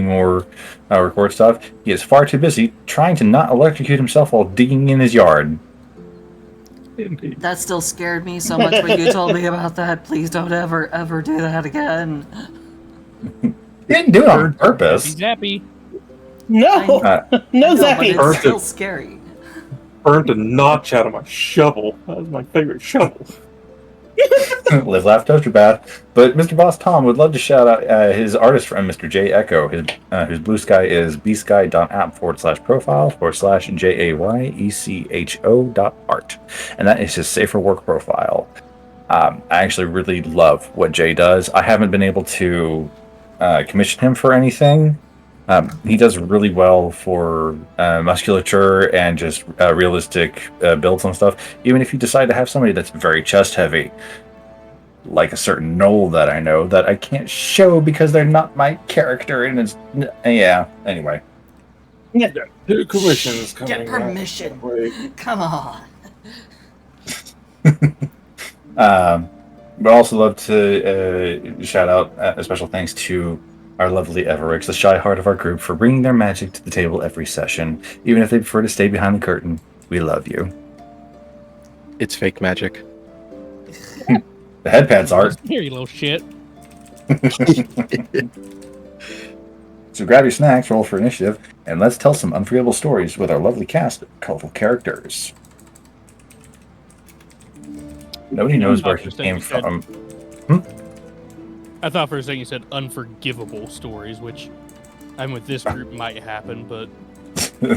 more record stuff. He is far too busy trying to not electrocute himself while digging in his yard. Indeed. That still scared me so much when you told me about that. Please don't ever do that again. He didn't do it on purpose. Zappy. No, no, But Zappy. it's still scary. Burned a notch out of my shovel. That was my favorite shovel. Live, laugh, toaster bath. But Mr. Boss Tom would love to shout out his artist friend, Mr. J Echo. His blue sky is bsky.app/profile/JAYECHO.art. And that is his safer work profile. I actually really love what Jay does. I haven't been able to commission him for anything. He does really well for musculature and just realistic builds and stuff. Even if you decide to have somebody that's very chest heavy, like a certain Knoll that I know that I can't show because they're not my character, and it's Anyway, Yeah. New commissions coming. Get permission. Right. Come on. But also love to shout out a special thanks to our lovely Evericks, the shy heart of our group, for bringing their magic to the table every session. Even if they prefer to stay behind the curtain, we love you. It's fake magic. The headpads art. Here, you little shit. So grab your snacks, roll for initiative, and let's tell some unforgettable stories with our lovely cast of colorful characters. Nobody knows where he came from. I thought for a second you said unforgivable stories, which I'm with this group might happen, but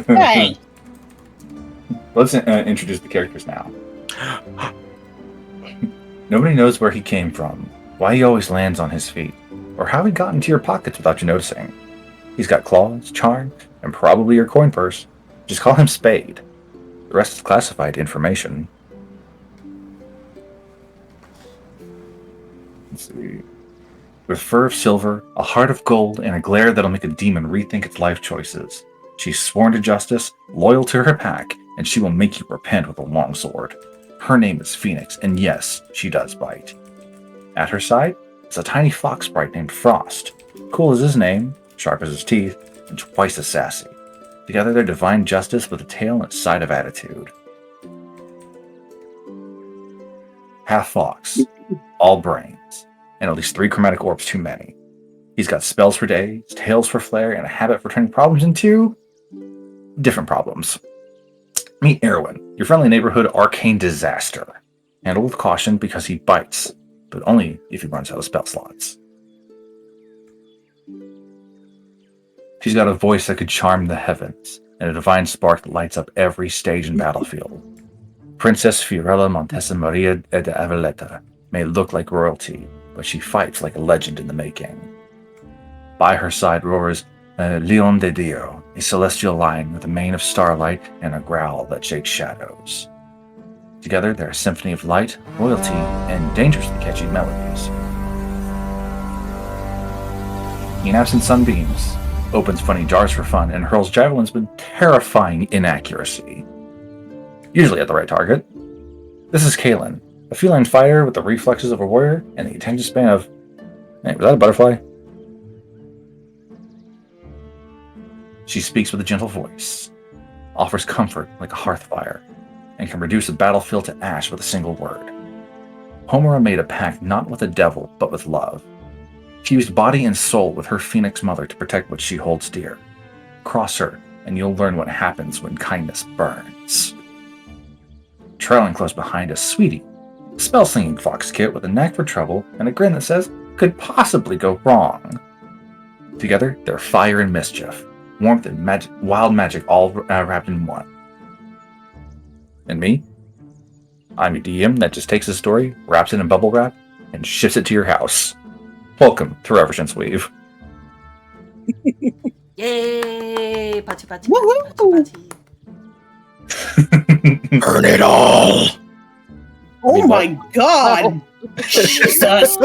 Hey. Let's introduce the characters now. Nobody knows where he came from, why he always lands on his feet, or how he got into your pockets without you noticing. He's got claws, charm, and probably your coin purse. Just call him Spade. The rest is classified information. Let's see. With fur of silver, a heart of gold, and a glare that'll make a demon rethink its life choices. She's sworn to justice, loyal to her pack, and she will make you repent with a longsword. Her name is Phoenix, and yes, she does bite. At her side is a tiny fox sprite named Frost. Cool as his name, sharp as his teeth, and twice as sassy. Together they're divine justice with a tail and a side of attitude. Half fox, all brains, and at least 3 chromatic orbs too many. He's got spells for days, tails for flair, and a habit for turning problems into different problems. Meet Erwin, your friendly neighborhood arcane disaster. Handle with caution because he bites, but only if he runs out of spell slots. She's got a voice that could charm the heavens, and a divine spark that lights up every stage and battlefield. Princess Fiorella Montesa Maria de Avaleta may look like royalty, but she fights like a legend in the making. By her side roars Leon de Dio, a celestial lion with a mane of starlight and a growl that shakes shadows. Together, they're a symphony of light, loyalty, and dangerously catchy melodies. He naps in sunbeams, opens funny jars for fun, and hurls javelins with terrifying inaccuracy. Usually at the right target. This is Kaelin, a feline fighter with the reflexes of a warrior and the attention span of... Hey, was that a butterfly? She speaks with a gentle voice, offers comfort like a hearth fire, and can reduce a battlefield to ash with a single word. Homura made a pact not with the devil, but with love. Fused body and soul with her phoenix mother to protect what she holds dear. Cross her, and you'll learn what happens when kindness burns. Trailing close behind us, Sweetie, a spell-slinging fox kit with a knack for trouble and a grin that says, could possibly go wrong. Together, they're fire and mischief, warmth and wild magic all wrapped in one. And me? I'm a DM that just takes a story, wraps it in bubble wrap, and ships it to your house. Welcome to Reverence Weave. Yay! Pachi, pachi, Woohoo! pachi, pachi. Burn it all! Oh my god! Jesus!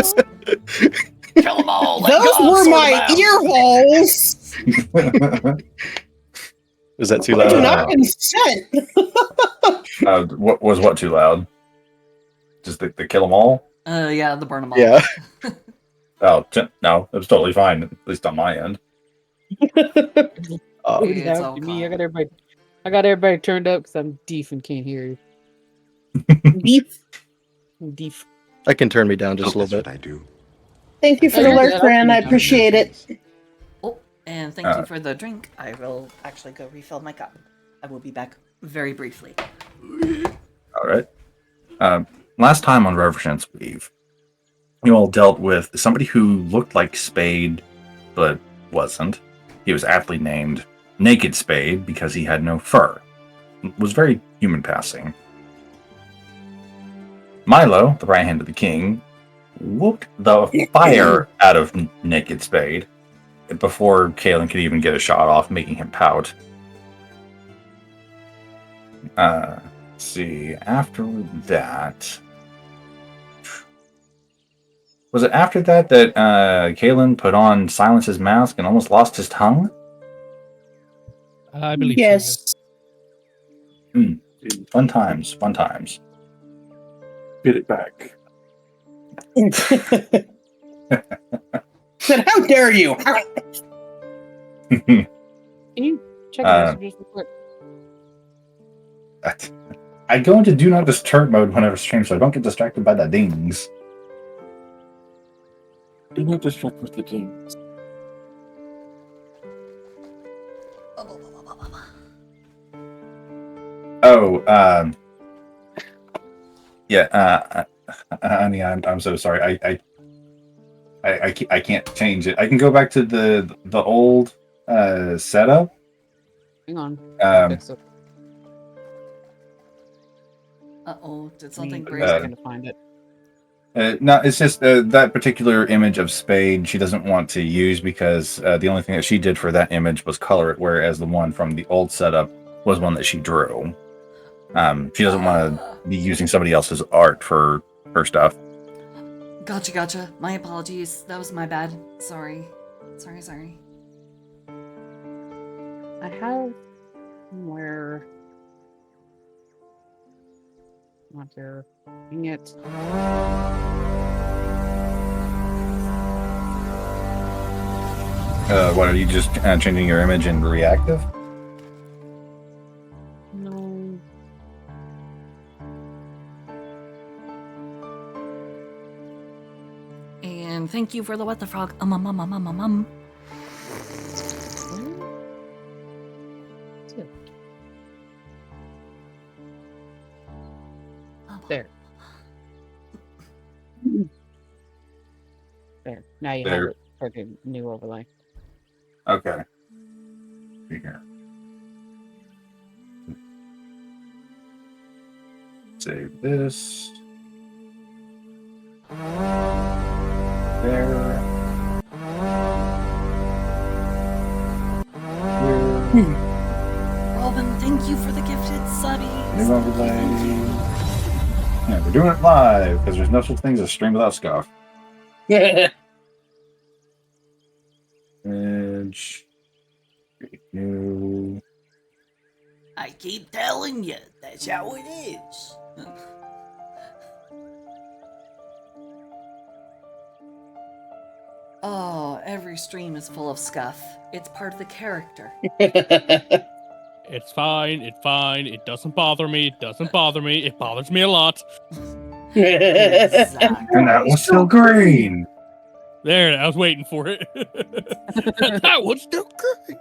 Kill them all! let Those go, were sort my them out. ear holes! Was that too I do loud? not consent! What too loud? Just the kill them all? Yeah, the burn them all. Yeah. Oh, no, it was totally fine, at least on my end. Oh, It's It's all me. I calm. got everybody turned up because I'm deaf and can't hear you. Beef. I'm deaf. I can turn me down just a That's little what bit. I do. Thank you for Oh, the you're lurk, good. I'll Fran. turn I you down. appreciate it. Oh, and thank you Uh. for the drink. I will actually go refill my cup. I will be back very briefly. All right. Last time on Reverence Weave, you all dealt with somebody who looked like Spade, but wasn't. He was aptly named Naked Spade because he had no fur. It was very human passing. Milo, the right hand of the king, whooped the fire out of Naked Spade before Kalen could even get a shot off, making him pout. Let's see. After that, was it after that Kalen put on Silence's mask and almost lost his tongue? I believe so. Yes. Fun times. Fun times. Get it back. Said, how dare you? Can you check messages real quick? I go into Do Not Disturb mode whenever stream, so I don't get distracted by the dings. Do not distract with the games. Oh, yeah, honey, I'm so sorry. I can't change it. I can go back to the old setup. Hang on. I'll fix it. Uh-oh, did I something mean, break? I'm just gonna find it. No, it's just that particular image of Spade she doesn't want to use because the only thing that she did for that image was color it, whereas the one from the old setup was one that she drew. She doesn't want to be using somebody else's art for her stuff. Gotcha. My apologies. That was my bad. Sorry. Sorry. I have somewhere. Not there. Dang it. What are you just changing your image in reactive? No. And thank you for the what the frog. There. There. Now you There. have it for the new overlay. Okay. See here. Save this. There. Here. Robin, thank you for the gifted subbies. New overlay. Yeah, we're doing it live because there's no such thing as a stream without scuff. Image. Create new. I keep telling you, that's how it is. Oh, every stream is full of scuff. It's part of the character. It's fine. It doesn't bother me. It bothers me a lot. Exactly. And that was still green. There, I was waiting for it. That was still green.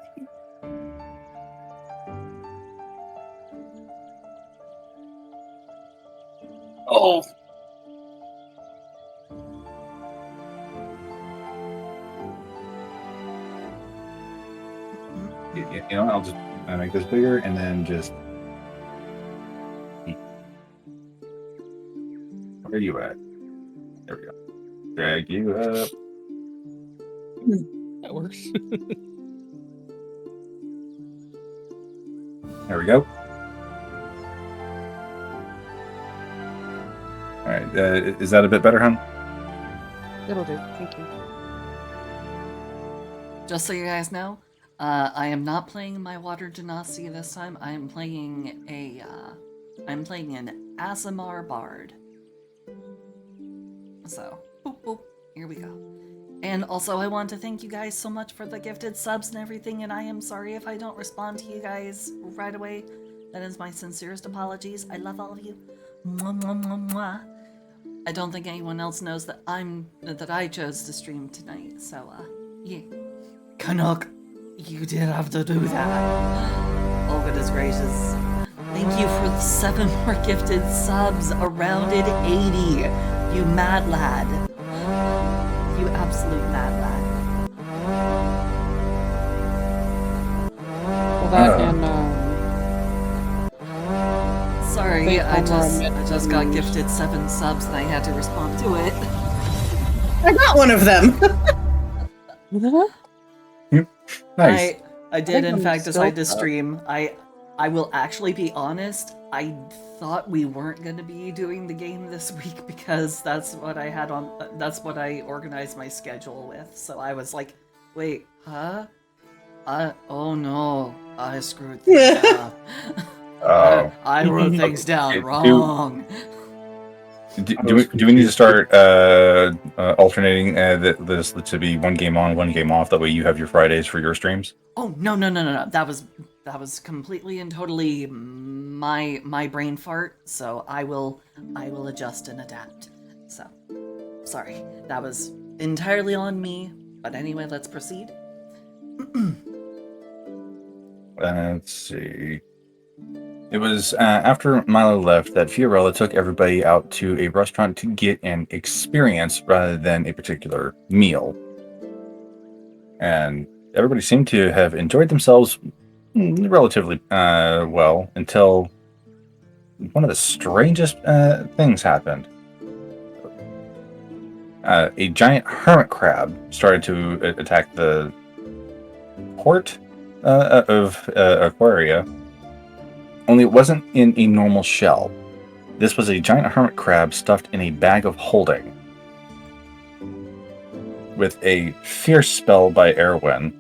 Oh. You know, I'll just make this bigger and then just. Where are you at? There we go. Drag you up. That works. There we go. All right. Is that a bit better, hon? It'll do. Thank you. Just so you guys know, I am not playing my Water Genasi this time. I am playing I'm playing an Aasimar Bard. So, boop boop, here we go. And also, I want to thank you guys so much for the gifted subs and everything, and I am sorry if I don't respond to you guys right away. That is my sincerest apologies. I love all of you. Mwah, mwah, mwah, mwah. I don't think anyone else knows that I chose to stream tonight, so, yeah. Canuck, you did have to do that. Oh, goodness gracious. Thank you for the 7 more gifted subs. A rounded 80. You mad lad. You absolute mad lad. Well, that and Sorry, Thank I Homer just got gifted 7 subs and I had to respond to it. I got one of them. Nice. I did in I'm fact still decide to up. stream. I will actually be honest, I thought we weren't going to be doing the game this week because that's what I organized my schedule with. So I was like, wait, huh? Oh no, I screwed things up. Oh. I wrote things down Do- wrong. Do we need to start alternating this to be one game on, one game off? That way you have your Fridays for your streams? Oh no. That was completely and totally my brain fart. So I will adjust and adapt. So sorry, that was entirely on me. But anyway, let's proceed. Let's see. It was after Milo left that Fiorella took everybody out to a restaurant to get an experience rather than a particular meal. And everybody seemed to have enjoyed themselves relatively well until one of the strangest things happened. A giant hermit crab started to attack the port of Aquaria. Only it wasn't in a normal shell. This was a giant hermit crab stuffed in a bag of holding. With a fierce spell by Erwin.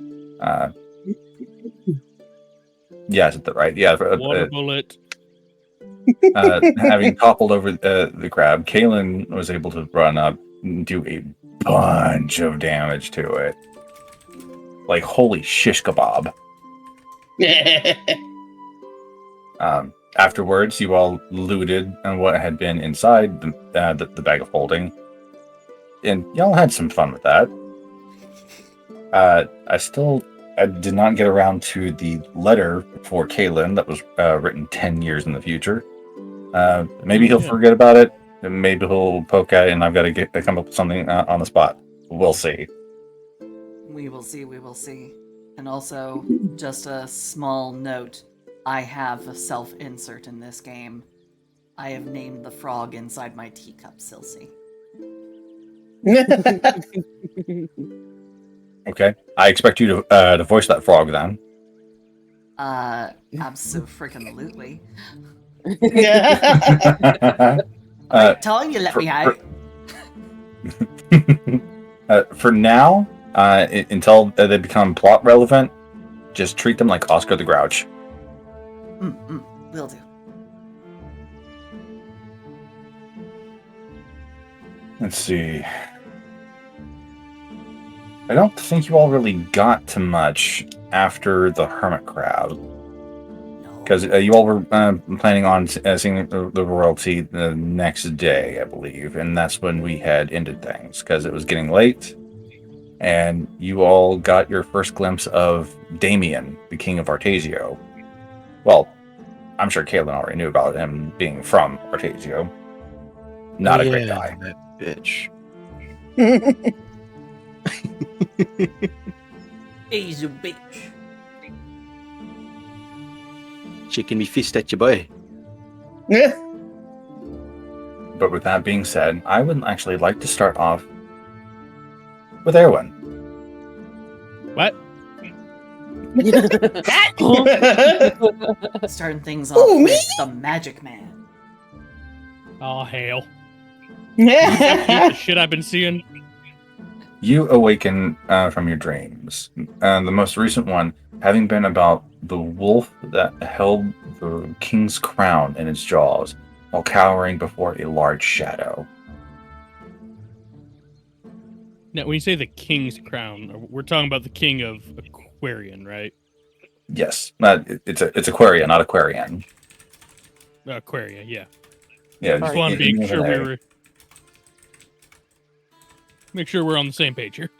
Yeah, is it right? Yeah. Water bullet. Having toppled over the crab, Kalen was able to run up and do a bunch of damage to it. Like, holy shish kebab. Afterwards, you all looted on what had been inside the bag of holding, and y'all had some fun with that. I did not get around to the letter for Kalen that was written 10 years in the future. Maybe he'll forget about it, and maybe he'll poke at it, and I've got to come up with something on the spot. We'll see. We will see. And also, just a small note. I have a self-insert in this game. I have named the frog inside my teacup Silsey. Okay. I expect you to voice that frog then. Abso-freaking-lutely. Telling you, let me out. For now, until they become plot relevant, just treat them like Oscar the Grouch. Will do. Let's see. I don't think you all really got to much after the hermit crab. No. Because you all were planning on seeing the royalty the next day, I believe. And that's when we had ended things. Because it was getting late. And you all got your first glimpse of Damien, the king of Artesio. Well, I'm sure Caitlin already knew about him being from Artesio. Not a great guy. That bitch. He's a bitch. She can be fist at your boy. But with that being said, I would actually like to start off with Erwin. What? Starting things off Ooh, me? with the Magic Man. Oh, hell. The shit I've been seeing. You awaken from your dreams. The most recent one having been about the wolf that held the king's crown in its jaws while cowering before a large shadow. Now, when you say the king's crown, we're talking about the king of Aquarian, right? Yes, it's Aquaria, not Aquarian. Aquaria, yeah. Yeah, Just just want to in- make in sure we there. were. Make sure we're on the same page here.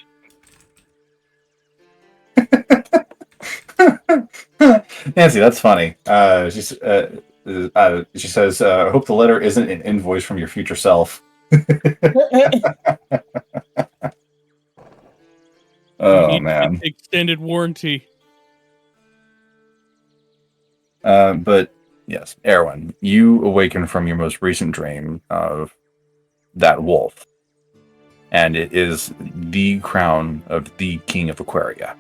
Nancy, that's funny. She says, "I hope the letter isn't an invoice from your future self." Oh Need man. extended warranty. But yes, Erwin, you awaken from your most recent dream of that wolf, and it is the crown of the King of Aquaria.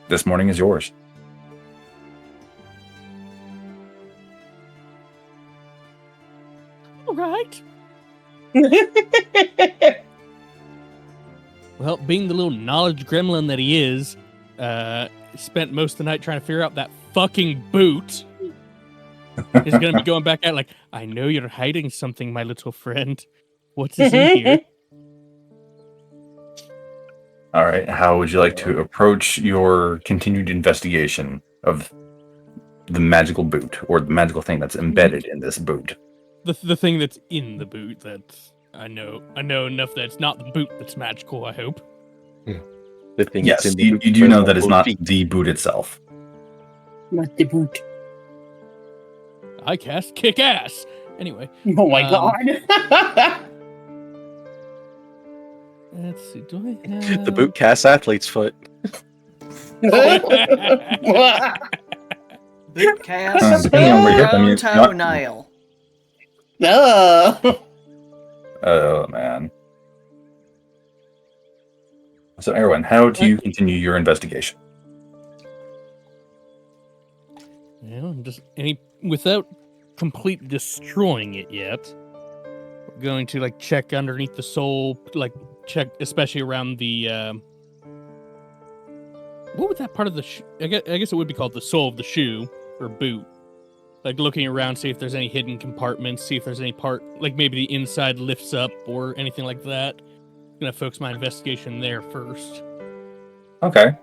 This morning is yours. All right. Well, being the little knowledge gremlin that he is, spent most of the night trying to figure out that fucking boot. He's gonna be going back out like, I know you're hiding something, my little friend. What's in here? All right. How would you like to approach your continued investigation of the magical boot, or the magical thing that's embedded in this boot? The thing that's in the boot that I know enough that it's not the boot that's magical, I hope. The thing Yes, that's in the you boot do wears know on that it's both not feet. the boot itself. Not the boot. I cast kick ass. Anyway, Oh my Um, god. let's see. Do I have The boot casts athlete's foot. Boot cast Depending on where you hit them, your you're not- toenail. No. Oh man. So, Erwin, how do you continue your investigation? Well, without completely destroying it yet. We're going to like check underneath the sole, like check especially around the. What would that part of the? I guess it would be called the sole of the shoe or boot. Like looking around, see if there's any hidden compartments, see if there's any part, like maybe the inside lifts up or anything like that. I'm gonna focus my investigation there first. Okay.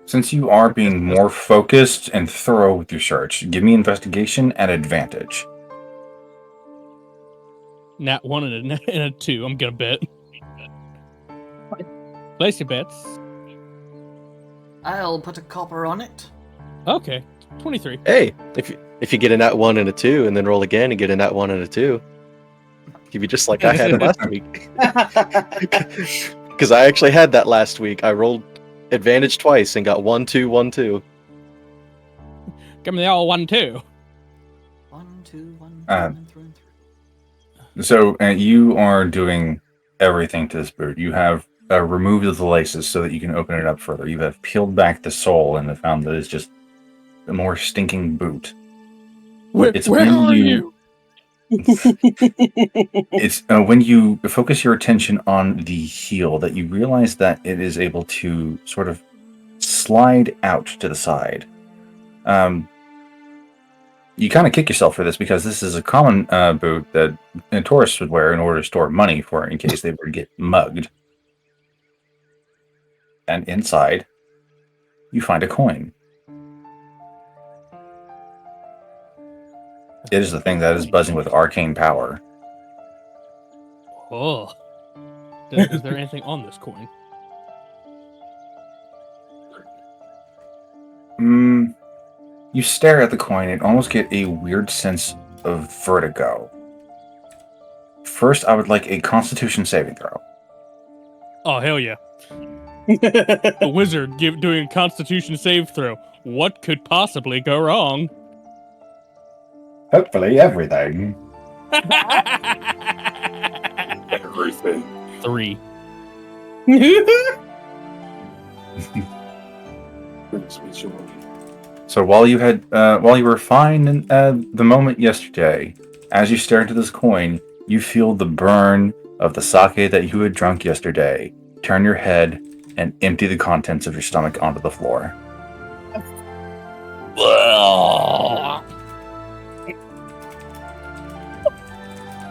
Since you are being more focused and thorough with your search, give me investigation at advantage. Nat 1 and a 2. I'm gonna bet. Place your bets. I'll put a copper on it. Okay, 23. Hey, if you get a nat 1 and a 2 and then roll again and get a nat 1 and a 2, you'd be just like I had it last week. Because I actually had that last week. I rolled advantage twice and got 1, 2, 1, 2. Give me the all 1, 2. 1, 2, 1, Uh, 2, and 3, and 3. So you are doing everything to this boot. You have removed the laces so that you can open it up further. You have peeled back the sole and have found that it's just a more stinking boot. Where It's are when you? It's when you focus your attention on the heel that you realize that it is able to sort of slide out to the side. You kind of kick yourself for this because this is a common boot that tourists would wear in order to store money for in case they were to get mugged. And inside, you find a coin. It is the thing that is buzzing with arcane power. Oh. Is there anything on this coin? You stare at the coin and almost get a weird sense of vertigo. First, I would like a Constitution saving throw. Oh, hell yeah. A wizard doing a constitution save throw. What could possibly go wrong? Hopefully, everything. Everything. 3. So while you were fine in the moment yesterday, as you stare into this coin, you feel the burn of the sake that you had drunk yesterday. Turn your head and empty the contents of your stomach onto the floor.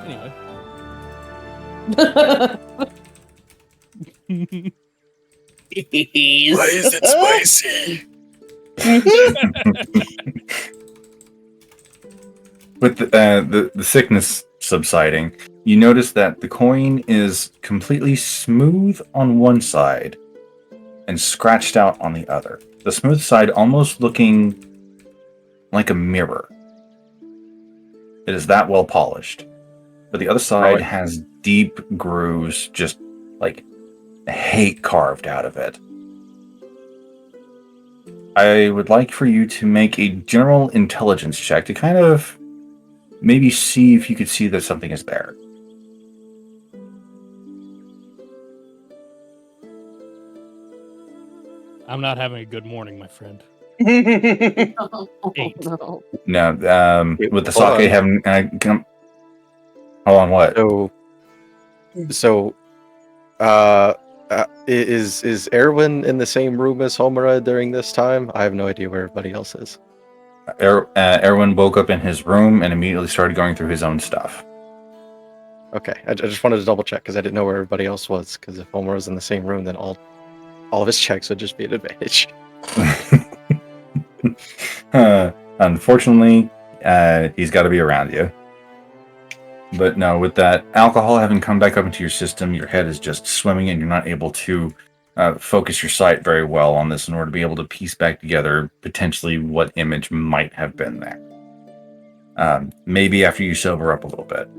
Anyway. Please. spicy? With the sickness subsiding, you notice that the coin is completely smooth on one side and scratched out on the other. The smooth side almost looking like a mirror. It is that well polished. But the other side Right. has deep grooves, just like hate carved out of it. I would like for you to make a general intelligence check to kind of maybe see if you could see that something is there. I'm not having a good morning, my friend. Eight. No. No, Wait, with the hold sake on. having... hold on, what? So, is Erwin in the same room as Homura during this time? I have no idea where everybody else is. Erwin woke up in his room and immediately started going through his own stuff. Okay, I just wanted to double check because I didn't know where everybody else was. Because if Homura was in the same room, then all of his checks would just be an advantage. Unfortunately, he's got to be around you. But no, with that alcohol having come back up into your system, your head is just swimming and you're not able to focus your sight very well on this in order to be able to piece back together potentially what image might have been there. Maybe after you sober up a little bit.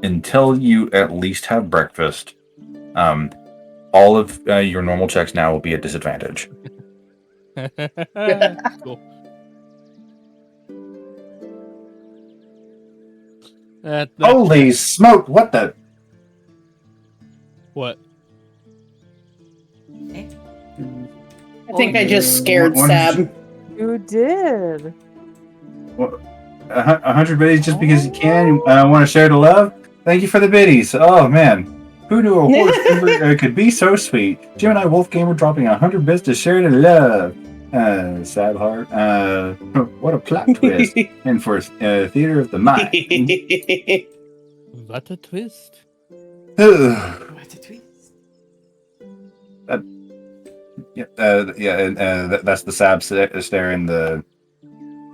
Until you at least have breakfast, all of your normal checks now will be at disadvantage. Cool. That Holy smoke! What the? What? Eh? I think I just scared One- Sab. You did. 100 biddies just because you can. Want to share the love? Thank you for the biddies. Oh man, who knew a horse gamer could be so sweet? Gemini Wolf Gamer dropping 100 bits to share the love. Sad heart. What a plot twist! And for theater of the mind. What a twist. What a twist. That's the Sab staring the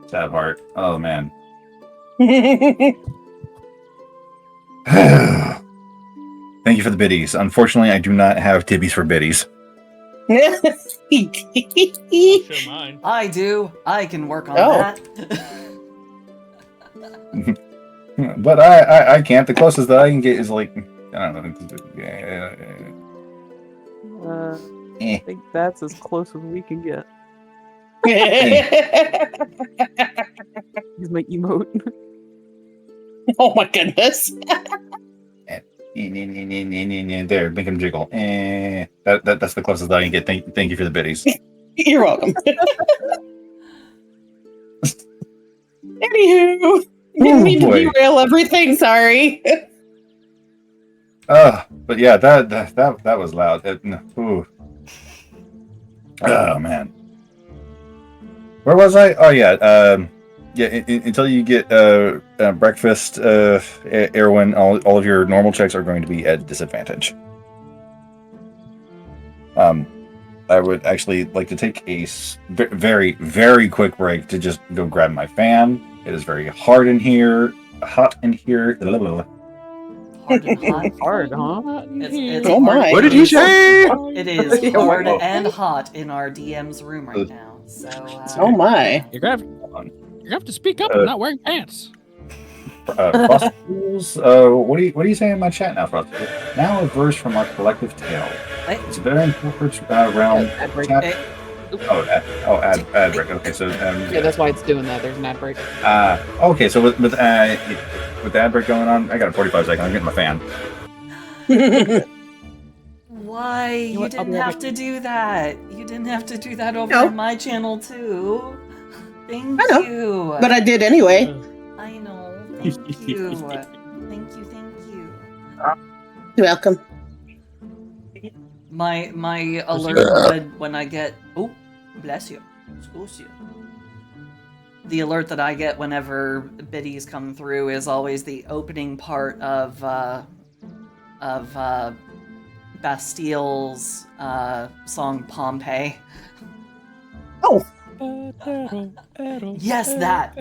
Sab heart. Oh man. Thank you for the biddies. Unfortunately, I do not have tibbies for biddies. Show mine. I do. I can work on Oh. that. But I can't. The closest that I can get is like, I don't know. I think that's as close as we can get. He's my emote. Oh my goodness. There, make him jiggle. That's the closest that I can get. Thank you for the biddies. You're welcome. Anywho, didn't mean to boy. derail everything. Sorry. But yeah, that was loud. Ooh. Oh man, where was I? Oh yeah, until you get breakfast, Erwin, all of your normal checks are going to be at disadvantage. I would actually like to take a very, very quick break to just go grab my fan. It is very hard in here, hot in here. Hard and hot. Hard, huh? It's Oh hard. my. What did he say? It is Yeah, hard wow. and hot in our DM's room right now. So. Oh my. You're gonna have to speak up. I'm not wearing pants. Frostfools, what do you say in my chat now, Frostfools? Now a verse from our collective tale. Hey. It's a very important realm. Ad break. Chap- Eh, ad break. Okay, so Yeah, that's why it's doing that. There's an ad break. okay, so with the ad break going on, I got a 45 seconds. I'm getting my fan. Why? You what, I'll be didn't right have back. to do that. You didn't have to do that over No. on my channel too. Thank I know, you. But I did anyway. I know. Thank you. Thank you. You're welcome. My alert when I get bless you. Excuse you. the alert that I get whenever biddies come through is always the opening part of Bastile's song Pompeii. Oh, Yes, that.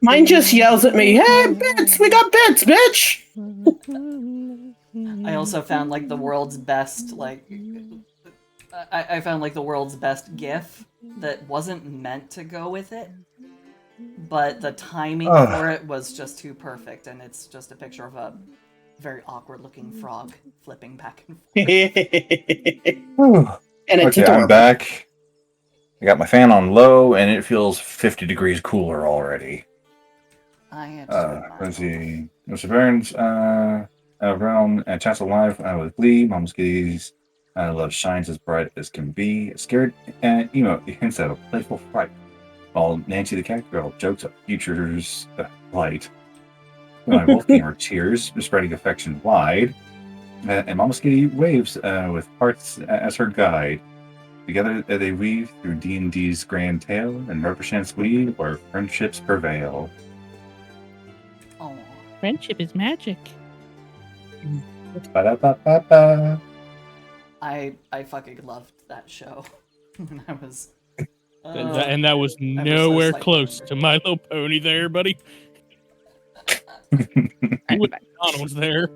mine just yells at me, "Hey, bits! We got bits, bitch!" I also found like the world's best I found like the world's best GIF that wasn't meant to go with it, but the timing for it was just too perfect, and it's just a picture of a very awkward-looking frog flipping back and forth. And it's Okay, I'm adorable. back. I got my fan on low, and it feels 50 degrees cooler already. I had to Let's see. Mr. Burns, around chats alive with Glee. Mom's Kitty's love shines as bright as can be. Scared emo hints at a playful fright, while Nancy the cat girl jokes up future's light. My wolf gamer cheers, spreading affection wide. And Mama Skitty waves with hearts as her guide. Together they weave through D&D's grand tale and represents we where friendships prevail. Oh, Friendship is magic. Ba-da-ba-ba-ba. I fucking loved that show when I was. And that was was nowhere so close psyched. to My Little Pony there, buddy. I wish Don was there.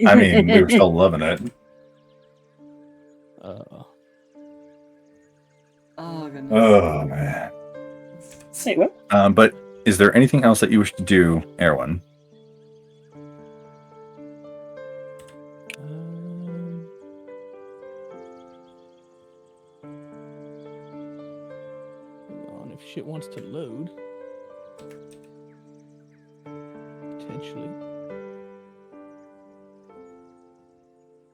I mean, we were still loving it. Oh goodness. Oh, man. Say what? But is there anything else that you wish to do, Erwin? Hold on, if shit wants to load. Potentially.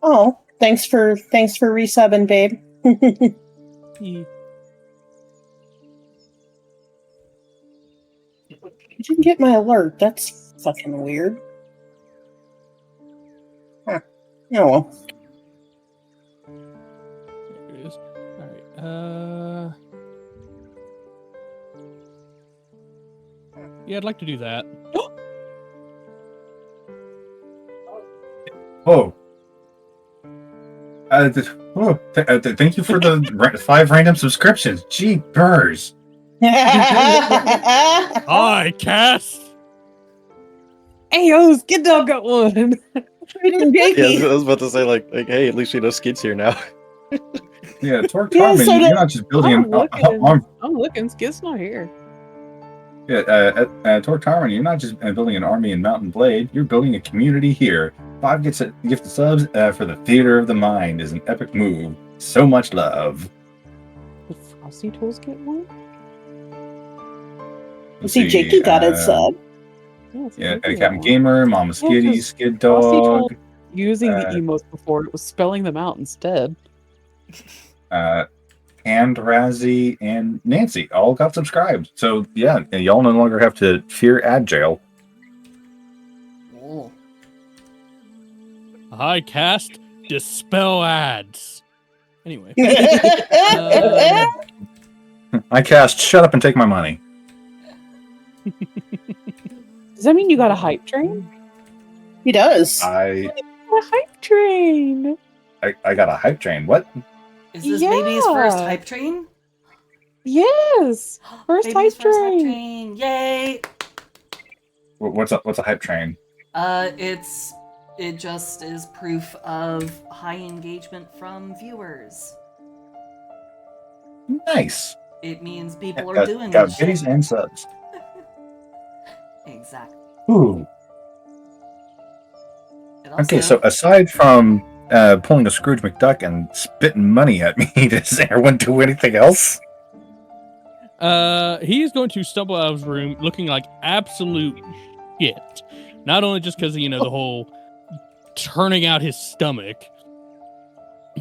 Oh, thanks for resubbing, babe. Yeah. I didn't get my alert. That's fucking weird. Huh. Oh well. There it is. Alright, yeah, I'd like to do that. Oh. Thank you for the 5 random subscriptions. Gee, burrs. Hi, Cass! Hey, yo, Skid Dog got one. Yeah, I was about to say like, hey, at least we know Skid's here now. Yeah, Torque Yeah, Tarman, so you're do- not just building I'm an looking. I'm looking. Skid's not here. Torque Tarman, you're not just building an army in Mountain Blade, you're building a community here. 5 gifted subs for the Theater of the Mind is an epic move. So much love. Did Frosty Toes get one? Let's See, Jakey got it sub. Yeah, Captain Gamer, Mama Skitty, because Skid Frosty Dog, told using the uh, emotes before, it was spelling them out instead. and Razzie, and Nancy all got subscribed. So yeah, y'all no longer have to fear ad jail. Oh. Hi, cast. Dispel ads. Anyway. I cast shut up and take my money. Does that mean you got a hype train? He does. I A hype train. got a hype train. What? Is this baby's first Yeah. hype train? Yes. First Baby's hype first hype train. train. Yay! What's a hype train? It just is proof of high engagement from viewers. Nice. It means people are Got, doing got this biddies shit. and subs. Exactly. Ooh. It also, Okay, so aside from pulling a Scrooge McDuck and spitting money at me, does everyone do anything else? He is going to stumble out of his room looking like absolute shit. Not only just because of, the whole turning out his stomach,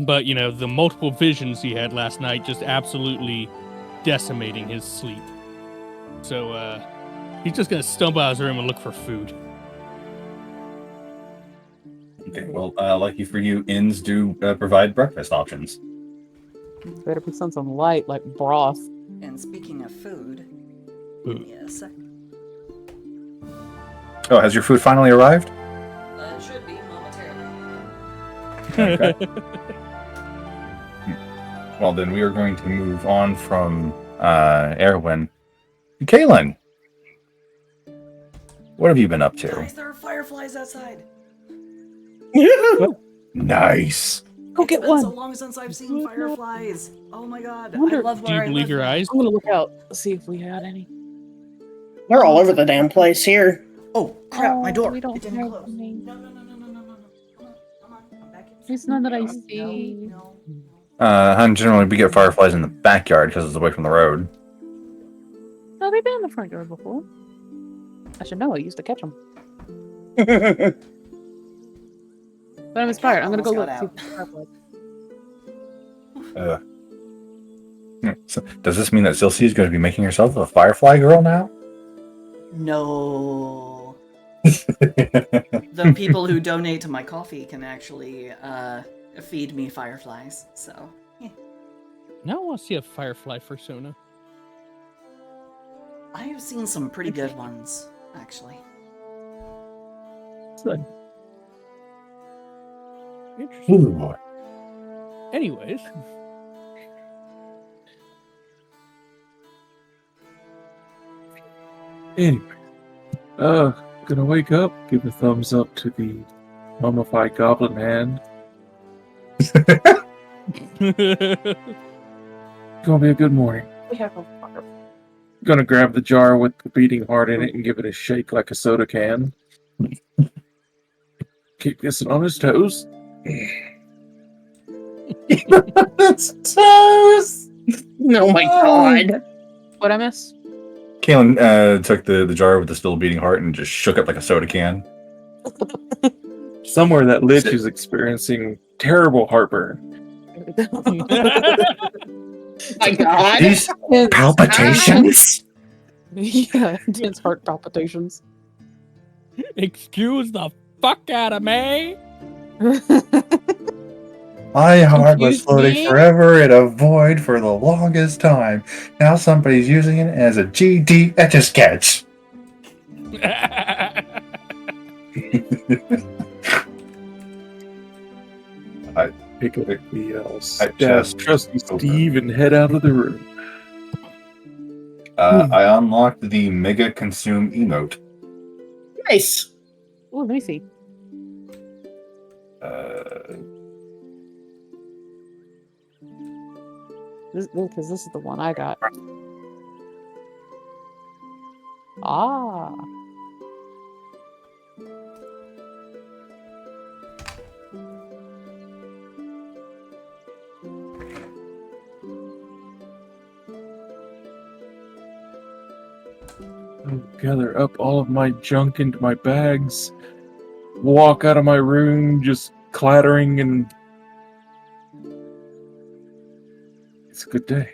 but, the multiple visions he had last night just absolutely decimating his sleep. So, he's just going to stumble out of his room and look for food. Okay, well, lucky for you, inns do provide breakfast options. Better be something light like broth. And speaking of food, give me a sec. Oh, has your food finally arrived? It should be momentarily. Okay. Well, then we are going to move on from Erwin. Kaylin, what have you been up to? Guys, there are fireflies outside. Nice. Go It's get been one. so long since I've seen fireflies. Oh my god. I Wonder- love Do where you I believe live your now. eyes? I'm gonna look out, see if we had any. They're all over the damn place here. Oh crap, my door. We don't It didn't have close. any. No. Come on. I'm back in. There's none that I No, see. no. Generally, we get fireflies in the backyard because it's away from the road. No, they've been in the front yard before. I should know. I used to catch them. But I'm inspired. I'm gonna go look. Almost See got if there's fireflies. So, does this mean that Silcy is going to be making herself a firefly girl now? No. The people who donate to my coffee can actually feed me fireflies. So, Now I want to see a firefly persona. I have seen some pretty good ones, actually. Interesting. Ooh. Anyways, Anyway, gonna wake up, give a thumbs up to the mummified goblin hand. Gonna be a good morning. We have a fire. Gonna grab the jar with the beating heart in it and give it a shake like a soda can. Keep kissing on his toes. Toes! Oh my god. What I miss? Kaylin took the jar with the still beating heart and just shook it like a soda can. Somewhere that lich is experiencing terrible heartburn. My god. These palpitations? Yeah, intense heart palpitations. excuse the fuck out of me. My heart was Excuse floating me? forever in a void for the longest time. Now somebody's using it as a GD Etch-a-Sketch. Pick up the else. I just trusty opened. Steve and head out of the room. I unlocked the Mega Consume emote. Nice. Oh, let me see. Because this is the one I got. Ah. I'll gather up all of my junk into my bags, walk out of my room just clattering, and it's a good day.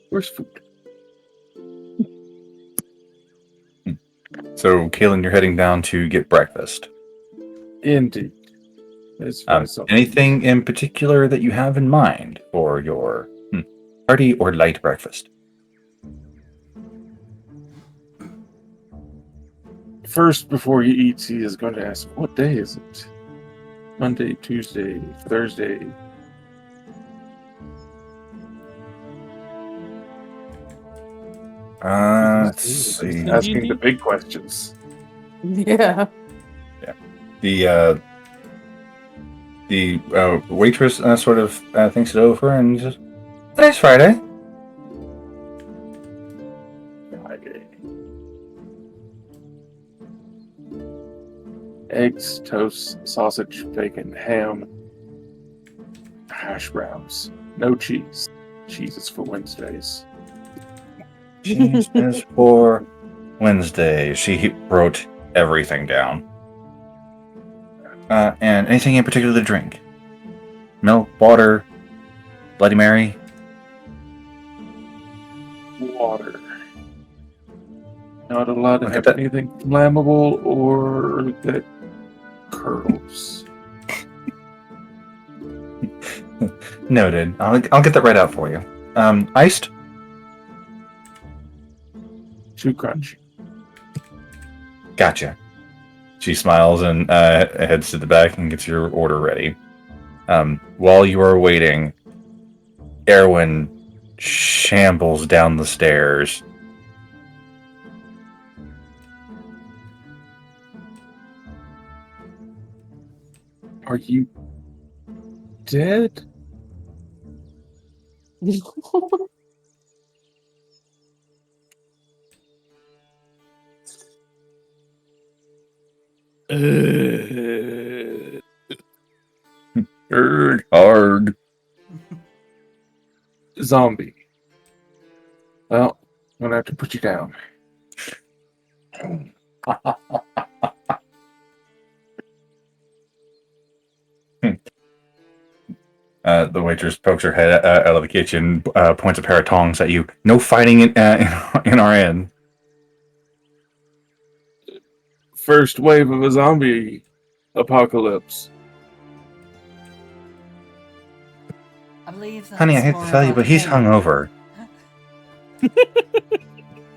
Where's food? So, Kaylin, you're heading down to get breakfast. Indeed. It's very something. Anything in particular that you have in mind for your hearty or light breakfast? First, before he eats, he is going to ask, what day is it? Monday, Tuesday, Thursday. Let's see. Asking the big questions. Yeah. The waitress sort of thinks it over and says, "Today's Friday." Friday. Eggs, toast, sausage, bacon, ham, hash browns. No cheese. Cheese is for Wednesdays. Cheese is for Wednesday. She wrote everything down. And anything in particular to drink? Milk, water, Bloody Mary? Water. Not allowed to Look have at that. anything flammable or that curdles. Noted. I'll get that right out for you. Iced? Too crunchy. Gotcha. She smiles and heads to the back and gets your order ready. While you are waiting, Erwin shambles down the stairs. Are you dead? Hard. Zombie. Well, I'm gonna have to put you down. The waitress pokes her head out of the kitchen, points a pair of tongs at you. No fighting in our inn. First wave of a zombie apocalypse. I believe that's Honey, I hate more to tell you, about but he's him. hungover.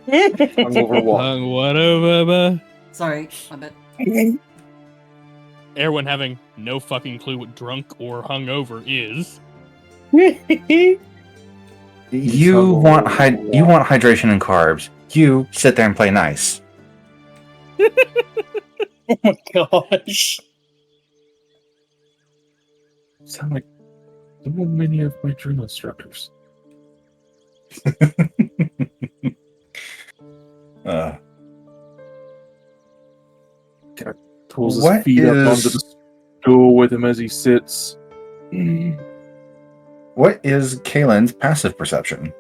Hungover what? Hung what over? Sorry, my bad. Erwin having no fucking clue what drunk or hungover is. You want hydration and carbs. You sit there and play nice. Oh my gosh. Sound like so many of my drill instructors. Pulls his What feet up is- onto the stool with him as he sits. What is Kalen's passive perception?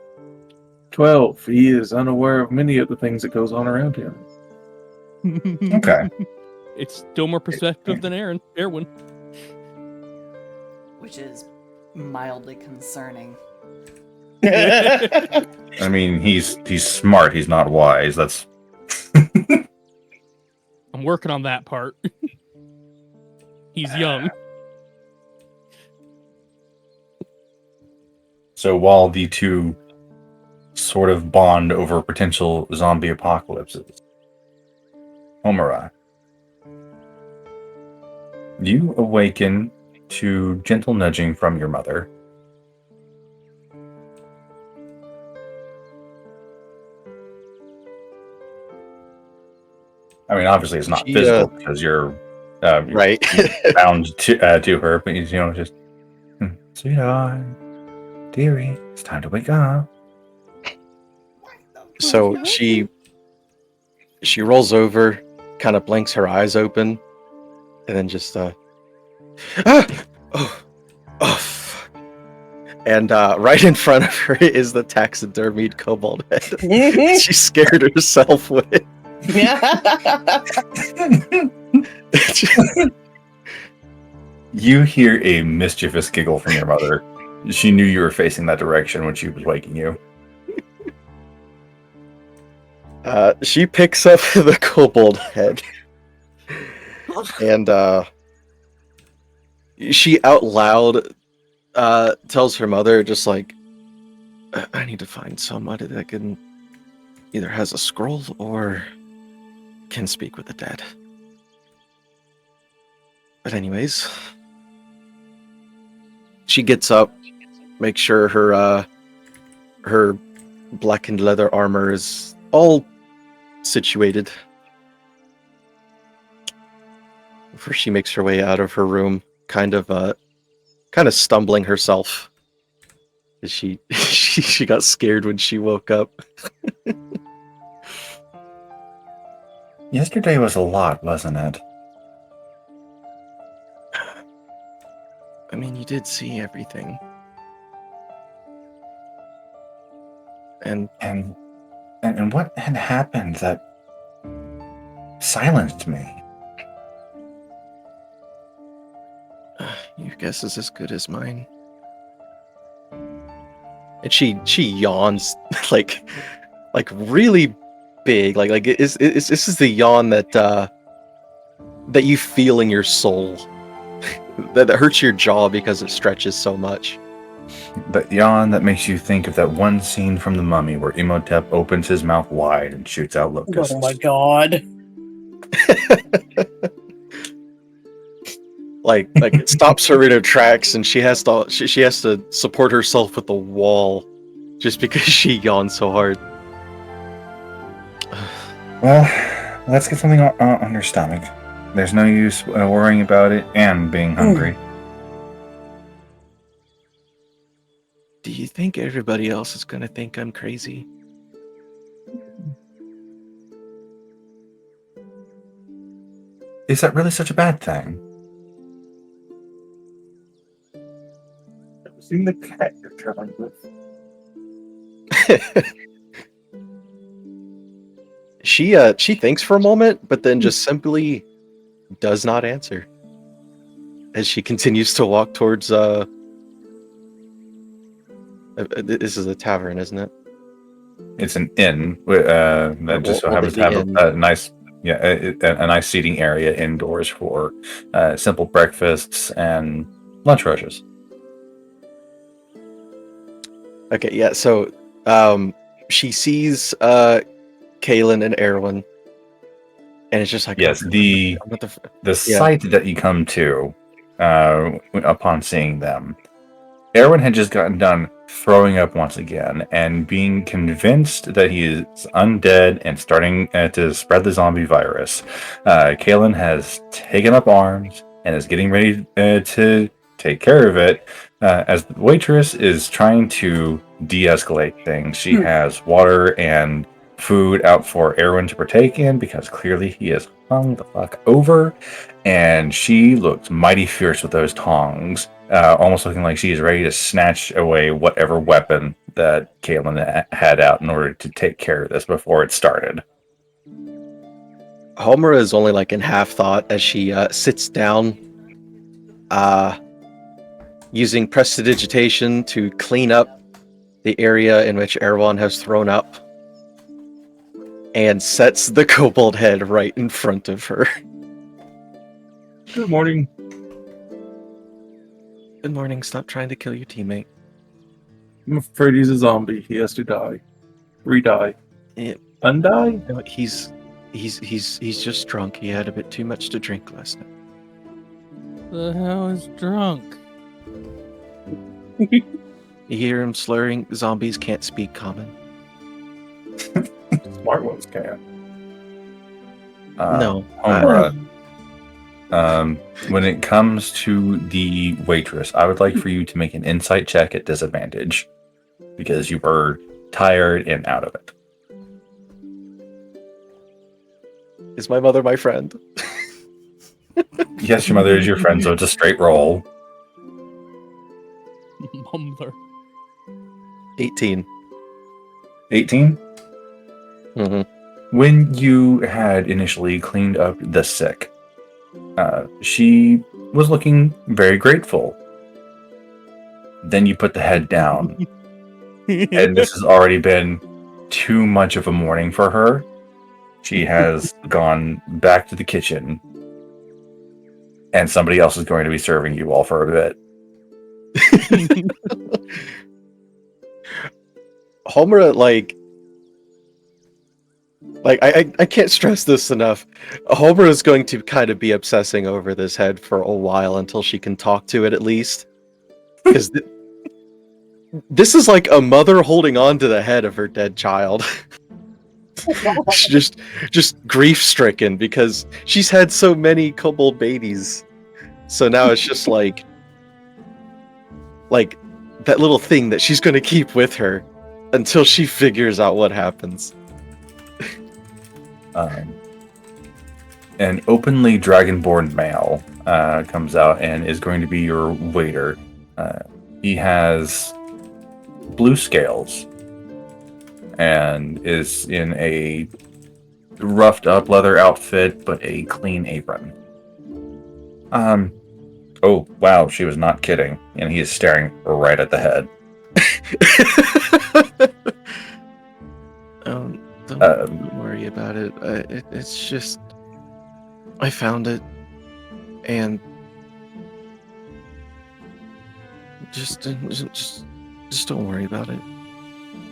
12. He is unaware of many of the things that goes on around him. Okay. It's still more perspective than Erwin. Which is mildly concerning. I mean, he's smart. He's not wise. That's I'm working on that part. He's young. so. While the two sort of bond over potential zombie apocalypses, Homura, you awaken to gentle nudging from your mother. I mean, obviously, it's not She, physical because you're Right. bound to her, but just sweetheart, dearie, it's time to wake up. So she rolls over, kind of blinks her eyes open, and then just fuck. And right in front of her is the taxidermied kobold head. She scared herself with. You hear a mischievous giggle from your mother. She knew you were facing that direction when she was waking you. She picks up the kobold head, and she out loud tells her mother, just like, I need to find somebody that can either has a scroll or can speak with the dead. But anyways, she gets up, makes sure her blackened leather armor is all situated. Before she makes her way out of her room, kind of stumbling herself. She got scared when she woke up. Yesterday was a lot, wasn't it? I mean, you did see everything. And And what had happened that silenced me? your guess is as good as mine. And she yawns like really big, like this is the yawn that that you feel in your soul that hurts your jaw because it stretches so much. That yawn that makes you think of that one scene from The Mummy where Imhotep opens his mouth wide and shoots out locusts. Oh my god. Like it stops her in her tracks, and she has to support herself with the wall just because she yawned so hard. Well, let's get something on your stomach. There's no use worrying about it and being hungry. Do you think everybody else is gonna think I'm crazy? Is that really such a bad thing? I've seen the cat you're traveling with. She thinks for a moment, but then just simply does not answer as she continues to walk towards this is a tavern, isn't it? It's an inn that just so Well, happens the to have inn. a nice, a nice seating area indoors for simple breakfasts and lunch rushes. Okay, yeah. So she sees Kaylin and Erwin, and it's just like, Yes, the site that you come to upon seeing them, Erwin had just gotten done throwing up once again and being convinced that he is undead and starting to spread the zombie virus. Kaylin has taken up arms and is getting ready to take care of it. As the waitress is trying to de-escalate things, she has water and food out for Erwin to partake in because clearly he is hung the fuck over, and she looks mighty fierce with those tongs, almost looking like she is ready to snatch away whatever weapon that Caitlin had out in order to take care of this before it started. Homura is only like in half thought as she sits down, using prestidigitation to clean up the area in which Erwan has thrown up, and sets the kobold head right in front of her. Good morning. Good morning. Stop trying to kill your teammate. I'm afraid he's a zombie. He has to die. Re-die. Yeah. Undie? No, he's just drunk. He had a bit too much to drink last night. The hell is drunk? You hear him slurring, zombies can't speak common. Smart ones can. No. Homura, when it comes to the waitress, I would like for you to make an insight check at disadvantage because you were tired and out of it. Is my mother my friend? Yes, your mother is your friend, so it's a straight roll. Mother. 18. 18? Mm-hmm. When you had initially cleaned up the sick, she was looking very grateful. Then you put the head down, and this has already been too much of a morning for her. She has gone back to the kitchen, and somebody else is going to be serving you all for a bit. Homura, I can't stress this enough. Homura is going to kind of be obsessing over this head for a while until she can talk to it at least. Because this is like a mother holding on to the head of her dead child. She's just grief-stricken because she's had so many kobold babies. So now it's just like that little thing that she's going to keep with her until she figures out what happens. An openly dragonborn male comes out and is going to be your waiter. He has blue scales and is in a roughed up leather outfit but a clean apron. Oh wow, she was not kidding, and he is staring right at the head. Don't worry about it. It's just I found it, and Just don't worry about it.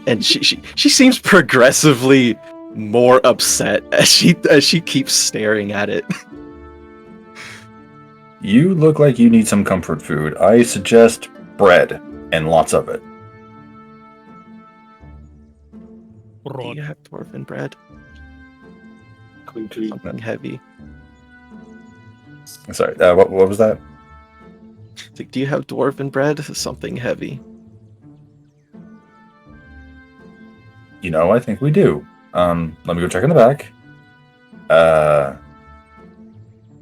And she seems progressively more upset as she keeps staring at it. You look like you need some comfort food. I suggest bread, and lots of it. Do you have dwarven bread? Clean tea. Something heavy. Sorry, what was that? Do you have dwarven bread? Something heavy. I think we do. Let me go check in the back.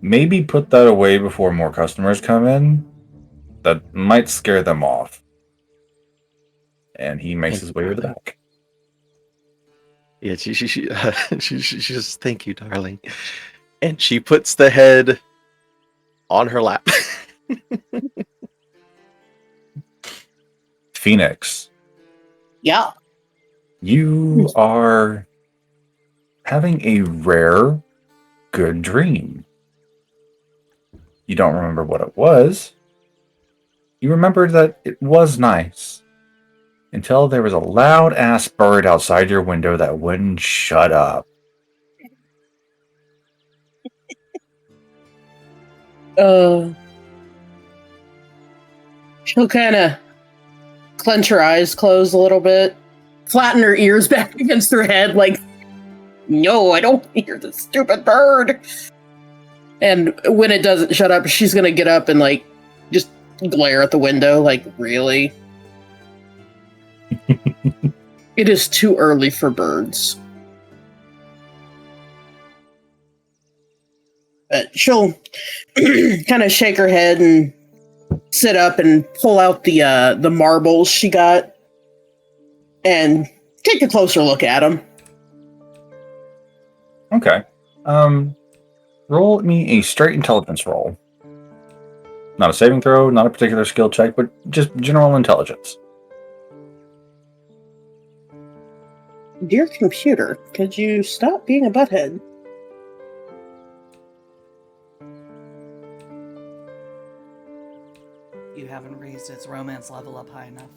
Maybe put that away before more customers come in. That might scare them off. And he makes his way to the back. Yeah, she just thank you, darling. And she puts the head on her lap. Phoenix, Yeah. you are having a rare, good dream. You don't remember what it was. You remember that it was nice. Until there was a loud-ass bird outside your window that wouldn't shut up. She'll kind of clench her eyes close a little bit, flatten her ears back against her head, like, no, I don't hear this stupid bird. And when it doesn't shut up, she's gonna get up and, like, just glare at the window, like, really? It is too early for birds. She'll kind of shake her head and sit up and pull out the marbles she got and take a closer look at them. Okay. Roll me a straight intelligence roll. Not a saving throw, not a particular skill check, but just general intelligence. Dear computer, could you stop being a butthead? You haven't raised its romance level up high enough.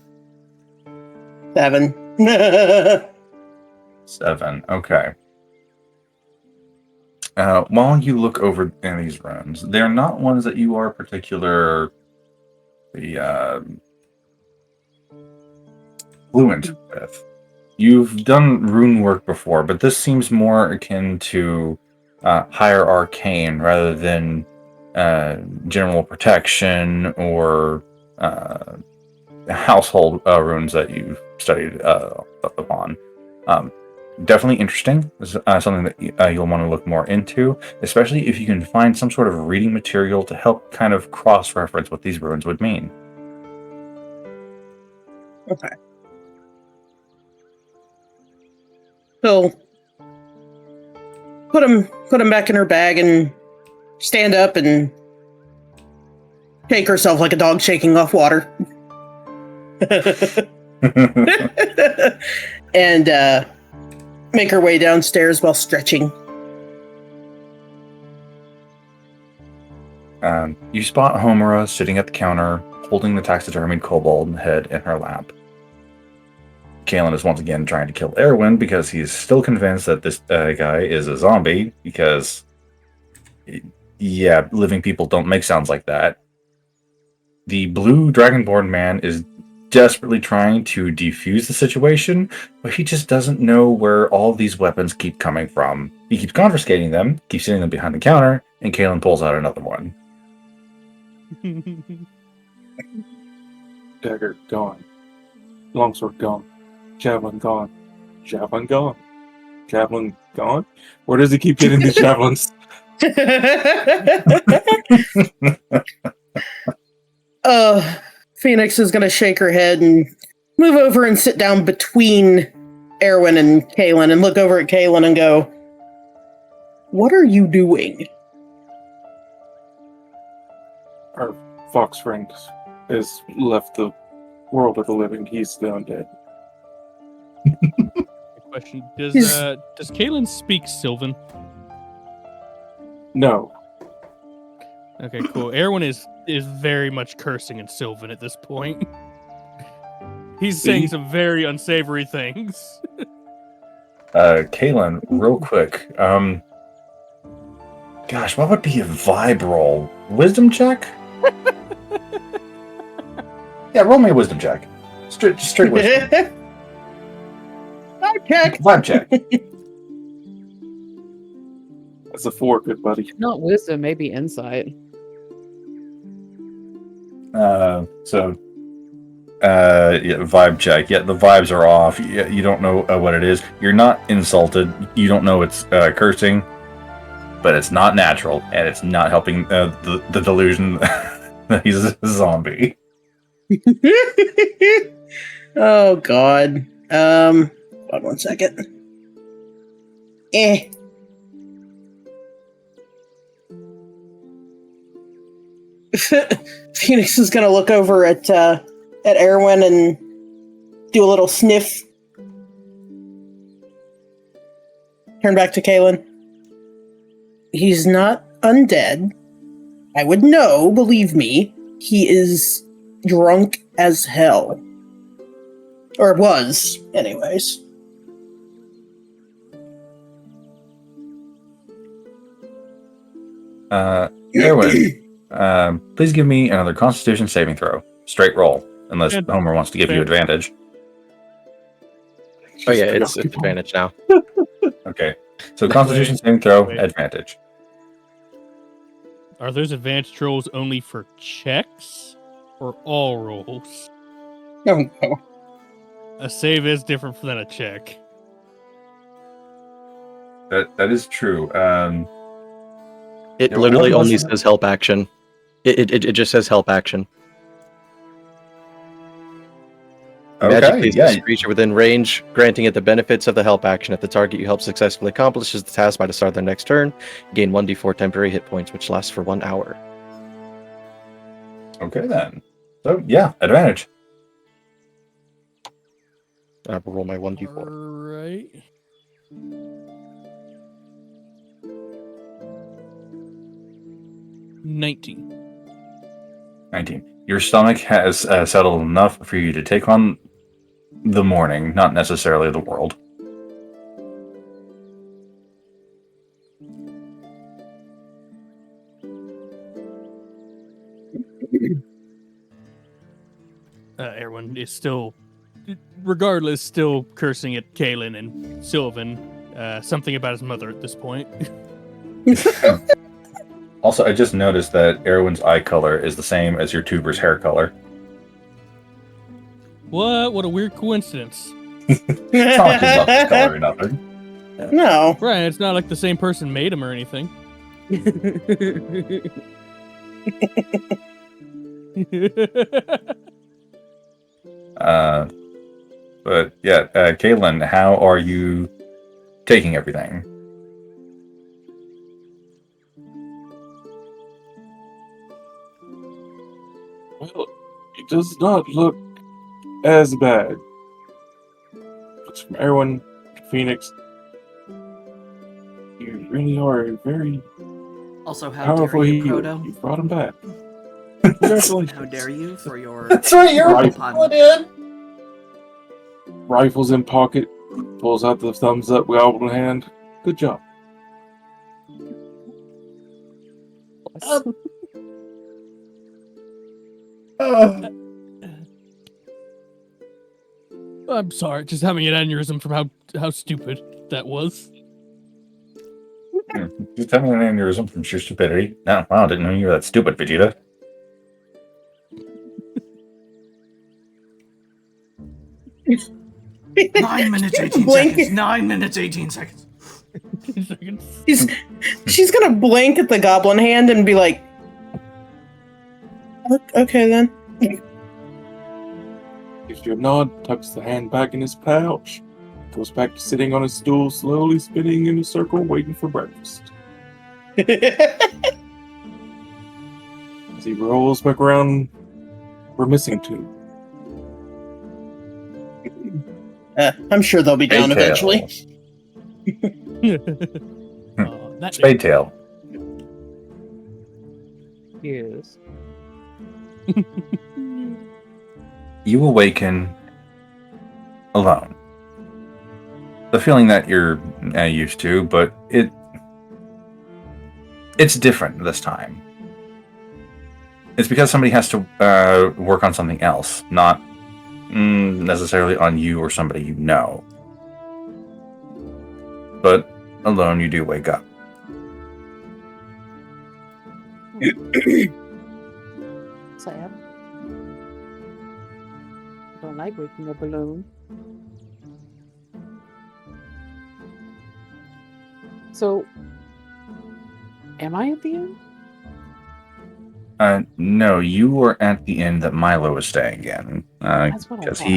7. 7. Okay. While you look over in these runes, they're not ones that you are particularly fluent with. You've done rune work before, but this seems more akin to higher arcane rather than general protection or household runes that you've studied upon. Definitely interesting. This is something that you'll want to look more into, especially if you can find some sort of reading material to help kind of cross-reference what these runes would mean. Okay. So, put him back in her bag and stand up and shake herself like a dog shaking off water. And make her way downstairs while stretching. You spot Homura sitting at the counter, holding the taxidermied kobold head in her lap. Kalen is once again trying to kill Erwin because he's still convinced that this guy is a zombie because, yeah, living people don't make sounds like that. The blue dragonborn man is desperately trying to defuse the situation, but he just doesn't know where all these weapons keep coming from. He keeps confiscating them, keeps sitting them behind the counter, and Kalen pulls out another one. Dagger gone. Longsword gone. Javelin gone. Javelin gone. Javelin gone? Where does he keep getting these javelins? Phoenix is gonna shake her head and move over and sit down between Erwin and Kalen and look over at Kalen and go, "What are you doing?" Our fox friend has left the world of the living. He's the undead. Question: Does Kalen speak Sylvan? No. Okay, cool. Erwin is very much cursing at Sylvan at this point. He's saying some very unsavory things. Kaylin, real quick. Gosh, what would be a vibe roll? Wisdom check? Yeah, roll me a wisdom check. Straight wisdom. Okay. Vibe check. That's a 4, good buddy. Not wisdom, maybe insight. Yeah, vibe check. Yeah, the vibes are off. You don't know what it is. You're not insulted. You don't know it's cursing, but it's not natural, and it's not helping the delusion that he's a zombie. Oh God. Hold on 1 second. Phoenix is gonna look over at Erwin and do a little sniff. Turn back to Kaylin. He's not undead. I would know, believe me. He is drunk as hell. Or was, anyways. Erwin, please give me another Constitution saving throw. Straight roll, unless Yeah. Homer wants to give you advantage. Oh yeah, it's advantage now. Okay, so Constitution saving throw, Wait. advantage. Are those advantage rolls only for checks or all rolls? Oh no. A save is different than a check. That is true. It Yeah, literally what was only it? says help action. It just says help action. Magic Okay, places yeah. a creature within range, granting it the benefits of the help action. If the target you help successfully accomplishes the task by the start of their next turn, gain 1d4 temporary hit points, which lasts for 1 hour. Okay then. So yeah, advantage. I will roll my 1d4. Alright. $19. 19. Your stomach has settled enough for you to take on the morning, not necessarily the world. Erwin is still, regardless, still cursing at Kaylin and Sylvan. Something about his mother at this point. Also, I just noticed that Erwin's eye color is the same as your tuber's hair color. What? What a weird coincidence. It's not like he's not this color or nothing. No. Right, it's not like the same person made him or anything. But yeah, Caitlin, how are you taking everything? Well, it does not look as bad. But from Erwin to Phoenix, you really are a very Also, how powerful dare you, healer. Proto? You brought him back. Congratulations. How dare you for your That's right, you're Right. pulling in. Rifles in pocket, pulls out the thumbs up goblin hand. Good job. I'm sorry, just having an aneurysm from how stupid that was. Just having an aneurysm from sheer stupidity. No, wow, didn't know you were that stupid, Vegeta. Nine minutes, 18 Blink. seconds. 9 minutes, 18 seconds. She's gonna blink at the goblin hand and be like, okay then. Gives you a nod, tucks the hand back in his pouch, goes back to sitting on his stool, slowly spinning in a circle, waiting for breakfast. As he rolls back around, we're missing two. I'm sure they'll be down Spade eventually. That Spade tail. Yes. You awaken alone. The feeling that you're used to, but it's different this time. It's because somebody has to work on something else, not necessarily on you or somebody you know. But alone, you do wake up. Sad. I don't like waking up alone. So, am I at the end? No, you were at the inn that Milo was staying in. That's what I Because thought.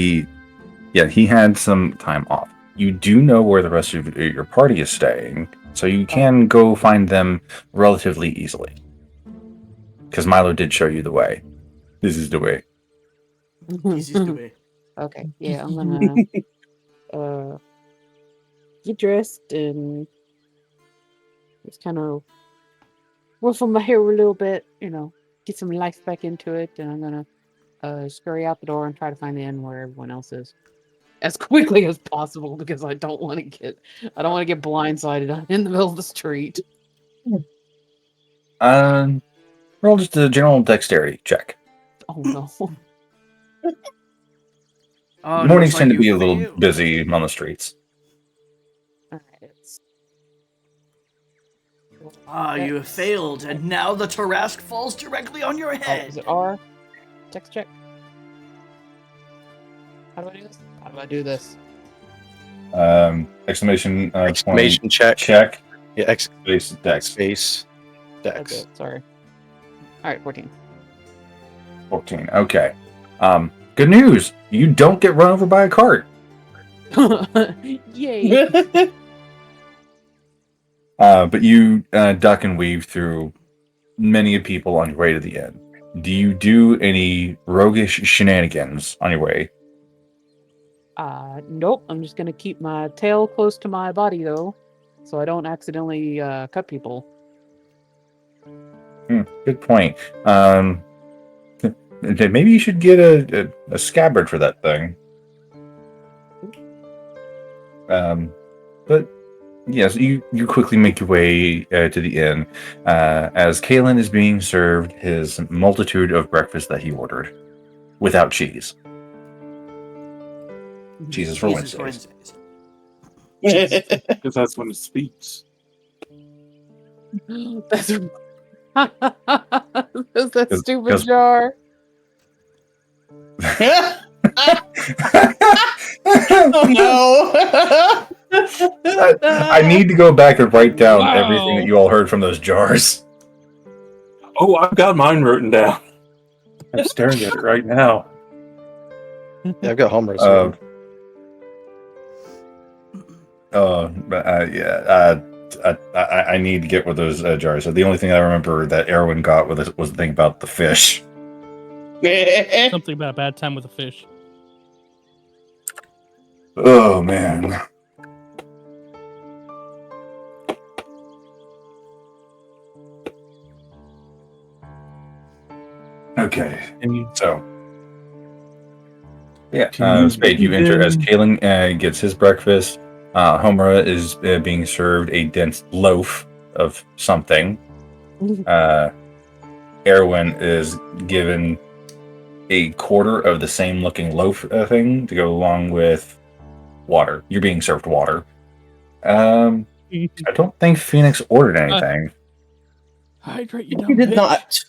he had some time off. You do know where the rest of your party is staying, so you can go find them relatively easily. Because Milo did show you the way. This is the way. This is the way. Okay, yeah, I'm gonna get dressed and just kind of ruffle my hair a little bit, get some life back into it, and I'm gonna scurry out the door and try to find the inn where everyone else is as quickly as possible because I don't want to get blindsided in the middle of the street. Roll just a general dexterity check. Oh no! Oh, Mornings looks tend like to be you a little failed. busy on the streets. All right, it's Ah, you have failed, and now the Tarask falls directly on your is head. it R? Text check. How do I do this? How do I do this? Exclamation Exclamation point, check. check. Yeah, Space dex. space. That's Dex. it. Sorry. All right, 14. 14. Okay. Good news. You don't get run over by a cart. Yay! But you duck and weave through many people on your way to the inn. Do you do any roguish shenanigans on your way? Nope. I'm just gonna keep my tail close to my body though, so I don't accidentally cut people. Good point. Maybe you should get a scabbard for that thing. But yes, you quickly make your way to the inn as Kalen is being served his multitude of breakfast that he ordered without cheese. Cheese is for Jesus Wednesdays. Because that's when it speaks. That's There's that 'Cause- stupid 'cause- jar. Oh no! I need to go back and write down Wow. everything that you all heard from those jars. Oh, I've got mine written down. I'm staring at it right now. Yeah, I've got Homer's. I need to get with those jars. So the only thing I remember that Erwin got was the thing about the fish. Something about a bad time with a fish. Oh man. Okay, so yeah, Spade, you enter as Kalen gets his breakfast. Homura is being served a dense loaf of something. Erwin is given a quarter of the same looking loaf thing to go along with water. You're being served water. I don't think Phoenix ordered anything. Hydrate, you He dumb did bitch. not.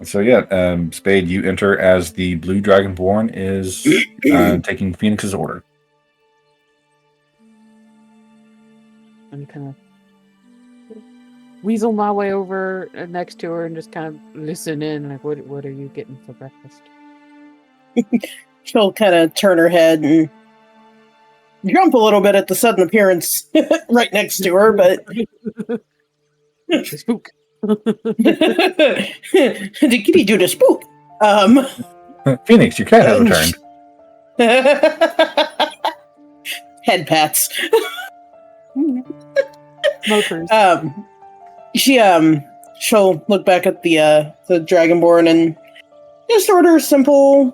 So yeah, Spade, you enter as the Blue Dragonborn is taking Phoenix's order. I'm kind of weasel my way over next to her and just kind of listen in. Like, what are you getting for breakfast? She'll kind of turn her head and jump a little bit at the sudden appearance right next to her, but Spook. the kitty do the spook. Phoenix, your cat has returned. Head pats. Smokers. She'll look back at the Dragonborn and just order a simple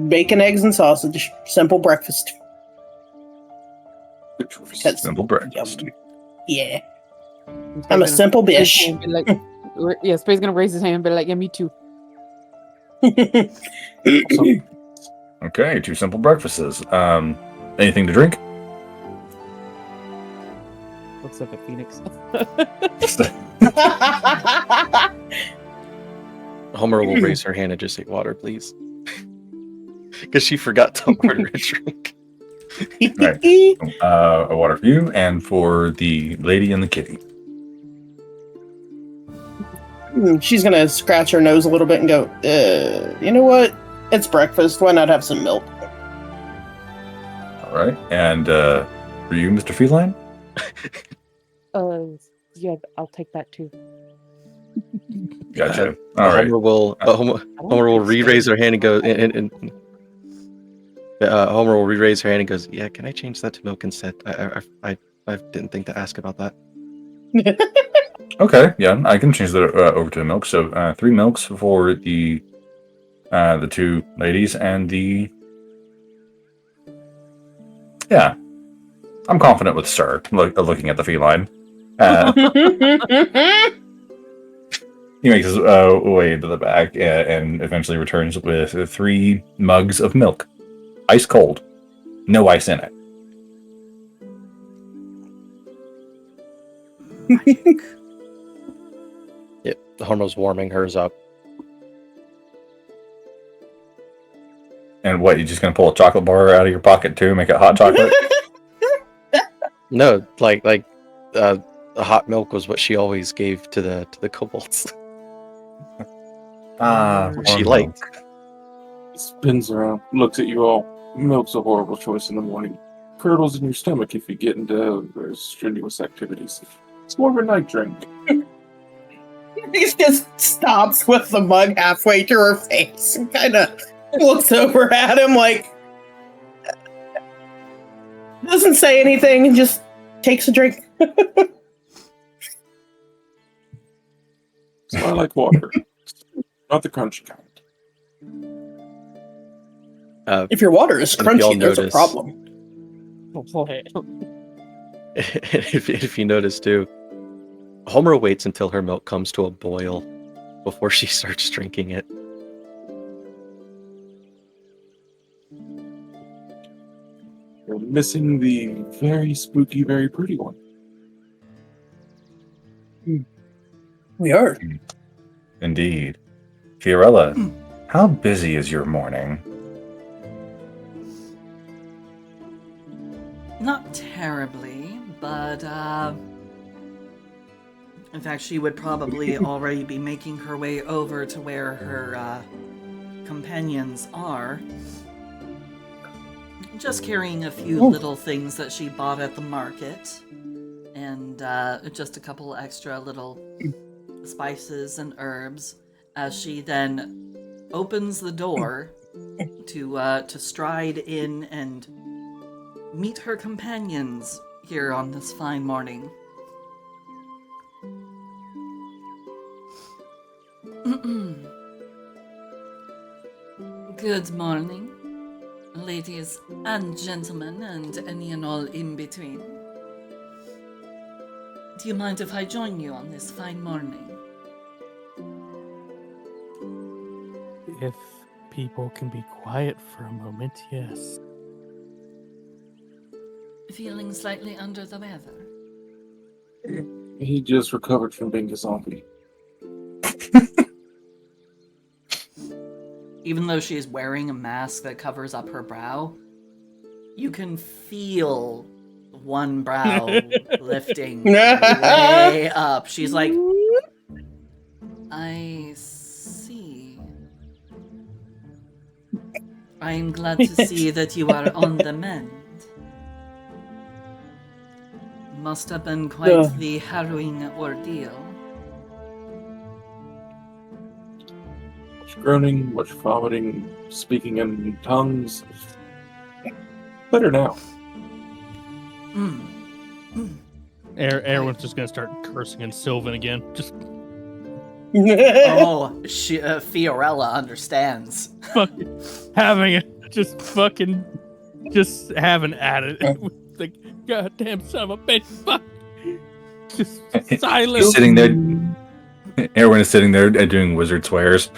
bacon, eggs, and sausage. Simple breakfast. Because- Simple breakfast. Yeah. I'm a simple bitch. Yeah, Spade's gonna raise his hand and be like, yeah, me too. Okay, 2 simple breakfasts. Anything to drink? Looks up at Phoenix. Homer will raise her hand and just say, "Water, please," because she forgot to order a drink. Right. A water for you and for the lady and the kitty. She's gonna scratch her nose a little bit and go, you know what? It's breakfast. Why not have some milk? All right. And for you, Mr. Feline? Yeah, I'll take that too. Gotcha. All right. Homer will re-raise her hand and go, Homer will re-raise her hand and goes, "Yeah, can I change that to milk instead? I didn't think to ask about that." Okay. Yeah, I can change that over to milk. So 3 milks for the 2 ladies and the. Yeah, I'm confident with Sir. Looking at the feline. He makes his way into the back and eventually returns with 3 mugs of milk. Ice cold. No ice in it. Yep, Homer's warming hers up. And what, you just gonna pull a chocolate bar out of your pocket too, make it hot chocolate? No, the hot milk was what she always gave to the kobolds. She warm liked. milk. He spins around, looks at you all. Milk's a horrible choice in the morning. Curdles in your stomach if you get into strenuous activities. It's more of a night drink. He just stops with the mug halfway to her face and kind of looks over at him like, doesn't say anything and just takes a drink. So I like water. Not the crunchy kind. If your water is And if y'all crunchy, there's a notice- problem. if you notice too, Homer waits until her milk comes to a boil before she starts drinking it. You're missing the very spooky, very pretty one. We are. Indeed. Fiorella, how busy is your morning? Not terribly, but in fact, she would probably already be making her way over to where her companions are. Just carrying a few little things that she bought at the market, and just a couple extra little spices and herbs, as she then opens the door to stride in and meet her companions here on this fine morning. Good morning, ladies and gentlemen, and any and all in between. Do you mind if I join you on this fine morning? If people can be quiet for a moment, yes. Feeling slightly under the weather? He just recovered from being a zombie. Even though she is wearing a mask that covers up her brow, you can feel one brow lifting way up. She's like, I see. I am glad to see that you are on the mend. Must have been quite the harrowing ordeal. Much groaning, much vomiting, speaking in tongues. Better now. Everyone's just gonna start cursing in Sylvan again. Just Oh, Fiorella understands. fucking having it. Just having at it. Like, goddamn son of a bitch. Fuck. Just silence. He's sitting there. Erwin is sitting there doing wizard swears.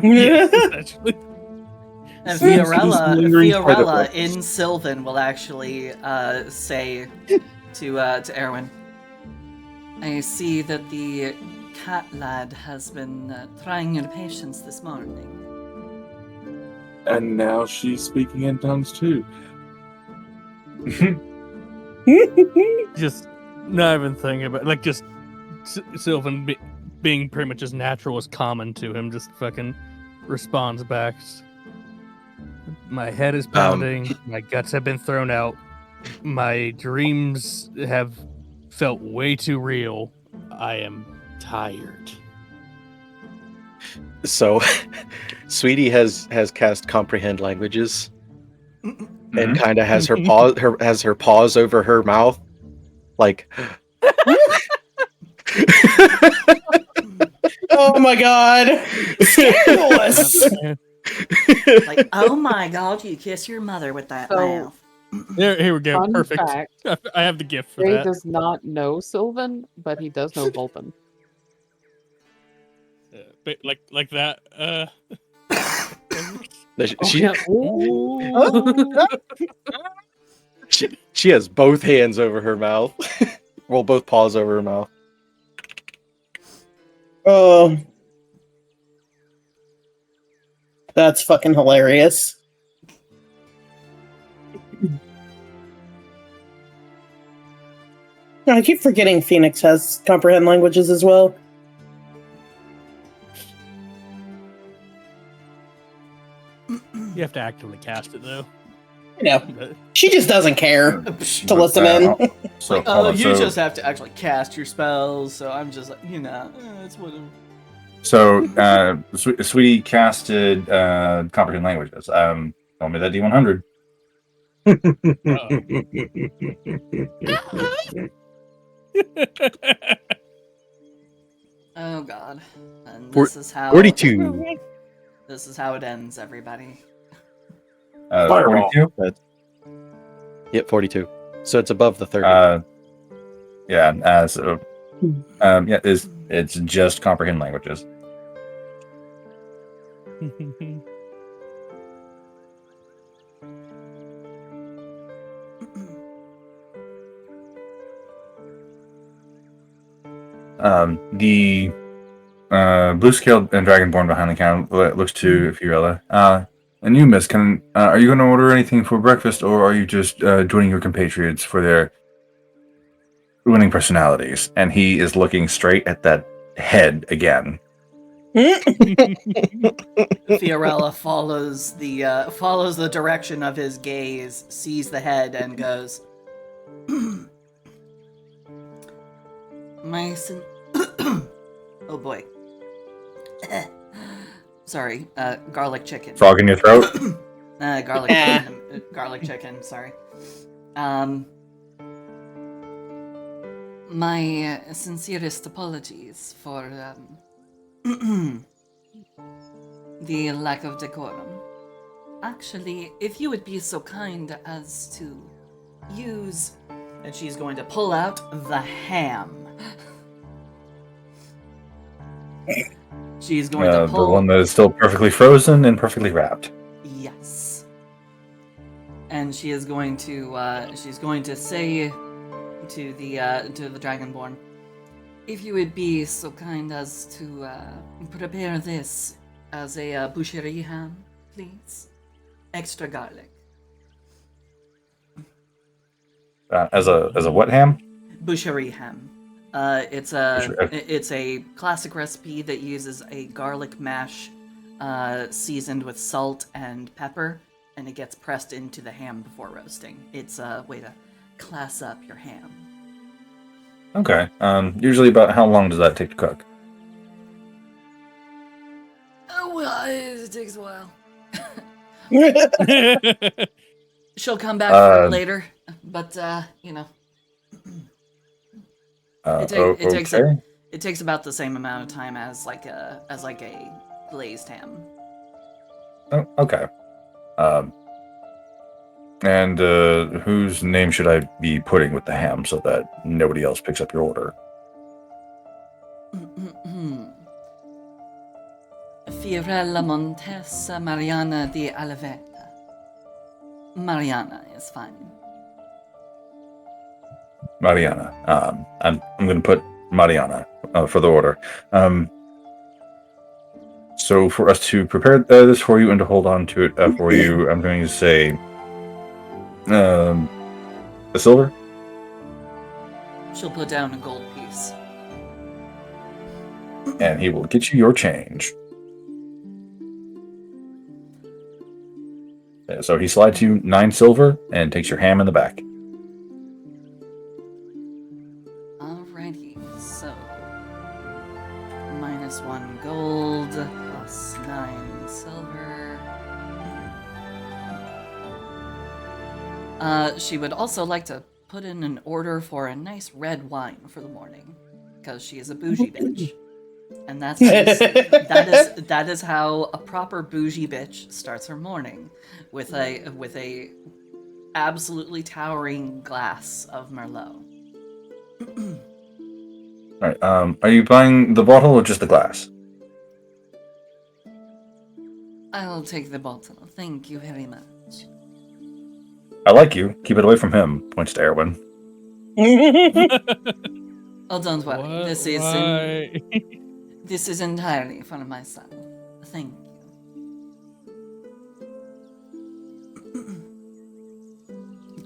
Yes, essentially. And lingering part of Fiorella it. in Sylvan will actually say to Erwin, I see that the cat lad has been trying your patience this morning. And now she's speaking in tongues too. Just not even thinking about like just Sylvan being pretty much as natural as common to him. Just fucking responds back. My head is pounding. My guts have been thrown out. My dreams have felt way too real. I am tired. So, Sweetie has cast comprehend languages, and kind of has her paws over her mouth, like. Oh my god. Scandalous. Like, oh my god, you kiss your mother with that So- mouth. Here we go. Fun Perfect. fact, I have the gift for Ray that. does not know Sylvan, but he does know Vulcan. But like that. She, Yeah. Ooh. she has both hands over her mouth. Well, both paws over her mouth. Oh. That's fucking hilarious. I keep forgetting Phoenix has comprehend languages as well. You have to actively cast it though. Yeah, But she just doesn't care to listen in. So, Like, hold oh, on, you so, just have to actually cast your spells, so I'm just like, it's whatever. so Sweetie casted comprehend languages. Tell me that D100. Oh god. And For- this is how 42. This is how it ends, everybody. Fireball. 42. Yep, 42. So it's above the 30. Yeah. So, it's just comprehend languages. The blue-scaled and dragonborn behind the counter looks to Fiorella. And you, miss, are you going to order anything for breakfast, or are you just joining your compatriots for their winning personalities? And he is looking straight at that head again. Fiorella follows the direction of his gaze, sees the head, and goes, oh boy. Sorry, garlic chicken. Frog in your throat? Garlic chicken. Garlic chicken, sorry. My sincerest apologies for the lack of decorum. Actually, if you would be so kind as to use... And she's going to pull out the ham. She's going to The pull... one that is still perfectly frozen and perfectly wrapped. Yes. And she is going to say to the Dragonborn, if you would be so kind as to prepare this as a boucherie ham, please. Extra garlic. As a what ham? Boucherie ham. It's a classic recipe that uses a garlic mash seasoned with salt and pepper, and it gets pressed into the ham before roasting. It's a way to class up your ham. Okay. Usually about how long does that take to cook? Oh, well, it takes a while. She'll come back for it later, but, Okay. It takes about the same amount of time as like a glazed ham. Oh, okay. And whose name should I be putting with the ham so that nobody else picks up your order? Fiorella Montesa Mariana di Alivetta. Mariana is fine. Mariana. I'm going to put Mariana for the order. So for us to prepare this for you and to hold on to it for you, I'm going to say a silver. She'll put down a gold piece. And he will get you your change. So he slides you 9 silver and takes your ham in the back. Alrighty, so -1 gold plus 9 silver. She would also like to put in an order for a nice red wine for the morning, because she is a bougie bitch. And that is how a proper bougie bitch starts her morning, with a absolutely towering glass of Merlot. All right. Are you buying the bottle or just the glass? I'll take the bottle. Thank you very much. I like you. Keep it away from him. Points to Erwin. Oh, don't worry. Why? This is entirely for myself. Thank you.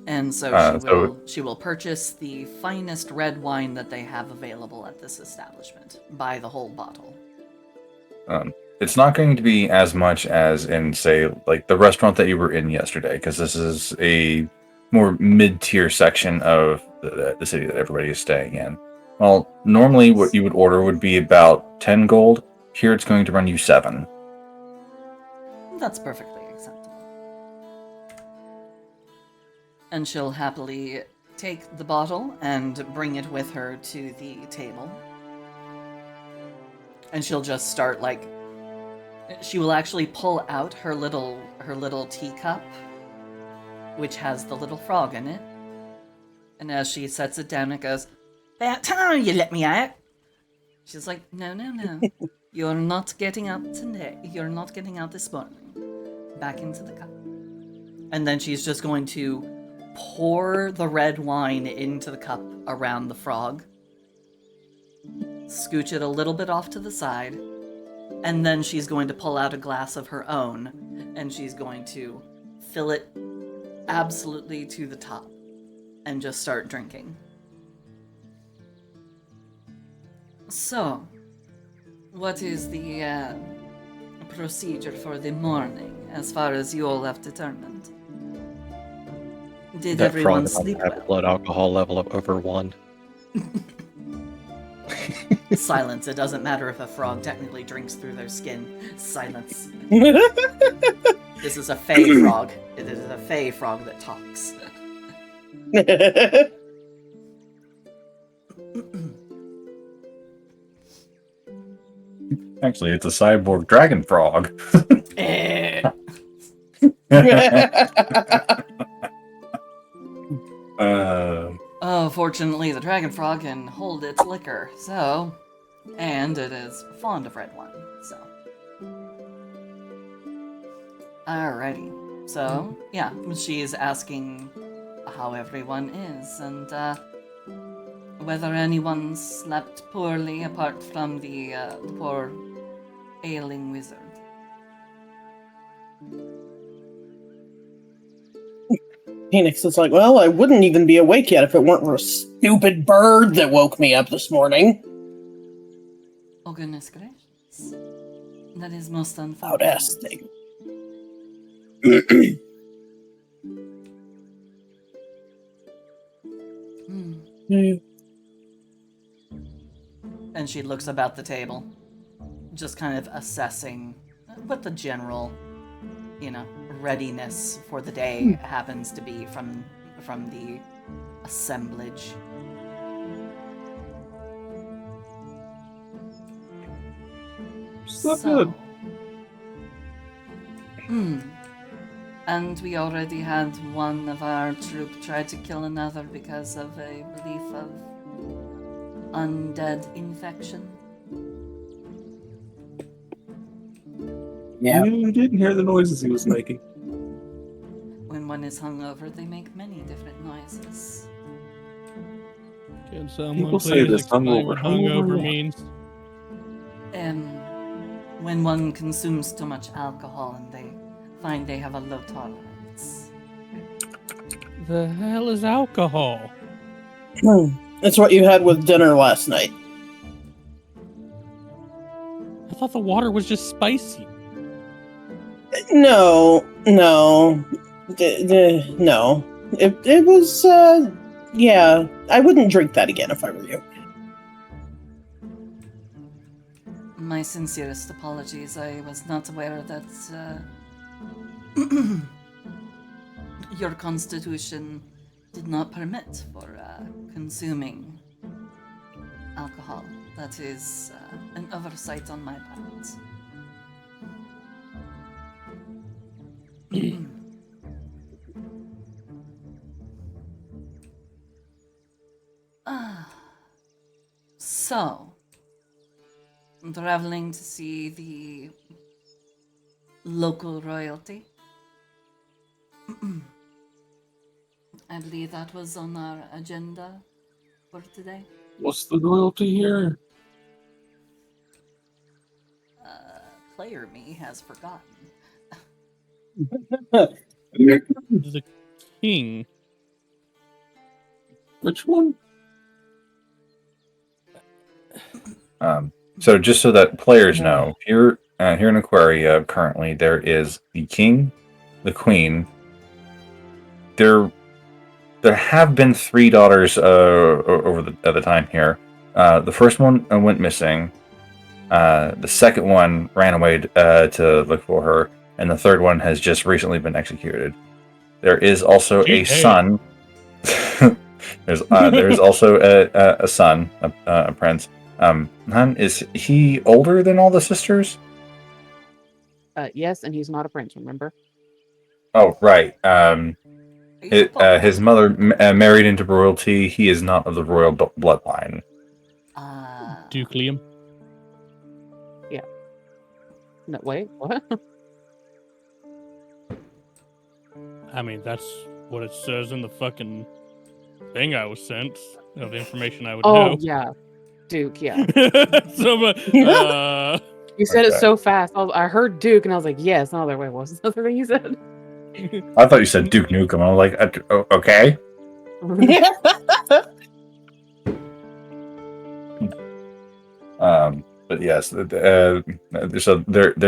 And so she will purchase the finest red wine that they have available at this establishment. Buy the whole bottle. It's not going to be as much as in, say, like the restaurant that you were in yesterday, because this is a more mid-tier section of the city that everybody is staying in. Well, normally what you would order would be about 10 gold. Here it's going to run you 7. That's perfectly acceptable. And she'll happily take the bottle and bring it with her to the table. And she'll just start, like, she will actually pull out her little teacup, which has the little frog in it. And as she sets it down, it goes, "About time you let me out." She's like, no. You're not getting out today. You're not getting out this morning. Back into the cup. And then she's just going to pour the red wine into the cup around the frog. Scooch it a little bit off to the side. And then she's going to pull out a glass of her own. And she's going to fill it absolutely to the top. And just start drinking. So, what is the procedure for the morning, as far as you all have determined? Did That everyone frog sleep have a well? blood alcohol level of over 1. Silence. It doesn't matter if a frog technically drinks through their skin. Silence. This is a fey frog. It is a fey frog that talks. Actually, it's a cyborg dragon frog. Oh, fortunately, the dragon frog can hold its liquor, so... And it is fond of red wine, so... Alrighty. So, yeah, she's asking how everyone is, and, whether anyone slept poorly apart from the poor ailing wizard. Phoenix is like, well, I wouldn't even be awake yet if it weren't for a stupid bird that woke me up this morning. Oh, goodness gracious. That is most unfortunate. Loud ass thing. And she looks about the table, just kind of assessing what the general, readiness for the day happens to be from the assemblage. Slept good. And we already had one of our troop try to kill another because of a belief of undead infection. Yeah. You didn't hear the noises he was making. When one is hungover, they make many different noises. Can someone People say please this explain hungover, what hungover, hungover yeah. means? When one consumes too much alcohol and they find they have a low tolerance. The hell is alcohol? That's what you had with dinner last night. I thought the water was just spicy. No. No. It was, yeah. I wouldn't drink that again if I were you. My sincerest apologies. I was not aware that your constitution did not permit for consuming alcohol. That is an oversight on my part. So, traveling to see the local royalty. I believe that was on our agenda for today. What's the loyalty here? Player me has forgotten. The king. Which one? So just so that players know, here in Aquaria currently there is the king, the queen. There have been 3 daughters over the time here. The first one went missing. The second one ran away to look for her, and the third one has just recently been executed. There is also a son. There's also a son, a prince. Hun, is he older than all the sisters? Yes, and he's not a prince, remember? Oh, right. His mother married into royalty. He is not of the royal bloodline. Duke Liam. Yeah. No, wait, what? I mean, that's what it says in the fucking thing I was sent. Of information I would know. Yeah. Duke, yeah. So, You said it Okay. so fast. I heard Duke, and I was like, yes. And I was like, wait, what was the other thing you said? I thought you said Duke Nukem. I was like, okay. But yes, so there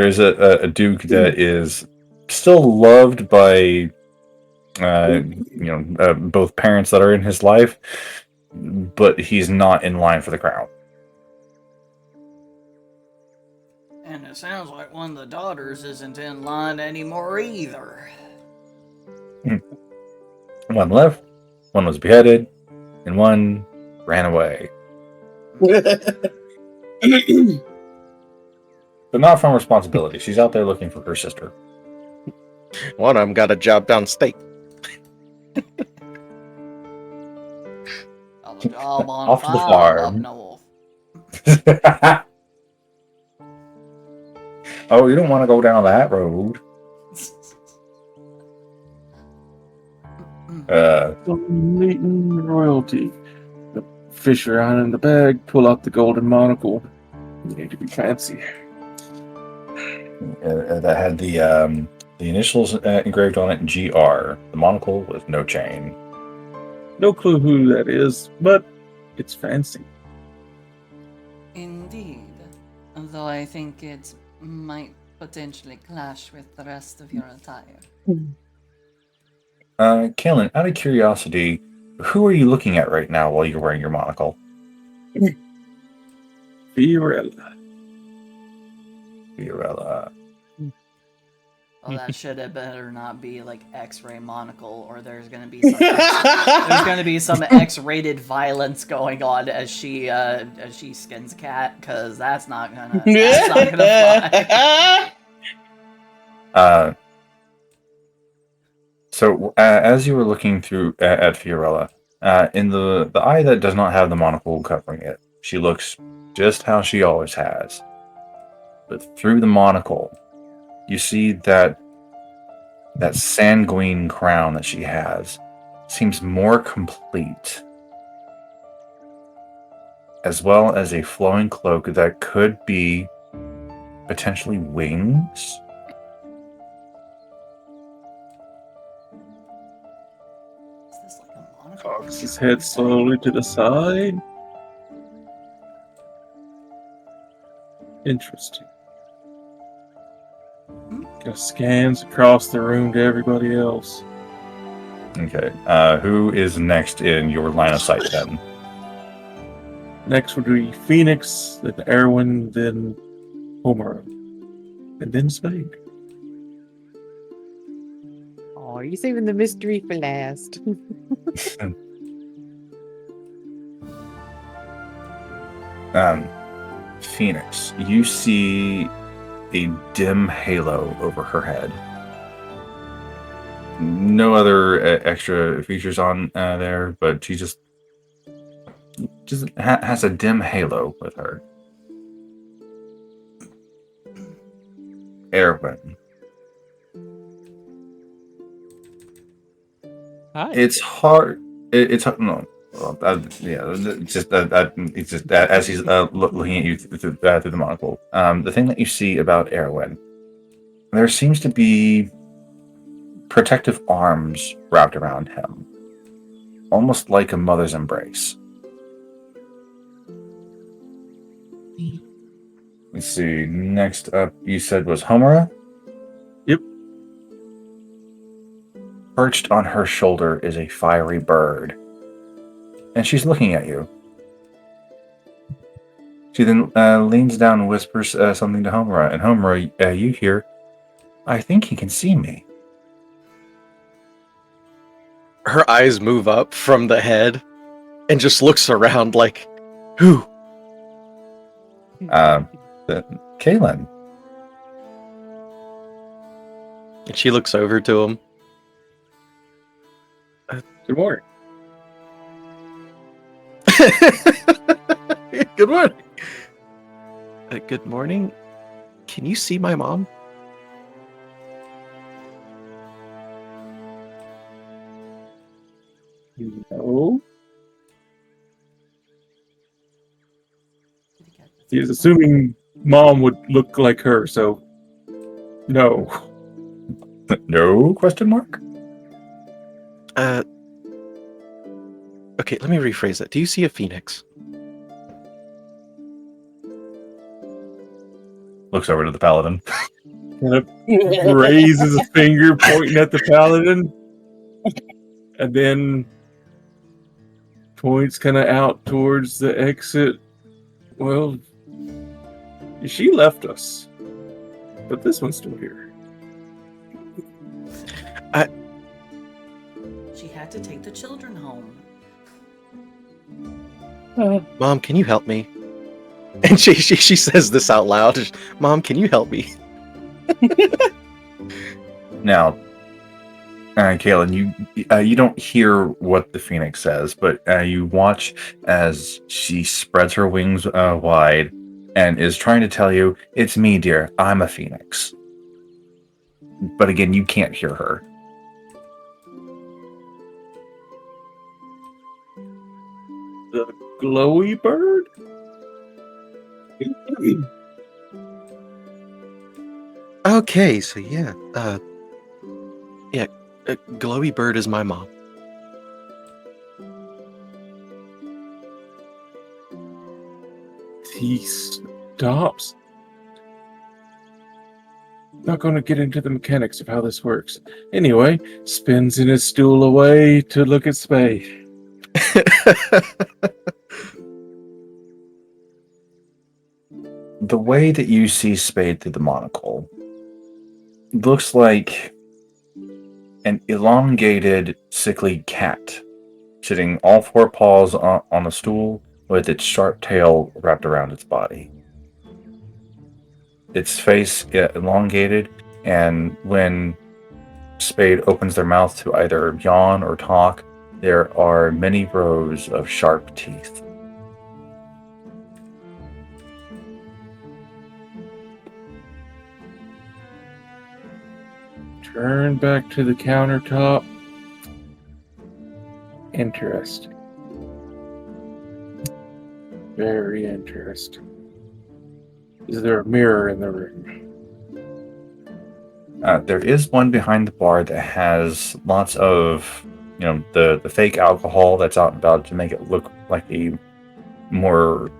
is a Duke that is still loved by both parents that are in his life, but he's not in line for the crown. And it sounds like one of the daughters isn't in line anymore either. One left, one was beheaded, and one ran away. But not from responsibility. She's out there looking for her sister. One of them got a job downstate. A job on Off to the farm farm. up north. Oh, you don't want to go down that road. Dominating royalty. The fish around in the bag, pull out the golden monocle. You need to be fancy. That had the initials engraved on it, GR. The monocle with no chain. No clue who that is, but it's fancy. Indeed. Although I think it might potentially clash with the rest of your attire. Kaylin, out of curiosity, who are you looking at right now while you're wearing your monocle? Fiorella. Fiorella. Oh, that should have better not be like X-ray monocle, or there's gonna be some X-rated violence going on as she skins cat, because that's not gonna fly. So as you were looking through at Fiorella, in the eye that does not have the monocle covering it, she looks just how she always has. But through the monocle, you see that sanguine crown that she has seems more complete, as well as a flowing cloak that could be potentially wings. Is this like a monocle? Cocks his head slowly to the side. Interesting. Scans across the room to everybody else. Okay. Who is next in your line of sight then? Next would be Phoenix, then Erwin, then Homer, and then Spade. Oh, you're saving the mystery for last. Phoenix, you see a dim halo over her head. No other extra features on there, but she just has a dim halo with her. Erwin. Hi. It's hard. It's no. Well, it's just that as he's looking at you through the monocle. The thing that you see about Erwin, there seems to be protective arms wrapped around him, almost like a mother's embrace. Let's see. Next up, you said was Homura? Yep. Perched on her shoulder is a fiery bird, and she's looking at you. She then leans down and whispers something to Homura, and Homura, you hear, "I think he can see me." Her eyes move up from the head and just looks around like, who? Kaylin. And she looks over to him. Good morning. Good morning. Good morning. Can you see my mom? No. He's assuming mom would look like her, so no. No question mark? Okay, let me rephrase that. Do you see a phoenix? Looks over to the paladin. Kind of raises a finger pointing at the paladin, and then points kind of out towards the exit. Well, she left us, but this one's still here. She had to take the children home. Mom, can you help me? And she says this out loud. Mom, can you help me? Now, Kaylin, you don't hear what the phoenix says, but you watch as she spreads her wings wide and is trying to tell you, "It's me, dear. I'm a phoenix." But again, you can't hear her. The glowy bird? Okay, so yeah, Glowy Bird is my mom. He stops. Not going to get into the mechanics of how this works. Anyway, spins in his stool away to look at Spade. The way that you see Spade through the monocle, looks like an elongated, sickly cat sitting all four paws on a stool with its sharp tail wrapped around its body. Its face elongated, and when Spade opens their mouth to either yawn or talk, there are many rows of sharp teeth. Turn back to the countertop. Interesting. Very interesting. Is there a mirror in the room? There is one behind the bar that has lots of, the fake alcohol that's out and about to make it look like a more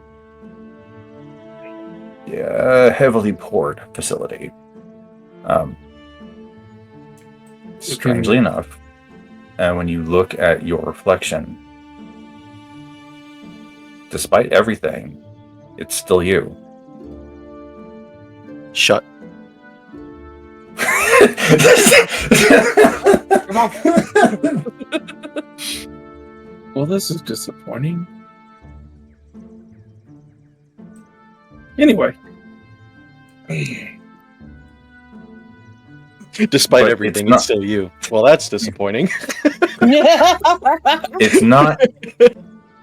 heavily poured facility. Strangely enough, when you look at your reflection, despite everything, it's still you. Shut. Well, this is disappointing. Anyway. Despite But everything, it's not- it's still you. Well, that's disappointing. It's not.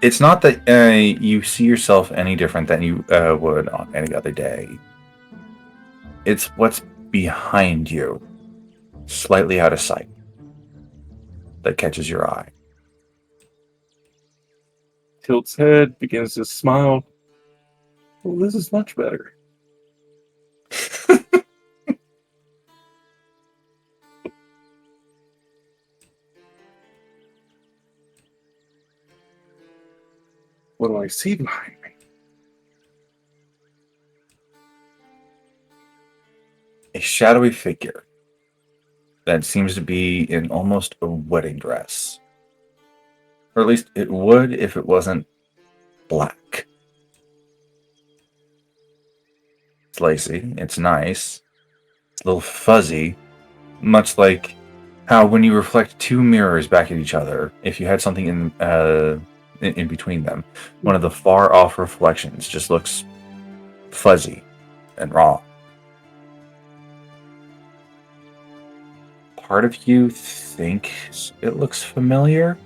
It's not that you see yourself any different than you would on any other day. It's what's behind you, slightly out of sight, that catches your eye. Tilts head, begins to smile. Well, this is much better. What do I see behind me? A shadowy figure that seems to be in almost a wedding dress. Or at least it would if it wasn't black. It's lacy, it's nice, it's a little fuzzy, much like how when you reflect two mirrors back at each other, if you had something in between them, one of the far off reflections just looks fuzzy and raw. Part of you thinks it looks familiar,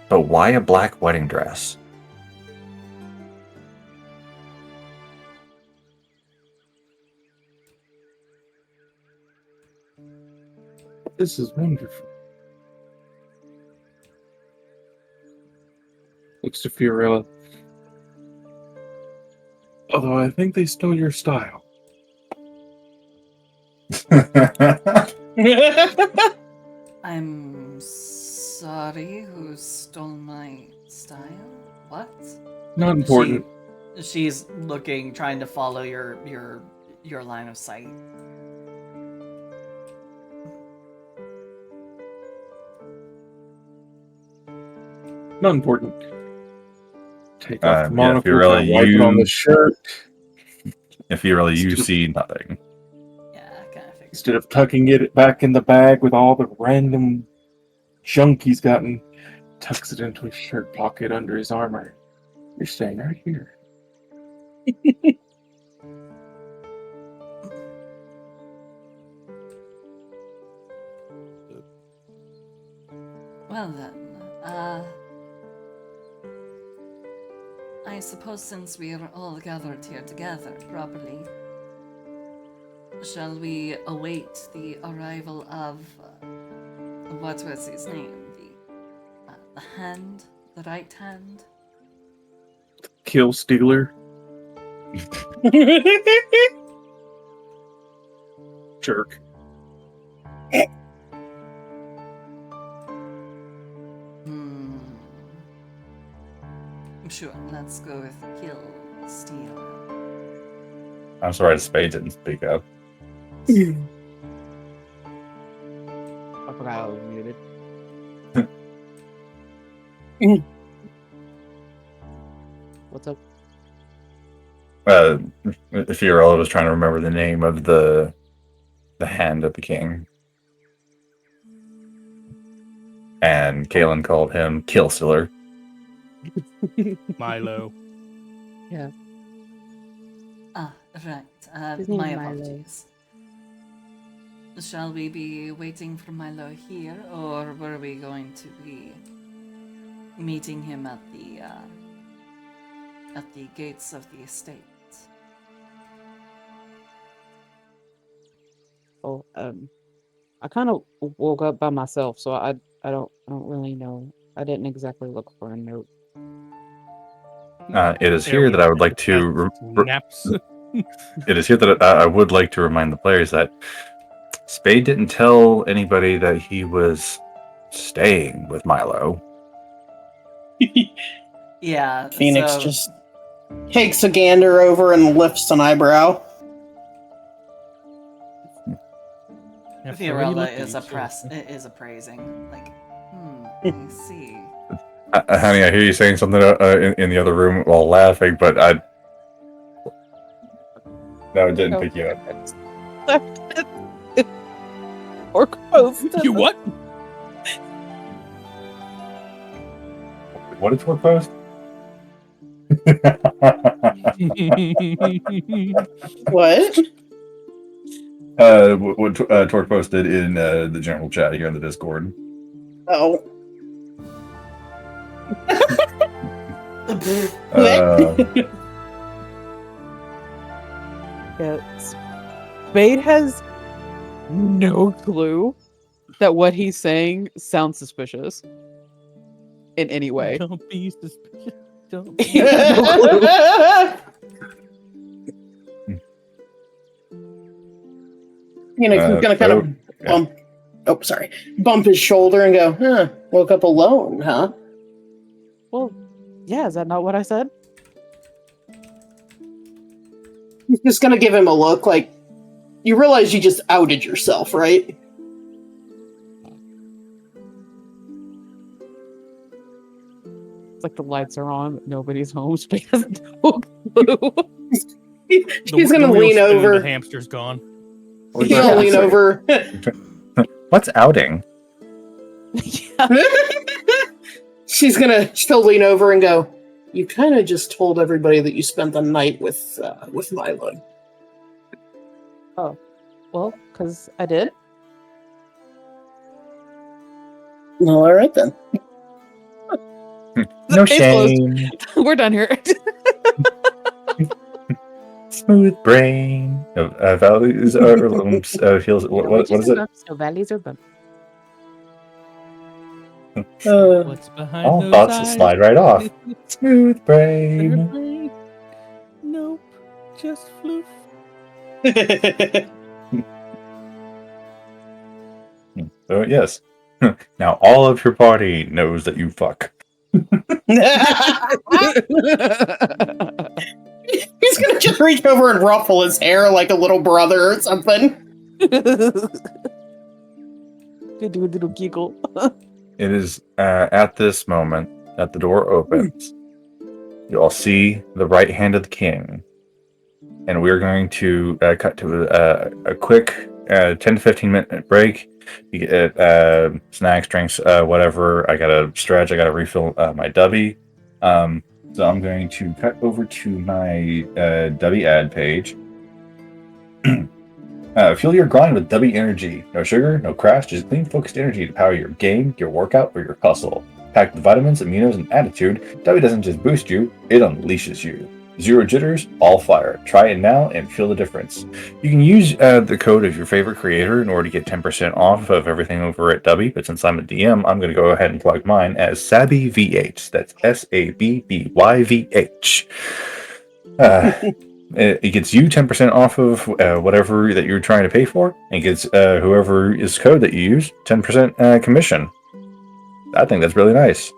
but why a black wedding dress? This is wonderful. Looks to Fiorella. Although I think they stole your style. I'm sorry, who stole my style? What? Not important. She's looking, trying to follow your line of sight. Not important. Take off the Yeah, monocle, Fiorella, wipe it on the shirt. If you really you see nothing. Yeah, I kind of figured. Instead of tucking it back in the bag with all the random junk he's gotten, tucks it into his shirt pocket under his armor. You're staying right here. Well then, I suppose since we are all gathered here together properly, shall we await the arrival of what was his name? The hand, the right hand. Kill Stealer. Jerk. Sure, let's go with kill, steal. I'm sorry, Spade didn't speak up. I forgot I was muted. What's up? Fiorella was trying to remember the name of the the hand of the king. And Kalen called him Killstiller. Milo. Yeah. Ah, right. His name My is Milo. apologies. Shall we be waiting for Milo here, or were we going to be meeting him at the gates of the estate? Oh, I kind of woke up by myself, so I don't really know. I didn't exactly look for a note. It is There here we that I would go. like to. Naps. It is here that I would like to remind the players that Spade didn't tell anybody that he was staying with Milo. Yeah. Phoenix so, just takes a gander over and lifts an eyebrow. Fiorella is appraising. Like, I see. Honey, I hear you saying something in the other room while laughing, but no, it didn't pick you up. Or close. You what? What is Torque Post? What? What Torque posted in the general chat here in the Discord. Oh. Yes. Spade has no clue that what he's saying sounds suspicious in any way. Don't be suspicious. Don't He has no clue. Phoenix is gonna kind of bump. Oh, sorry. Bump his shoulder and go, huh, woke up alone, huh? Well, yeah, is that not what I said? He's just gonna give him a look like, you realize you just outed yourself, right? It's like the lights are on, but nobody's home. Spade has no clue. He's gonna The wheel's lean spinning, over. The hamster's gone. He's gonna lean over. What's outing? Yeah. She'll lean over and go, you kind of just told everybody that you spent the night with Milo. Oh, well, because I did. Well, all right then. No Case closed. shame. We're done here. Smooth brain. Values feels. What is it? So valleys are bumped. What's behind All those thoughts eyes? slide right off. Smooth brain. Brain? Nope, just floof. Oh yes. Now all of your party knows that you fuck. He's gonna just reach over and ruffle his hair like a little brother or something. Do a little giggle. It is at this moment that the door opens. You all see the right hand of the king. And we're going to cut to a quick 10 to 15 minute break. You get snacks, drinks, whatever. I got to stretch. I got to refill my dubby. So I'm going to cut over to my dubby ad page. Fuel your grind with Dubby Energy. No sugar, no crash, just clean, focused energy to power your game, your workout, or your hustle. Packed with vitamins, aminos, and attitude, Dubby doesn't just boost you, it unleashes you. Zero jitters, all fire. Try it now and feel the difference. You can use the code of your favorite creator in order to get 10% off of everything over at Dubby, but since I'm a DM, I'm going to go ahead and plug mine as SabbyVH. That's SABBYVH. It gets you 10% off of whatever that you're trying to pay for, and gets whoever is code that you use 10% commission. I think that's really nice.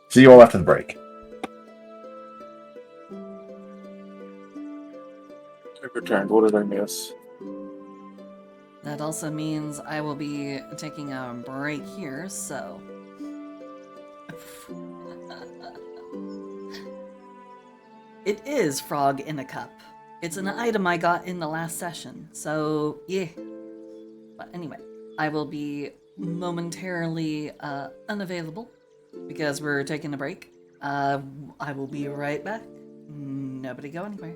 See you all after the break. I returned. What did I miss? That also means I will be taking a break here, so. It is frog in a cup. It's an item I got in the last session, so yeah. But anyway, I will be momentarily unavailable because we're taking a break. I will be right back. Nobody go anywhere.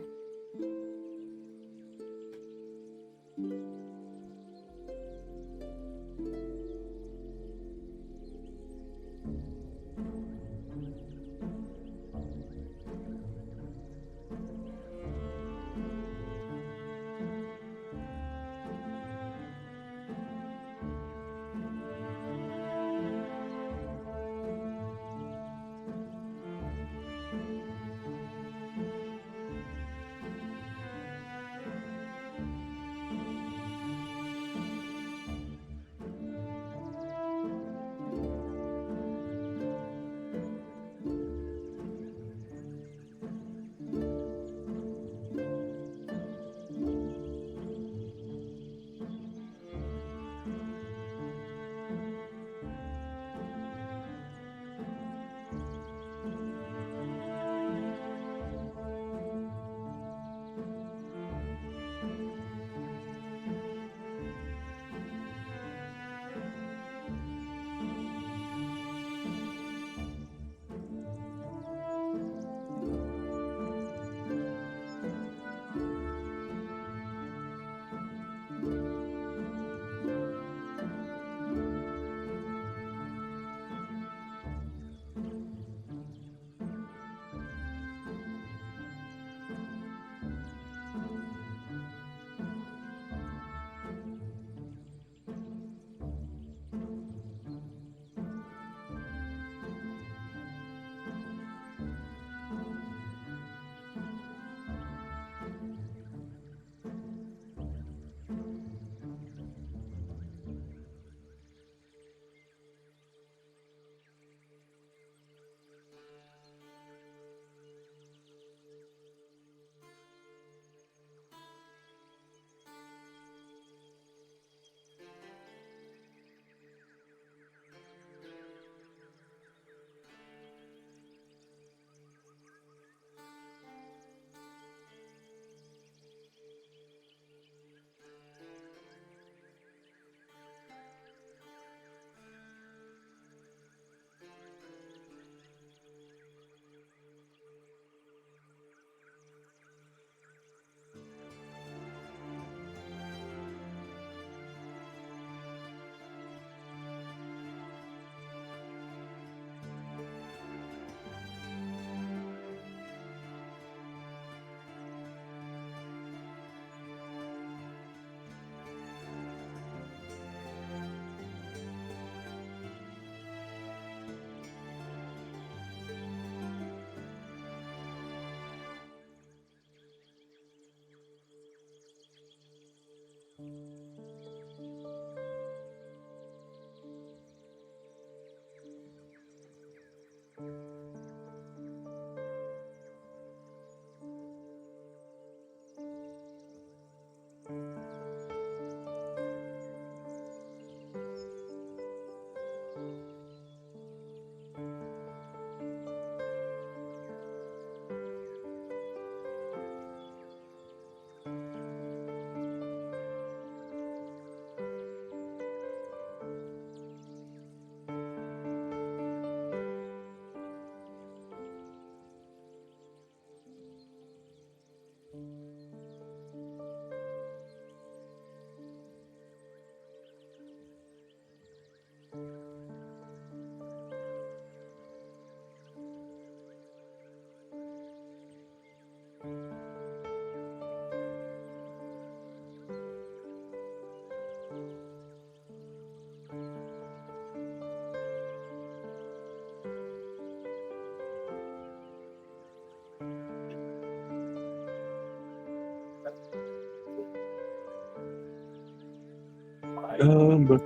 But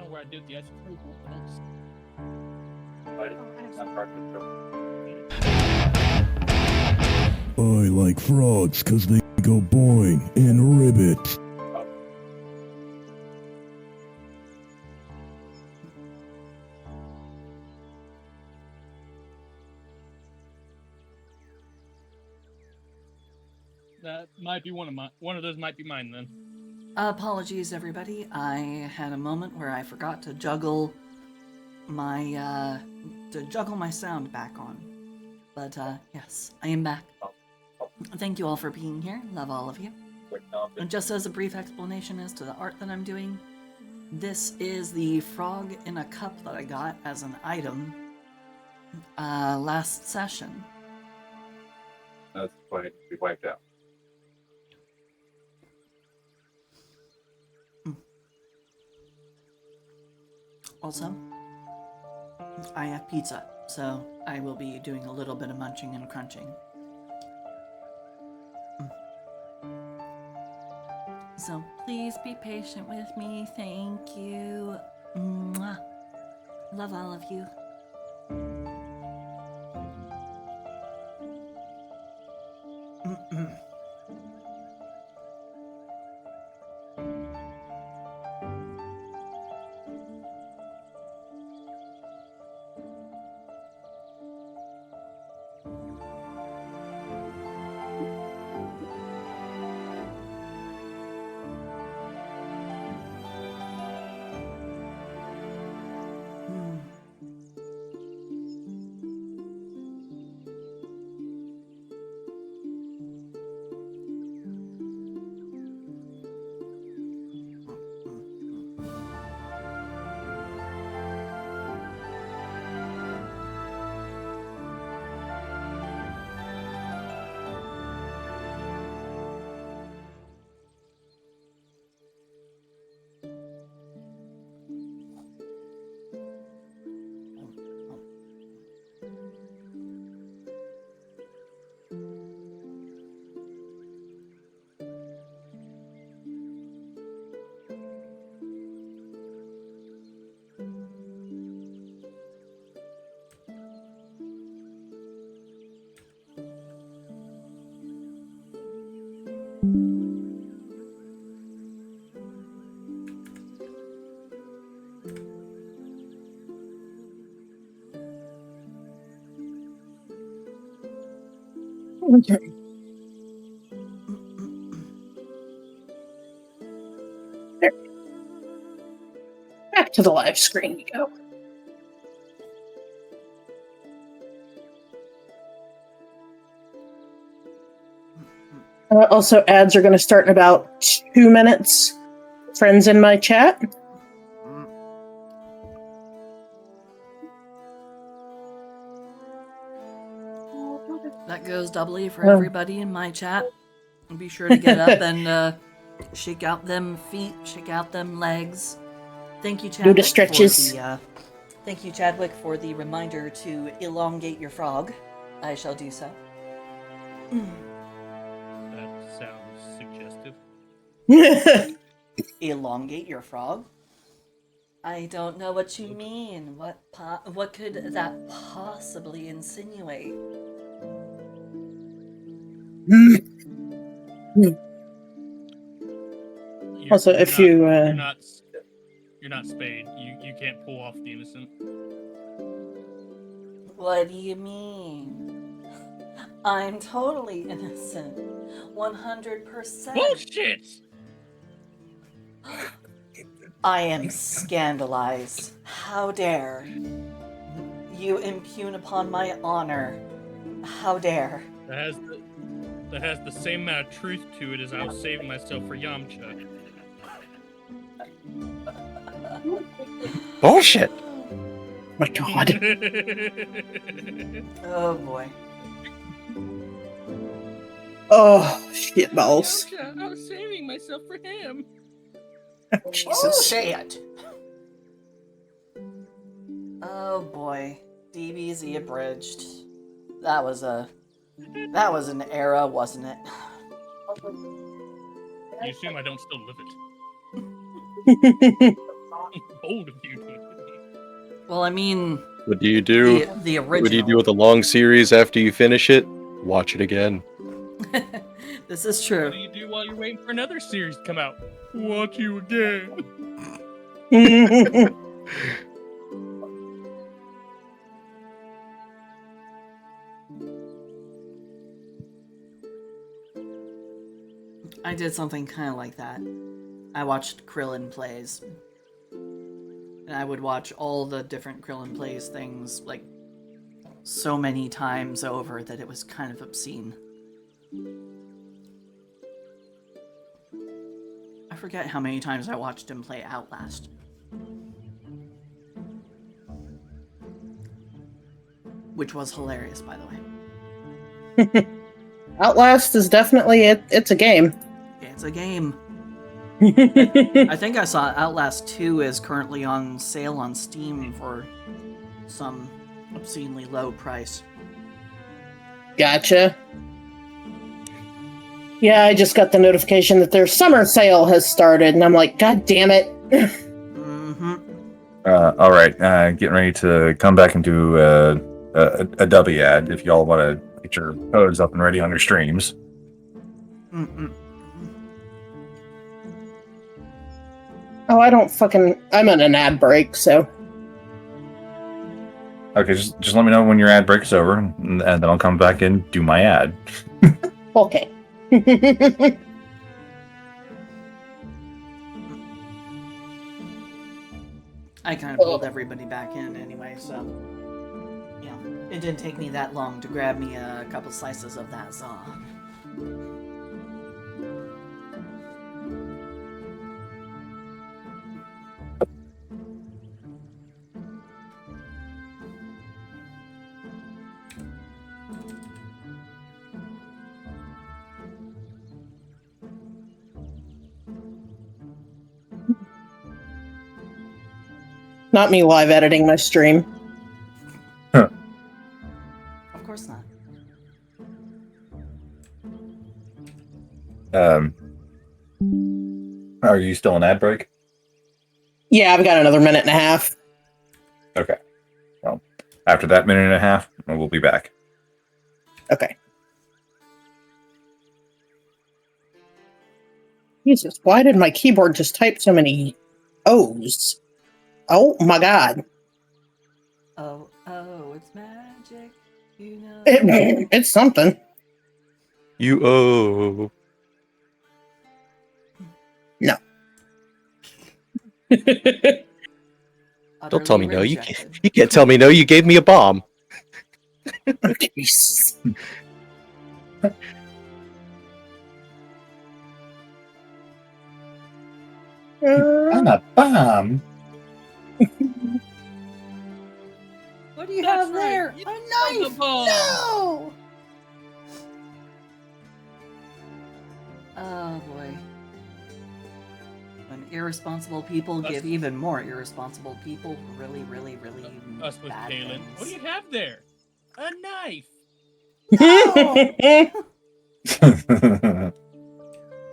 Where I do the isopropyl, but it's I like frogs because they Go boing and ribbit. That might be one of mine. One of those might be mine then. Apologies, everybody. I had a moment where I forgot to juggle my sound back on. But yes, I am back. Thank you all for being here. Love all of you. And just as a brief explanation as to the art that I'm doing, this is the frog in a cup that I got as an item last session. That's why we wiped out. Also, I have pizza, so I will be doing a little bit of munching and crunching. So please be patient with me. Thank you. Mwah. Love all of you. Okay. There. Back to the live screen we go. Also, ads are going to start in about 2 minutes. Friends in my chat. That goes doubly for everybody in my chat. Be sure to get up and shake out them feet, shake out them legs. Thank you, Chadwick. Do the stretches. Thank you, Chadwick, for the reminder to elongate your frog. I shall do so. That sounds suggestive. Elongate your frog? I don't know what you mean. What could that possibly insinuate? Also, if you you're not spayed. You can't pull off the innocent. What do you mean? I'm totally innocent. 100%. Bullshit! I am scandalized. How dare you impugn upon my honor? How dare? That has the same amount of truth to it as I was saving myself for Yamcha. Bullshit. my God. Oh boy. Oh, shit balls. Yamcha, I was saving myself for him. Jesus. Shit. Oh boy. DBZ abridged. That was an era, wasn't it? You assume I don't still live it. Bold of you to admit. Well, I mean, What do you do? the original. What do you do with a long series after you finish it? Watch it again. This is What true. do you do while you're waiting for another series to come out? Watch you again. I did something kind of like that. I watched Krillin plays. And I would watch all the different Krillin plays things like so many times over that it was kind of obscene. I forget how many times I watched him play Outlast. Which was hilarious, by the way. Outlast is definitely it's a game. It's a game. I think I saw Outlast 2 is currently on sale on Steam for some obscenely low price. Gotcha. Yeah, I just got the notification that their summer sale has started, and I'm like, God damn it. Mm-hmm. All right, getting ready to come back and do a W ad if y'all want to get your codes up and ready on your streams. Mm-mm. Oh, I'm on an ad break, so. Okay, just let me know when your ad break is over, and then I'll come back and do my ad. Okay. I kind of pulled everybody back in anyway, so yeah, it didn't take me that long to grab me a couple slices of that song. Not me live editing my stream. Of course not. Are you still in ad break? Yeah, I've got another minute and a half. Okay. Well, after that minute and a half, we'll be back. Okay. Jesus, why did my keyboard just type so many O's? Oh my god. Oh, it's magic. You know. It's something. You oh. No. Don't tell me Utterly no. rejected. You can't tell me no. You gave me a bomb. Jeez. I'm a bomb. What do you That's have right, there? you A have the knife! bomb. No! Oh boy. When irresponsible people Us- give even more irresponsible people really, really, really Us with bad Kalen. things. What do you have there? A knife. No!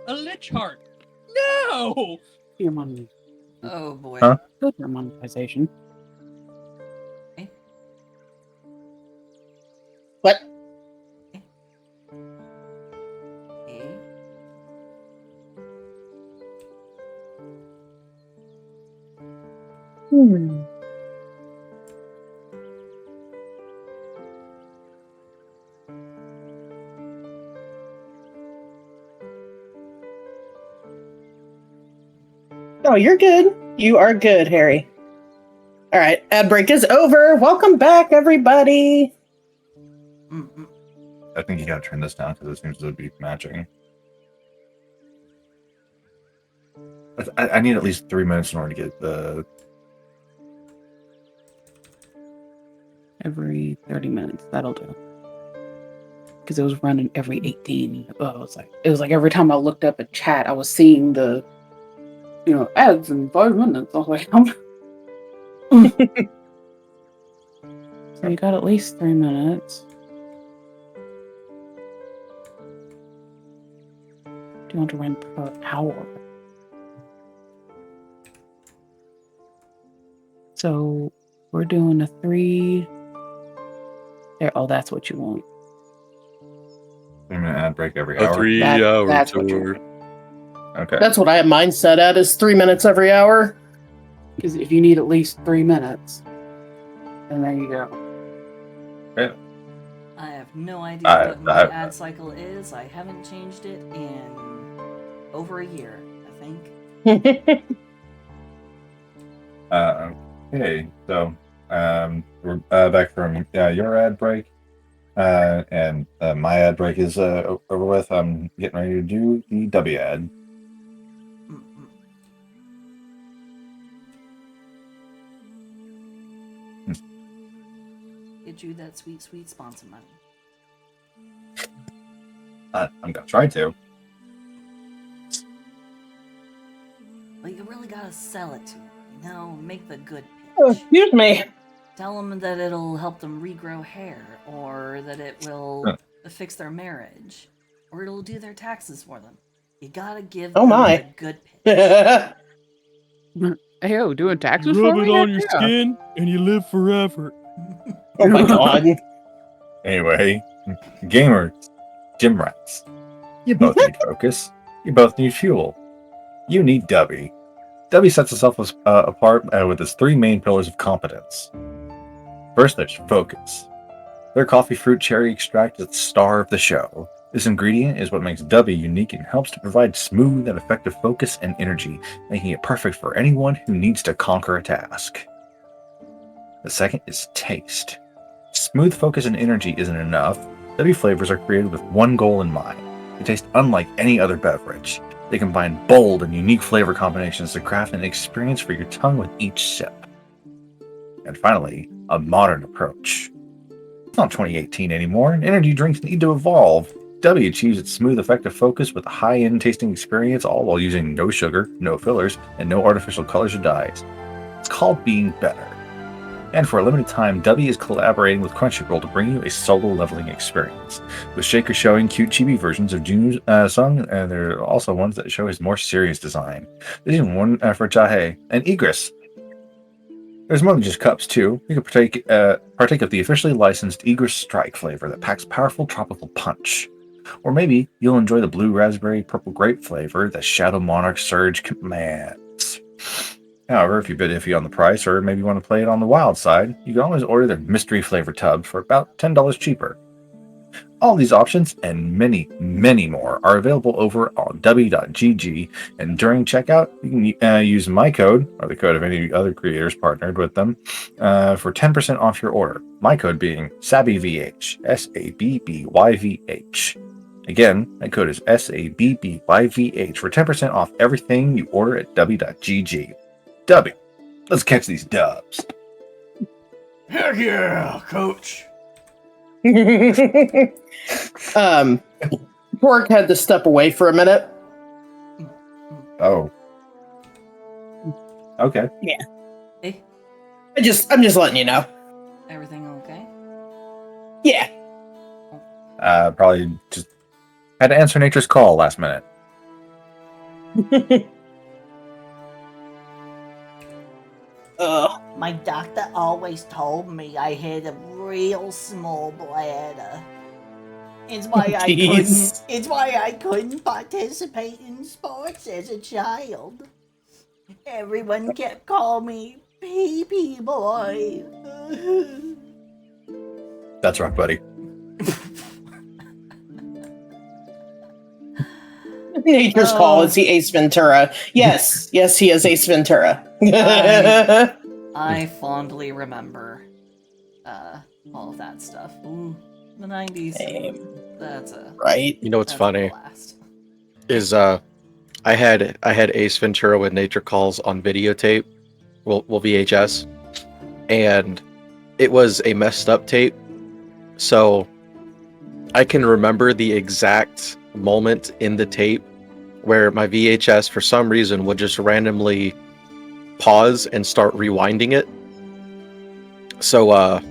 A lich heart. No. Your money. Oh boy. Huh? Good for monetization. What? Eh? Oh, you're good. You are good, Harry. All right, ad break is over. Welcome back, everybody. Mm-mm. I think you gotta turn this down because it seems to be matching. I need at least 3 minutes in order to get the. Every 30 minutes. That'll do. Because it was running every 18. Oh, it was like every time I looked up at chat, I was seeing the, ads in 5 minutes. I was like, so you got at least 3 minutes. Do you want to run per hour? So we're doing a 3. There. Oh, that's what you want. 3 minute ad ad break every A hour? 3-hour that's what tour. Okay. That's what I have mine set at is 3 minutes every hour. Because if you need at least 3 minutes, then there you go. I have no idea what my ad cycle is. I haven't changed it in over a year, I think. Okay, so we're back from your ad break, and my ad break is over with. I'm getting ready to do the W ad. Mm-mm. Get you that sweet, sweet sponsor money. I'm gonna try to. But you really gotta sell it to them, you know? Make the good Oh, pitch. excuse me. Tell them that it'll help them regrow hair, or that it will fix their marriage, or it'll do their taxes for them. You gotta give Oh them my. the good pitch. Hey, yo, doing taxes You for rub me? it on your Yeah. skin, and you live forever. Oh my god. Anyway, gamers, gym rats, you both need focus. You both need fuel. You need Dubby. Dubby sets itself apart with its 3 main pillars of competence. First, there's focus. Their coffee fruit cherry extract is the star of the show. This ingredient is what makes Dubby unique and helps to provide smooth and effective focus and energy, making it perfect for anyone who needs to conquer a task. The second is taste. Smooth focus and energy isn't enough. Dubby flavors are created with one goal in mind. They taste unlike any other beverage. They combine bold and unique flavor combinations to craft an experience for your tongue with each sip. And finally, a modern approach. It's not 2018 anymore, and energy drinks need to evolve. Dubby achieves its smooth, effective focus with a high-end tasting experience, all while using no sugar, no fillers, and no artificial colors or dyes. It's called being better. And for a limited time, Dubby is collaborating with Crunchyroll to bring you a solo leveling experience. With Shaker showing cute chibi versions of Junu's song, and there are also ones that show his more serious design. There's even one for Jahe and Igris. There's more than just cups, too. You can partake of the officially licensed Igris Strike flavor that packs powerful tropical punch. Or maybe you'll enjoy the blue raspberry purple grape flavor that Shadow Monarch Surge commands. However, if you're a bit iffy on the price, or maybe you want to play it on the wild side, you can always order their mystery flavor tub for about $10 cheaper. All these options and many, many more are available over on w.gg, and during checkout, you can use my code, or the code of any other creators partnered with them, for 10% off your order. My code being SABBYVH, SABBYVH. Again, that code is SABBYVH for 10% off everything you order at w.gg. Dubby, let's catch these dubs. Heck yeah, coach. Pork had to step away for a minute. Oh. Okay. Yeah. Hey, I'm just letting you know. everything okay? Yeah. Probably just had to answer nature's call last minute. My doctor always told me I had a real small bladder. It's why Jeez. I couldn't participate in sports as a child. Everyone kept calling me Pee-Pee Boy. That's right, buddy. Nature's call is he Ace Ventura. Yes, yes, he is Ace Ventura. I fondly remember all of that stuff. Ooh, the 90s. Same. That's a Right. You know what's that's a funny blast. is I had Ace Ventura with Nature Calls on videotape, well VHS, and it was a messed up tape, so I can remember the exact moment in the tape where my VHS for some reason would just randomly pause and start rewinding it. So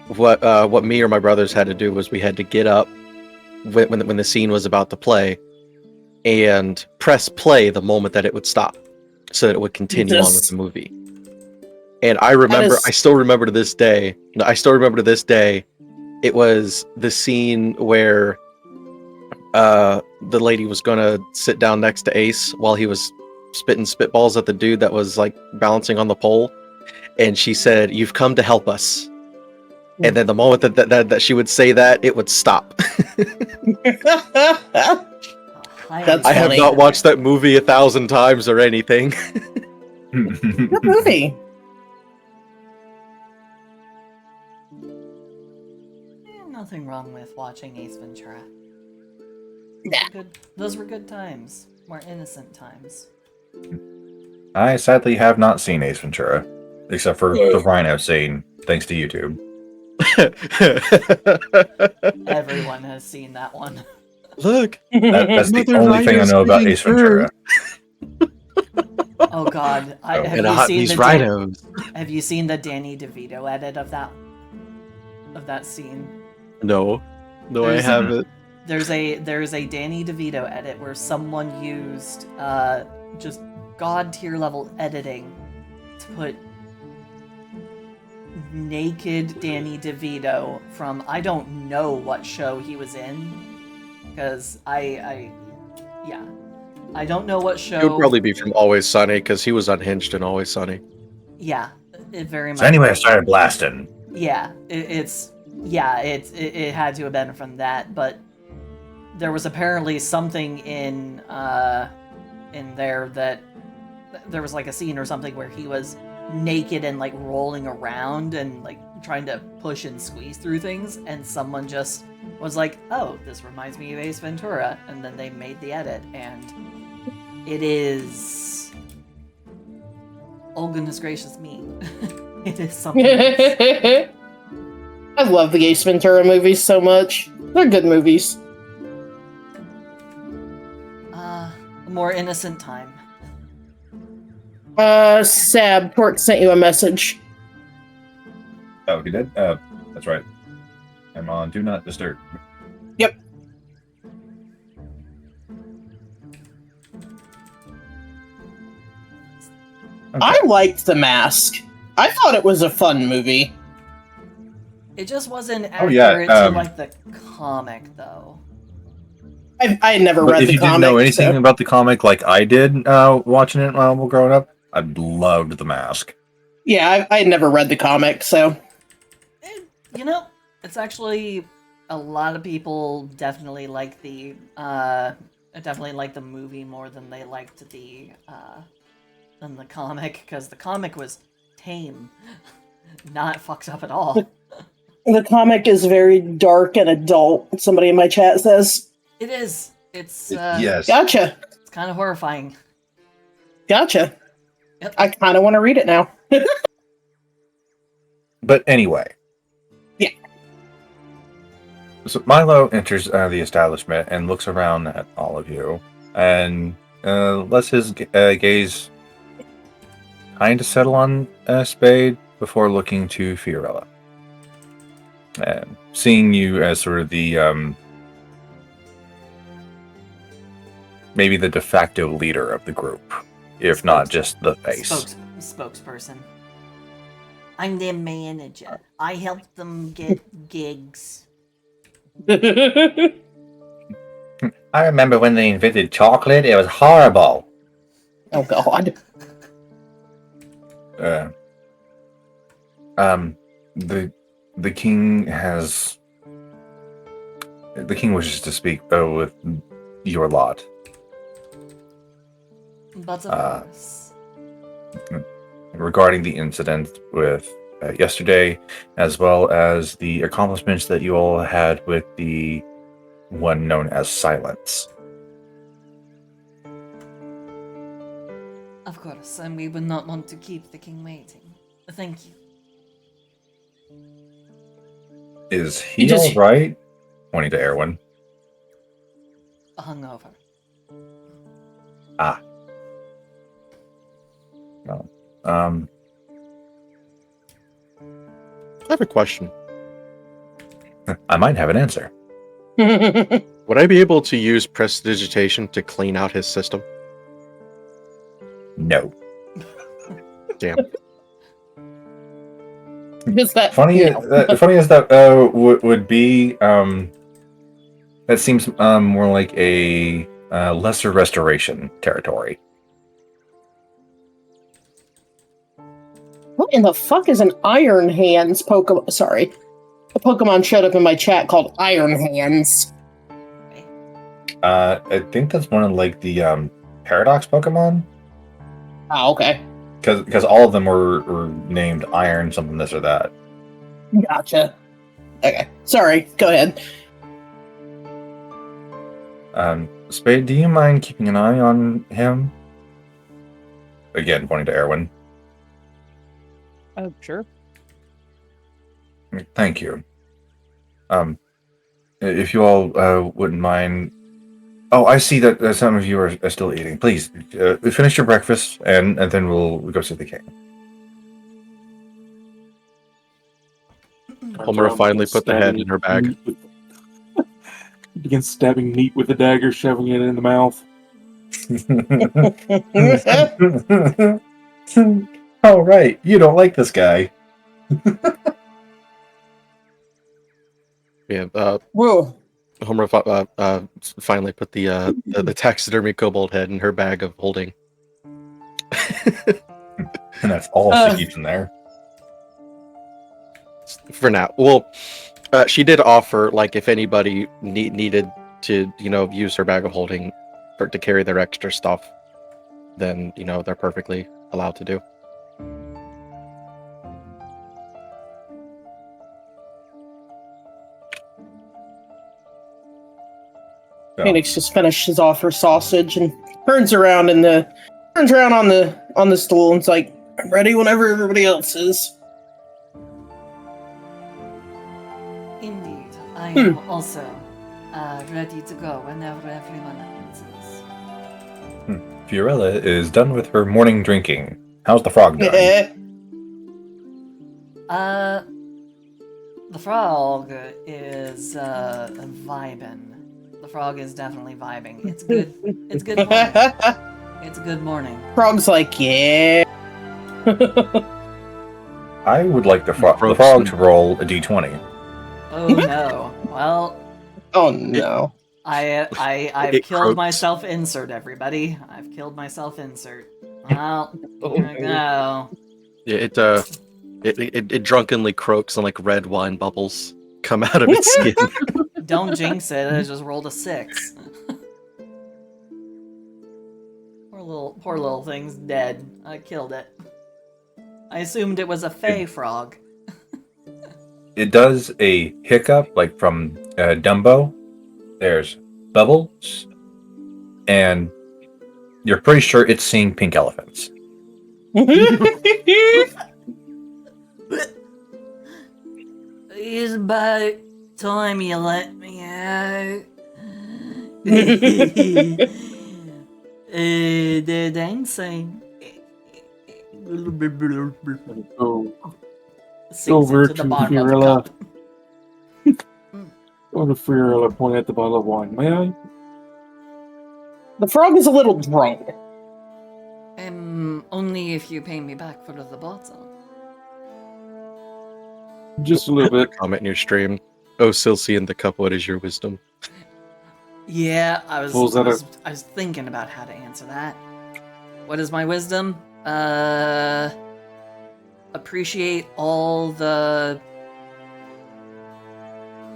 what me or my brothers had to do was we had to get up when the scene was about to play and press play the moment that it would stop so that it would continue on with the movie. And I still remember to this day, it was the scene where the lady was gonna sit down next to Ace while he was spitting spitballs at the dude that was like balancing on the pole, and she said, "You've come to help us." And then the moment that she would say that, it would stop. That's I have funny. not watched that movie 1,000 times or anything. Good movie. Nothing wrong with watching Ace Ventura. Yeah. Those were good times. More innocent times. I sadly have not seen Ace Ventura, except for the rhino scene, thanks to YouTube. Everyone has seen that one. Look, That's the Mother only thing I Rhino's know about giving Ace Ventura. Oh God, have and you hot seen these the rhinos. Have you seen the Danny DeVito edit of that scene? No, I There's- haven't. There's a Danny DeVito edit where someone used just god tier level editing to put naked Danny DeVito from I don't know what show he was in, because I don't know what show. It would probably be from Always Sunny because he was unhinged in Always Sunny. Yeah, it very much. So anyway, I started blasting. Yeah, it had to have been from that, but there was apparently something in there that there was like a scene or something where he was naked and like rolling around and like trying to push and squeeze through things, and someone just was like, "Oh, this reminds me of Ace Ventura," and then they made the edit, and it is, oh goodness gracious me, it is something else. I love the Ace Ventura movies so much. They're good movies. A more innocent time. Sab, Torque sent you a message. Oh, he did? That's right. I'm on Do Not Disturb. Yep. Okay. I liked The Mask. I thought it was a fun movie. It just wasn't Oh, yeah, accurate to like the comic, though. I had never But read if the you comic. didn't know anything so- about the comic like I did watching it while growing up, I loved The Mask. Yeah, I had never read the comic, so. You know, it's actually a lot of people definitely like the movie more than they liked the comic, because the comic was tame, not fucked up at all. The comic is very dark and adult, somebody in my chat says. It is. It's Yes. Gotcha. It's kind of horrifying. Gotcha. Yep. I kind of want to read it now. But anyway. Yeah. So Milo enters the establishment and looks around at all of you and lets his gaze kind of settle on Spade before looking to Fiorella. Seeing you as sort of the maybe the de facto leader of the group, if not just the face. Spokesperson. I'm their manager. I help them get gigs. I remember when they invented chocolate; it was horrible. Oh God. The king has. The king wishes to speak with your lot. But of course. Regarding the incident with yesterday, as well as the accomplishments that you all had with the one known as Silence. Of course, and we would not want to keep the king waiting. Thank you. Is he all right? Pointing to Erwin. Hungover. Ah. No. I have a question. I might have an answer. Would I be able to use prestidigitation to clean out his system? No. Damn. Is that Funny as that would be, That seems more like a lesser restoration territory. What in the fuck is an Iron Hands Pokemon? Sorry. A Pokemon showed up in my chat called Iron Hands. I think that's one of like the Paradox Pokemon. Oh, okay. Because all of them were named Iron, something this or that. Gotcha. Okay. Sorry. Go ahead. Spade, do you mind keeping an eye on him? Again, pointing to Erwin. Oh, sure. Thank you. If you all wouldn't mind. Oh, I see that some of you are still eating. Please finish your breakfast, and then we'll go see the king. Homura finally put the head in her bag. Begins stabbing meat with a dagger, shoving it in the mouth. Oh, right. You don't like this guy. Yeah. Whoa. Homura finally put the taxidermy kobold head in her bag of holding. And that's all she keeps in there. For now. Well, she did offer, like, if anybody needed to, use her bag of holding to carry their extra stuff, then, they're perfectly allowed to do. Phoenix just finishes off her sausage and turns around on the stool and's like, I'm ready whenever everybody else is. Indeed. I am also ready to go whenever everyone else is. Fiorella is done with her morning drinking. How's the frog doing? The frog is vibing. The frog is definitely vibing. It's good. It's good morning. It's a good morning. Frog's like, yeah. I would like the frog to roll a d20. Oh no. Well. Oh no. I've killed myself. Insert, everybody. I've killed myself. Insert. Well, here I go. Yeah, it drunkenly croaks and like red wine bubbles come out of its skin. Don't jinx it. I just rolled a 6. Poor little thing's dead. I killed it. I assumed it was a fey frog. It does a hiccup, like from Dumbo. There's bubbles, and you're pretty sure it's seeing pink elephants. It's about time you let me out. The dancing. Go Sinks over into to the bottom of the Fiorella. cup. Go to Fiorella, point at the bottle of wine. May I? The frog is a little drunk. Only if you pay me back for the bottle. Just a little bit. Comment in your stream. Oh, Silcy in the cup, what is your wisdom? Yeah, I What was that? was thinking about how to answer that. What is my wisdom? Appreciate all the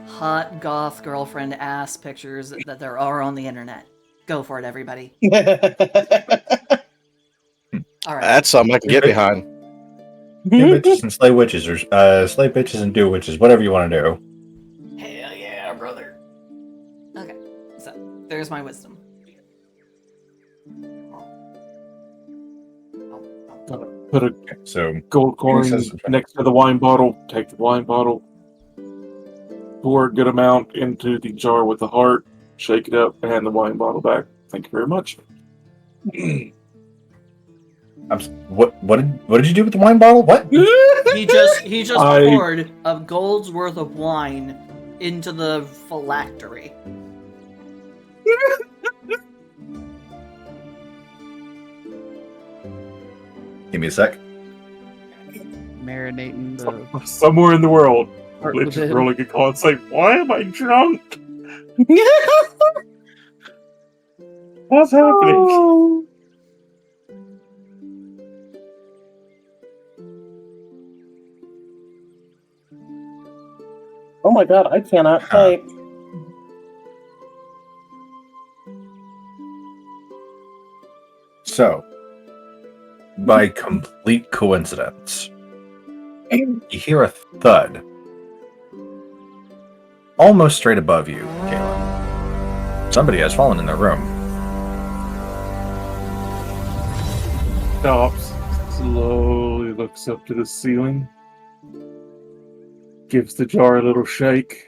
hot goth girlfriend ass pictures that there are on the internet. Go for it, everybody. All right. That's something I can get behind. Do bitches and slay witches, or slay bitches and do witches, whatever you want to do. Hell yeah, brother. Okay, so there's my wisdom. Put a So gold coin next to the wine bottle. Take the wine bottle. Pour a good amount into the jar with the heart. Shake it up and hand the wine bottle back. Thank you very much. What did you do with the wine bottle? What? He just poured a gold's worth of wine into the phylactery. Give me a sec. Marinating the Somewhere in the world, heart Lich is within. rolling a call and saying, "Why am I drunk?" What's happening? Oh. Oh my god, I cannot type. So, by complete coincidence, you hear a thud almost straight above you, Caleb. Somebody has fallen in their room. Stops, slowly looks up to the ceiling, gives the jar a little shake.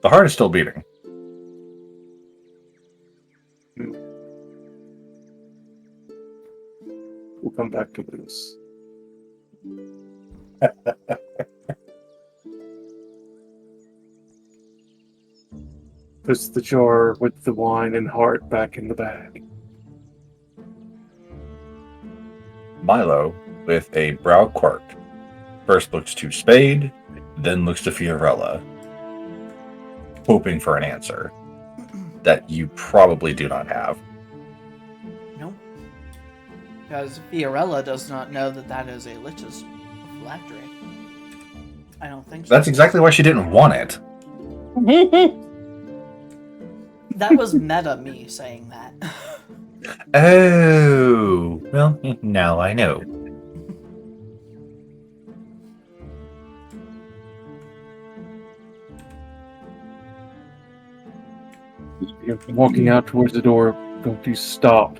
The heart is still beating. We'll come back to this. Puts the jar with the wine and heart back in the bag. Milo, with a brow quirk, first looks to Spade, then looks to Fiorella, hoping for an answer that you probably do not have. Nope. Because Fiorella does not know that that is a Lich's phylactery. I don't think so. That's exactly why she didn't want it. That was meta me saying that. Oh, well, now I know. You're walking out towards the door, don't you stop.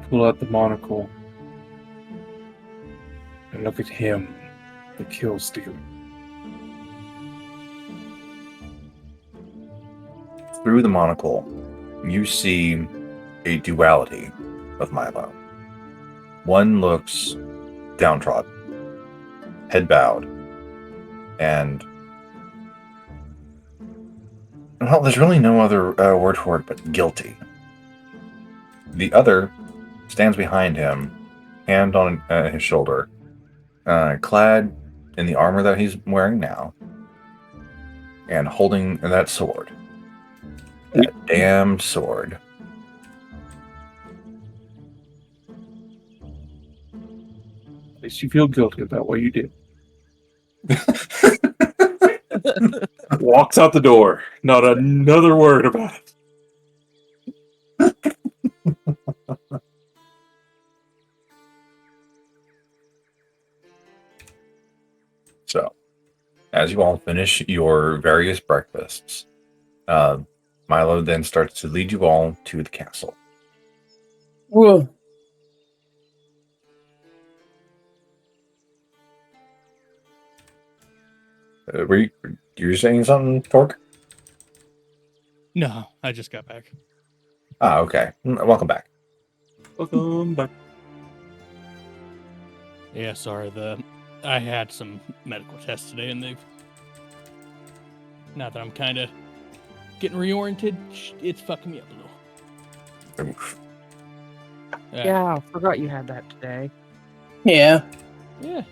Pull out the monocle. And look at him, the kill stealer. Through the monocle, you see a duality of Milo. One looks downtrodden, head bowed, and well, there's really no other word for it but guilty. The other stands behind him, hand on his shoulder, clad in the armor that he's wearing now, and holding that sword. That damned sword. At least you feel guilty about what you did. Walks out the door. Not another word about it. So, as you all finish your various breakfasts, Milo then starts to lead you all to the castle. Whoa. Were you saying something, Torque? No, I just got back. Ah, okay. Welcome back. Welcome back. Yeah, sorry. I had some medical tests today, and they've. Now that I'm kind of getting reoriented, it's fucking me up a little. Oof. Yeah, I forgot you had that today. Yeah. Yeah.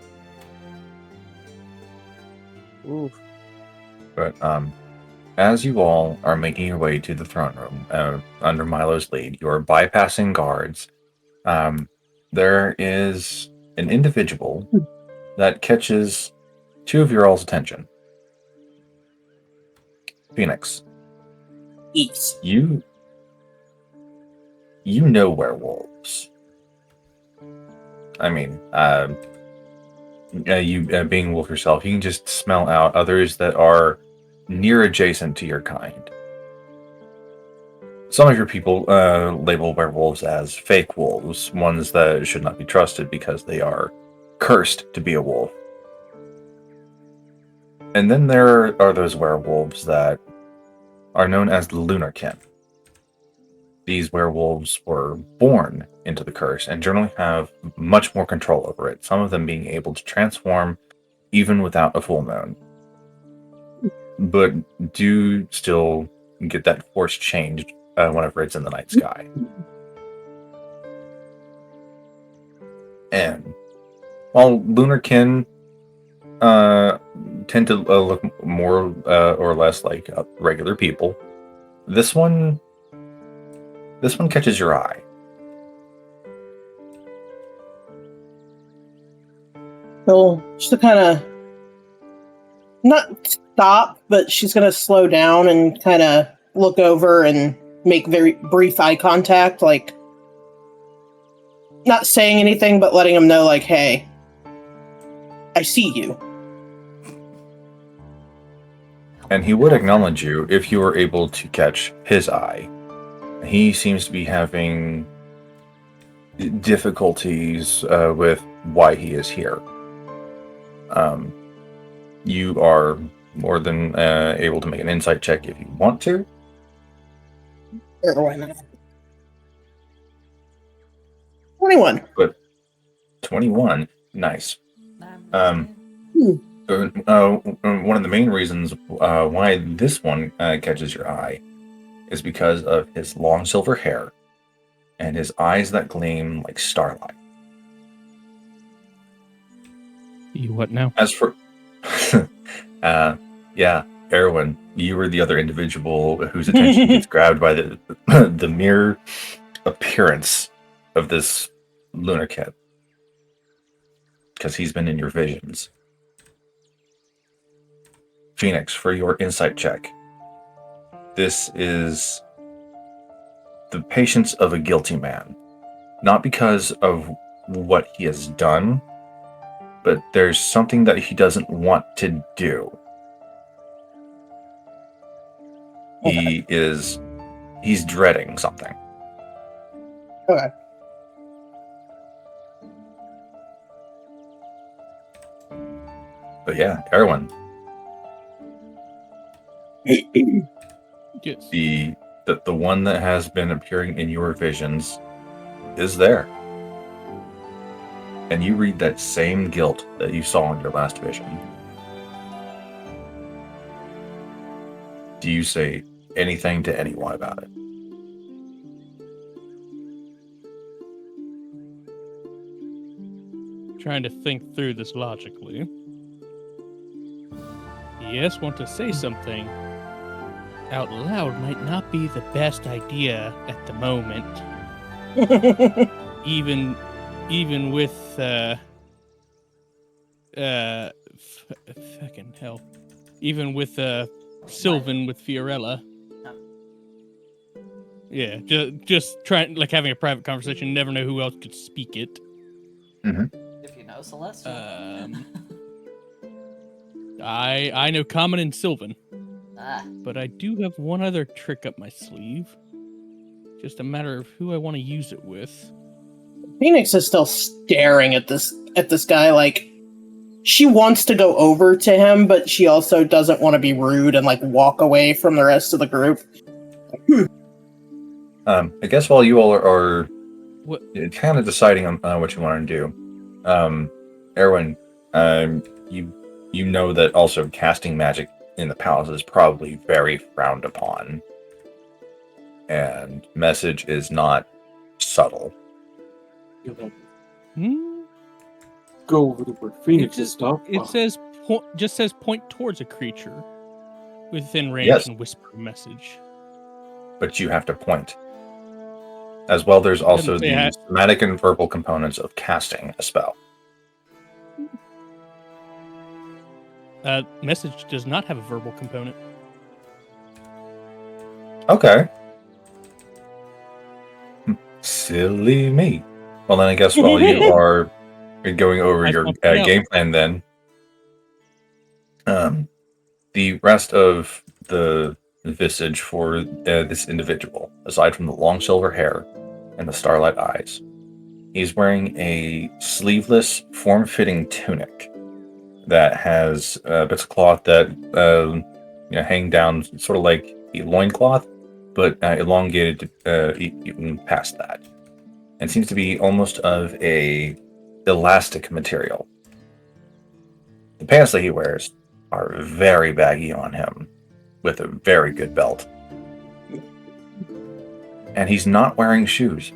Oof. But as you all are making your way to the throne room under Milo's lead, you're bypassing guards. There is an individual that catches two of your all's attention. Phoenix, Eats. you know werewolves. I mean, you being a wolf yourself, you can just smell out others that are near adjacent to your kind. Some of your people label werewolves as fake wolves, ones that should not be trusted because they are cursed to be a wolf. And then there are those werewolves that are known as the Lunarkin. These werewolves were born into the curse and generally have much more control over it, some of them being able to transform even without a full moon. But do still get that force changed whenever it's in the night sky. And while Lunarkin tend to look more or less like regular people. This one catches your eye. So she'll kind of not stop, but she's going to slow down and kind of look over and make very brief eye contact, like not saying anything, but letting him know, like, hey, I see you. And he would acknowledge you if you were able to catch his eye. He seems to be having difficulties with why he is here. You are more than able to make an insight check if you want to. Sure, why not? 21. But 21, nice. One of the main reasons why this one catches your eye is because of his long silver hair and his eyes that gleam like starlight. You what now? As for, yeah, Erwin, you were the other individual whose attention gets grabbed by the mere appearance of this lunar kid, because he's been in your visions. Phoenix, for your insight check. This is the patience of a guilty man. Not because of what he has done, but there's something that he doesn't want to do. Okay. He's dreading something. Okay. But yeah, Erwin, Yes. the one that has been appearing in your visions is there. And you read that same guilt that you saw in your last vision. Do you say anything to anyone about it? Trying to think through this logically. Yes, want to say something out loud might not be the best idea at the moment. Even with fucking hell. Even with Sylvan with Fiorella. Yeah, just trying, like, having a private conversation. Never know who else could speak it. If you know Celeste. I know Common and Sylvan, Ah. but I do have one other trick up my sleeve. Just a matter of who I want to use it with. Phoenix is still staring at this guy like she wants to go over to him, but she also doesn't want to be rude and like walk away from the rest of the group. I guess while you all are What? kind of deciding on what you want to do, Erwin, you know that also casting magic in the palace is probably very frowned upon, and message is not subtle. Go over to where Phoenix is stuff. It says point towards a creature within range Yes. and whisper a message. But you have to point. As well, there's also Doesn't say the I- somatic and verbal components of casting a spell. Message does not have a verbal component. Okay. Silly me. Well, then I guess while you are going over I your found out. game plan, then the rest of the visage for this individual, aside from the long silver hair and the starlight eyes, he's wearing a sleeveless, form-fitting tunic that has bits of cloth that hang down, sort of like a loincloth, but elongated even past that, and seems to be almost of a elastic material. The pants that he wears are very baggy on him, with a very good belt. And he's not wearing shoes.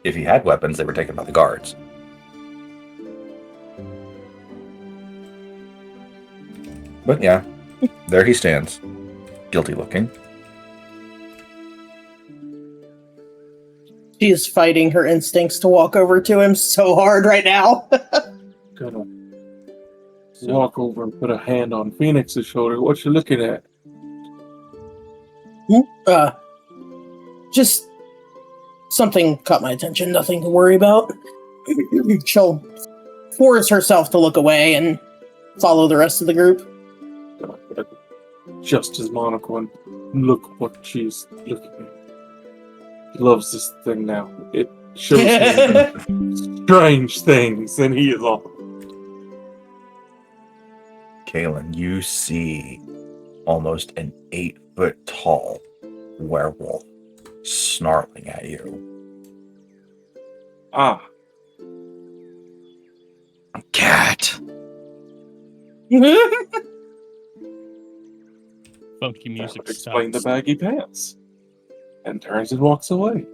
If he had weapons, they were taken by the guards. But yeah, there he stands, guilty looking. She is fighting her instincts to walk over to him so hard right now. Gonna walk over and put a hand on Phoenix's shoulder. What you looking at? Just something caught my attention. Nothing to worry about. She'll force herself to look away and follow the rest of the group. Just his monocle, and look what she's looking at. He loves this thing now. It shows him strange things, and he is all. Kalen, you see almost an 8-foot tall werewolf snarling at you. Ah. Cat. Funky That music would explain the stops. baggy pants. And turns and walks away.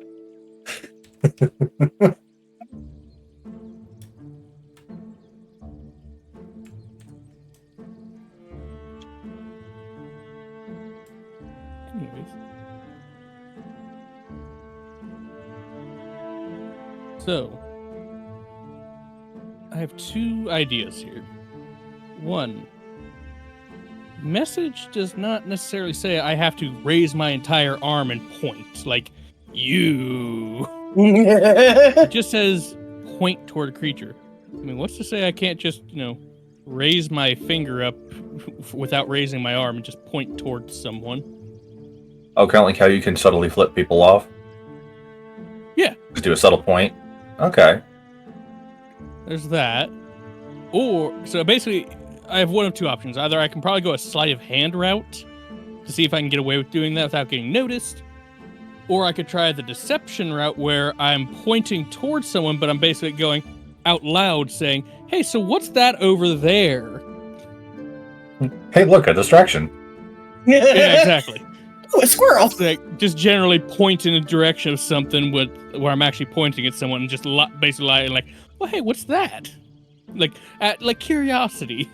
Anyways. So, I have two ideas here. One, message does not necessarily say I have to raise my entire arm and point, like, you. It just says point toward a creature. I mean, what's to say I can't just, raise my finger up without raising my arm and just point towards someone? Oh, kind of like how you can subtly flip people off? Yeah. Just do a subtle point? Okay. There's that. So basically, I have one of two options. Either I can probably go a sleight of hand route to see if I can get away with doing that without getting noticed, or I could try the deception route where I'm pointing towards someone, but I'm basically going out loud saying, hey, so what's that over there? Hey, look, a distraction. Yeah, exactly. Oh, a squirrel! Like, just generally point in a direction of something where I'm actually pointing at someone and just basically lying like, well, hey, what's that? Like curiosity.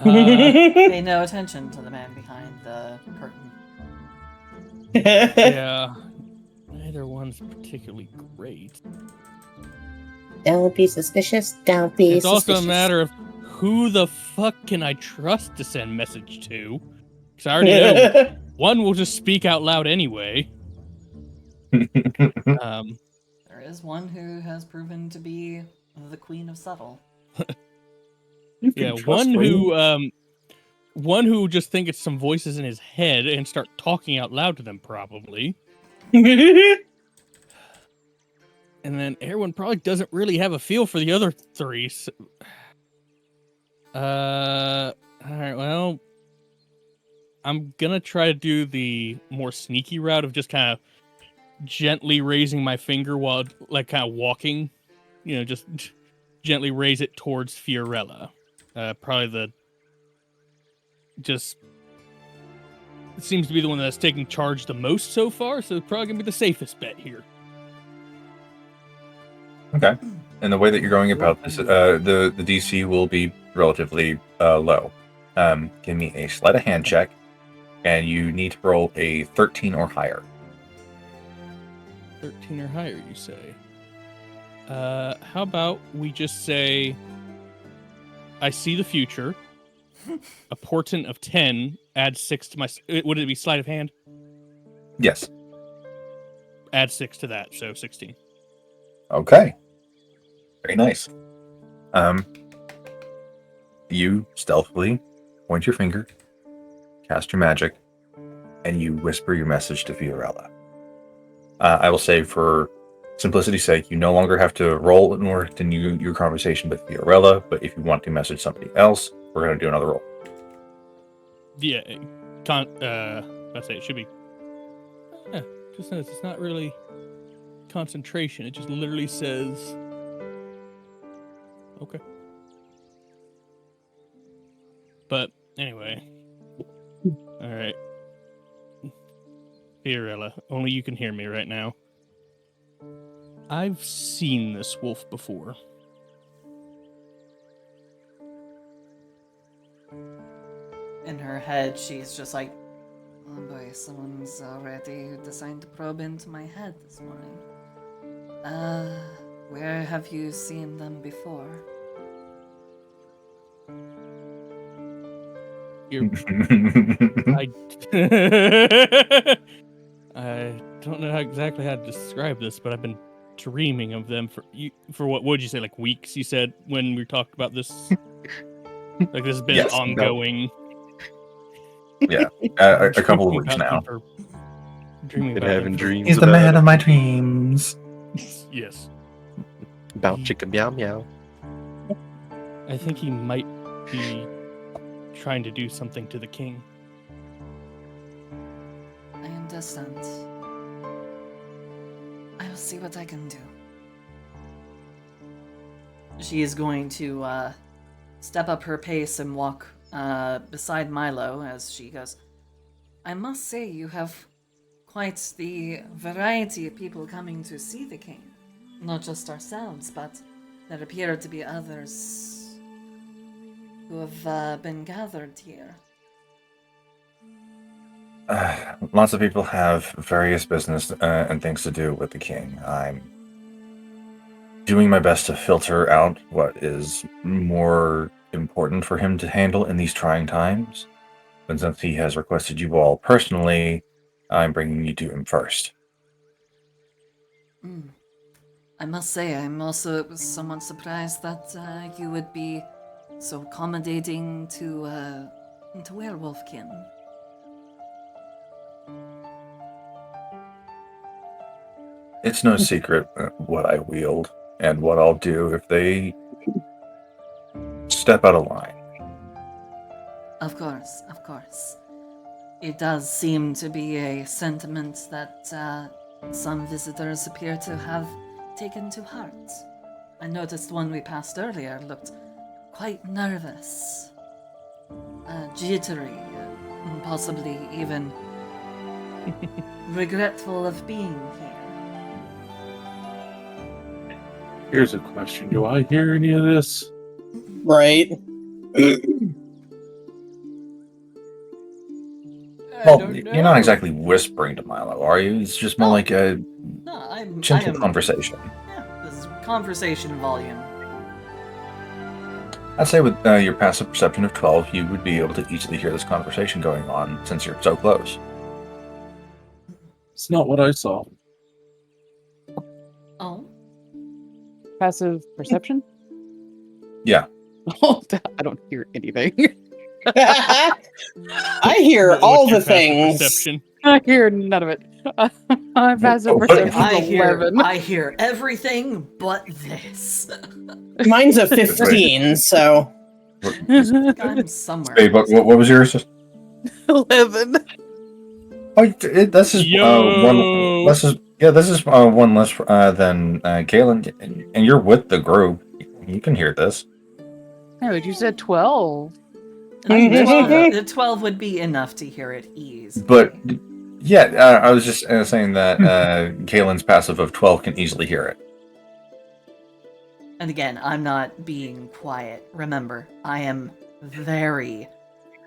Pay no attention to the man behind the curtain. Yeah. Neither one's particularly great. Don't be suspicious. Don't be It's suspicious. also a matter of who the fuck can I trust to send message to? Because I already know one will just speak out loud anyway. There is one who has proven to be the queen of subtle. You can Yeah, trust me. one who just think it's some voices in his head and start talking out loud to them, probably. And then everyone probably doesn't really have a feel for the other three. So... all right, well, I'm gonna try to do the more sneaky route of just kind of gently raising my finger while, like, kind of walking. Just gently raise it towards Fiorella. Probably it seems to be the one that's taking charge the most so far, so it's probably gonna be the safest bet here. Okay. And the way that you're going about this, the DC will be relatively low. Give me a sleight of hand check, and you need to roll a 13 or higher. 13 or higher, you say? How about we just say, I see the future. A portent of 10, add 6 to my... Would it be sleight of hand? Yes. Add 6 to that, so 16. Okay. Very nice. You stealthily point your finger, cast your magic, and you whisper your message to Fiorella. I will say, for simplicity's sake, you no longer have to roll in order to continue your conversation with Fiorella, but if you want to message somebody else, we're going to do another roll. Yeah, I'd say it should be... just notice, it's not really concentration. It just literally says... Okay. But, anyway. Alright. Fiorella, only you can hear me right now. I've seen this wolf before. In her head, she's just like, oh boy, someone's already decided to probe into my head this morning. Where have you seen them before? I I don't know exactly how to describe this, but I've been dreaming of them for what would you say, like weeks? You said when we talked about this, like this has been Yes, ongoing. Yeah, a couple of Dreaming weeks about now. them for- Dreaming Been about having them for- dreams He's the about man it. of my dreams. Yes, About chicken meow meow. I think he might be trying to do something to the king. I understand. I will see what I can do. She is going to step up her pace and walk beside Milo as she goes, I must say you have quite the variety of people coming to see the king. Not just ourselves, but there appear to be others who have been gathered here. Lots of people have various business and things to do with the king. I'm doing my best to filter out what is more important for him to handle in these trying times. And since he has requested you all personally, I'm bringing you to him first. I must say, I'm also somewhat surprised that you would be so accommodating to werewolfkin. It's no secret what I wield and what I'll do if they step out of line. Of course, of course. It does seem to be a sentiment that some visitors appear to have taken to heart. I noticed one we passed earlier looked quite nervous, jittery, possibly even regretful of being here. Here's a question. Do I hear any of this? Right. Well, you're not exactly whispering to Milo, are you? It's just more like a No, I gentle am. conversation. Yeah, this is conversation volume. I'd say with your passive perception of 12, you would be able to easily hear this conversation going on since you're so close. It's not what I saw. Oh, Passive perception? Yeah. Oh, I don't hear anything. I hear What's all your the passive things. perception? I hear none of it. Passive what? perception I is hear 11. I hear everything but this. Mine's a 15, so I'm somewhere. Hey, what was yours? 11. Oh, this is one. This is one less than Galen, and you're with the group. You can hear this. No, but you said 12. The 12 would be enough to hear it ease. But yeah, I was just saying that Galen's passive of 12 can easily hear it. And again, I'm not being quiet. Remember, I am very,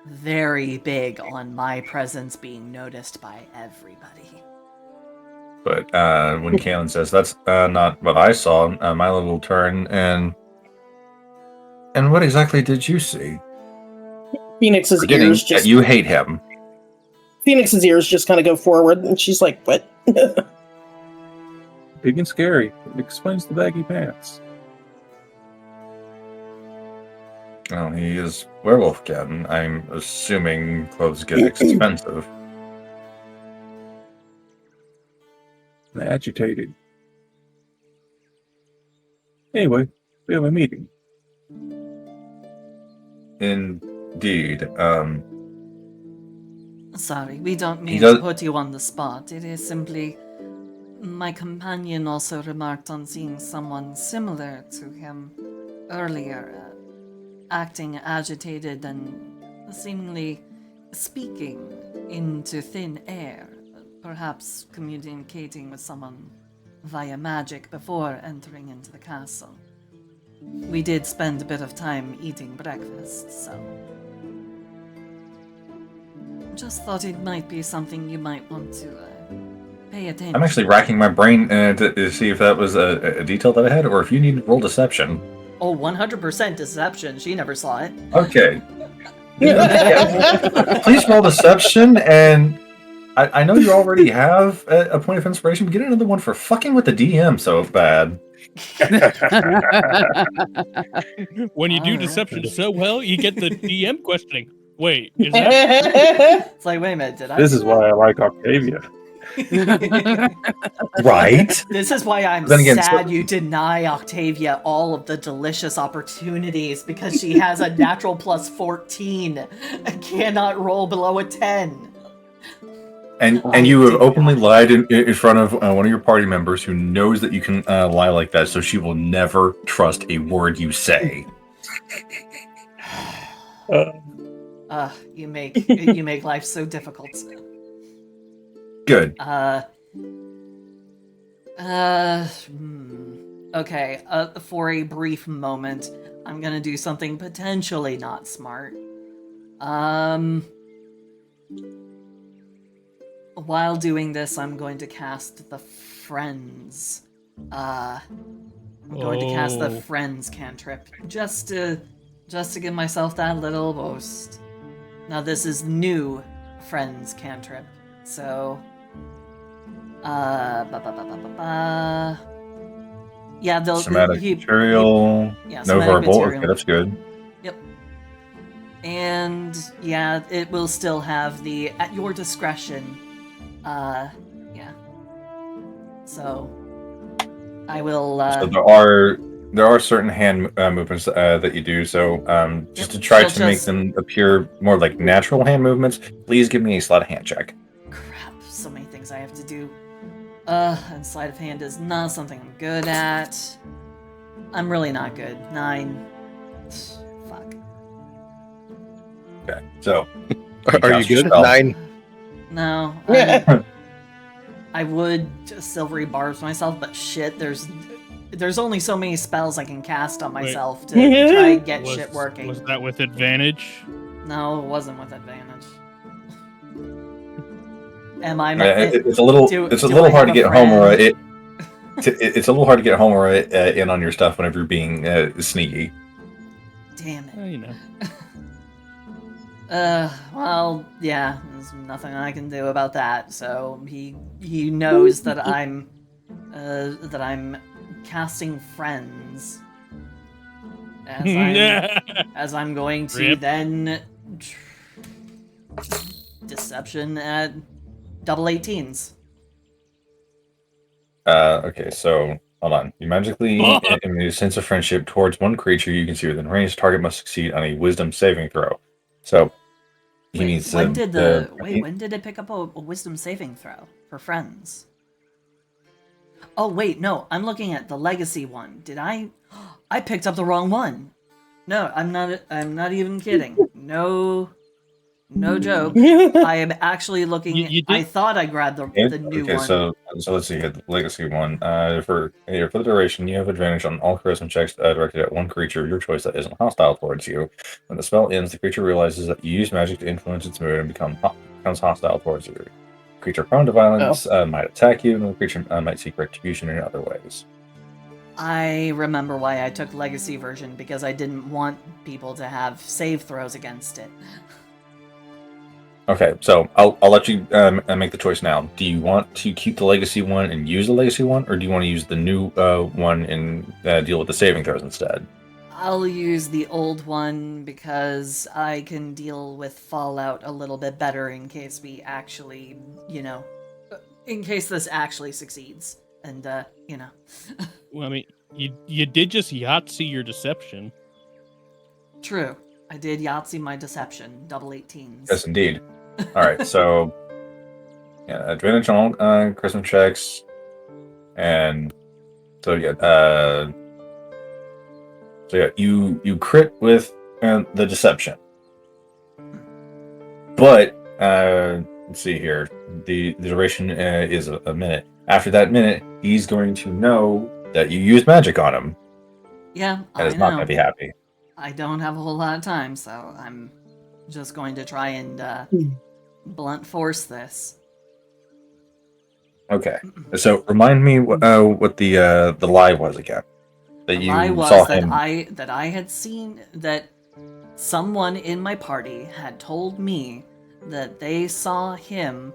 very big on my presence being noticed by everybody. But when Kalen says that's not what I saw, Milo will turn and what exactly did you see? Phoenix's Forgetting ears that just you hate him. Phoenix's ears just kind of go forward, and she's like, "What?" Big and scary. It explains the baggy pants. Well, he is werewolf cat. I'm assuming clothes get expensive. Agitated. Anyway, we have a meeting. Indeed. Sorry, we don't He mean does- to put you on the spot. It is simply my companion also remarked on seeing someone similar to him earlier, acting agitated and seemingly speaking into thin air, perhaps communicating with someone via magic before entering into the castle. We did spend a bit of time eating breakfast, so just thought it might be something you might want to pay attention. I'm actually racking my brain to see if that was a detail that I had, or if you need to roll deception. Oh, 100% deception. She never saw it. Okay. Yeah. Please roll deception, and I know you already have a point of inspiration, but get another one for fucking with the DM so bad. When you do Alright. deception so well, you get the DM questioning. Wait, is that? It's like, wait a minute, did I? This do is that? why I like Octavia. Right? This is why I'm Then again, sad so- you deny Octavia all of the delicious opportunities because she has a natural plus 14 and cannot roll below a 10. And you have openly lied in front of one of your party members who knows that you can lie like that, so she will never trust a word you say. You make life so difficult. Good. Okay, for a brief moment, I'm gonna do something potentially not smart. While doing this, I'm going to cast the Friends. I'm going to cast the Oh. Friends cantrip, just to give myself that little boost. Now this is new Friends cantrip, so yeah, they'll Somatic he- material. yeah, No somatic verbal. material. Okay, that's good. Yep. And yeah, it will still have the at your discretion. Yeah. So I will. So there are certain hand movements that you do. So just Yep, to try she'll to make just- them appear more like natural hand movements, please give me a sleight of hand check. Crap, so many things I have to do. And sleight of hand is not something I'm good at. I'm really not good. 9. Fuck. Okay. So Are you cast your good? spell. 9. No. I would just silvery barbs myself, but shit, there's only so many spells I can cast on myself to try and get shit working. Was that with advantage? No, it wasn't with advantage. Am I? It's a little do it's a I little hard have to a get Homer. friend? It's a little hard to get Homer in on your stuff whenever you're being sneaky. Damn it. Well, you know. Well, yeah, there's nothing I can do about that. So he knows that I'm casting Friends. As I'm going to Rip. then deception at double 18s. Okay, so hold on. You magically emit a sense of friendship towards one creature you can see within range. Target must succeed on a Wisdom saving throw. So he needs when to. did when did it pick up a Wisdom saving throw for Friends? Oh wait, no, I'm looking at the Legacy one. Did I picked up the wrong one. No, I'm not even kidding. No joke. I am actually looking. You I did- thought I grabbed the new Okay, one. so let's see here, the legacy one. For the duration, you have advantage on all charisma checks directed at one creature of your choice that isn't hostile towards you. When the spell ends, the creature realizes that you use magic to influence its mood and becomes hostile towards you. Creature prone to violence might attack you, and the creature might seek retribution in other ways. I remember why I took Legacy version because I didn't want people to have save throws against it. Okay, so I'll let you make the choice now. Do you want to keep the legacy one and use the legacy one, or do you want to use the new one and deal with the saving throws instead? I'll use the old one because I can deal with Fallout a little bit better in case we actually, in case this actually succeeds. And, Well, I mean, you did just Yahtzee your deception. True. I did Yahtzee my deception, double 18s. Yes, indeed. All right, so yeah, advantage on all charisma checks, and so you crit with the deception, but let's see here. The duration is a minute. After that minute, he's going to know that you used magic on him, Yeah, and I is not know. going to be happy. I don't have a whole lot of time, so I'm just going to try and blunt force this. Okay. So remind me what the lie was again. That The you lie saw was that him. I had seen that someone in my party had told me that they saw him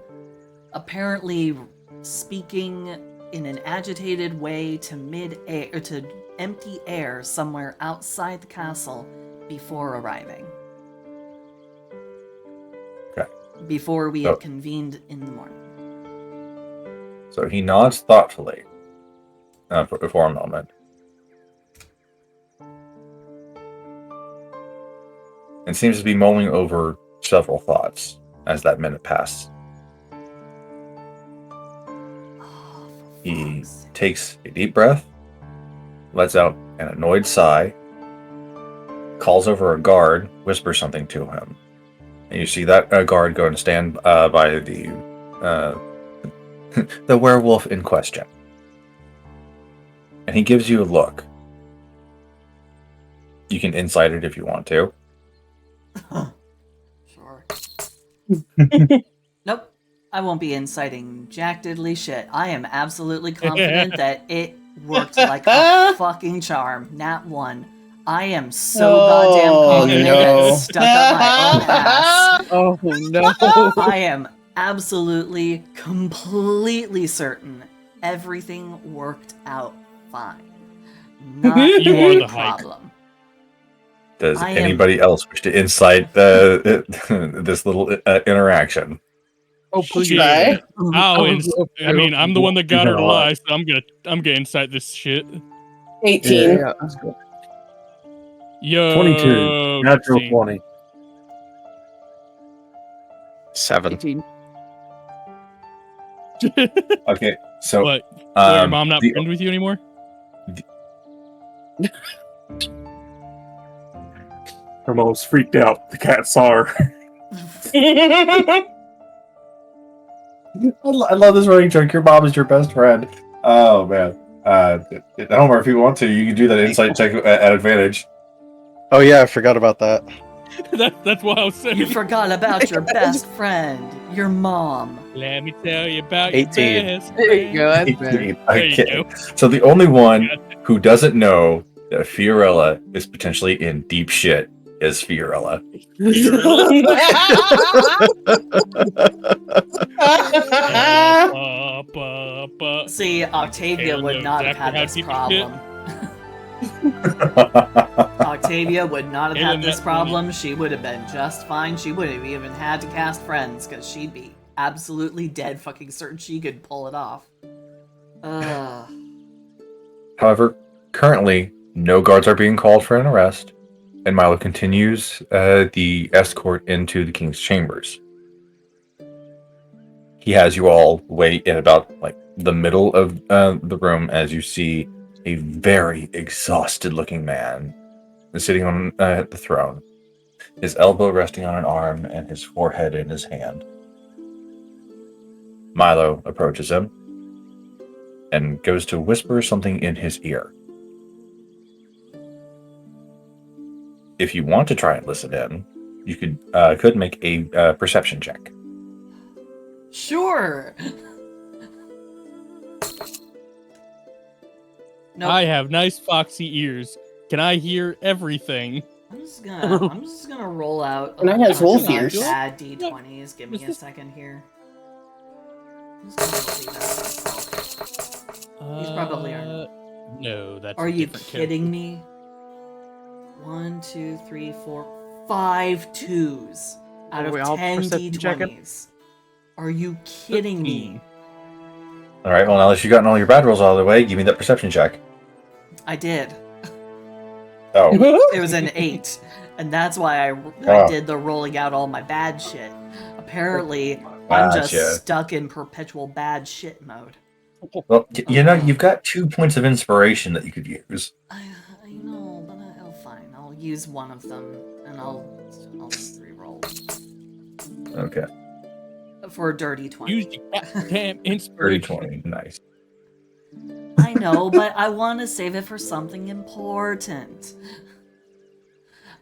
apparently speaking in an agitated way to mid-air or to empty air somewhere outside the castle before arriving. Okay. Before we So- had convened in the morning. So he nods thoughtfully for a moment. And seems to be mulling over several thoughts as that minute passes. Oh, for He fuck's sake. takes a deep breath, lets out an annoyed sigh, calls over a guard, whispers something to him. And you see that guard go and stand by the the werewolf in question. And he gives you a look. You can insight it if you want to. Sure. Nope. I won't be inciting jack diddly shit. I am absolutely confident that it worked like a fucking charm. Nat 1. I am so goddamn confident no. and stuck up my own ass. Oh no. I am absolutely, completely certain everything worked out fine. Not You are a the hike. problem. Does I am- anybody else wish to insight this little interaction? Oh, Shit. Try. I mean, I'm the one that got her to lie, so I'm gonna incite this shit. 18. Yeah, let's go. Yo, 22. Natural 16. 20. 7. 18. Okay, so What? So your mom not the- friends with you anymore? Her mom's freaked out. The cat saw her. I love this running joke. Your mom is your best friend. Oh man. Homer, if you want to, you can do that insight check at advantage. Oh yeah, I forgot about that. That's what I was saying. You forgot about your best friend, your mom. Let me tell you about 18. your best There you go. friend. That's better. There you Okay. go. So the only one who doesn't know that Fiorella is potentially in deep shit is Fiorella. See, Octavia Taylor would knows not have had exactly this how deep problem. Octavia would not have Taylor had this knows- problem. She would have been just fine. She wouldn't have even had to cast friends because she'd be absolutely dead fucking certain she could pull it off. However, currently, no guards are being called for an arrest, and Milo continues the escort into the king's chambers. He has you all wait in about like the middle of the room as you see a very exhausted-looking man sitting on the throne, his elbow resting on an arm and his forehead in his hand. Milo approaches him and goes to whisper something in his ear. If you want to try and listen in, you could make a perception check. Sure. Nope. I have nice foxy ears. Can I hear everything? I'm just gonna roll out. And I has wolf bunch of ears. Bad d20s. Give me a second here. I'm just gonna roll these out. These probably aren't. No, that's Are a you different kidding me? 1, 2, 3, 4, 5 twos out Are of we all 10 perception checking? d20s. Are you kidding me? All right. Well, now that you've gotten all your bad rolls out of the way, give me that perception check. I did. Oh, It was an 8, and that's why I Oh. did the rolling out all my bad shit. Apparently, I'm just Gotcha. stuck in perpetual bad shit mode. Well, you know, you've got 2 points of inspiration that you could use. I know, but I'll fine. I'll use one of them, and I'll re-roll Okay. for a dirty 20. Use your goddamn 30, inspiration. 20. Nice. I know, but I want to save it for something important.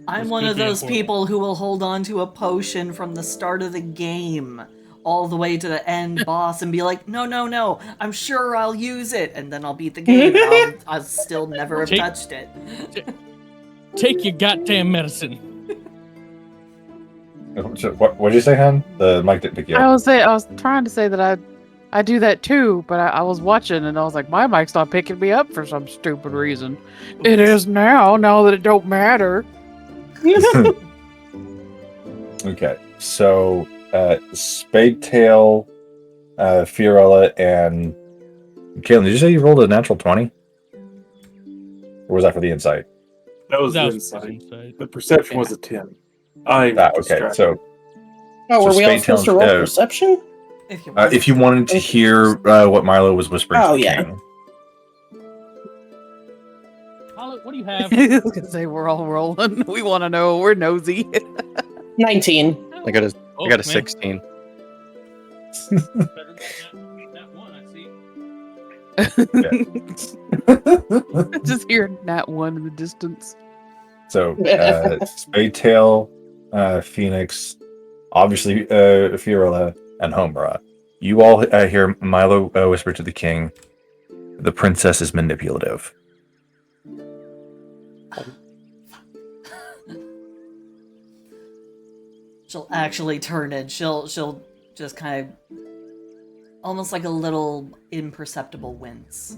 I'm This one could of be those important. people who will hold on to a potion from the start of the game all the way to the end boss and be like, no, I'm sure I'll use it. And then I'll beat the game and I'll still never have Take- touched it. Take your goddamn medicine. What did you say, Han? The mic didn't pick you I up. was trying to say that I do that too, but I was watching and I was like, my mic's not picking me up for some stupid reason. It is now that it don't matter. Okay, so Spadetail, Fiorella, and Caitlin, did you say you rolled a natural 20? Or was that for the insight? That was That the was insight. insight. The perception was a 10. I Okay, distracted. so Oh, So were we all Spade supposed to Tail's, roll perception? if you wanted to hear what Milo was whispering to Oh, the yeah. king. Holly, what do you have? I was gonna say we're all rolling. We want to know. We're nosy. 19. I got a Oh, I got a man. 16. Better than that one, I see. Just hear Nat 1 in the distance. So Spadetail, Phoenix, obviously Fiorella, and Homura. You all hear Milo whisper to the king, "The princess is manipulative." She'll actually turn it. She'll just kind of almost like a little imperceptible wince.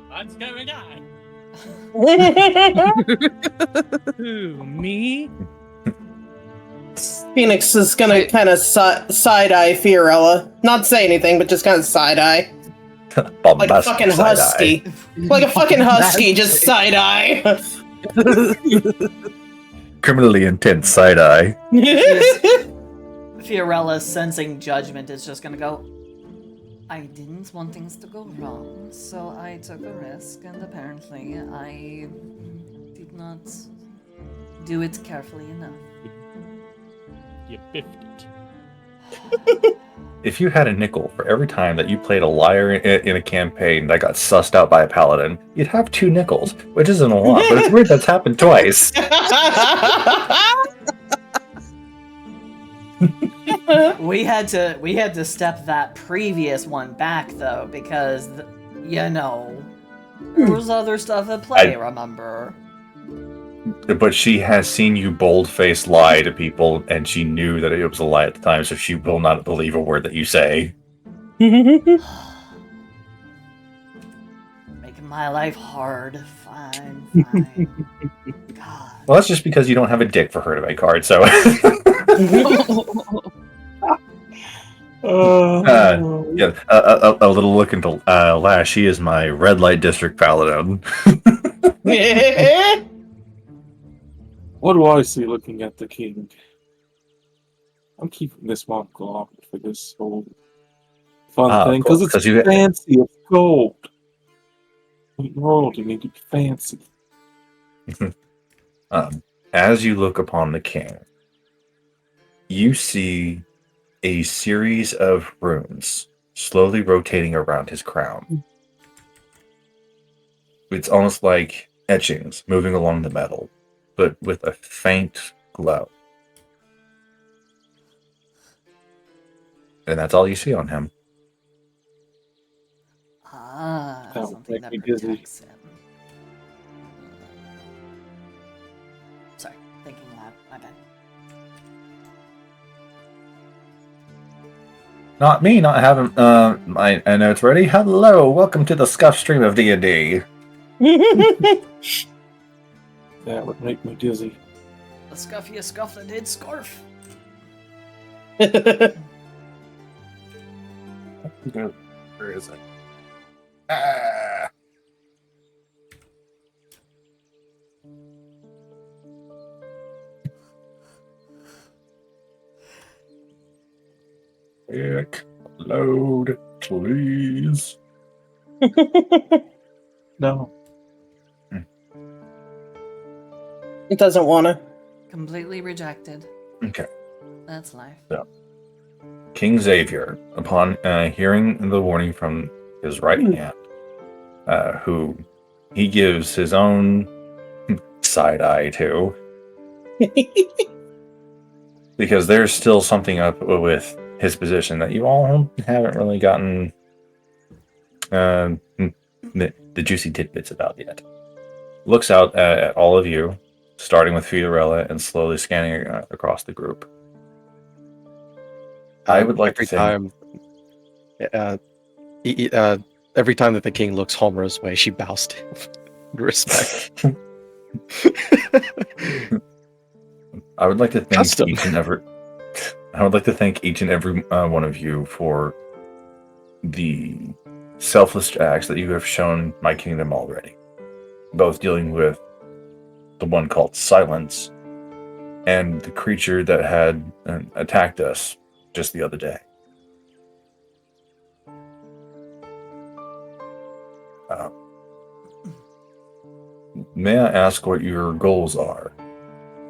What's going on? Who, me? Phoenix is gonna kind of side eye Fiorella. Not say anything, but just kind of side eye. Like a fucking husky. Like a fucking husky, just side eye. Criminally intense side eye. Fiorella, sensing judgment, is just gonna go, I didn't want things to go wrong, so I took a risk, and apparently I did not do it carefully enough. You biffed it. If you had a nickel for every time that you played a liar in a campaign that got sussed out by a paladin, you'd have 2 nickels, which isn't a lot, but it's weird that's happened twice. We had to step that previous one back though, because there was other stuff at play. Remember? But she has seen you bold-faced lie to people, and she knew that it was a lie at the time, so she will not believe a word that you say. Making my life hard. Fine. God. Well, that's just because you don't have a dick for her to make hard, so... yeah, a little look into Lash. She is my red light district paladin. What do I see looking at the king? I'm keeping this monocle on for this whole fun thing because cool, it's 'cause you- fancy. It's gold. In world, you need to be fancy. As you look upon the king, you see a series of runes slowly rotating around his crown. It's almost like etchings moving along the metal, but with a faint glow. And that's all you see on him. Ah, That would something make that me dizzy. protects him. Sorry, thinking loud. My bad. Not me, not having. I know it's ready. Hello, welcome to the scuff stream of D&D. That would make me dizzy. The scuffiest scuff that did scarf. Where is it? Ah. Quick, load, please. No. It doesn't want to. Completely rejected. Okay. That's life. Yeah. King Xavier, upon hearing the warning from his right hand, who he gives his own side eye to, because there's still something up with his position that you all haven't really gotten the juicy tidbits about yet. Looks out at all of you, starting with Fiorella and slowly scanning across the group. I would like to think... every time that the king looks Homer's way, she bows to him. Respect. I would like to thank Custom. each and every one of you for the selfless acts that you have shown my kingdom already, both dealing with the one called Silence and the creature that had attacked us just the other day. May I ask what your goals are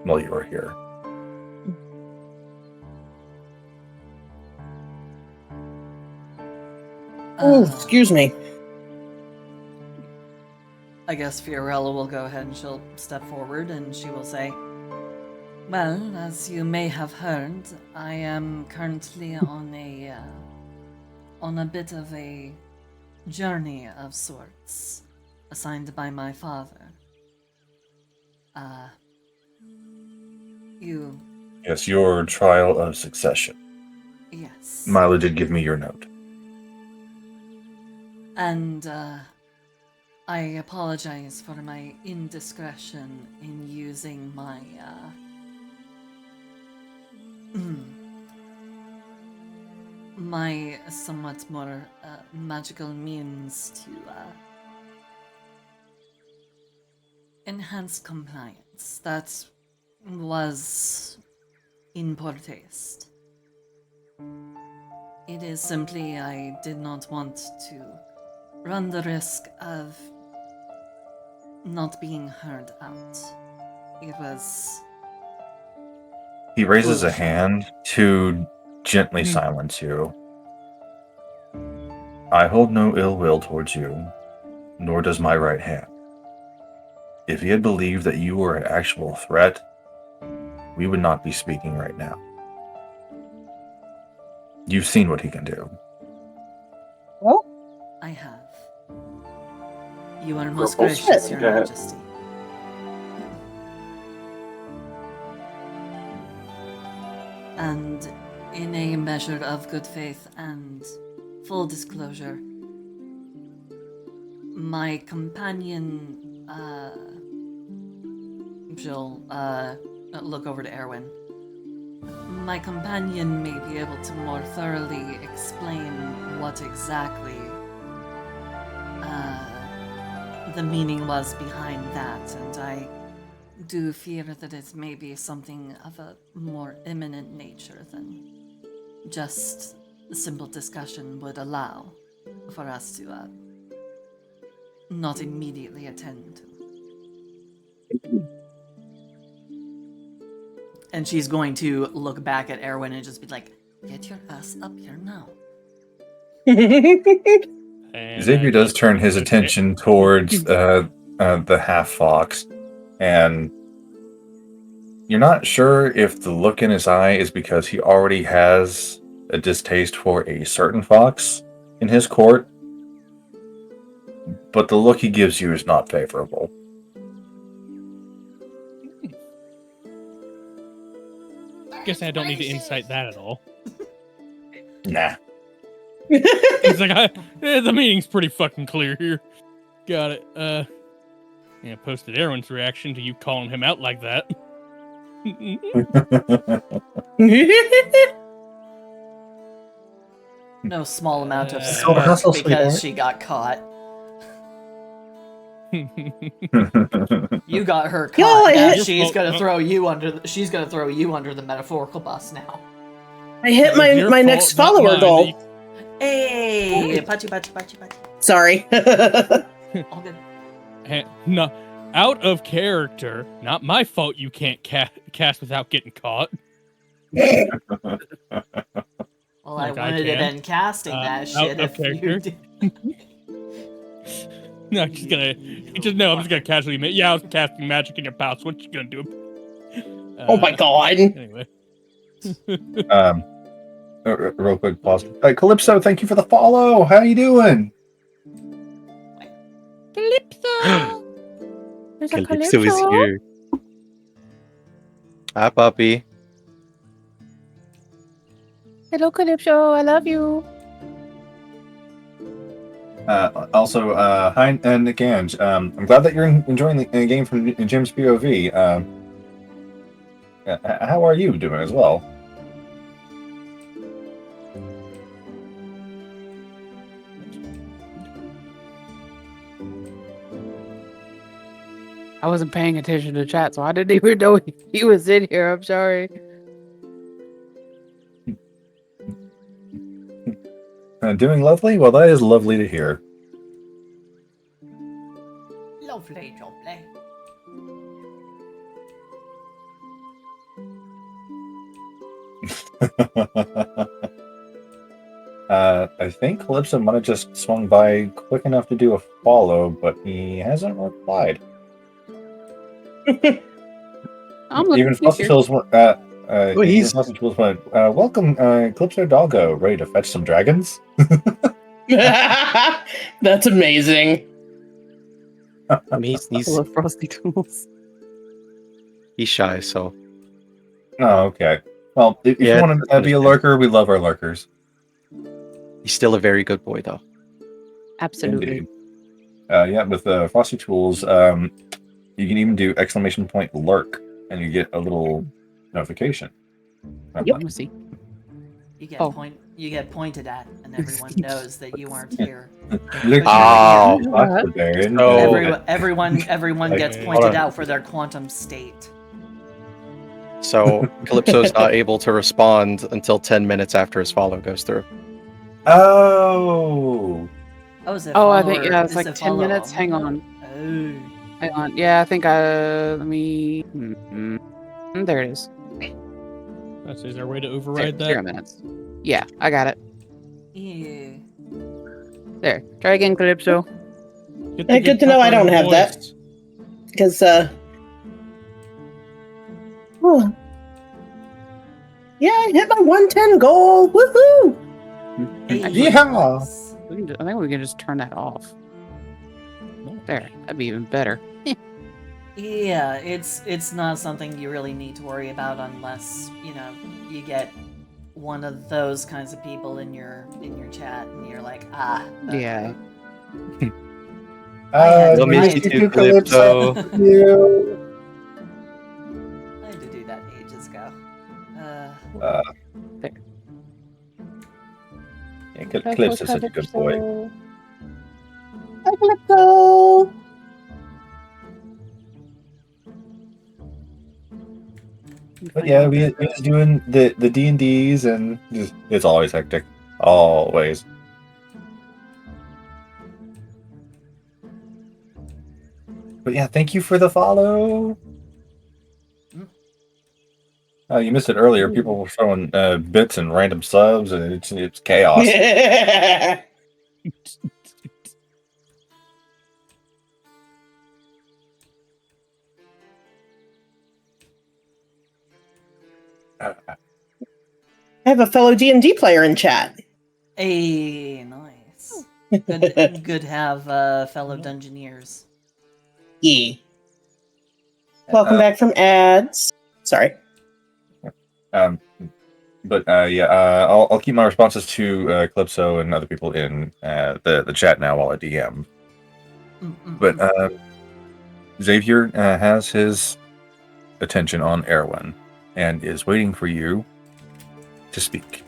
while you are here? Oh, excuse me. I guess Fiorella will go ahead and she'll step forward and she will say, well, as you may have heard, I am currently on a bit of a journey of sorts, assigned by my father. Yes, your trial of succession. Yes. Milo did give me your note. And, I apologize for my indiscretion in using my, my somewhat more, magical means to, enhance compliance. That was in poor taste. It is simply I did not want to run the risk of not being heard out. It was... He raises a hand to gently silence you. I hold no ill will towards you, nor does my right hand. If he had believed that you were an actual threat, we would not be speaking right now. You've seen what he can do. Well, I have. You are most Purple gracious, Your cat. Majesty. And in a measure of good faith and full disclosure, my companion, she'll look over to Erwin. My companion may be able to more thoroughly explain what exactly the meaning was behind that, and I do fear that it may be something of a more imminent nature than just a simple discussion would allow for us to not immediately attend to. And she's going to look back at Erwin and just be like, get your ass up here now. Xavier does turn his attention towards the half fox, and you're not sure if the look in his eye is because he already has a distaste for a certain fox in his court, but the look he gives you is not favorable. Guess I don't need to insight that at all. Nah. He's like, the meaning's pretty fucking clear here. Got it. Yeah, posted Erwin's reaction to you calling him out like that. No small amount of So smirk hustle, because sweetheart. she got caught. You got her caught. Yo, Now it- she's gonna throw you under. She's gonna throw you under the metaphorical bus now. I hit It's your my fault, next not follower mine, goal. that Hey, pachi, pachi, pachi, pachi. Sorry. All good. No, out of character. Not my fault you can't cast without getting caught. Well, I Like I wouldn't have can. been casting that Out shit of if you character. did. No, I'm just gonna. You just know I'm just gonna casually. Yeah, I was casting magic in your pouch. What you gonna do? Oh my god. Anyway. Real quick pause. Calypso, thank you for the follow. How you doing? Calypso. There's a Calypso is Calypso. here. Hi, puppy. Hello, Calypso. I love you. Also, hi, Nick Ange. I'm glad that you're enjoying the game from Jim's POV. How are you doing as well? I wasn't paying attention to chat, so I didn't even know he was in here. I'm sorry. Doing lovely? Well, that is lovely to hear. Lovely, lovely. I think Calypso might have just swung by quick enough to do a follow, but he hasn't replied. I'm looking Even here. Frosty Tools went, he's- Frosty Tools went, welcome, Calypso Doggo, ready to fetch some dragons? That's amazing. I mean, I love Frosty Tools. he's shy, so Oh, okay. Well, if Yeah, you want that's to be a understandable. lurker, we love our lurkers. he's still a very good boy, though. Absolutely. Indeed. Yeah, with Frosty Tools, you can even do !lurk, and you get a little notification. Let me see. You get you get pointed at, and everyone knows that you aren't here. Look, Oh. Barbarian. So- Everyone gets Okay. pointed Hold on. out for their quantum state. So Calypso's not able to respond until 10 minutes after his follow goes through. Oh! Oh, is it? Oh, I follow think or yeah, it's is like it 10 follow minutes. only? Hang on. Oh. Hang on. Yeah, I think let me. There it is. Is there a way to override 0 that? minutes. Yeah, I got it. Yeah. There. Try again, Calypso. Get Good good to know I pepper in don't the have that. voice. Because, oh. Yeah, I hit my 110 goal. Woohoo! Yeah! I think we can just turn that off. There. That'd be even better. Yeah, it's not something you really need to worry about unless, you get one of those kinds of people in your chat and you're like, okay. Yeah. had- You'll I miss had you to- too, Calypso. You. I had to do that ages ago. Yeah, Calypso's such a good boy. Hi, Calypso! But yeah, we just doing the D&Ds, and just, it's always hectic. Always. But yeah, thank you for the follow. You missed it earlier. People were throwing bits and random subs, and it's chaos. I have a fellow D&D player in chat. Hey, nice. Good to have fellow Dungeoneers. Yeah. Welcome back from ads. Sorry. But yeah, I'll keep my responses to Calypso and other people in the chat now while I DM. But Xavier has his attention on Erwin and is waiting for you to speak.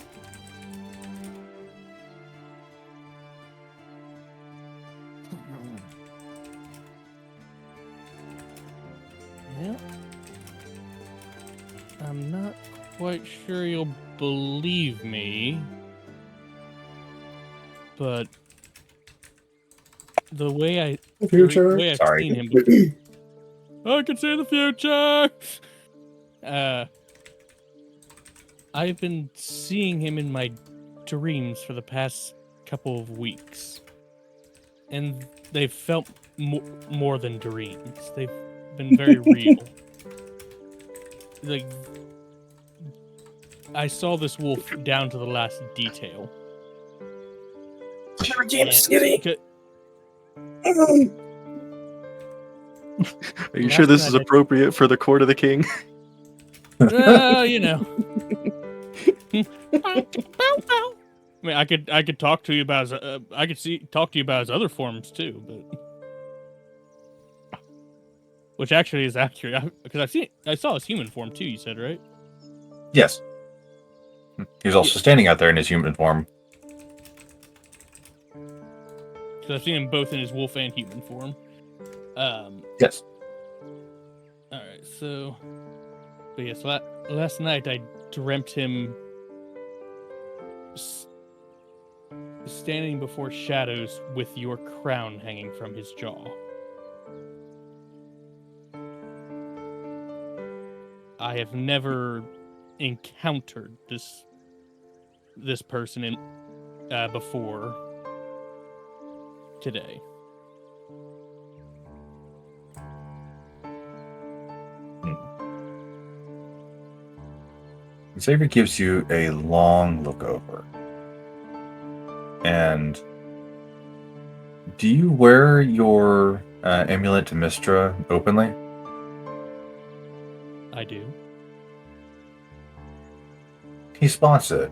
Yeah. I'm not quite sure you'll believe me, but the way I've Sorry. seen him before, I can see the future. I've been seeing him in my dreams for the past couple of weeks. And they've felt more than dreams. They've been very real. Like, I saw this wolf down to the last detail. Are you sure this is appropriate for the court of the king? You know. I mean, I could talk to you about his, talk to you about his other forms too, but which actually is accurate because I saw his human form too. You said, right? Yes. He's also standing out there in his human form. So I've seen him both in his wolf and human form. Yes. All right. So, but yes, last night I dreamt him standing before shadows with your crown hanging from his jaw. I have never encountered this person before today. Xavier gives you a long look over. And do you wear your amulet to Mistra openly? I do. He spots it,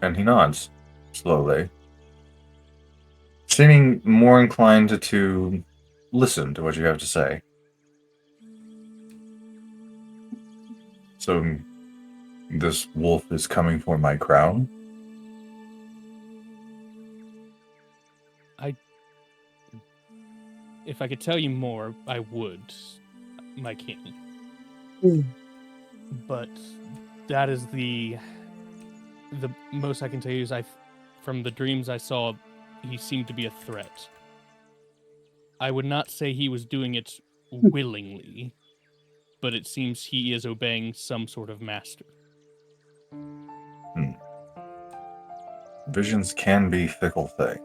and he nods slowly, seeming more inclined to listen to what you have to say. So, this wolf is coming for my crown? If I could tell you more, I would, my king. But that is the most I can tell you is from the dreams I saw, he seemed to be a threat. I would not say he was doing it willingly, but it seems he is obeying some sort of master. Visions can be fickle things.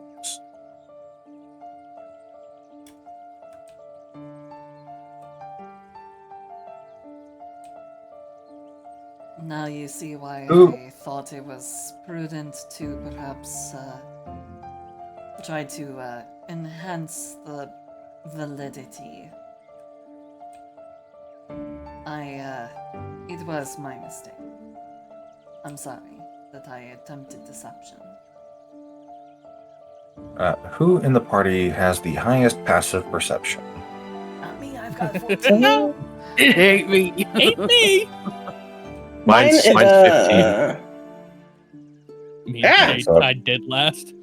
Now you see why Ooh. I thought it was prudent to perhaps try to enhance the validity. It was my mistake. I'm sorry that I attempted deception. Who in the party has the highest passive perception? Not me, I've got 14. It ain't me. Ain't me! Mine's 15. Yeah. I did last.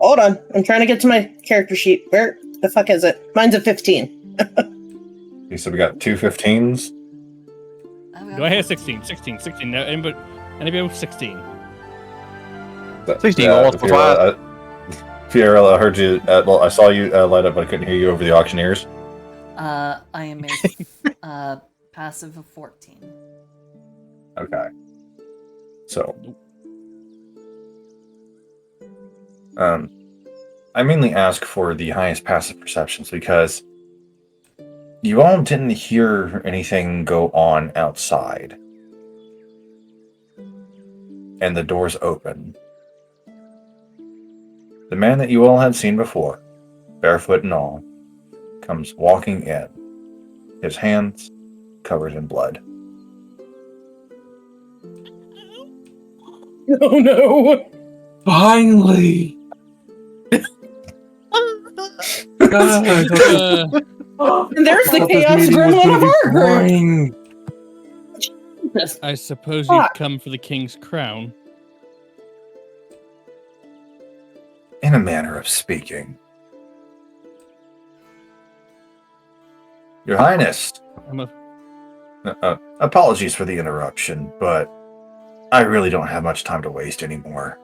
Hold on. I'm trying to get to my character sheet. Where the fuck is it? Mine's a 15. You said we got two 15s? Do I have 16? 16. No, anybody with 16? 16, multiple five. Fiorella, I heard you. Well, I saw you light up, but I couldn't hear you over the auctioneers. I am a passive of 14. Okay. So, I mainly ask for the highest passive perceptions because you all didn't hear anything go on outside. And the doors open. The man that you all had seen before, barefoot and all, comes walking in, his hands covered in blood. Oh no! Finally! God, And there's the chaos gremlin of our group! I suppose you've come for the king's crown. In a manner of speaking. Your Highness, apologies for the interruption, but I really don't have much time to waste anymore.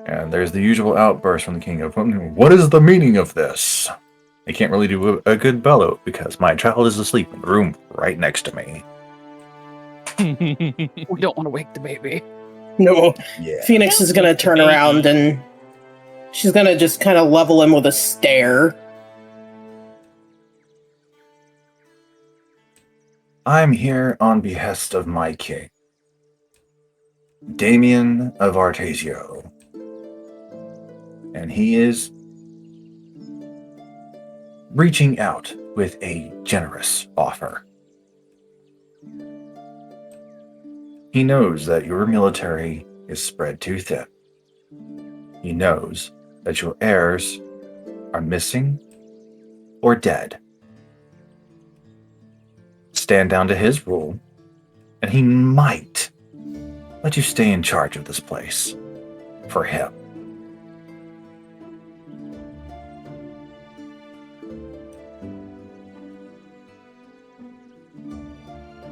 And there's the usual outburst from the king of, what is the meaning of this? I can't really do a good bellow because my child is asleep in the room right next to me. We don't want to wake the baby. No, Yeah. Phoenix is gonna turn around and she's gonna just kind of level him with a stare. I'm here on behest of my king, Damien of Artesio. And he is reaching out with a generous offer. He knows that your military is spread too thin. He knows that your heirs are missing or dead. Stand down to his rule, and he might let you stay in charge of this place for him.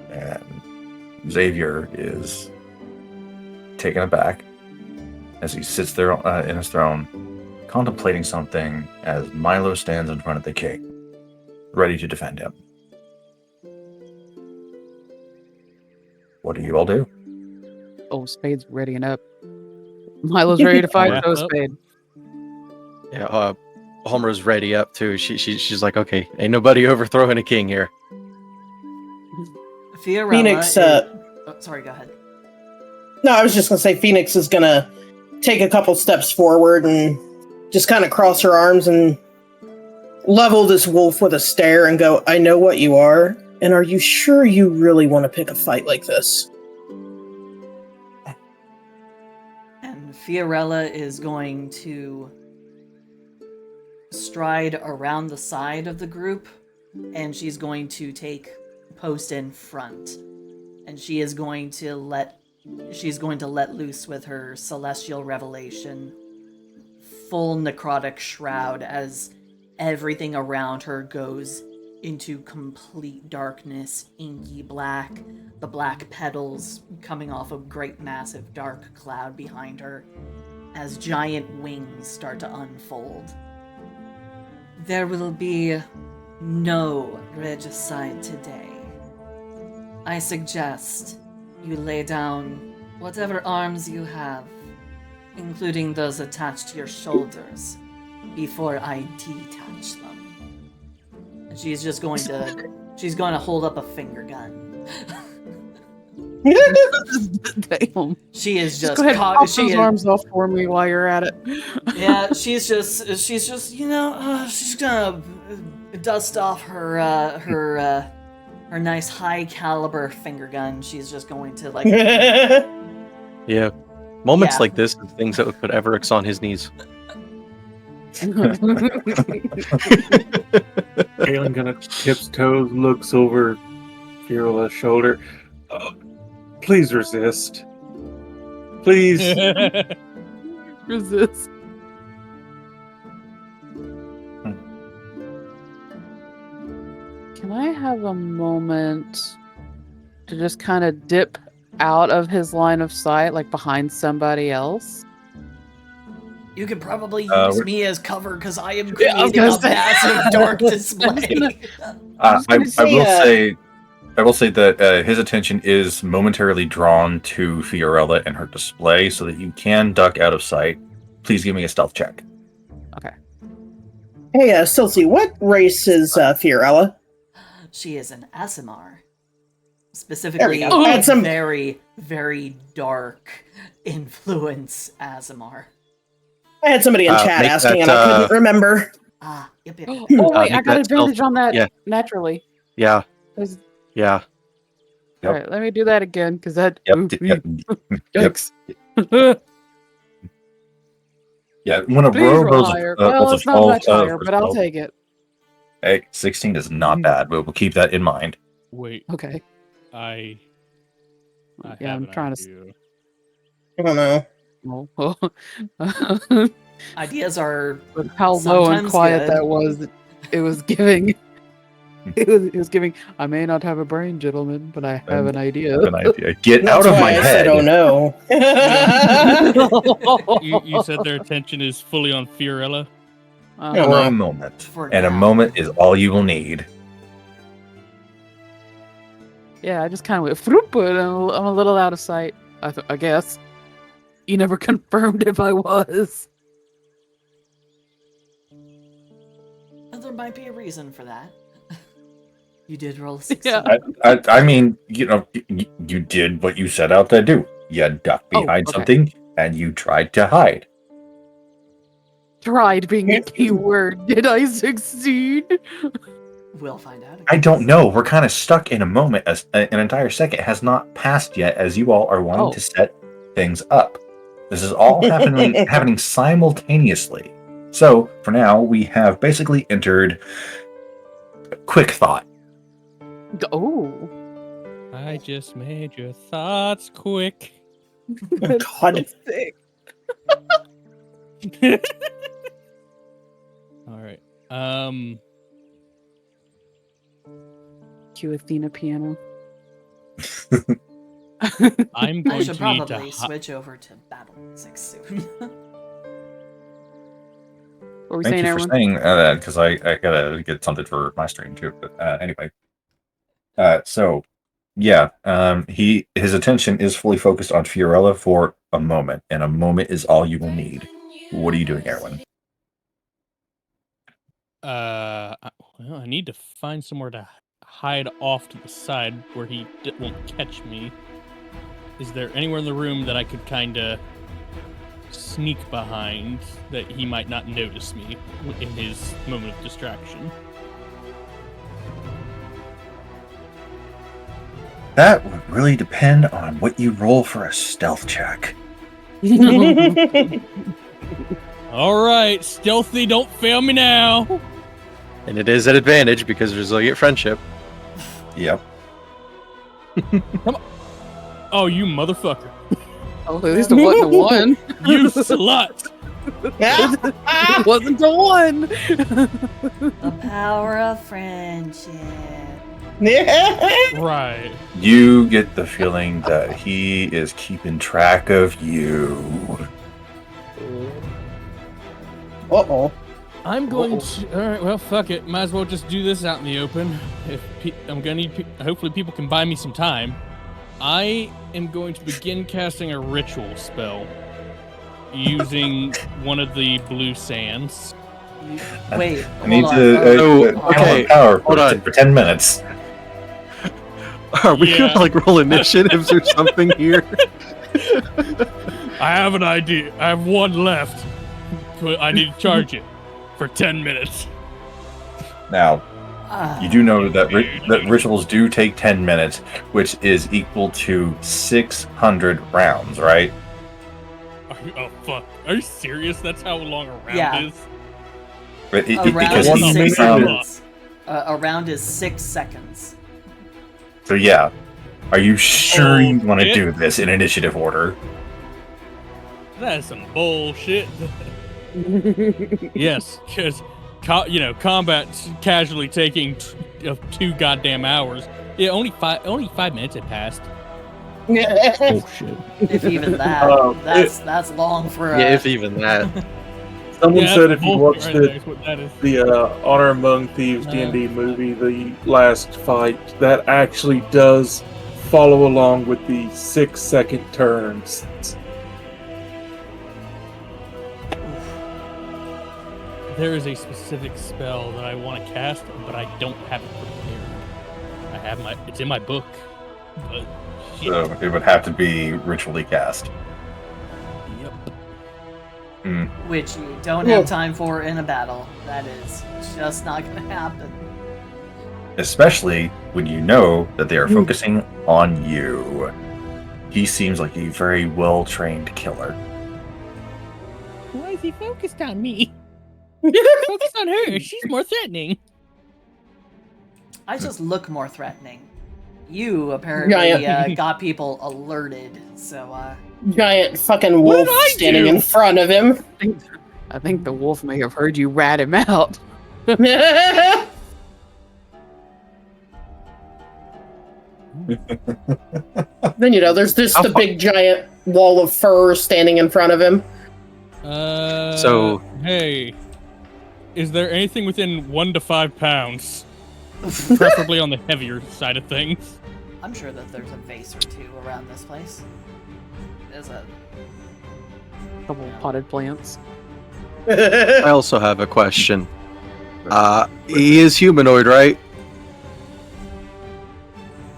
And Xavier is taken aback as he sits there in his throne, contemplating something as Milo stands in front of the king, ready to defend him. What do you all do? Oh, Spade's readying up. Milo's ready to fight. Yeah. So is Spade. Yeah, Homer's ready up too. She's like, okay, ain't nobody overthrowing a king here. Fiorella Phoenix, sorry, go ahead. No, I was just gonna say Phoenix is gonna take a couple steps forward and just kind of cross her arms and level this wolf with a stare and go, I know what you are, and are you sure you really want to pick a fight like this? And Fiorella is going to stride around the side of the group, and she's going to take post in front. And she is going to let loose with her celestial revelation, full necrotic shroud, as everything around her goes into complete darkness, inky black, the black petals coming off a great massive dark cloud behind her as giant wings start to unfold. There will be no regicide today. I suggest you lay down whatever arms you have, including those attached to your shoulders, before I detach them. And she's just going to hold up a finger gun. Damn. She is Just just go ahead and pop she those is, arms off for me while you're at it. yeah, she's just she's gonna dust off her nice high caliber finger gun. She's just going to like Yeah. Moments Yeah. like this are things that would put Everix on his knees. Galen kind of tips toes, looks over Fiorella's shoulder. Please resist. Please. Resist. Can I have a moment to just kind of dip out of his line of sight, like behind somebody else? You could probably Uh, use we're- me as cover because I am Yeah, I was creating gonna a say- massive dark display. I gonna say, will say that his attention is momentarily drawn to Fiorella and her display, so that you can duck out of sight. Please give me a stealth check. Hey, Silsey, what race is Fiorella? She is an Asimar. There Specifically, we go. a Add some- very, very dark influence Asimar. I had somebody in chat make asking, that, and I couldn't remember. Ah, yep. Oh wait, I make got that advantage on that yeah. naturally. Yeah, 'Cause- yeah. Yep. All right, let me do that again because that. Yep. Yep. Yikes. Yeah. When a Please row roll rolls higher. rolls Well, a it's not 12, much higher, for but I'll 12. take it. Hey, 16 is not bad. We'll keep that in mind. Wait, Okay. I Yeah, have I'm an trying to idea. I don't know. Oh. Ideas are But how low and Sometimes quiet good. that was, it was giving. It was giving. I may not have a brain, gentlemen, but I have an idea. An idea. Get That's out of why my I head. said, oh no. You said their attention is fully on Fiorella. Yeah. For no. a moment. for And a now. moment is all you will need. Yeah, I just kind of went throop, and I'm a little out of sight. I guess. You never confirmed if I was. There might be a reason for that. You did roll a 6. Yeah. I mean, you did what you set out to do. You ducked behind okay. something, and you tried to hide. Tried being a key word. Did I succeed? We'll find out. I don't know. We're kind of stuck in a moment. As an entire second has not passed yet, as you all are wanting to set things up. This is all happening simultaneously. So for now, we have basically entered quick thought. Oh. I just made your thoughts quick. God. All right. Cue Athena piano. I'm I going should to need to probably switch over to Battle 6 soon. What were we Thank saying, you for everyone? saying that, because I gotta get something for my stream too. But anyway, so yeah, his attention is fully focused on Fiorella for a moment, and a moment is all you will need. What are you doing, Erwin? Well, I need to find somewhere to hide off to the side where he won't catch me. Is there anywhere in the room that I could kind of sneak behind that he might not notice me in his moment of distraction? That would really depend on what you roll for a stealth check. All right, stealthy, don't fail me now. And it is an advantage because of resilient friendship. Yep. Come on. Oh, you motherfucker. Oh, at least it wasn't a one. You slut. It wasn't a one. The power of friendship. Right. You get the feeling that he is keeping track of you. Uh-oh. I'm going to. All right, well, fuck it. Might as well just do this out in the open. I'm gonna need. Hopefully, people can buy me some time. I am going to begin casting a ritual spell using one of the blue sands. Wait, I need hold to on. okay, power hold on. for 10 minutes. Are we Yeah. gonna like roll initiatives or something here? I have an idea. I have one left, but I need to charge it for 10 minutes. Now, Ah, you do know that that rituals do take 10 minutes, which is equal to 600 rounds, right? Oh fuck! Are you serious? That's how long a round Yeah. is. But a round because is he 6 found, seconds. A round is 6 seconds. so yeah, are you sure you want to shit. do this in initiative order? That is some bullshit. Yes, because combat casually taking 2 goddamn hours. Yeah, only 5 minutes had passed. Oh shit! If even that. That's long for Yeah, if even that. Someone Yeah, said that's if you bullshit watched right there is what that is. the Honor Among Thieves D&D movie, the last fight, that actually does follow along with the 6-second turns. There is a specific spell that I want to cast, but I don't have it prepared. It's in my book, but shit. So it would have to be ritually cast. Yep. which you don't have time for in a battle. That is just not going to happen. Especially when you know that they are focusing on you. He seems like a very well-trained killer. Why is he focused on me? Focus on her. She's more threatening. I just look more threatening. You apparently got people alerted, so Giant fucking wolf standing in front of him. I think the wolf may have heard you rat him out. Then there's the big giant wall of fur standing in front of him. So hey, is there anything within 1 to 5 pounds? Preferably on the heavier side of things. I'm sure that there's a vase or two around this place. There's a Couple potted plants. I also have a question. He is humanoid, right?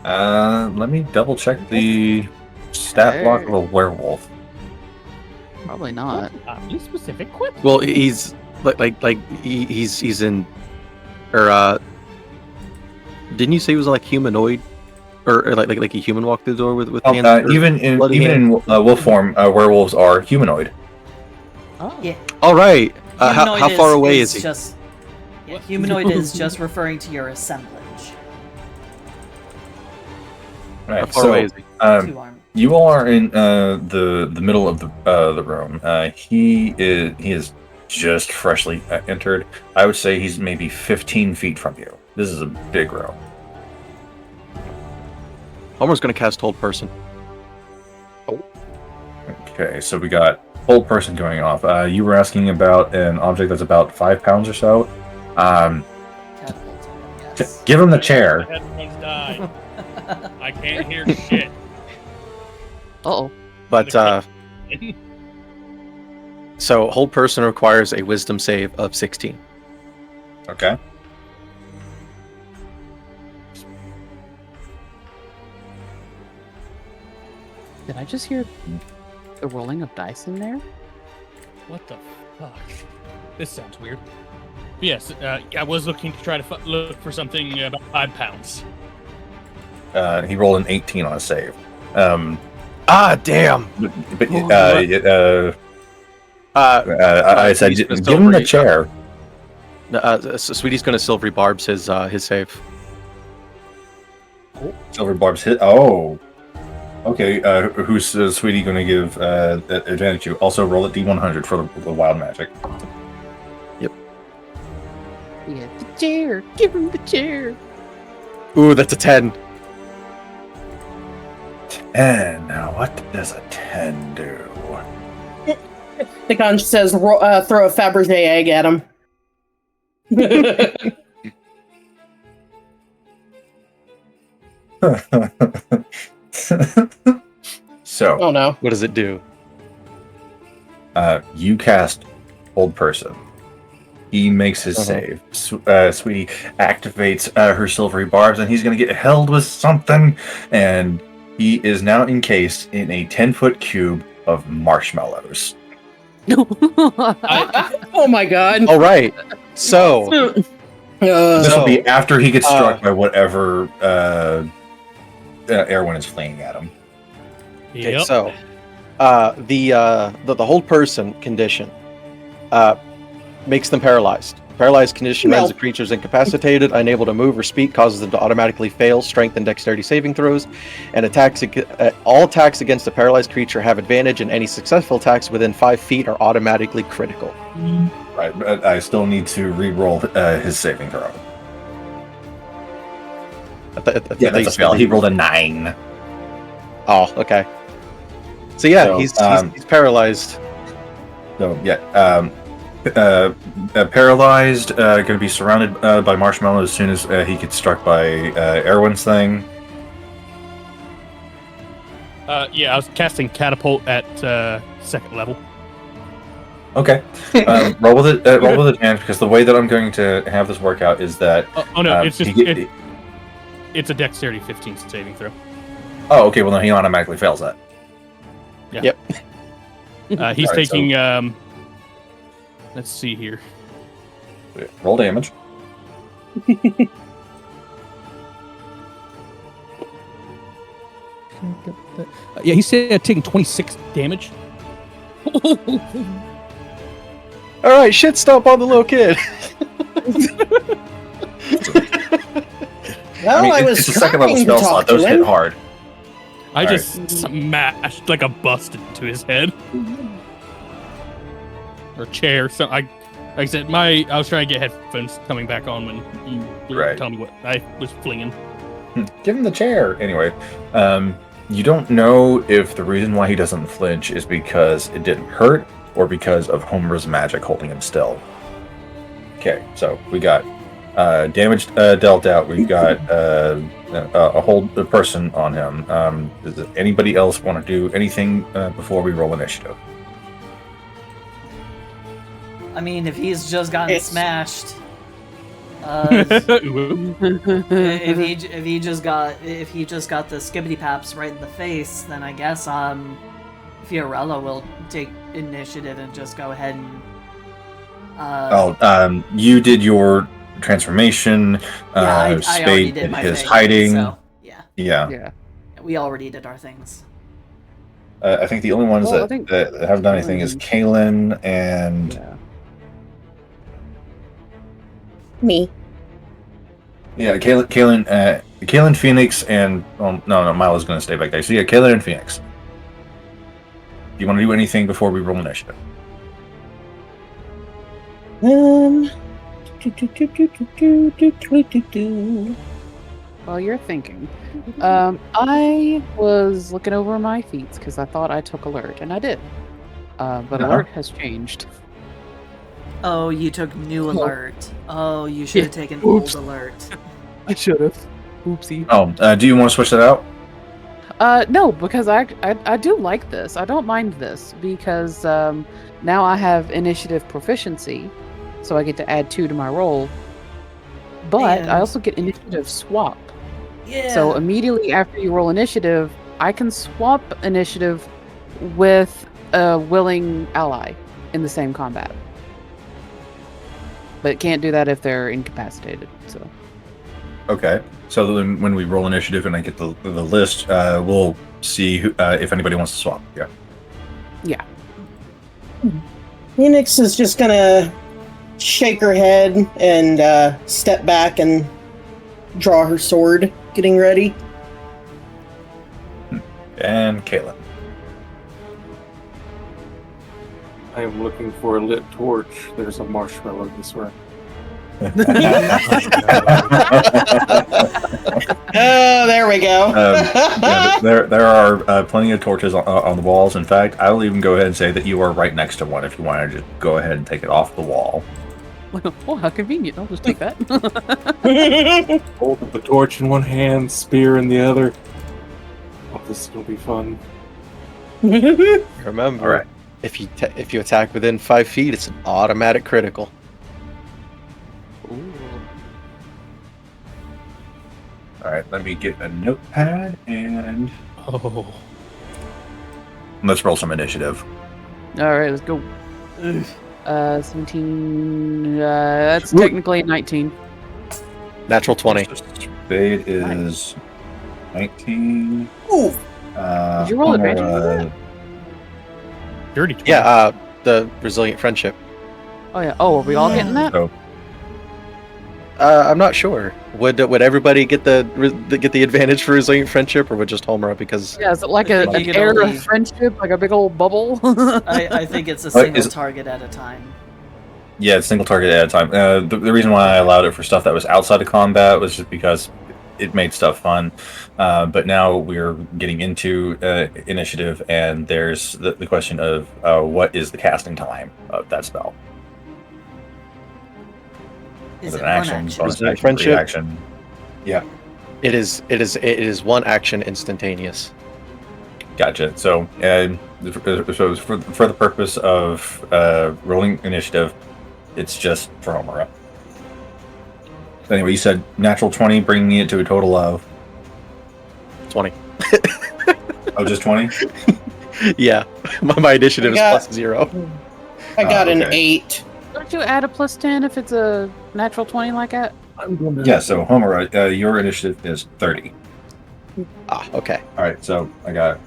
Let me double check the stat block of a werewolf. Probably not. Oddly specific question. Well, he's he's in, or didn't you say he was like humanoid, or like a human walked through the door with hands? or Even in bloody hands? wolf form, werewolves are humanoid. Oh. Yeah. All right. How Humanoid far away is he? Just, yeah, humanoid is just referring to your assemblage. Right. How far away is he? Two arm. You all are in the middle of the room. He is just freshly entered. I would say he's maybe 15 feet from you. This is a big room. Homer's gonna cast Hold Person. Okay, so we got hold person going off. You were asking about an object that's about 5 pounds or so. Catapult. Yes. Give him the chair. My headphones died. I can't hear shit. Uh-oh. But so Hold Person requires a Wisdom save of 16. Okay. Did I just hear the rolling of dice in there? What the fuck? This sounds weird. Yes, I was looking to try to look for something about 5 pounds. He rolled an 18 on a save. Damn. But I said, Sweetie's give gonna him the silvery- chair. So Sweetie's gonna Silvery Barbs his save. Silver Barb's hit. Oh. Okay, who's Sweetie going to give advantage to? Also roll a D100 for the wild magic. Yep. Yeah, the chair. Give him the chair. Ooh, that's a 10. 10. Now, what does a 10 do? The conch says, throw a Fabergé egg at him. So, Oh no. What does it do? you cast Hold Person. He makes his save. Sweetie activates her silvery barbs, and he's going to get held with something. And he is now encased in a 10-foot cube of marshmallows. Oh my god. All right. So This will be So, after he gets struck by whatever Erwin is fleeing at him. okay, Yep. so the Hold Person condition makes them paralyzed. Paralyzed condition No. renders the creatures incapacitated, unable to move or speak, causes them to automatically fail strength and dexterity saving throws, and all attacks against the paralyzed creature have advantage, and any successful attacks within 5 feet are automatically critical. Right, but I still need to re-roll his saving throw. Yeah, that's a fail. He rolled a 9. Oh, okay. So yeah, So, he's paralyzed. So yeah, paralyzed, going to be surrounded by marshmallows as soon as he gets struck by Erwin's thing. Yeah, I was casting catapult at 2nd level. Okay, roll with it. Roll with advantage because the way that I'm going to have this work out is that. Oh no, it's just he it's a dexterity 15 saving throw. Oh, okay. Well, then he automatically fails that. Yeah. Yep. He's Alright, so- taking. Let's see here. Roll damage. Yeah, he's taking 26 damage. All right, shit stomp on the little kid. Well, I, was it's a second level trying to spell talk slot. to Those hit him. hard. I Alright. just smashed like a bust into his head or chair. So like I said, I was trying to get headphones coming back on when you were Right. telling me what I was flinging. Give him the chair. Anyway, you don't know if the reason why he doesn't flinch is because it didn't hurt or because of Homer's magic holding him still. Okay, so we got damage dealt out. We've got a hold person on him. Does anybody else want to do anything before we roll initiative? I mean, if he's just gotten It's- smashed, Ooh. if he just got the skibbity paps right in the face, then I guess Fiorella will take initiative and just go ahead and. You did your transformation. I already Spade did did my his thing, hiding. So, yeah, Yeah. Yeah. we already did our things. I think the only ones Well, I that, think that haven't done anything is Kaylin and Yeah. Me. Kaylin, Phoenix, and no, Milo's going to stay back there. So yeah, Kaylin and Phoenix. Do you want to do anything before we roll initiative? While you're thinking, I was looking over my feats because I thought I took alert, and I did. But alert has changed. Oh, you took new Oh. alert. Oh, you should have taken Oops. old alert. I should have. Oopsie. Oh, do you want to switch that out? No, because I do like this. I don't mind this because now I have initiative proficiency, so I get to add 2 to my roll. But And- I also get initiative swap. Yeah. So immediately after you roll initiative, I can swap initiative with a willing ally in the same combat. But can't do that if they're incapacitated. So Okay. So then when we roll initiative and I get the list, we'll see who, if anybody wants to swap. Yeah. Phoenix is just gonna shake her head and step back and draw her sword, getting ready. And Kaylin. I am looking for a lit torch. There's a marshmallow this way. Oh, there we go. There are plenty of torches on the walls. In fact, I will even go ahead and say that you are right next to one if you want to just go ahead and take it off the wall. oh, how convenient! I'll just take that. Hold the torch in one hand, spear in the other. Oh, this is gonna be fun. Remember, All right. if you attack within 5 feet, it's an automatic critical. All right, let me get a notepad and Oh. let's roll some initiative. All right, let's go. 17. That's technically a 19. Natural 20. Spade is 19. Ooh. Did you roll advantage on that? Dirty 20. Yeah, the resilient friendship. Oh yeah. Oh, are we all getting that? So I'm not sure. Would everybody get the advantage for resilient friendship, or would just Homura because Yeah, is it like I a, think an you can air only- of friendship, like a big old bubble? I think it's a What single is- target at a time. yeah, it's single target at a time. The reason why I allowed it for stuff that was outside of combat was just because it made stuff fun. But now we're getting into initiative, and there's the question of what is the casting time of that spell? Is Is it it an one action, action? bonus action, Friendship? reaction? Yeah, it is one action instantaneous. gotcha. So, so for the purpose of rolling initiative, it's just for Homura. Anyway, you said natural 20, bringing it to a total of 20. just 20. Yeah, my initiative is I got- plus 0. I got an okay. 8. Don't you add a plus 10 if it's a natural 20 like that? I'm going to. Yeah. So Homura, your initiative is 30. Ah, okay. All right, so I got.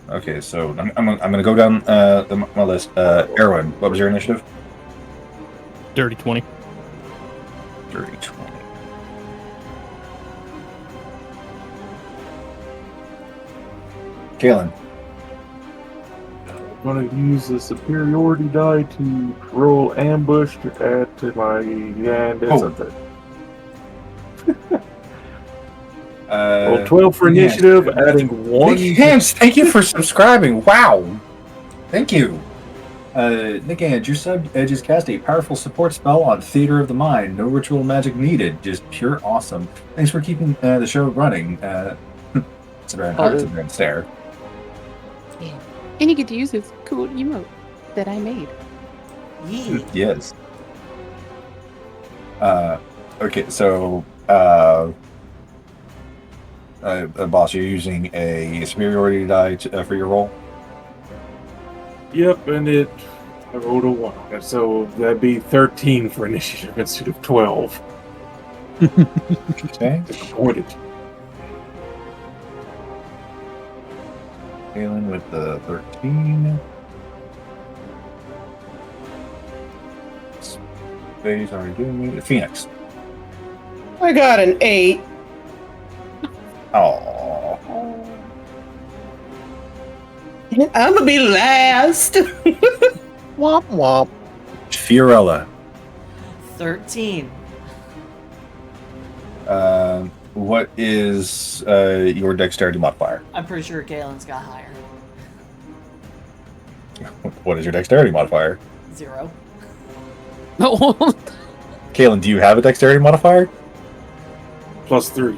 Okay, so I'm gonna go down my list. Erwin, what was your initiative? Dirty 20. Dirty 20. Kaylin. I'm going to use the superiority die to roll ambush to add to my and it's Oh. a thing. Uh, Roll 12 for yes. initiative, adding 1. Yes, thank you for subscribing. Wow, thank you. Nick Ant, your sub just cast a powerful support spell on Theater of the Mind. No ritual magic needed. Just pure awesome. Thanks for keeping the show running. It's a very hard to even stare. And you get to use this cool emote that I made. Yee. Yes. Okay, so boss, you're using a superiority die for your roll. Yep, and I rolled a 1. So that'd be 13 for initiative instead of 12. Okay. Disappointed. Galen with the 13. Spade's already doing it. Phoenix. I got an 8. Oh. I'm gonna be last. Womp womp. Fiorella. 13. What is your dexterity modifier? I'm pretty sure Galen's got higher. What is your dexterity modifier? 0. Kaylin, do you have a dexterity modifier? +3.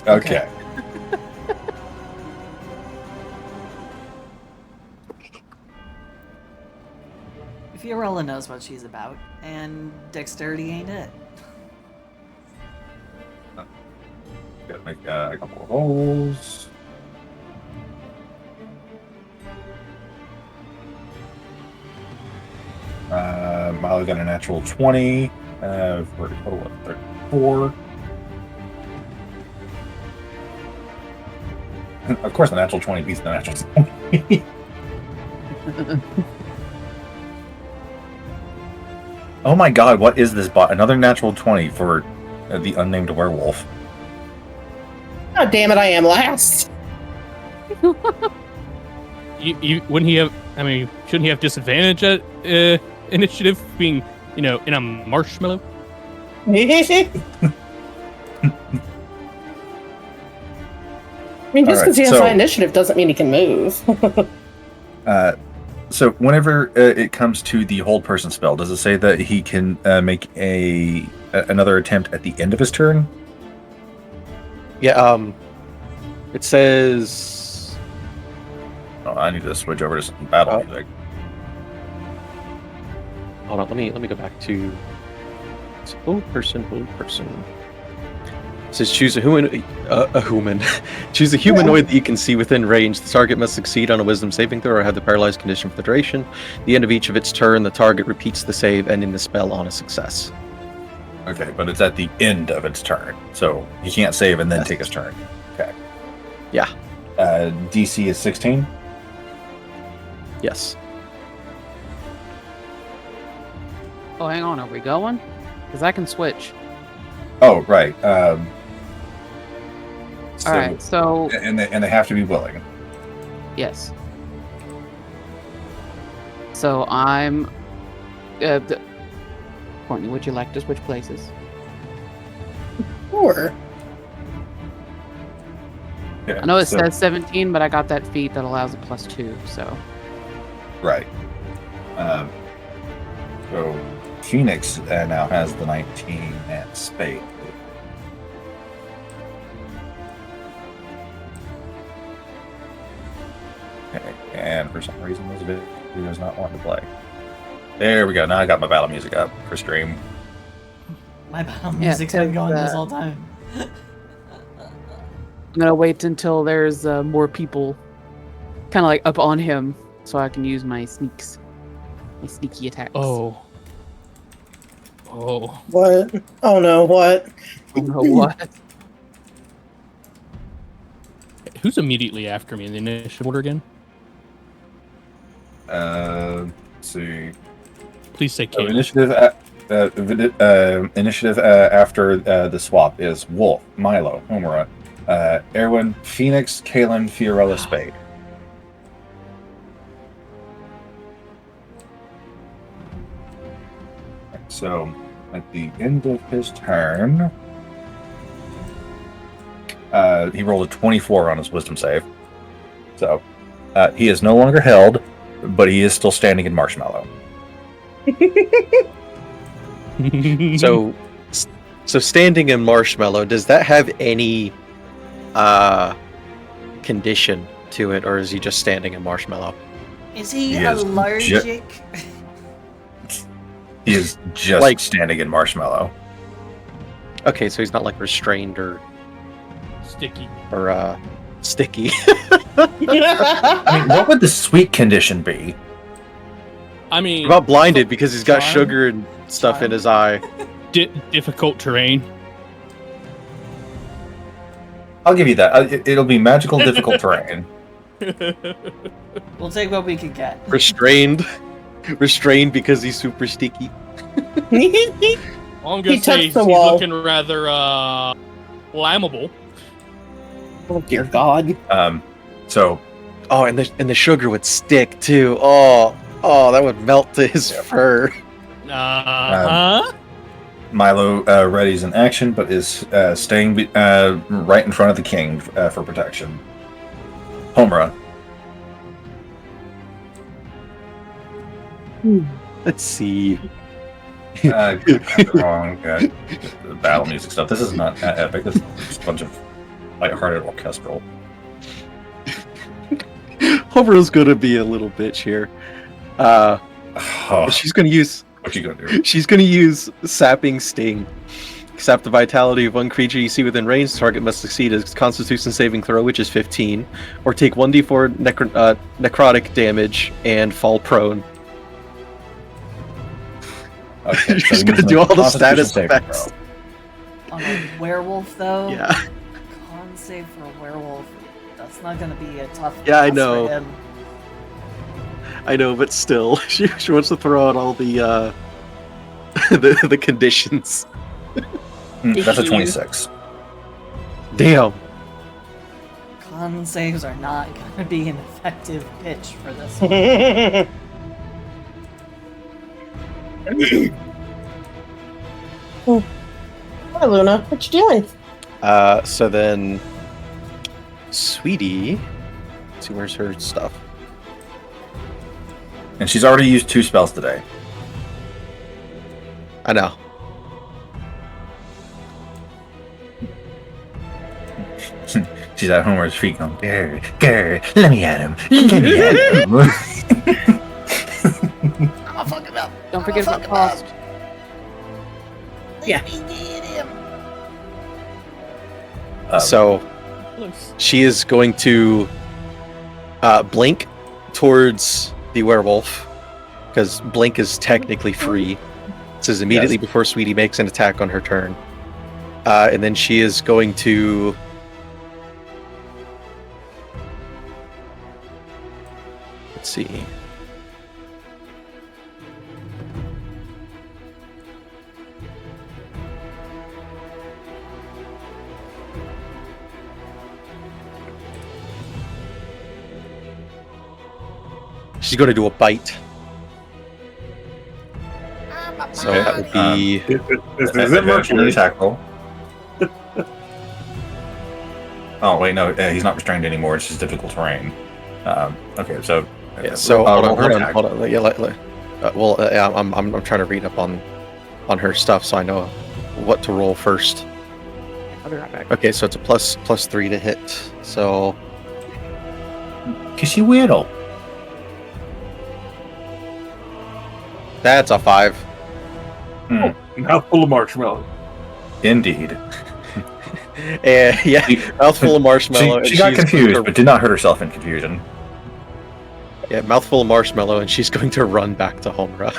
Okay. Fiorella knows what she's about, and dexterity ain't it. Gotta make a couple of rolls. Molly got a natural 20 for a total of 34. Of course, the natural 20 beats the natural 20. Oh my god, what is this bot? Another natural 20 for the unnamed werewolf. God damn it, I am last. You wouldn't he have? I mean, shouldn't he have disadvantage at initiative being, in a marshmallow? I mean, just because he has high initiative doesn't mean he can move. So whenever it comes to the hold person spell, does it say that he can make another attempt at the end of his turn? Yeah, it says... Oh, I need to switch over to some battle music. Hold on, let me go back to... Hold person. It says choose a human. Choose a humanoid that you can see within range. The target must succeed on a wisdom saving throw or have the paralyzed condition for the duration. At the end of each of its turn, the target repeats the save, ending the spell on a success. Okay, but it's at the end of its turn, so he can't save and then take his turn. Okay. Yeah. DC is 16? Yes. Oh, hang on. Are we going? Because I can switch. Oh, right. All right. So and they have to be willing. yes. So I'm. Courtney, would you like to switch places? Sure. Yeah, I know it so- says 17, but I got that feat that allows a +2. So Right. So Phoenix now has the 19 and Spade. Okay, and for some reason this video is not wanting to play. There we go. Now I got my battle music up for stream. My battle Yeah, music's been going this because, whole time. I'm gonna wait until there's more people, kind of like up on him, so I can use my sneaks, my sneaky attacks. Oh. What? Oh no, what? I don't know what. Who's immediately after me in the initiative order again? Let's see. Please say So Caleb. initiative after the swap is Wolf, Milo, Homura, Erwin, Phoenix, Kalen, Fiorella, Spade. So at the end of his turn, he rolled a 24 on his wisdom save. So he is no longer held, but he is still standing in Marshmallow. So standing in Marshmallow, does that have any condition to it, or is he just standing in Marshmallow? Is he He is allergic? He is just Like- standing in marshmallow. Okay, so he's not like restrained or Sticky. sticky. I mean, what would the sweet condition be? I mean, About blinded because he's got Charm? sugar and stuff in Charm? his eye. difficult terrain. I'll give you that. It'll be magical, difficult terrain. We'll take what we can get. Restrained. Restrained because he's super sticky. All I'm He gonna say touched is the he's wall. looking rather flammable. Oh dear God. So Oh, and the sugar would stick too. Oh, that would melt to his fur. Uh-huh. Milo readies in action, but is staying right in front of the king for protection. Homura. Let's see. Wrong. The battle music stuff. This is not that epic. This is just a bunch of lighthearted orchestral. Homura's gonna be a little bitch here. Oh, She's gonna use what you gonna do? She's gonna use Sapping Sting. Sap the vitality of one creature you see within range. The target must succeed a Constitution saving throw, which is 15, or take 1d4 necrotic damage and fall prone. Okay, She's so gonna using do a all the Constitution status saving effects. throw. On a werewolf, though? Yeah. Con save for a werewolf. That's not gonna be a tough Yeah, I boss know. for him. I know, but still, she wants to throw out all the the conditions. That's a 26. Damn. Con saves are not gonna be an effective pitch for this one. Hi, Luna. What you doing? So then, Sweetie. Let's see, where's her stuff? And she's already used 2 spells today. I know. She's at Homer's feet going, grr, let me at him. Let me at him. I'ma fuck him up. Don't forget about cost. Yeah. Let me get him. So she is going to blink towards the werewolf because blink is technically free. This is immediately Yes. before Sweetie makes an attack on her turn, and then she is going to. Let's see. She's going to do a bite. So that would be. This Is isn't Mercury. attack roll. Oh wait, no, he's not restrained anymore. It's just difficult terrain. Okay, so Yeah, so hold on. attack. Yeah, I'm trying to read up on her stuff so I know what to roll first. I'll be right back. Okay, so it's a +3 to hit. So Cause she weirdo. that's a 5. Mouthful of marshmallow. Indeed. And yeah, mouthful of marshmallow. She and got she's going confused, to- but did not hurt herself in confusion. yeah, mouthful of marshmallow, and she's going to run back to Homura.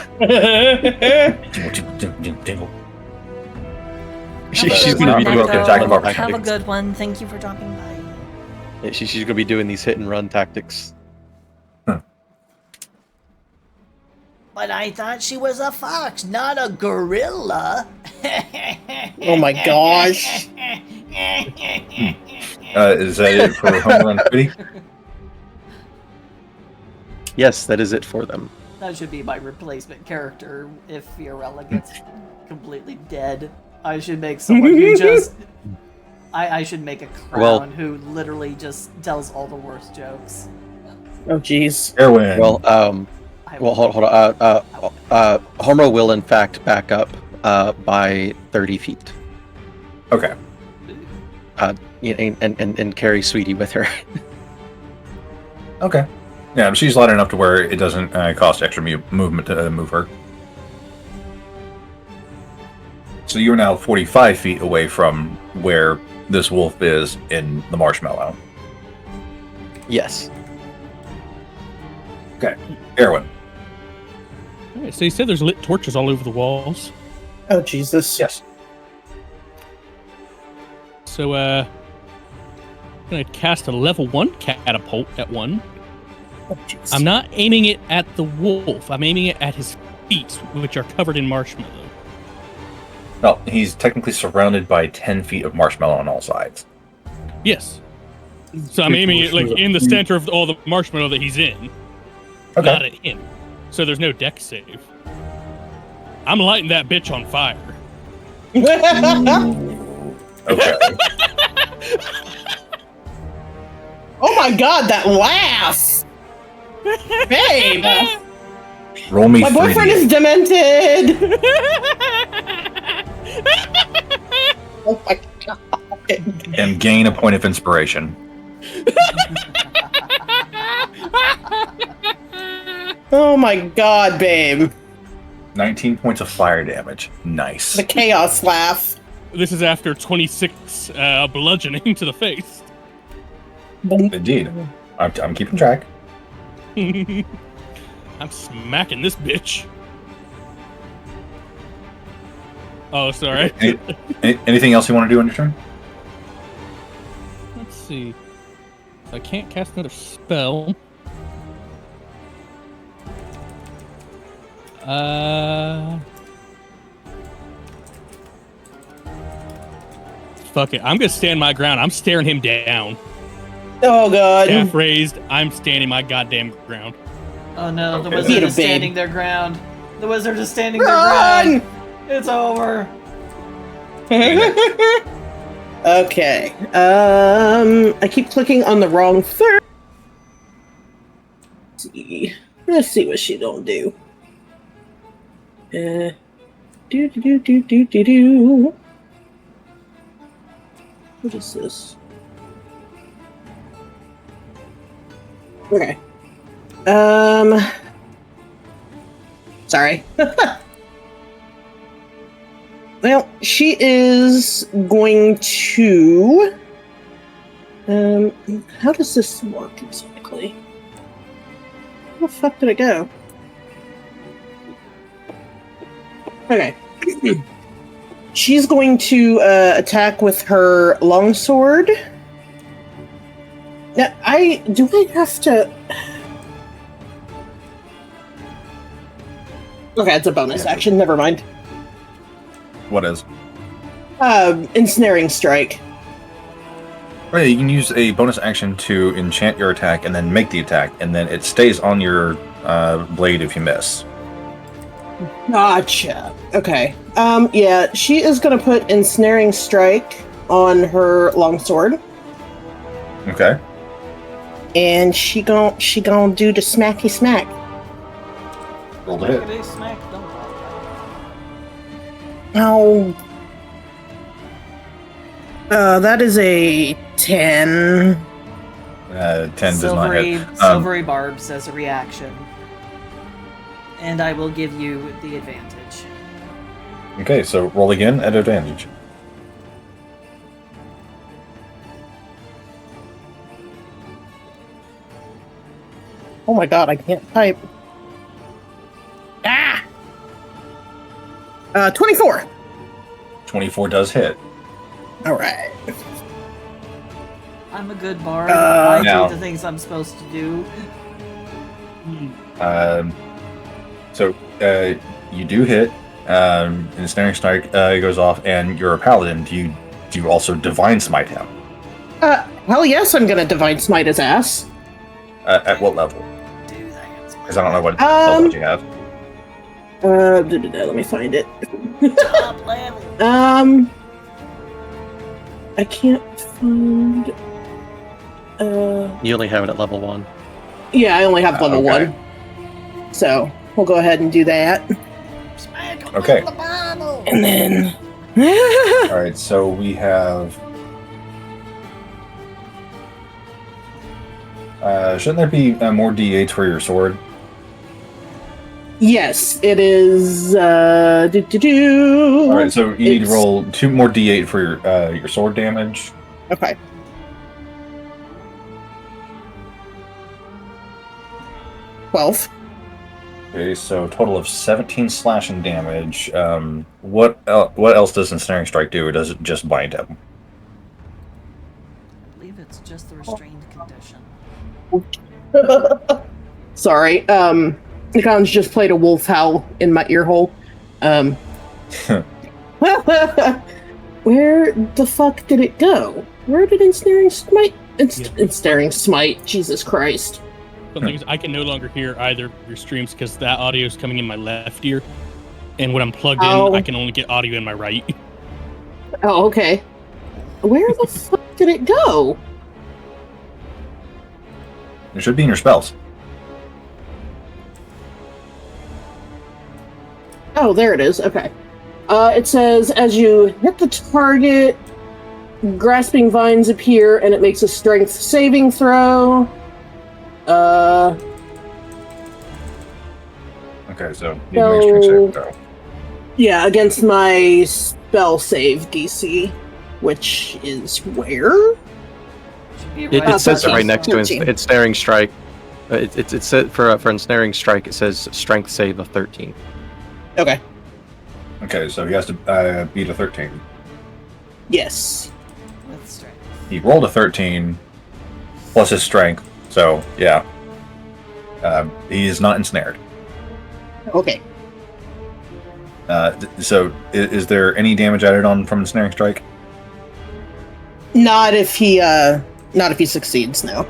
She's going to be doing attack of Have a opportunity. good one. Thank you for dropping by. Yeah, she's going to be doing these hit and run tactics. But I thought she was a fox, not a gorilla. Oh my gosh. Is that it for Homer and Pretty? Yes, that is it for them. That should be my replacement character if Fiorella gets completely dead. I should make someone who just... I should make a clown Well- who literally just tells all the worst jokes. Oh jeez. Erwin. Well, I well, will- hold on. Homer will in fact back up by 30 feet. Okay. And carry Sweetie with her. Okay. Yeah, but she's light enough to where it doesn't cost extra movement to move her. So you're now 45 feet away from where this wolf is in the marshmallow. Yes. Okay. Erwin. All right, so you said there's lit torches all over the walls. Oh, Jesus. Yes. So, I'm gonna cast a level 1 catapult at one. Oh, jeez. I'm not aiming it at the wolf. I'm aiming it at his feet, which are covered in marshmallow. Well, he's technically surrounded by 10 feet of marshmallow on all sides. Yes. So I'm aiming it like in the center of all the marshmallow that he's in, not at him. So there's no deck save. I'm lighting that bitch on fire. Okay. Oh my god, that laugh! Babe! Roll me My boyfriend 3d8. is demented! Oh my god. And gain a point of inspiration. Oh my god, babe. 19 points of fire damage. Nice. The chaos laugh. This is after 26 bludgeoning to the face. Indeed. I'm keeping track. I'm smacking this bitch. Oh, sorry. Anything else you want to do on your turn? Let's see. I can't cast another spell. Fuck it. I'm gonna stand my ground. I'm staring him down. Oh god. Half raised. I'm standing my goddamn ground. Oh no, the Okay. wizard Beat a is babe. standing their ground. The wizard is standing Run! their ground. It's over. Okay. I keep clicking on the wrong third. Let's see what she don't do. Do. What is this? Okay. Sorry. Well, she is going to. How does this work exactly? Where the fuck did it go? Okay. She's going to attack with her longsword. Now, do I have to? Okay, it's a bonus action. Never mind. What is? Ensnaring strike. Right, you can use a bonus action to enchant your attack and then make the attack, and then it stays on your blade if you miss. Gotcha. Okay. Yeah, she is gonna put ensnaring strike on her longsword, Okay. and she gon' do the smacky smack. Roll to hit. Smackity smack, don't Oh. That is a 10. 10 does not silvery, hit. silvery barbs as a reaction. And I will give you the advantage. Okay, so roll again at advantage. Oh my god, I can't type. Ah! 24. 24 does hit. Alright. I'm a good bard. I Now- do the things I'm supposed to do. So you do hit, and Ensnaring Strike goes off, and you're a paladin. Do you also Divine Smite him? Hell yes, I'm gonna Divine Smite his ass. At what level? Do that. Because I don't know what level you have. Let me find it. Top level. I can't find. You only have it at level 1. Yeah, I only have level Okay. 1. So, we'll go ahead and do that. Smack him Okay. with the bottle. And then. All right, so we have. Shouldn't there be more d8s for your sword? Yes, it is. All right, so you need to It's- roll 2 more d8 for your sword damage. Okay. $12. Okay, so total of 17 slashing damage. What else does Ensnaring Strike do, or does it just bind him? I believe it's just the restrained condition. Sorry. Nikon's just played a wolf howl in my ear hole. Where the fuck did it go? Where did Ensnaring Smite? Ensnaring Smite. Jesus Christ. The thing is, I can no longer hear either of your streams because that audio is coming in my left ear, and when I'm plugged in, I can only get audio in my right. Oh, okay. Where the fuck did it go? It should be in your spells. Oh, there it is. Okay. It says, as you hit the target, grasping vines appear, and it makes a strength saving throw. Okay, so you can make strength save throw. Yeah, against my spell save DC, which is where? It says it right next to 13. Ensnaring Strike. It said for Ensnaring Strike, it says Strength save of 13. Okay. Okay, so he has to beat a 13. Yes. With strength. He rolled a 13 plus his strength, so yeah. He is not ensnared. Okay. So is there any damage added on from Ensnaring Strike? Not if he succeeds, no.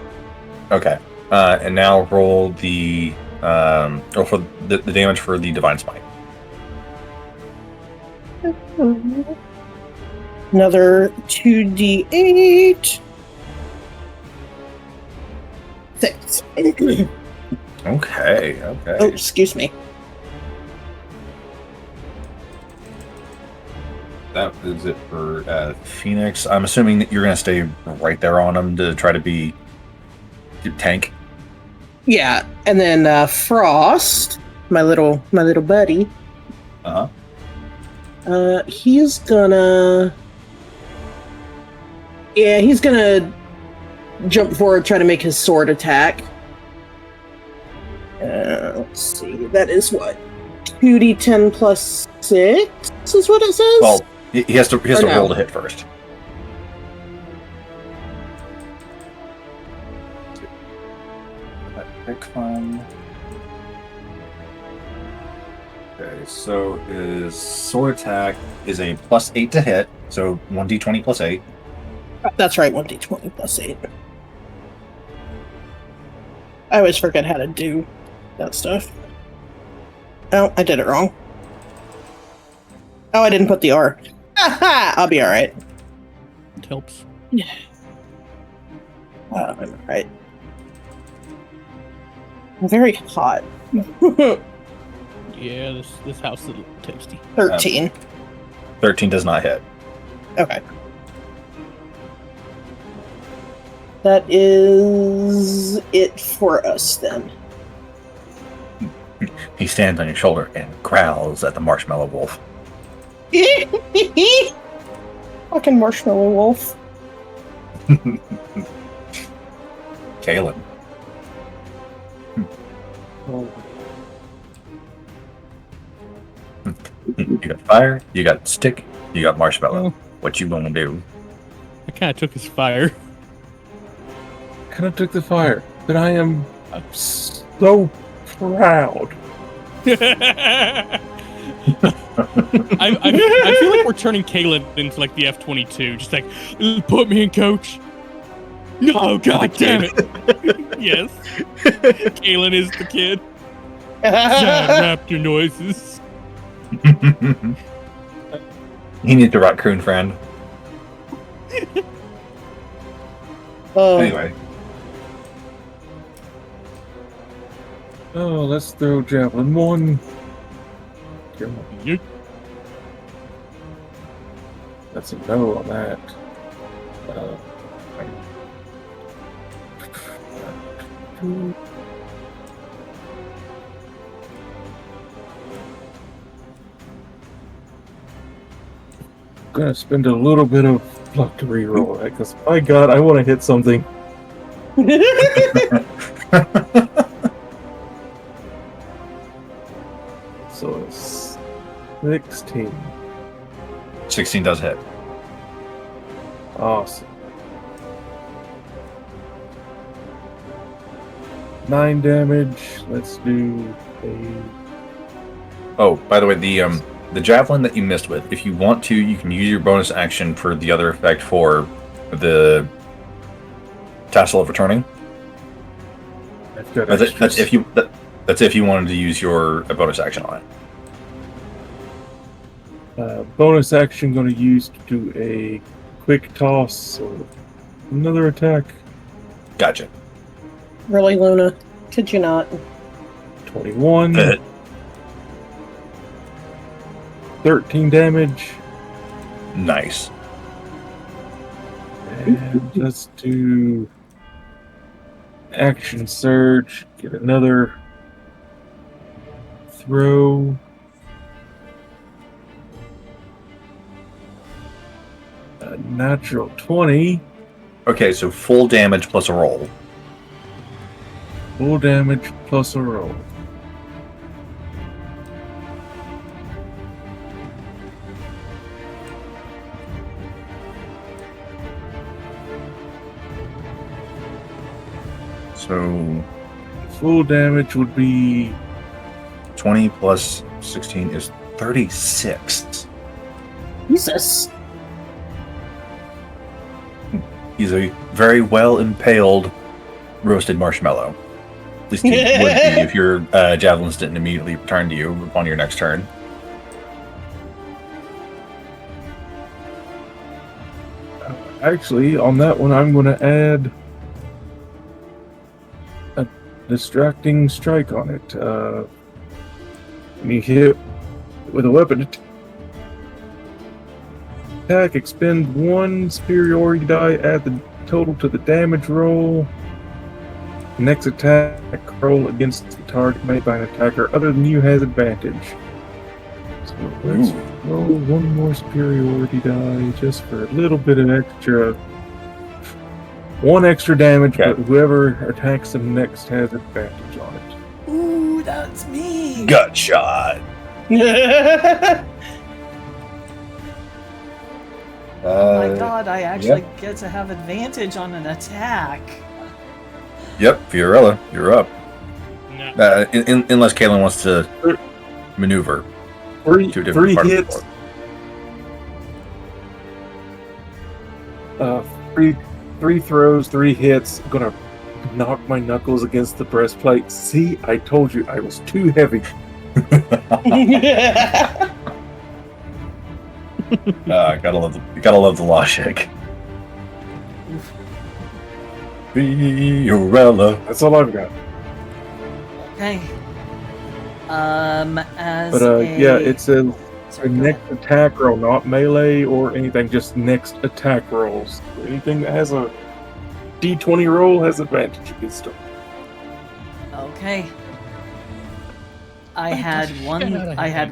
Okay. And now roll the for the damage for the Divine Smite. Another 2d8. 6. Okay. Oh, excuse me. That is it for Phoenix. I'm assuming that you're going to stay right there on him to try to be tank. Yeah, and then Frost, my little buddy. Uh-huh. He's gonna jump forward, try to make his sword attack. Let's see. That is what 2d10 plus 6 is what it says. Well, he has to no. roll to hit first. Pick fun. Okay, so his sword attack is a +8 to hit, so 1d20 plus 8. That's right, 1d20 plus 8. I always forget how to do that stuff. Oh, I did it wrong. Oh, I didn't put the R. Aha! I'll be alright. It helps. I'm alright. I'm very hot. Yeah, this house is a little tasty. 13. 13 does not hit. Okay. That is it for us then. He stands on your shoulder and growls at the marshmallow wolf. Fucking marshmallow wolf. Kalen. You got fire, you got stick, you got marshmallow. Oh. What you gonna do? I kind of took his fire. Kind of took the fire, but I am so proud. I feel like we're turning Caleb into like the F-22, just like, put me in, coach. No, god damn it. Yes. Kalen is the kid. Sad raptor noises. He needs a raccoon friend. Anyway. Oh, let's throw javelin 1. Come on. Yeet. That's a no on that. gonna spend a little bit of luck to reroll that, because my god, I want to hit something. So it's 16. 16 does hit. Awesome. 9 damage. Let's do a... Oh, by the way, the javelin that you missed with, if you want to, you can use your bonus action for the other effect for the tassel of returning. I've got That's extras. if you wanted to use your bonus action on it. Bonus action going to use to do a quick toss or another attack. Gotcha. Really, Luna? Could you not? 21. Hit. 13 damage. Nice. And let's do action surge. Get another throw. A natural 20. Okay, so full damage plus a roll. Full damage plus a roll. So Full damage would be 20 plus 16 is 36. Jesus. He's a very well impaled roasted marshmallow. At least he would be if your javelins didn't immediately return to you on your next turn. actually on that one. I'm going to add a distracting strike on it. When you hit with a weapon attack, expend 1 superiority die, add the total to the damage roll. Next attack roll against the target made by an attacker other than you has advantage. So let's roll 1 more superiority die just for a little bit of extra. 1 extra damage, Okay. but whoever attacks them next has advantage on it. Ooh, that's me. Gut shot. Oh my god, I actually get to have advantage on an attack. Yep, Fiorella, you're up. No. Unless Kalen wants to maneuver to a different Three part hits. of the board. Three throws, 3 hits. I'm gonna knock my knuckles against the breastplate. See, I told you I was too heavy. Gotta love the logic. Fiorella. That's all I've got. Okay. As But a... yeah, it says Sorry, the go next ahead. attack roll, not melee or anything, just next attack rolls. Anything that has a D20 roll has advantage against them. Okay. I had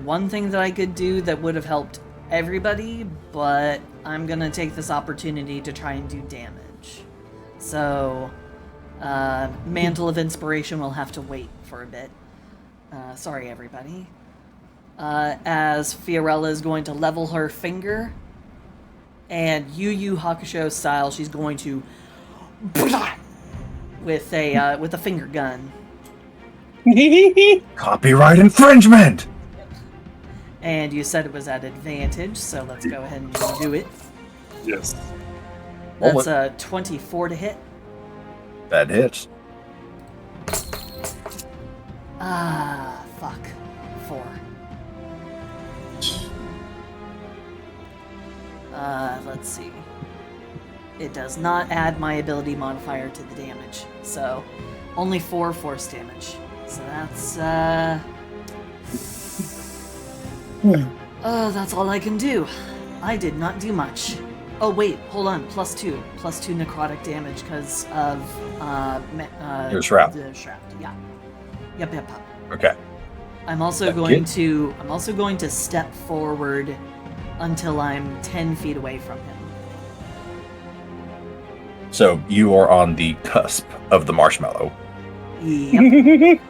one thing that I could do that would have helped everybody, but I'm gonna take this opportunity to try and do damage. So, Mantle of Inspiration will have to wait for a bit. Sorry, everybody. As Fiorella is going to level her finger, and Yu Yu Hakusho style, she's going to with a finger gun. Copyright infringement. And you said it was at advantage, so let's go ahead and do it. Yes. That's a 24 to hit. That hits. Ah, fuck. 4. Let's see. It does not add my ability modifier to the damage, so only 4 force damage. So that's that's all I can do. I did not do much. Oh wait, hold on. +2 necrotic damage because of Your shrap. The shrap. Yeah. Yep. Okay. I'm also That going kid? to step forward until I'm 10 feet away from him. So you are on the cusp of the marshmallow. Yep.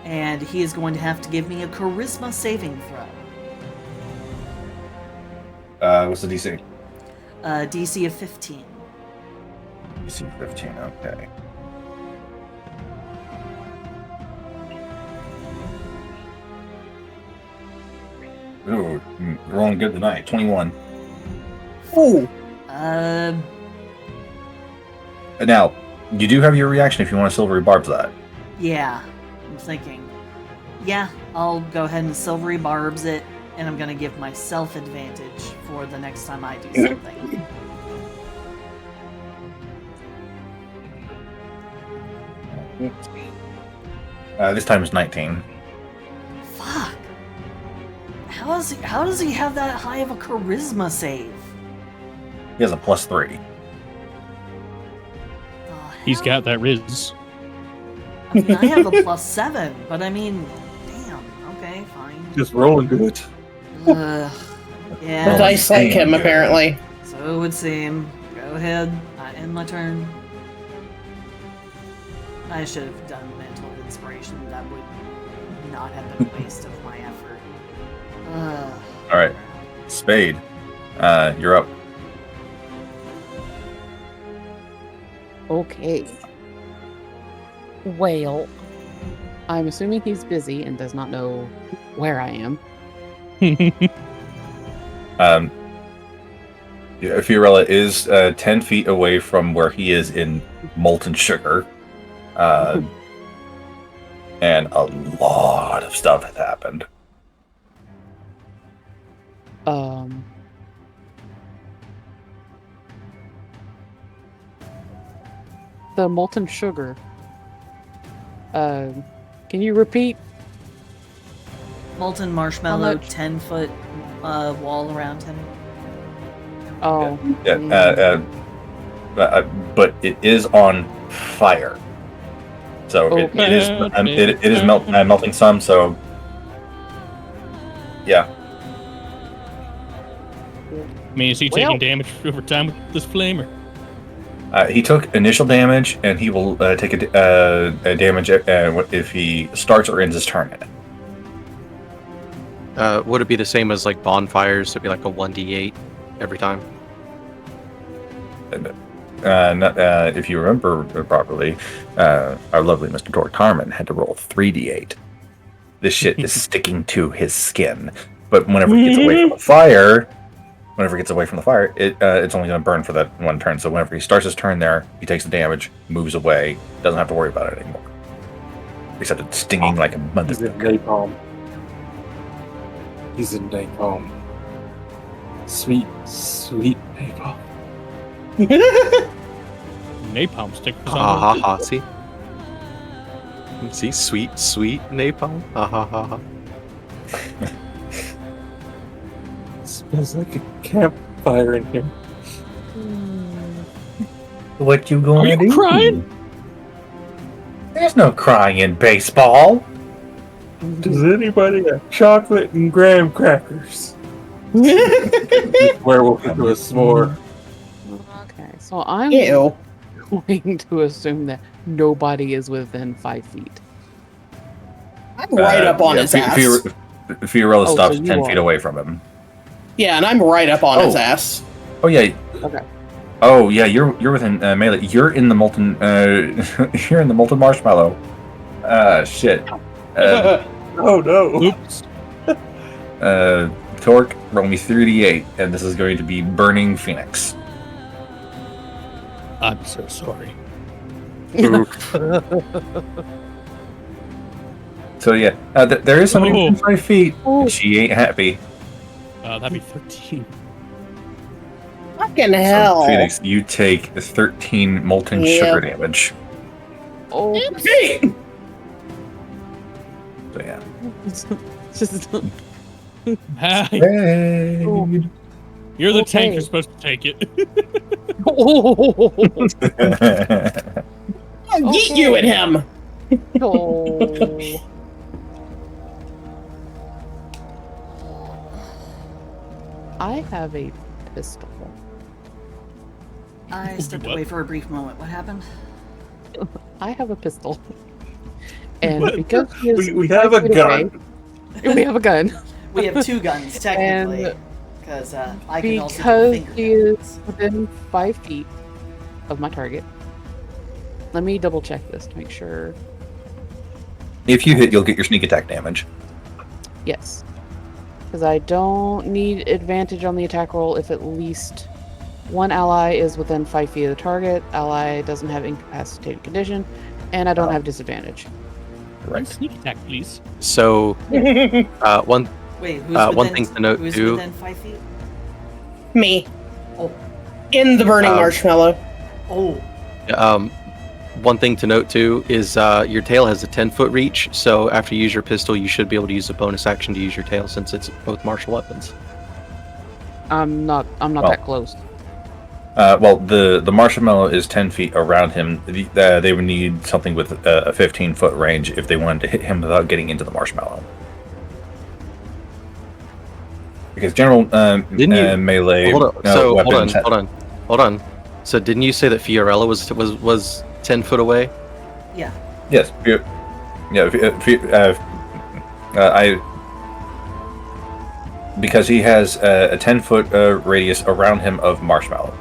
And he is going to have to give me a charisma saving throw. What's the DC? DC of 15. DC 15, okay. Ooh, rolling good tonight. 21. Ooh. Now, you do have your reaction if you want to silvery barbs that. Yeah, I'm thinking. Yeah, I'll go ahead and silvery barbs it, and I'm gonna give myself advantage for the next time I do something. This time it's 19. Fuck. How does he have that high of a charisma save? He has a +3. The He's hell? got that riz. I mean, I have a +7, but I mean, damn. Okay, fine. Just rolling good. Ugh. The Yeah. dice like him, good. apparently. So it would seem. Go ahead. I end my turn. I should have done mental inspiration. That would not have been a waste of my effort. All right. Spade, you're up. Okay. Well, I'm assuming he's busy and does not know where I am. Fiorella is 10 feet away from where he is in molten sugar. And a lot of stuff has happened. The molten sugar. Can you repeat? Molten marshmallow, much? 10-foot wall around him. Oh, But it is on fire. So it is melting some. So yeah, I mean, is he Well- taking damage over time with this flame? Or? he took initial damage, and he will take a damage if he starts or ends his turn in it. Would it be the same as like bonfires? So it'd be like a 1d8 every time. If you remember properly, our lovely Mr. Tortarman had to roll 3d8. This shit is sticking to his skin. But whenever he gets away from the fire, it's only going to burn for that one turn. So whenever he starts his turn there, he takes the damage, moves away, doesn't have to worry about it anymore. Except it's stinging like a He's in motherfucker. napalm. He's in napalm. Sweet, sweet napalm. Napalm stick. Ha ha ha! See, sweet, sweet napalm. Ha ha ha ha! Smells like a campfire in here. What you gonna Are you crying? There's no crying in baseball. Does anybody have chocolate and graham crackers? Werewolf into a s'more. okay. So I'm Ew. going to assume that nobody is within 5 feet. I'm right up on his ass. Fiorella Oh, stops so you 10 feet are. away from him. Yeah, and I'm right up on his Oh. ass. Oh yeah. Okay. Oh yeah. You're within melee. You're in the molten. You're in the molten marshmallow. Shit. Oh no! Oops. Torque, roll me 3d8, and this is going to be Burning Phoenix. I'm so sorry. So yeah, there is somebody Oh. within 5 feet. Oh. She ain't happy. That'd be 13. Fucking So, hell. Phoenix, you take 13 molten Yeah. sugar damage. Oh, So yeah. just Hi. Hey. You're the tank. Okay. You're supposed to take it. oh, Yeet you at him. I have a pistol. I stepped away for a brief moment. What happened? I have a pistol. And because he is We have a 5 feet gun. away- we have a gun. We have two guns, technically. Because I can also do Because finger he is guns. within 5 feet of my target. Let me double check this to make sure. If you hit, you'll get your sneak attack damage. Yes. Because I don't need advantage on the attack roll if at least one ally is within 5 feet of the target, ally doesn't have incapacitated condition, and I don't have disadvantage. Run sneak attack, please. So, one Wait, who's one within, thing to note who's too. within 5 feet? Me. Oh. In the burning Um, marshmallow. Oh. One thing to note too is your tail has a 10-foot reach. So after you use your pistol, you should be able to use a bonus action to use your tail since it's both martial weapons. I'm not Well, that close. Well, the marshmallow is 10 feet around him. They would need something with a 15-foot range if they wanted to hit him without getting into the marshmallow. Because general Didn't you- melee Hold weapons... on. So didn't you say that Fiorella was 10 foot away? Yeah. Yes. Because he has a 10-foot radius around him of marshmallow.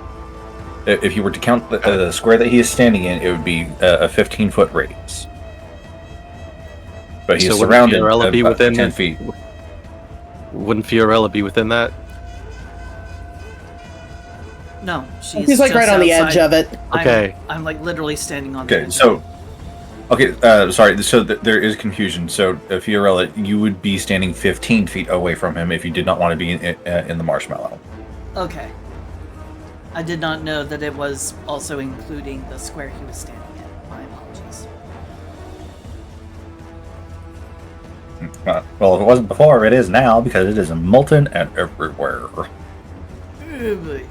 If you were to count the square that he is standing in, it would be a 15-foot radius. But he is So wouldn't surrounded Fiorella be about within 10 feet. Wouldn't Fiorella be within that? No, she's He's like just right on the edge outside. of it. Okay. I'm like literally standing on the Okay, edge. so... Okay, sorry, so there is confusion. So, Fiorella, you would be standing 15 feet away from him if you did not want to be in the marshmallow. Okay. I did not know that it was also including the square he was standing in. My apologies. Well, if it wasn't before, it is now, because it is molten and everywhere. Oh boy.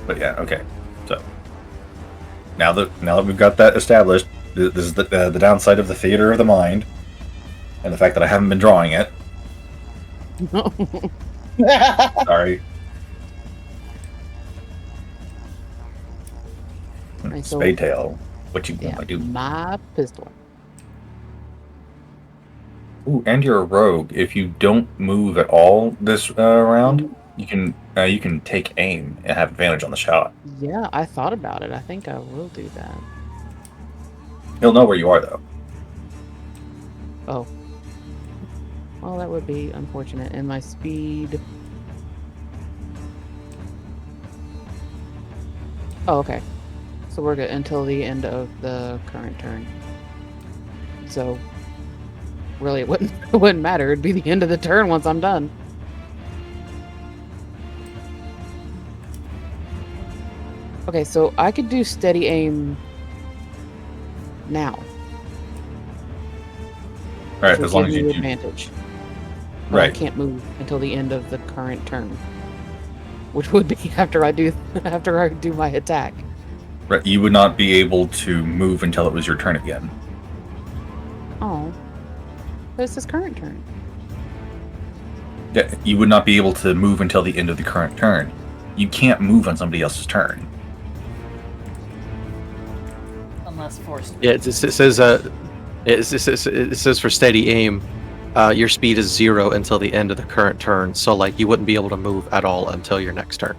But yeah, okay. So now that we've got that established, this is the downside of the theater of the mind, and the fact that I haven't been drawing it. Sorry. Right, so- Spade tail. What you Yeah, want to do? my pistol. Ooh, and you're a rogue. If you don't move at all this round, you can take aim and have advantage on the shot. Yeah, I thought about it. I think I will do that. He'll know where you are, though. Oh. Well, that would be unfortunate. And my speed... Oh, okay. So we're good until the end of the current turn. So, really, it wouldn't matter. It'd be the end of the turn once I'm done. Okay, so I could do steady aim now. Right, which would as long give as you me do. advantage. But I Right. can't move until the end of the current turn, which would be after I do my attack. Right, you would not be able to move until it was your turn again. Oh, but it's his current turn. Yeah, you would not be able to move until the end of the current turn. You can't move on somebody else's turn. Unless forced. Yeah, it says for steady aim, your speed is 0 until the end of the current turn. So like you wouldn't be able to move at all until your next turn.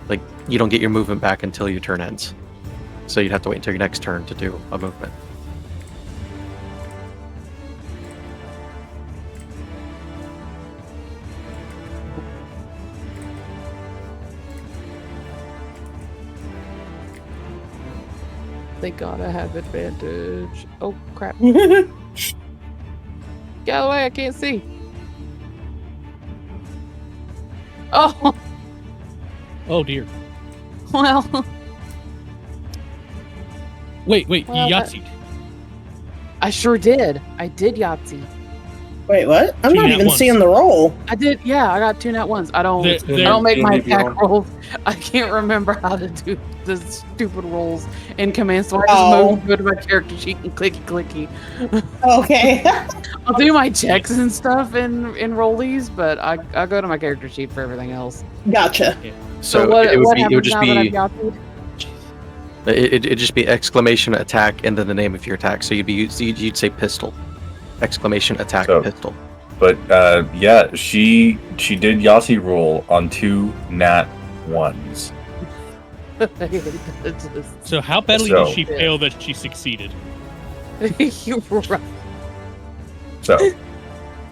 Like you don't get your movement back until your turn ends. So you'd have to wait until your next turn to do a movement. They gotta have advantage. Oh crap! Get out of the way! I can't see. Oh Oh dear. well. Wait, Well, Yahtzee. I sure did. I did Yahtzee. Wait, what? I'm Two not nat even ones. seeing the roll. I did. Yeah, I got 2 nat ones. I don't. They're- I they're- don't make my D&D attack Beyond. rolls. I can't remember how to do the stupid rolls in command, so I just Oh. go to my character sheet and clicky. Okay. I'll do my checks and stuff in rollies, but I go to my character sheet for everything else. Gotcha. So what it would what be. It happens would just now that I've be. yahtzed? It'd just be exclamation attack and then the name of your attack. So you'd say pistol, exclamation attack So- pistol. But yeah, she did Yahtzee roll on 2 nat 1s. It's just- So how badly So- did she fail that she succeeded? You're right. So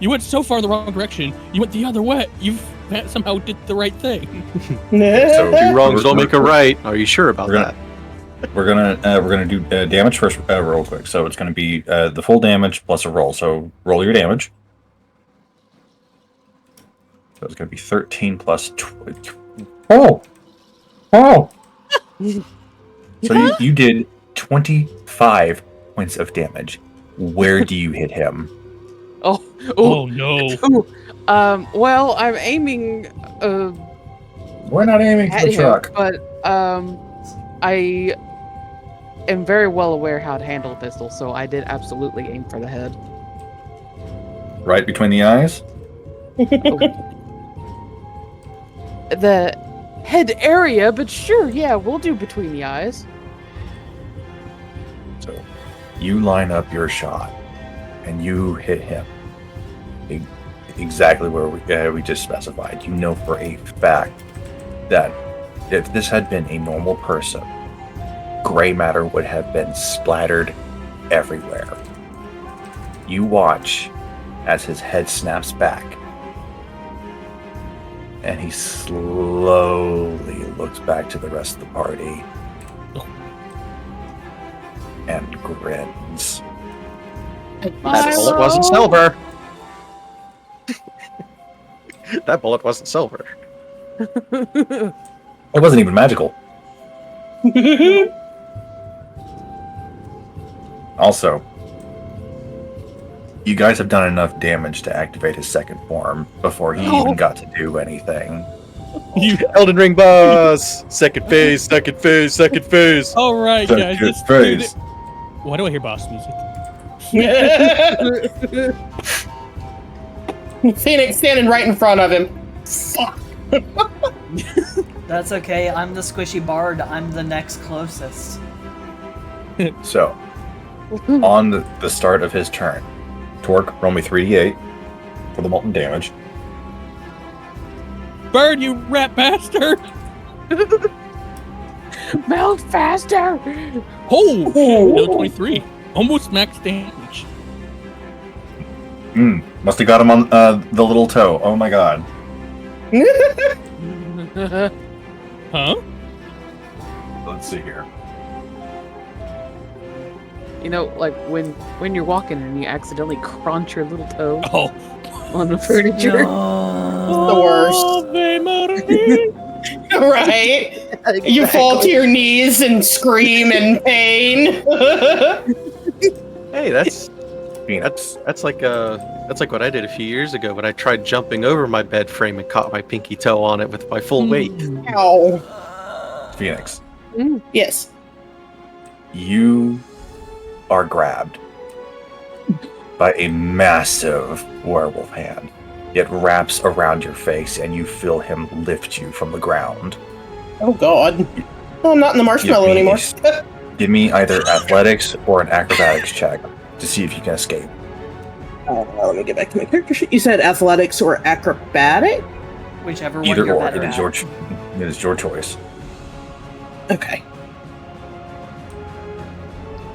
You went so far in the wrong direction. You went the other way. You somehow did the right thing. So- Two wrongs don't make a right. Are you sure about We're gonna- that? we're gonna do damage first, real quick. So it's gonna be the full damage plus a roll. So roll your damage. So it's gonna be 13 plus 20. Oh, oh. So you did 25 points of damage. Where do you hit him? Oh, Oh no. Ooh. Well, I'm aiming We're not aiming at for the him, truck. but I am very well aware how to handle a pistol, so I did absolutely aim for the head. Right between the eyes. The head area, but sure, yeah, we'll do between the eyes. So you line up your shot, and you hit him exactly where we just specified. You know for a fact that if this had been a normal person, gray matter would have been splattered everywhere. You watch as his head snaps back, and he slowly looks back to the rest of the party and grins. That bullet wasn't silver. That bullet wasn't silver. It wasn't even magical. Also, you guys have done enough damage to activate his second form before he even got to do anything. You Elden Ring boss. Second phase. Second phase. Second phase. all right, Second guys. Let's do phase. thi- Why do I hear boss music? Phoenix standing right in front of him. Fuck. That's okay. I'm the squishy bard. I'm the next closest. So, on the start of his turn, Torque, roll me 3d8 for the molten damage. Bird, you rat bastard! Melt faster! Oh, shit, no 23. Almost max damage. Must have got him on the little toe. Oh my god. Huh? Let's see here. You know, like when you're walking and you accidentally crunch your little toe Oh. on the furniture. The worst. Oh, they motivate. Right? You fall to your knees and scream in pain. Hey, that's Phoenix. that's like what I did a few years ago when I tried jumping over my bed frame and caught my pinky toe on it with my full weight. Ow. Phoenix. Yes. You are grabbed by a massive werewolf hand. It wraps around your face and you feel him lift you from the ground. Oh god. Oh, I'm not in the marshmallow Give me- anymore. Give me either athletics or an acrobatics check to see if you can escape. Let me get back to my character sheet. You said athletics or acrobatic? Whichever one Either you're or. better It is at. it is your choice. Okay.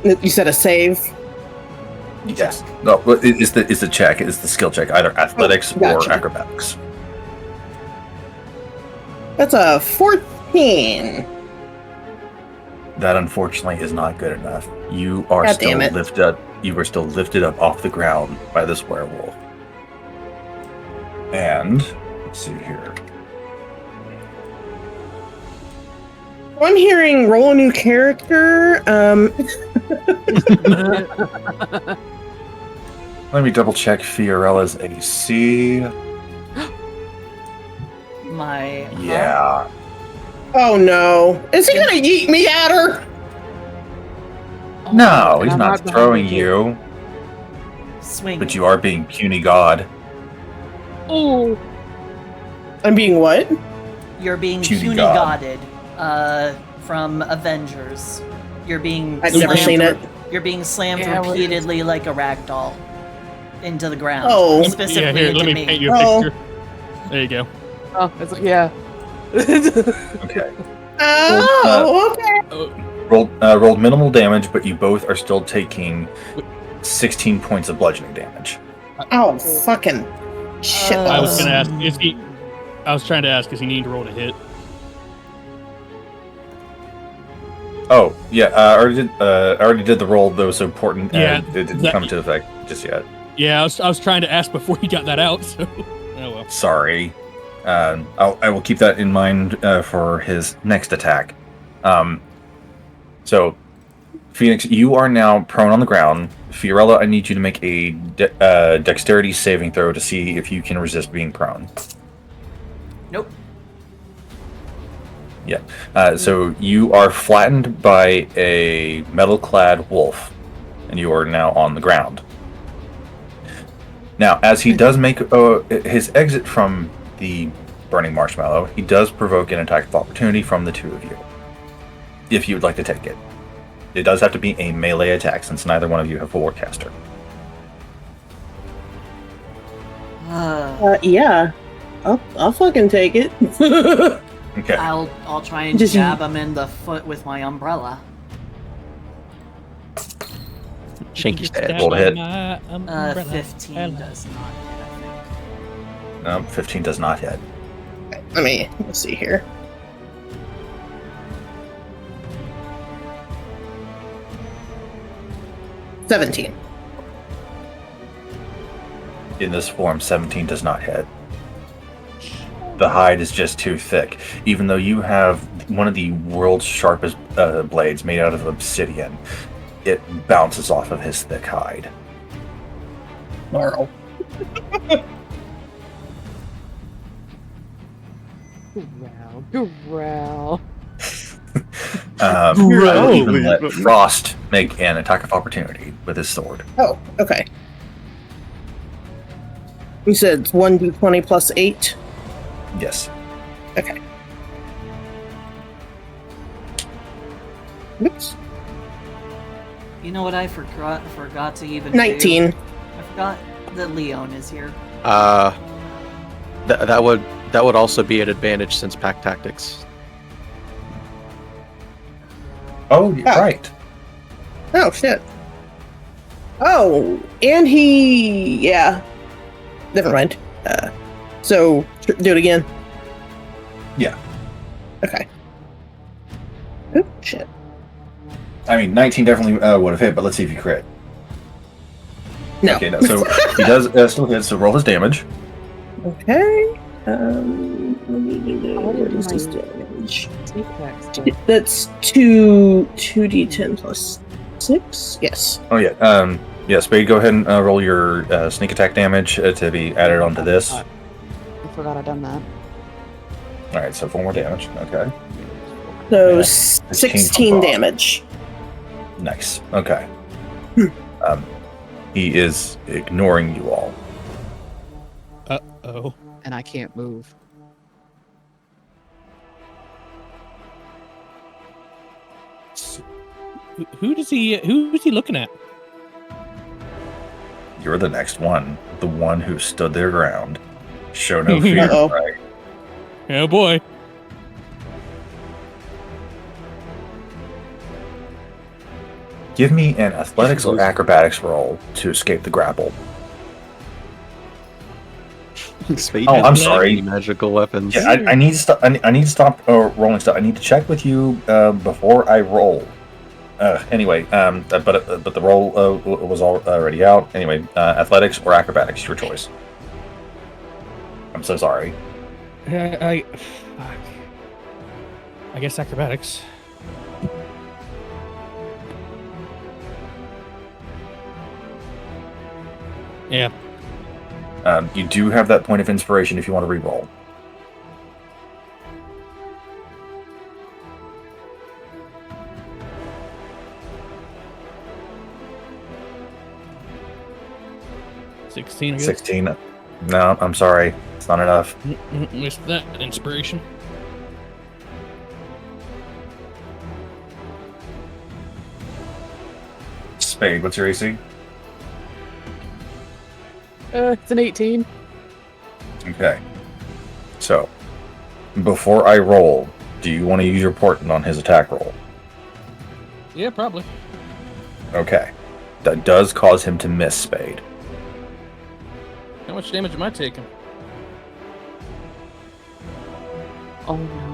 You said a save? Yes. No, but it's the check. It's the skill check. Either athletics gotcha. or acrobatics. That's a 14. That unfortunately is not good enough. You are God still damn it. lifted up. You are still lifted up off the ground by this werewolf. And let's see here. I'm hearing roll a new character. Let me double check Fiorella's AC. My Yeah. Oh no. Is he gonna yeet me at her? No, and he's I'm not right behind throwing her, too. you, swing. but you are being puny god. Oh, I'm being what? You're being Puny puny god. godded from Avengers. You're being I've never seen it. You're being slammed Yeah, well, repeatedly like a rag doll into the ground. Oh. Specifically Yeah, here, into let me me. paint you a Oh. picture. There you go. oh, it's like, yeah. Okay. Oh, okay. Rolled minimal damage, but you both are still taking 16 points of bludgeoning damage. Oh, fucking shit. I was Uh, gonna ask, is he? I was trying to ask, is he need to roll to hit? Oh, yeah, I already did the roll that was so important, and Yeah, it didn't that- come into effect just yet. Yeah, I was trying to ask before he got that out. So, oh well. Sorry. I will keep that in mind for his next attack. So, Phoenix, you are now prone on the ground. Fiorella, I need you to make a dexterity saving throw to see if you can resist being prone. Nope. Yeah. So you are flattened by a metal-clad wolf, and you are now on the ground. Now, as he does make his exit from the burning marshmallow, he does provoke an attack of opportunity from the two of you, if you would like to take it. It does have to be a melee attack, since neither one of you have a warcaster. Yeah. I'll fucking take it. Okay. I'll try and Just- jab him in the foot with my umbrella. Shanky stab. Roll to hit. 15 does not hit, I think. No, 15 does not hit. Let's see here. $17. In this form, 17 does not hit. The hide is just too thick. Even though you have one of the world's sharpest blades made out of obsidian, it bounces off of his thick hide. Marl. Growl. I will even let Frost make an attack of opportunity with his sword. Oh, okay. You said it's 1d20 plus 8? Yes. Okay. Oops. You know what I forgot to even 19. do? I forgot that Leon is here. That would also be an advantage since pack tactics. Oh, you're right. Oh, shit. Oh, and yeah. Never mind. So, do it again. Yeah. Okay. Oh, shit. I mean, 19 definitely would have hit, but let's see if you crit. No. Okay, no. So he does still hit, so roll his damage. Okay. What is this damage? Sneak attacks. That's 2d10 plus 6? Yes. Oh, yeah. Yeah, Spade, go ahead and roll your sneak attack damage to be added onto this. I forgot I done that. Alright, so 4 more damage. Okay. So, Yeah. 16 damage. Nice. Okay. He is ignoring you all. Oh. And I can't move. Who's he looking at? You're the next one. The one who stood their ground. Show no fear. Uh-oh. Right? Oh boy. Give me an athletics or acrobatics roll to escape the grapple. Spade Oh, has I'm many sorry. Magical weapons. Yeah, I need to stop. I need to stop rolling stuff. I need to check with you before I roll. Anyway, but the roll was already out. Anyway, athletics or acrobatics, your choice. I'm so sorry. I guess acrobatics. Yeah. You do have that point of inspiration if you want to re-roll. $16, I guess. 16. No, I'm sorry. It's not enough. Missed that inspiration. Spade, what's your AC? It's an 18. Okay. So, before I roll, do you want to use your portent on his attack roll? Yeah, probably. Okay. That does cause him to miss, Spade. How much damage am I taking? Oh no.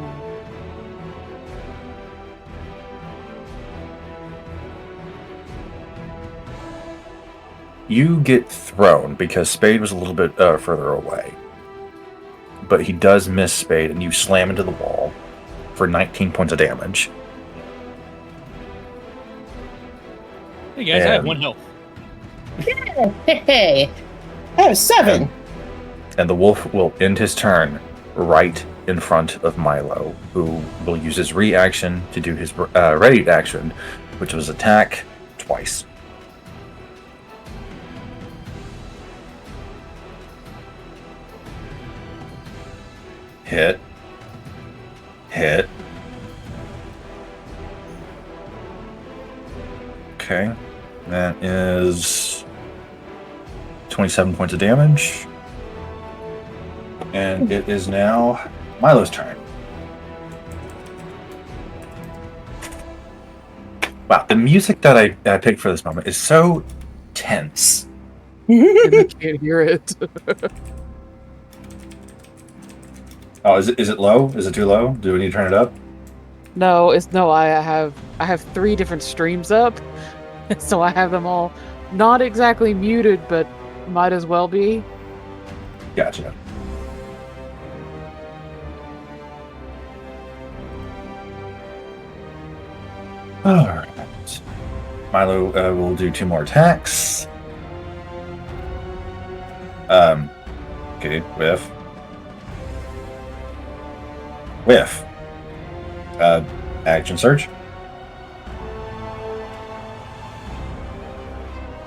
You get thrown because Spade was a little bit further away. But he does miss Spade, and you slam into the wall for 19 points of damage. Hey guys, I have And- 1 health. Hey, I have 7. And the wolf will end his turn right in front of Milo, who will use his reaction to do his ready action, which was attack twice. Hit. Hit. Okay. That is 27 points of damage. And it is now Milo's turn. Wow, the music that I picked for this moment is so tense. I can't hear it. Oh, is it low? Is it too low? Do we need to turn it up? No, it's no. I have 3 different streams up, so I have them all not exactly muted, but might as well be. Gotcha. All right. Milo will do 2 more attacks. Okay, whiff. Whiff. Action search.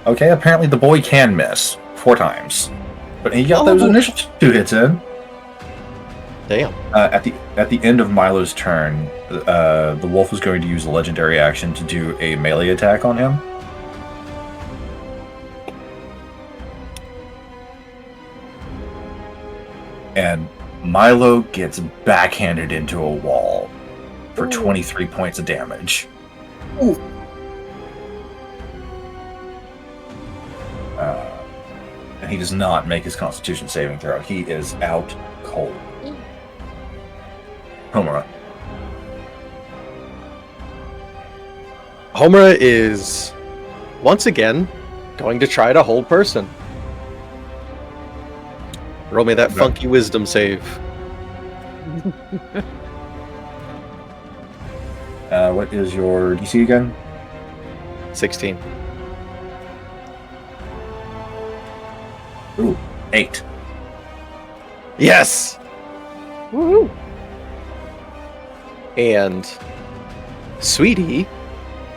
Okay, apparently the boy can miss 4 times, but he got those initial 2 hits in. Damn. At the end of Milo's turn, the wolf was going to use a legendary action to do a melee attack on him. And Milo gets backhanded into a wall for 23 points of damage. Ooh. And he does not make his Constitution saving throw. He is out cold. Homura. Homura is once again going to try to hold person. Roll me that funky wisdom save. What is your DC again? 16. Ooh, 8. Yes! Woohoo! And Sweetie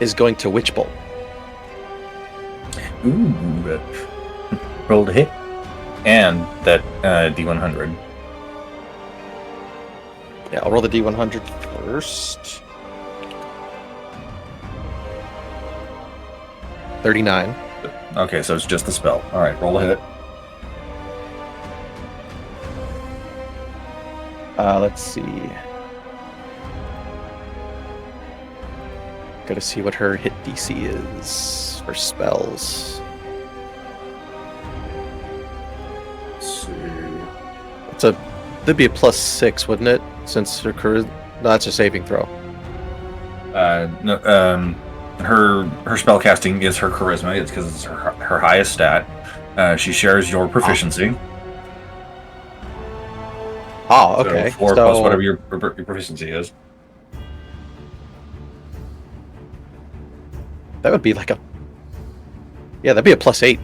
is going to Witch Bolt. Ooh, rolled a hit. And that D100. Yeah, I'll roll the D100 first. 39. Okay, so it's just the spell. Alright, roll a hit. Let's see. Gotta see what her hit DC is for spells. Let's see. That'd be a +6, wouldn't it? Since her charisma. No, that's a saving throw. No, her spell casting is her charisma. It's because it's her highest stat. She shares your proficiency. Oh, okay. So 4 plus whatever your proficiency is. That would be like a. Yeah, that'd be a +8.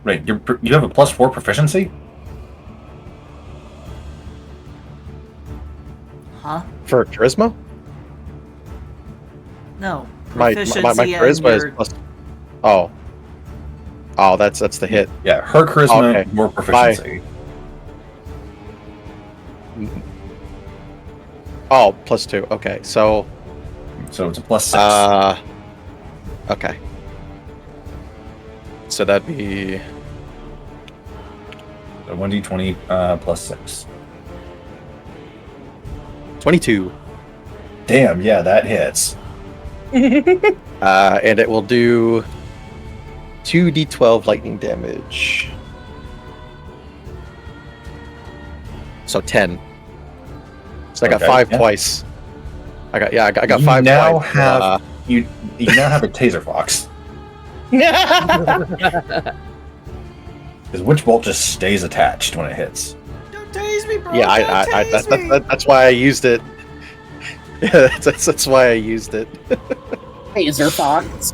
Right, you have a +4 proficiency? Huh? For charisma? No. My Proficiency and charisma is your... plus. Oh. Oh, that's the hit. Yeah, her charisma, Okay. your proficiency. Oh, +2. Okay, so It's a +6. okay. So that'd be So 1d20 +6. 22. Damn, yeah, that hits. And it will do 2d12 lightning damage. So 10. So I got Okay, 5 yeah. twice. I got You 5 now twice. have you now have a taser fox. His witch bolt just stays attached when it hits. Don't tase me, bro! Yeah, Don't tase me! that's why I used it. Yeah, that's why I used it. Taser fox.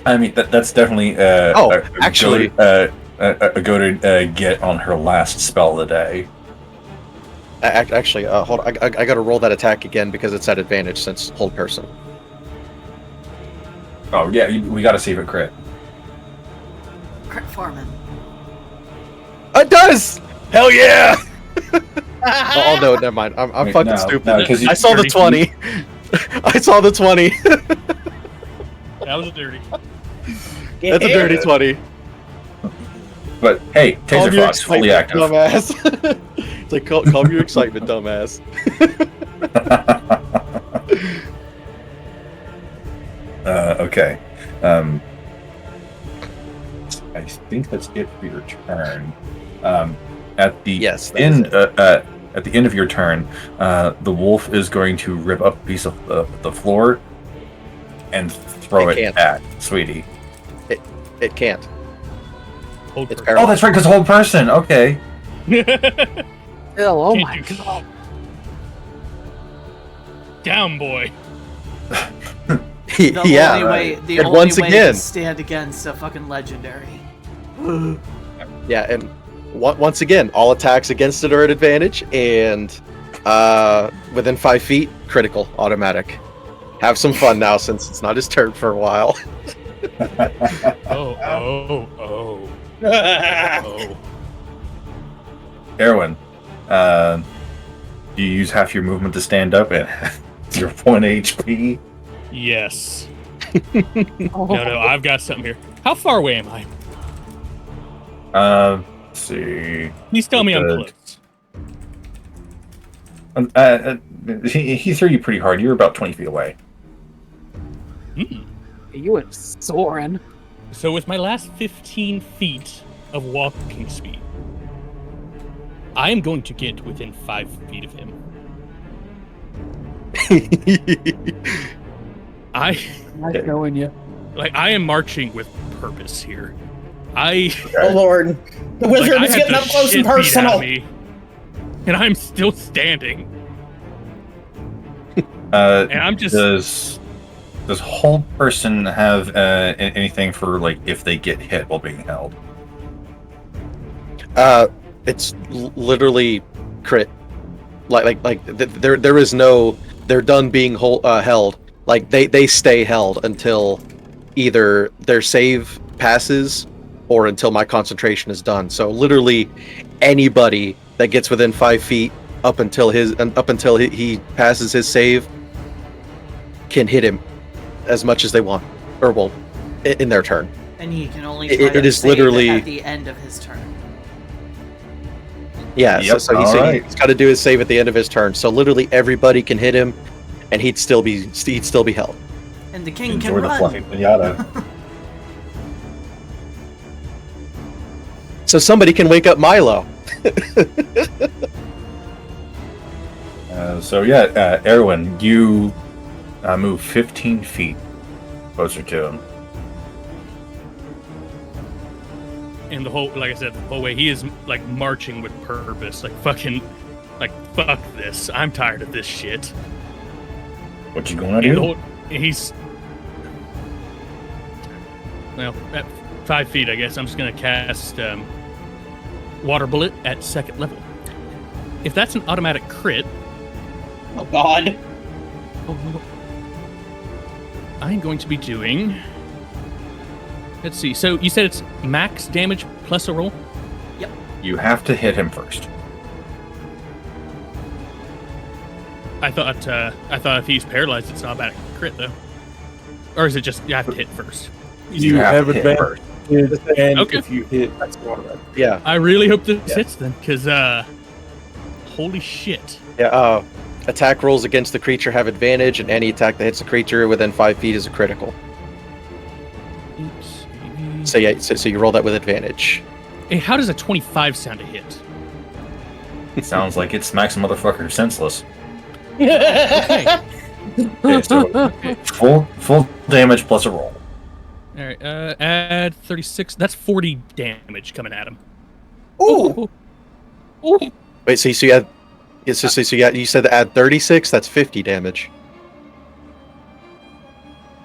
I mean, that's definitely actually, a go to get on her last spell of the day. Actually, hold on. I got to roll that attack again because it's at advantage since hold person. Oh yeah, we got to see if it crit. Crit Foreman. It does! Hell yeah! Oh no, never mind. I'm Wait, fucking no, stupid. no, 'cause I saw the 20. I saw the 20. That was a dirty. That's a dirty 20. But hey, Calm taser your fox fully excitement, active. dumbass. It's like calm your excitement, dumbass. Okay. I think that's it for your turn. At the Yes, that end, is it. at the end of your turn, the wolf is going to rip up a piece of the floor and throw It it can't. at Sweetie. It can't. Hold It's person. Oh, that's right, because whole person. Okay. Oh Can't my do god. Down, boy. The Yeah. only way, the And only once way again- to stand against a fucking legendary. Yeah, and once again, all attacks against it are at advantage, and within 5 feet, critical, automatic. Have some fun now, since it's not his turn for a while. Oh. Erwin, do you use half your movement to stand up at 0.1 HP? Yes. Oh. No, I've got something here. How far away am I? Let's see. Please tell me I'm Good. close. He threw you pretty hard. You're about 20 feet away. You went soaring. So with my last 15 feet of walking speed, I am going to get within 5 feet of him. I I'm showing you. I am marching with purpose here. Oh lord. The wizard I is had getting the up close shit and beat out of personal. me, and I'm still standing. And I'm just Does hold person have anything for like if they get hit while being held? It's literally crit. There is no. They're done being held. Like they stay held until either their save passes or until my concentration is done. So literally anybody that gets within 5 feet up until he passes his save can hit him as much as they want or will in their turn. And he can only It- try it to is save literally- at the end of his turn. Yeah, Yep, so alright. he's got to do his save at the end of his turn. So literally everybody can hit him, and he'd still be held. And the king Enjoy can the run. flying pinata. So somebody can wake up Milo. Erwin, you move 15 feet closer to him. and the whole, like I said, the whole way he is like marching with purpose, like fucking, like fuck this. I'm tired of this shit. What you gonna And the do? whole, he's well, 5 feet, I guess. I'm just gonna cast Water Bullet at 2nd level. If that's an automatic crit, Oh God. I'm going to be doing. Let's see. So you said it's max damage plus a roll. You have to hit him first. I thought if he's paralyzed, it's not automatic crit though. Or is it just you have to hit first? You have to hit advantage, and Okay. if you hit, that's automatic. Yeah. I really hope this hits then, because holy shit. Yeah. Attack rolls against the creature have advantage, and any attack that hits the creature within 5 feet is a critical. Oops. So yeah, so you roll that with advantage. Hey, how does a 25 sound a hit? It sounds like it smacks a motherfucker senseless. Okay. Okay, so full damage plus a roll. All right. Add 36. That's 40 damage coming at him. Ooh. Wait, so you had, you said to add 36. That's 50 damage.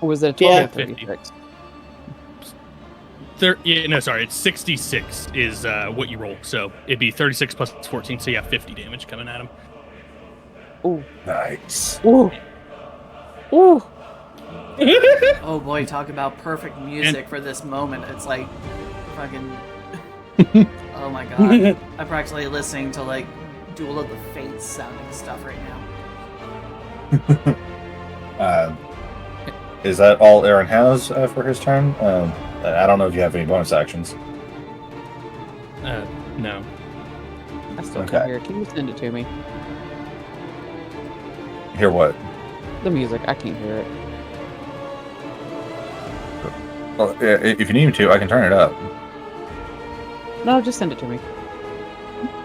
Or was it a 12 Yeah. or 36? Sorry. It's 66 is what you roll. So it'd be 36 plus 14. So you have 50 damage coming at him. Ooh. Nice. Ooh. Ooh. Oh boy, talk about perfect music for this moment. It's like fucking. Oh my god. I'm practically listening to like Duel of the Fates sounding stuff right now. Is that all Aaron has for his turn? I don't know if you have any bonus actions. No. I still Okay. can't hear it. Can you send it to me? Hear what? The music. I can't hear it. Well, if you need me to, I can turn it up. No, just send it to me.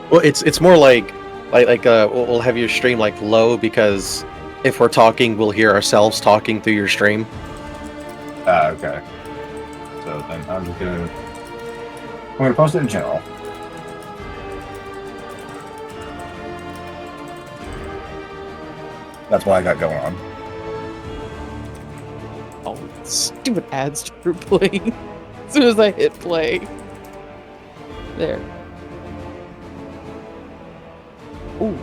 Well, it's more like we'll have your stream like low, because if we're talking, we'll hear ourselves talking through your stream. Okay. So then I'm gonna post it in general. That's what I got going on. Oh, stupid ads for playing. As soon as I hit play. There. Ooh.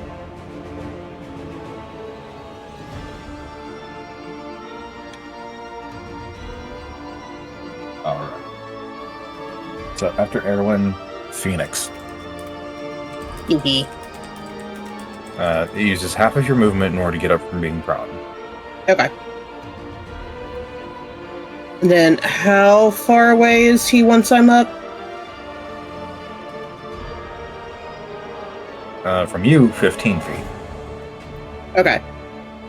Alright. So after Erwin, Phoenix. Hee. It uses half of your movement in order to get up from being prone. Okay. And then how far away is he once I'm up? From you, 15 feet. Okay.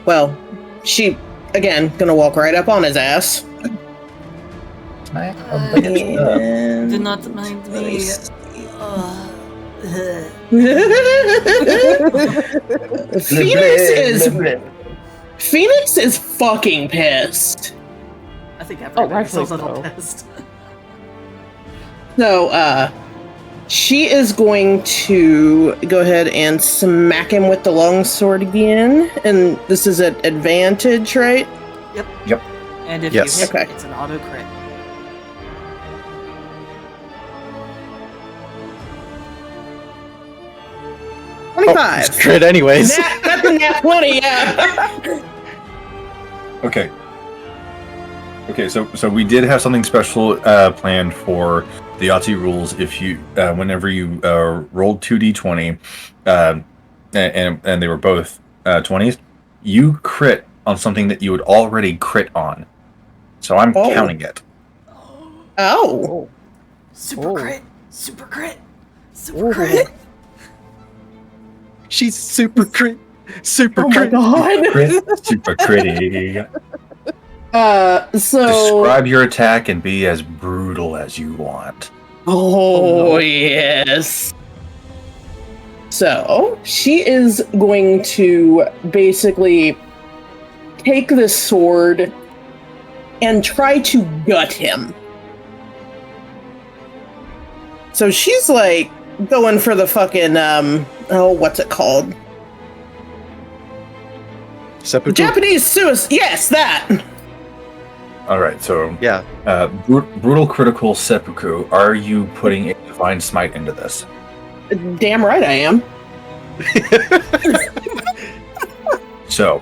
Well, she, again, gonna walk right up on his ass. And... Do not mind me. Phoenix is fucking pissed. I think everybody's a rightfully little so. pissed. So, she is going to go ahead and smack him with the longsword again. And this is at advantage, right? Yep. And if Yes. you hit, Okay. it's an auto crit. Oh, 25. it's crit anyways. That's a nat 20, yeah. Okay. Okay, so we did have something special planned for the Yahtzee rules. If you, whenever you rolled 2d20, and they were both 20s, you crit on something that you had already crit on. So I'm counting it. Oh. Super Oh. crit! Super crit! Super crit! She's super crit. Super Oh my crit. god. Crit, super critty. So. Describe your attack and be as brutal as you want. Oh, yes. So, she is going to basically take this sword and try to gut him. So she's like going for the fucking, what's it called? Seppuku. Japanese suicide. Yes, that. All right, so Yeah. brutal critical seppuku. Are you putting a divine smite into this? Damn right I am. So,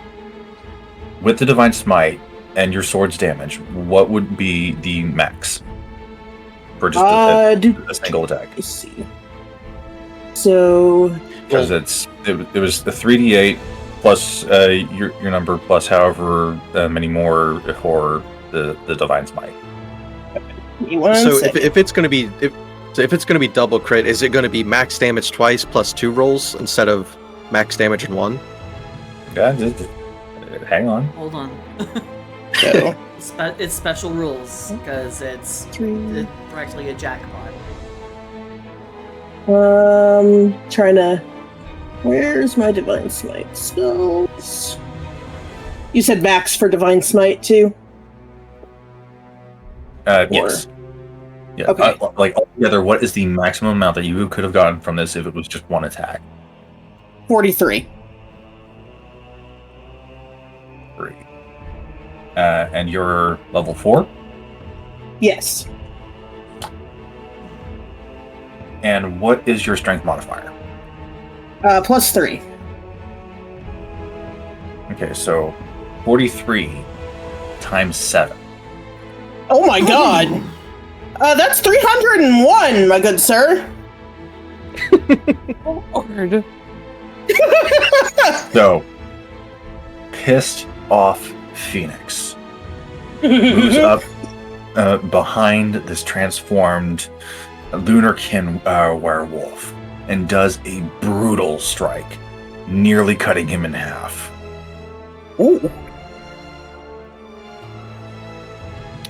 with the divine smite and your sword's damage, what would be the max for just a single attack? Let's see. So Because it was the 3d8 plus your number plus however many more for the divine smite. So if it's going to be if it's going to be double crit, is it going to be max damage twice plus 2 rolls instead of max damage in 1? Yeah, just hang on. Hold on. So It's special rules because it's practically a jackpot. trying to. Where's my divine smite spells? You said max for divine smite too. Yes. Yeah. Okay. Like altogether, what is the maximum amount that you could have gotten from this if it was just one attack? 43. 3. And you're level 4. Yes. And what is your strength modifier? Plus 3. Okay, so 43 times 7. Oh my god! That's 301, my good sir. Lord. So, pissed off Phoenix moves up behind this transformed Lunarkin werewolf and does a brutal strike, nearly cutting him in half. Ooh.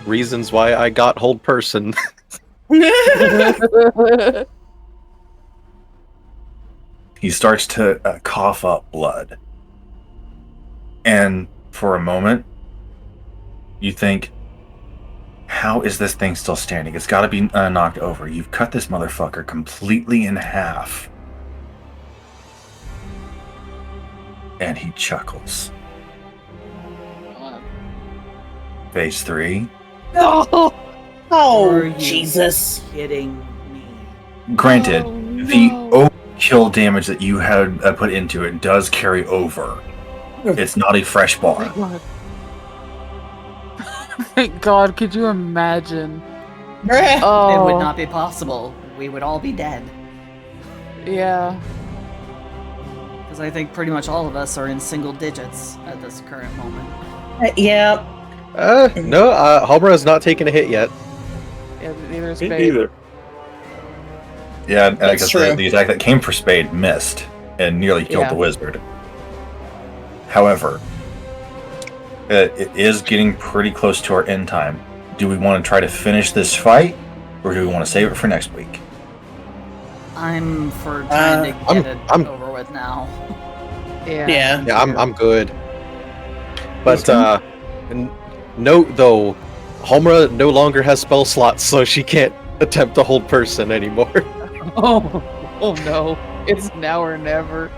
Reasons why I got hold person. He starts to cough up blood. And for a moment, you think, how is this thing still standing? It's got to be knocked over. You've cut this motherfucker completely in half. And he chuckles. Phase 3. Oh, Are you Jesus. kidding me? Granted, Oh, the no. overkill damage that you had put into it does carry over. It's not a fresh bar. Thank God. Thank God, could you imagine? Bruh. Oh, It would not be possible. We would all be dead. Yeah. Because I think pretty much all of us are in single digits at this current moment. Yeah. No, Homura has not taken a hit yet. Yeah, neither is Me Spade. neither. Yeah, and That's because true. the attack that came for Spade missed and nearly killed Yeah. the wizard. However, it is getting pretty close to our end time. Do we want to try to finish this fight, or do we want to save it for next week? I'm for trying to get it I'm- over with now. Yeah. Yeah. Yeah, I'm good. But note though, Homura no longer has spell slots, so she can't attempt to hold person anymore. Oh no. It's now or never.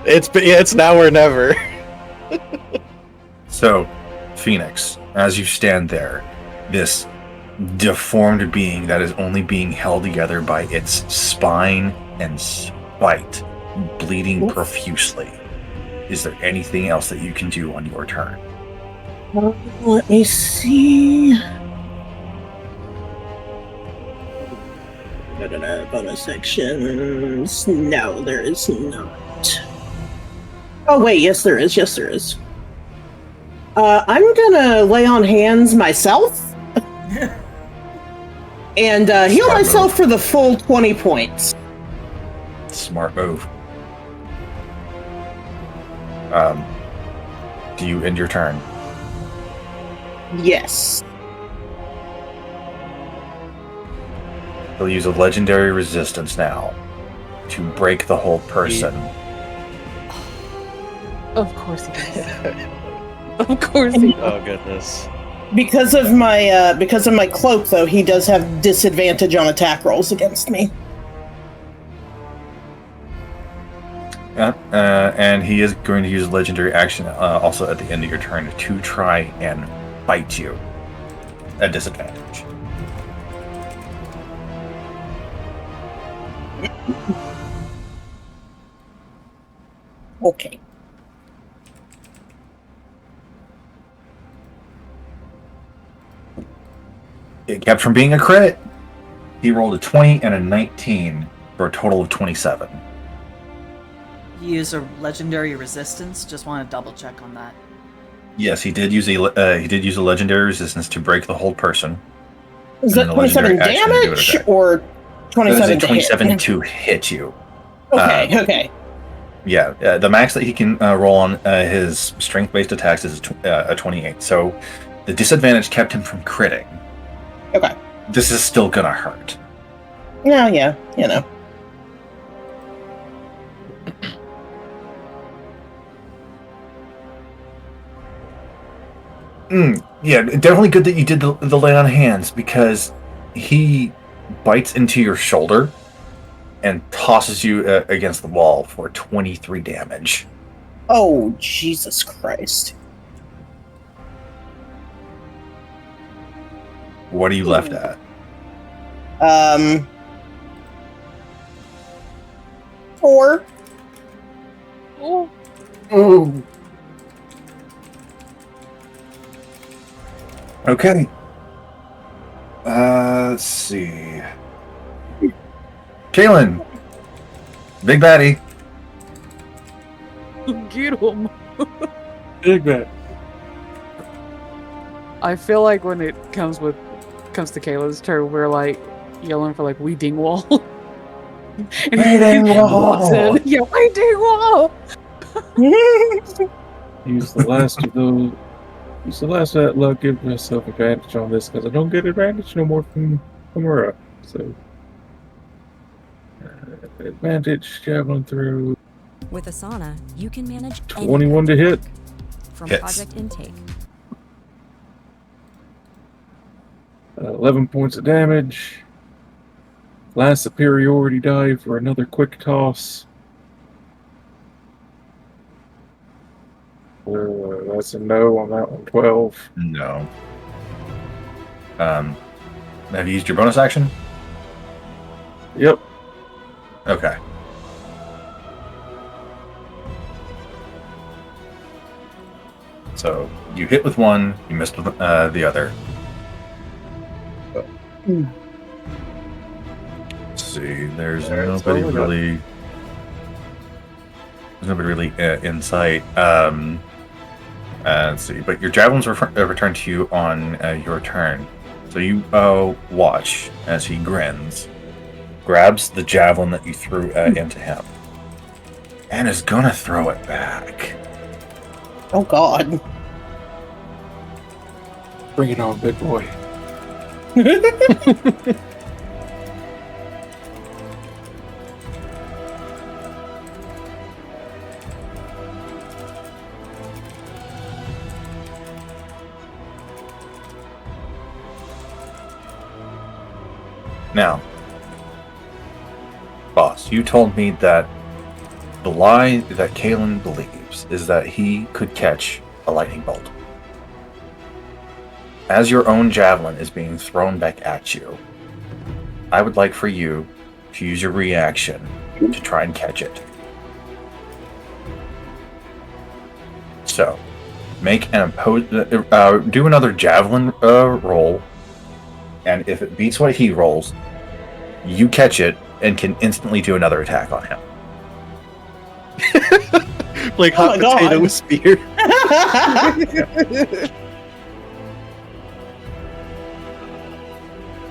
It's now or never. So, Phoenix, as you stand there, this deformed being that is only being held together by its spine and spite, bleeding profusely. Is there anything else that you can do on your turn? Let me see. Bonus sections. No, there is not. Oh wait, yes there is. Yes there is. I'm gonna lay on hands myself and heal Smart myself move. for the full 20 points. Smart move. Do you end your turn? Yes. He'll use a legendary resistance now to break the whole person. Of course he does. Of course he does. Oh goodness. Because of my cloak, though, he does have disadvantage on attack rolls against me. And he is going to use legendary action also at the end of your turn to try and fight you. at disadvantage. Okay. It kept from being a crit. He rolled a 20 and a 19 for a total of 27. You use a legendary resistance. Just want to double check on that. Yes, he did use a legendary resistance to break the hold person. Is And that then a legendary 27 action to do an damage attack. or That is 27 a to 27 hit? to hit you. Okay, okay. Yeah, the max that he can roll on his strength-based attacks is a 28. So the disadvantage kept him from critting. Okay. This is still gonna hurt. No, yeah, you know. Yeah, definitely good that you did the lay on hands, because he bites into your shoulder and tosses you against the wall for 23 damage. Oh, Jesus Christ. What are you left at? 4. Oh, Ooh. Okay. Let's see. Kaylin. Big baddie. get him. Big bet. I feel like when it comes to Kayla's turn, we're like yelling for like "We Dingwall." And We Dingwall! walks in, yeah, "We Dingwall!" Use the last of those. Use the last of that luck. Give myself advantage on this because I don't get advantage no more from her up. So advantage javelin through. With Asana, you can manage any 21 to kind of hit. work, from Hits. project intake. 11 points of damage. Last superiority die for another quick toss. That's a no on that one. 12. No. Have you used your bonus action? Yep. Okay. So you hit with one, you missed with the other. Let's see, there's nobody really in sight. Let's see, but your javelins return to you on your turn. So you watch as he grins, grabs the javelin that you threw into him, and is gonna throw it back. Oh, God. Bring it on, big boy. Now, boss, you told me that the lie that Kalen believes is that he could catch a lightning bolt. As your own javelin is being thrown back at you, I would like for you to use your reaction to try and catch it. So, make an do another javelin roll, and if it beats what he rolls, you catch it and can instantly do another attack on him. Like Oh hot my potato God. with spear.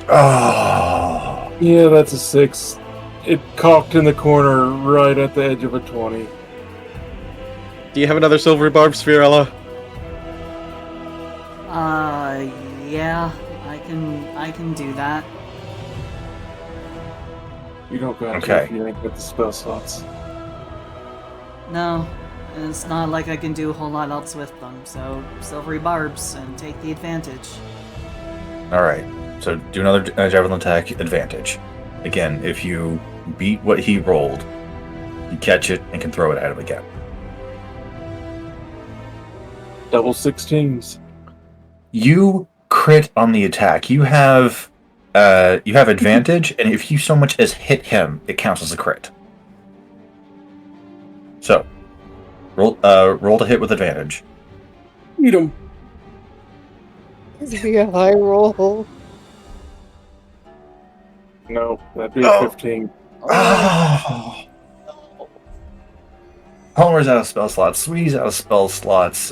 Oh, Yeah, that's a 6. It cocked in the corner right at the edge of a 20. Do you have another silvery barb sphere, Ella? Yeah, I can do that. You don't got Okay. to if you ain't got the spell slots. No, it's not like I can do a whole lot else with them. So silvery barbs and take the advantage. all right. So do another javelin attack, advantage. Again, if you beat what he rolled, you catch it and can throw it at him again. Double 16s. You crit on the attack. You have advantage, and if you so much as hit him, it counts as a crit. So, roll to hit with advantage. Eat him. This would be a high roll. No, that'd be 15. Oh. Homer's out of spell slots. Sweetie's out of spell slots.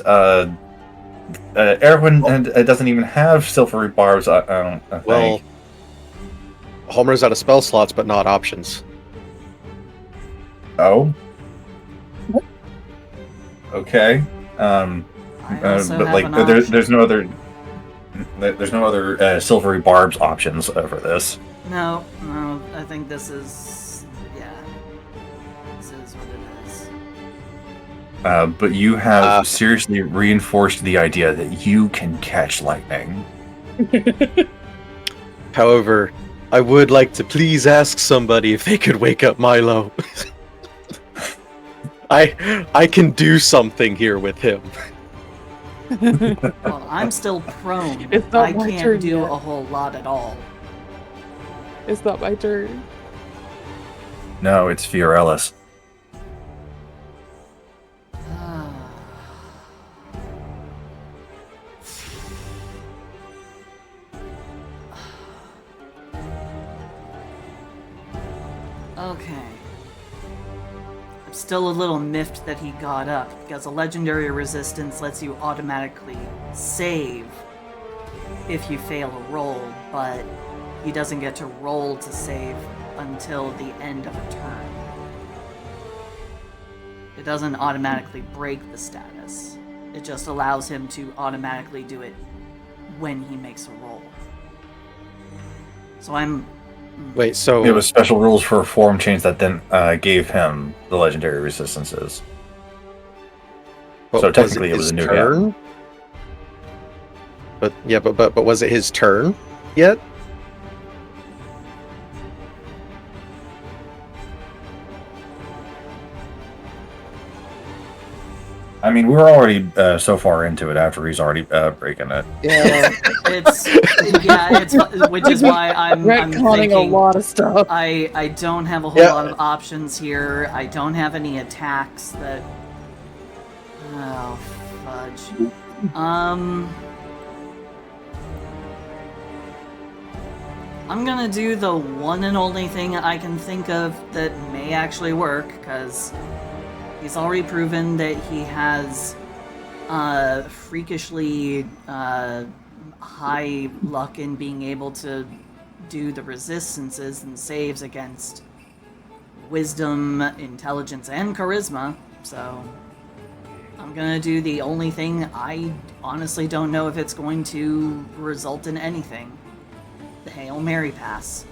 Erwin doesn't even have silvery barbs. I don't think. Homer's out of spell slots, but not options. Oh. Okay. I also But have like, an there's no other. There's no other silvery barbs options over this. No, I think this is... Yeah. This is what it is. But you have seriously reinforced the idea that you can catch lightning. However, I would like to please ask somebody if they could wake up Milo. I can do something here with him. Well, I'm still prone. It's not I my can't turn do yet. a whole lot at all. It's not my turn. No, it's Fiorella's. Okay. I'm still a little miffed that he got up, because a legendary resistance lets you automatically save if you fail a roll, but he doesn't get to roll to save until the end of a turn. It doesn't automatically break the status. It just allows him to automatically do it when he makes a roll. So I'm... Wait, so It was special rules for form change that then gave him the legendary resistances. But So technically it was his a new turn? hand. But yeah, but was it his turn yet? I mean, we were already so far into it after he's already breaking it. Yeah. it's which is why I'm retconning thinking a lot of stuff. I don't have a whole lot of options here. I don't have any attacks that... Oh, fudge. I'm gonna do the one and only thing I can think of that may actually work, because he's already proven that he has freakishly high luck in being able to do the resistances and saves against wisdom, intelligence, and charisma. So I'm gonna do the only thing I honestly don't know if it's going to result in anything. The Hail Mary pass.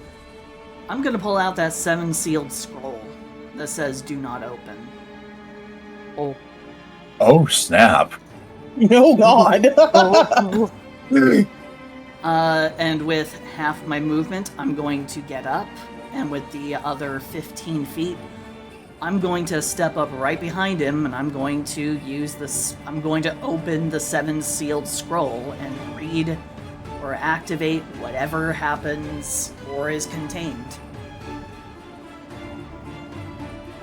I'm gonna pull out that 7 sealed scroll that says "Do not open." Oh, snap. Oh God. And with half my movement, I'm going to get up, and with the other 15 feet, I'm going to step up right behind him, and I'm going to use this. I'm going to open the 7 sealed scroll and read or activate whatever happens or is contained.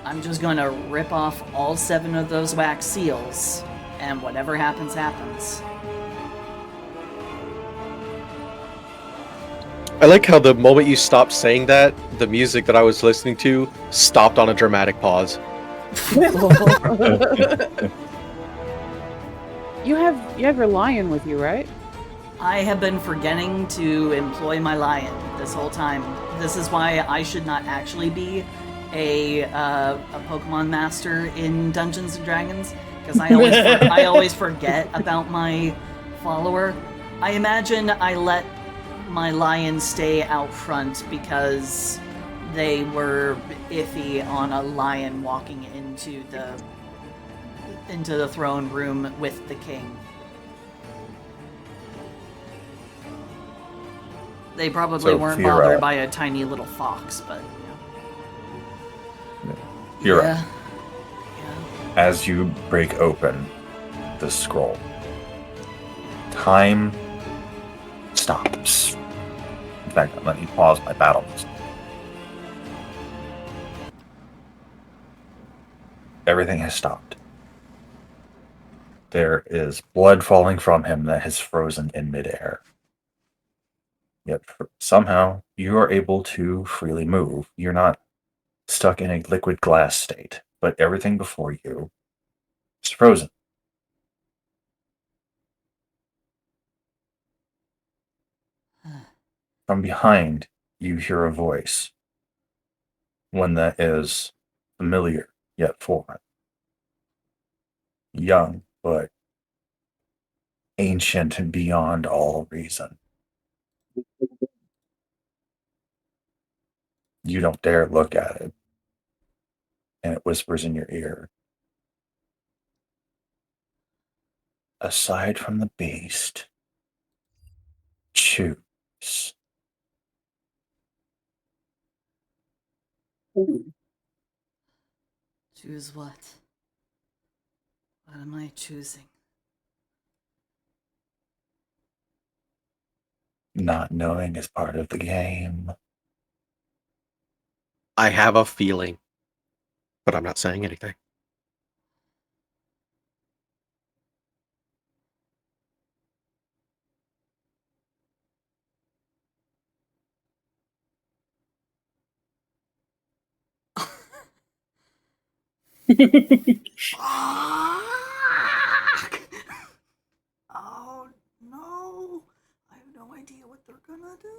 I'm just going to rip off all 7 of those wax seals, and whatever happens, happens. I like how the moment you stopped saying that, the music that I was listening to stopped on a dramatic pause. You have your lion with you, right? I have been forgetting to employ my lion this whole time. This is why I should not actually be a Pokemon master in Dungeons and Dragons, because I always forget about my follower. I imagine I let my lion stay out front because they were iffy on a lion walking into the throne room with the king. They probably weren't bothered by a tiny little fox, but You're right. As you break open the scroll, time stops. In fact, let me pause my battle music. Everything has stopped. There is blood falling from him that has frozen in midair. Yet somehow you are able to freely move. You're not stuck in a liquid glass state, but everything before you is frozen. From behind, you hear a voice, one that is familiar yet foreign. Young, but ancient and beyond all reason. You don't dare look at it, and it whispers in your ear. Aside from the beast, choose. Choose what? What am I choosing? Not knowing is part of the game. I have a feeling, but I'm not saying anything. Fuck! Oh no! I have no idea what they're gonna do.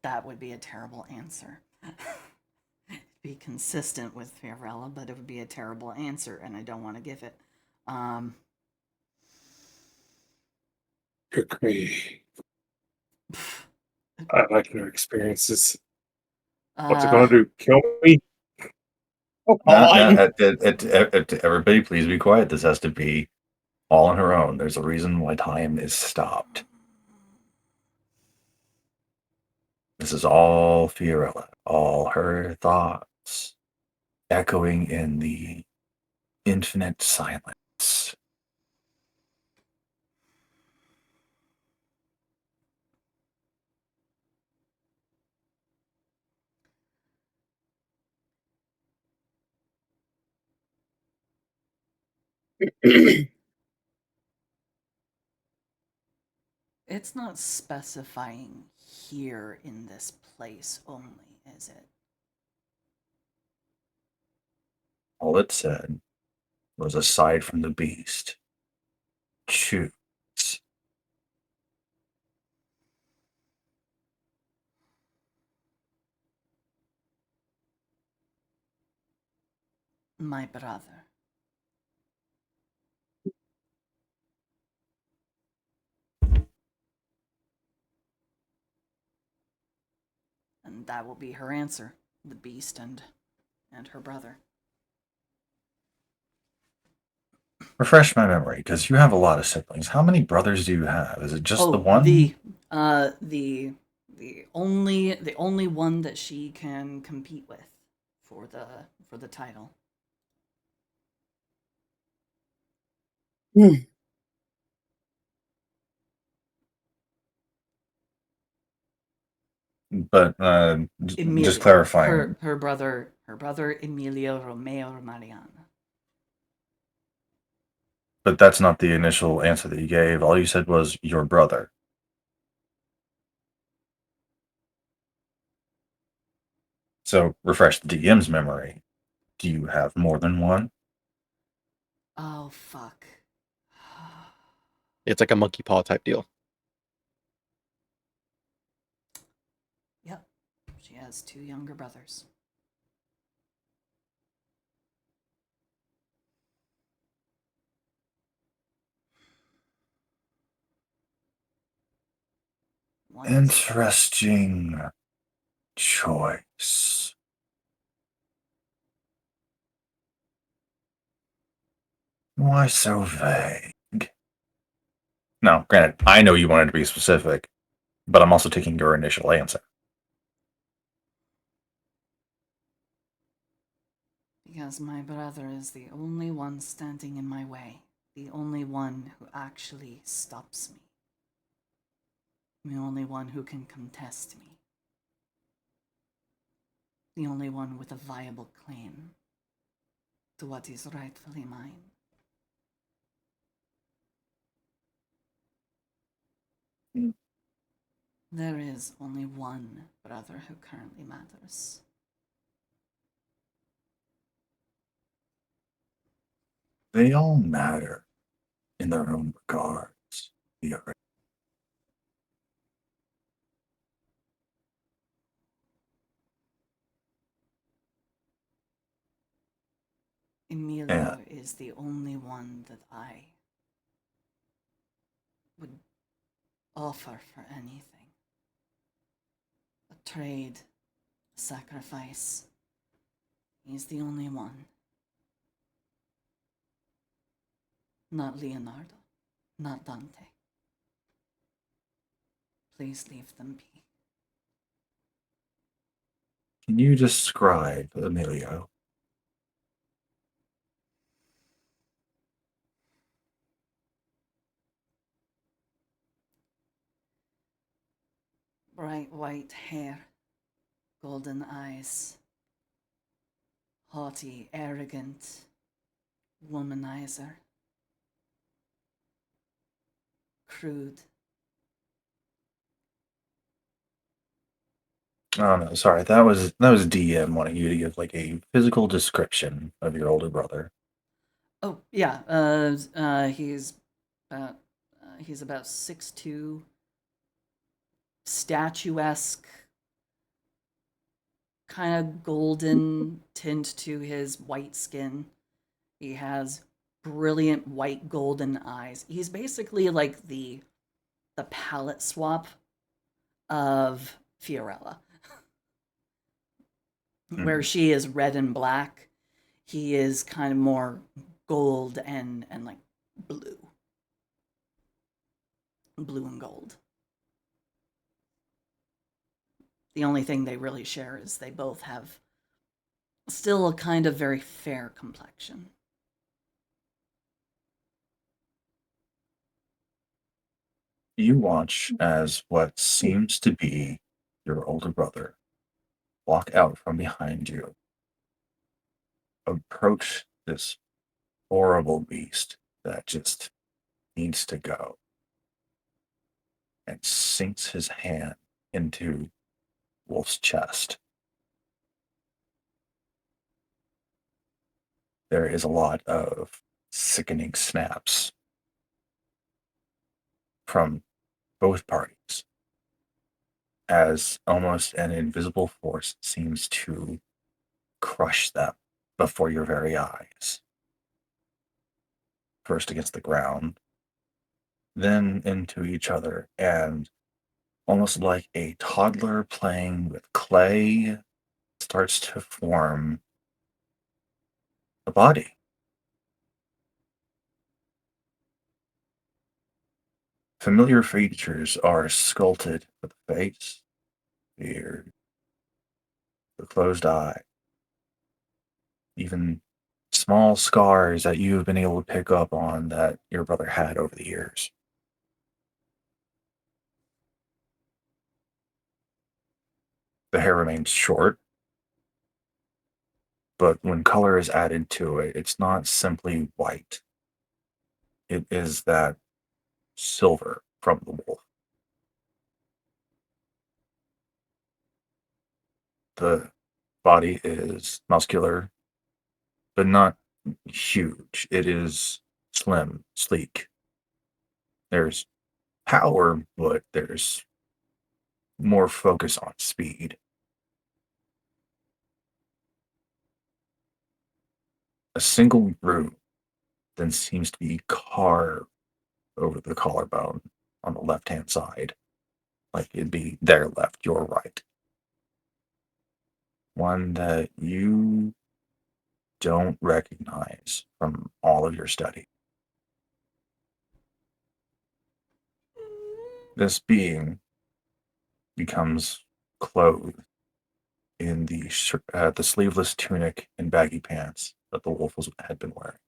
That would be a terrible answer. Be consistent with Fiorella, but it would be a terrible answer, and I don't want to give it. Agree. I like your experiences. What's it Uh, gonna do? Kill me? Oh, God. Everybody, please be quiet. This has to be all on her own. There's a reason why time is stopped. This is all Fiorella, all her thoughts, echoing in the infinite silence. it's not specifying here in this place only, is it? All it said was aside from the beast, choose. My brother. And that will be her answer. The beast and her brother. Refresh my memory, because you have a lot of siblings. How many brothers do you have? Is it just the one? The only one that she can compete with for the title. But Emilio, just clarifying. her brother Emilio Romeo Mariana. But that's not the initial answer that you gave. All you said was your brother. So refresh the DM's memory. Do you have more than one? Oh fuck. It's like a monkey paw type deal. Yep. She has two younger brothers. Interesting. choice. Why so vague? Now, granted, I know you wanted to be specific, but I'm also taking your initial answer. Because my brother is the only one standing in my way, the only one who actually stops me, the only one who can contest me, the only one with a viable claim to what is rightfully mine. There is only one brother who currently matters. They all matter in their own regards. Emilio is the only one that I would offer for anything. A trade, a sacrifice. He's the only one. Not Leonardo, not Dante. Please leave them be. Can you describe Emilio? Bright white hair, golden eyes, haughty, arrogant, womanizer, crude. Oh no, sorry. That was DM wanting you to give like a physical description of your older brother. Oh yeah, he's about 6'2", statuesque, kind of golden tint to his white skin. He has brilliant white golden eyes. He's basically like the palette swap of Fiorella. Where she is red and black, he is kind of more gold and like blue and gold. The only thing they really share is they both have still a kind of very fair complexion. You watch as what seems to be your older brother walk out from behind you, approach this horrible beast that just needs to go, and sinks his hand into Wolf's chest. There is a lot of sickening snaps from both parties as almost an invisible force seems to crush them before your very eyes. First against the ground, then into each other, and almost like a toddler playing with clay, starts to form a body. Familiar features are sculpted for the face, beard, the closed eye, even small scars that you've been able to pick up on that your brother had over the years. The hair remains short, but when color is added to it, it's not simply white. It is that silver from the wolf. The body is muscular, but not huge. It is slim, sleek. There's power, but there's more focus on speed. A single groove then seems to be carved over the collarbone on the left hand side. Like it'd be their left, your right. one that you don't recognize from all of your study. This being becomes clothed in the sleeveless tunic and baggy pants that the wolf had been wearing.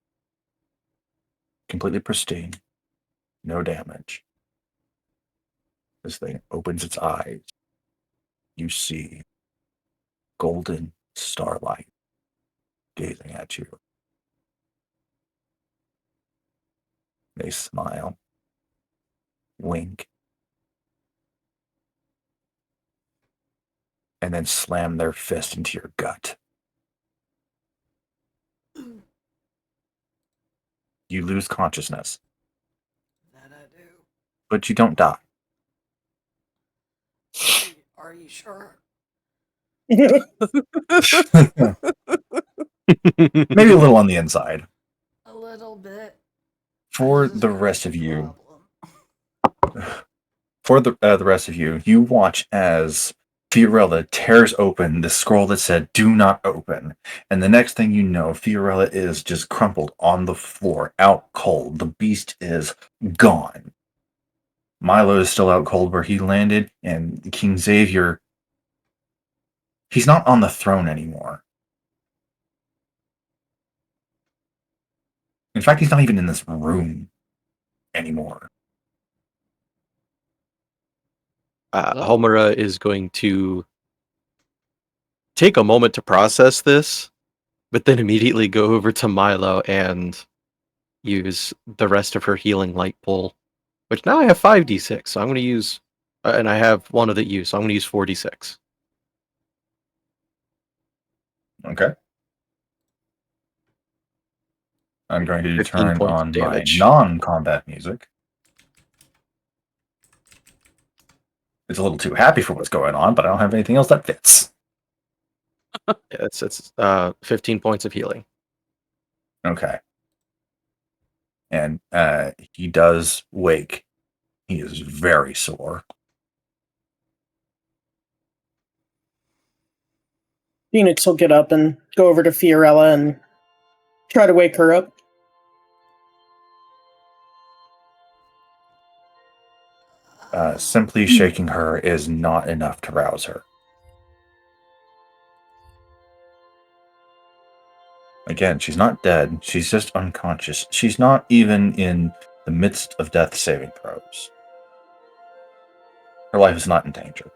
Completely pristine, no damage. This thing opens its eyes. You see golden starlight gazing at you. They smile, wink, and then slam their fist into your gut. You lose consciousness, That I do. but you don't die. Are you sure? Maybe a little on the inside. A little bit. For the rest of you, you watch as Fiorella tears open the scroll that said "Do not open," and the next thing you know, Fiorella is just crumpled on the floor, out cold. The beast is gone. Milo is still out cold where he landed, and King Xavier, he's not on the throne anymore. In fact, he's not even in this room anymore. Homura is going to take a moment to process this, but then immediately go over to Milo and use the rest of her healing light pull, which now I have 5d6, so I'm going to use, and I have one of the use, so I'm going to use 4d6. Okay. I'm going to 15 turn points on of my damage. non-combat music. It's a little too happy for what's going on, but I don't have anything else that fits. Yeah, it's 15 points of healing. Okay. And he does wake. He is very sore. Phoenix will get up and go over to Fiorella and try to wake her up. Simply shaking her is not enough to rouse her. Again, she's not dead. She's just unconscious. She's not even in the midst of death saving throws. Her life is not in danger.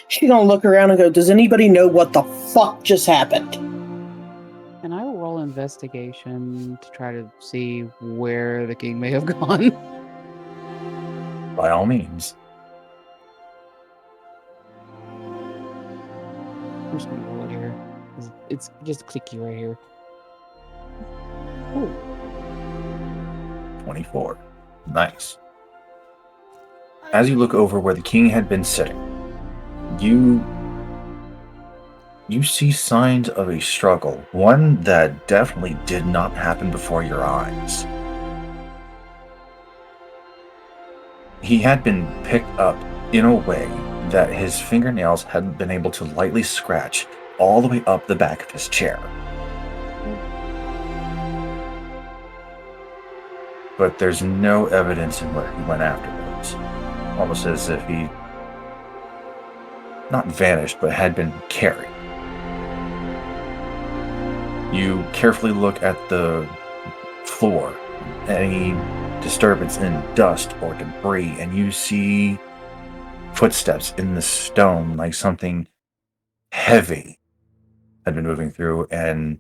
She's gonna look around and go, does anybody know what the fuck just happened? And I will roll investigation to try to see where the king may have gone. By all means. I'm just gonna roll it here. It's just clicky right here. Ooh. 24. Nice. As you look over where the king had been sitting, you see signs of a struggle, one that definitely did not happen before your eyes. He had been picked up in a way that his fingernails hadn't been able to lightly scratch all the way up the back of his chair. But there's no evidence in where he went afterwards. Almost as if he not vanished, but had been carried. You carefully look at the floor, any disturbance in dust or debris, and you see footsteps in the stone, like something heavy had been moving through and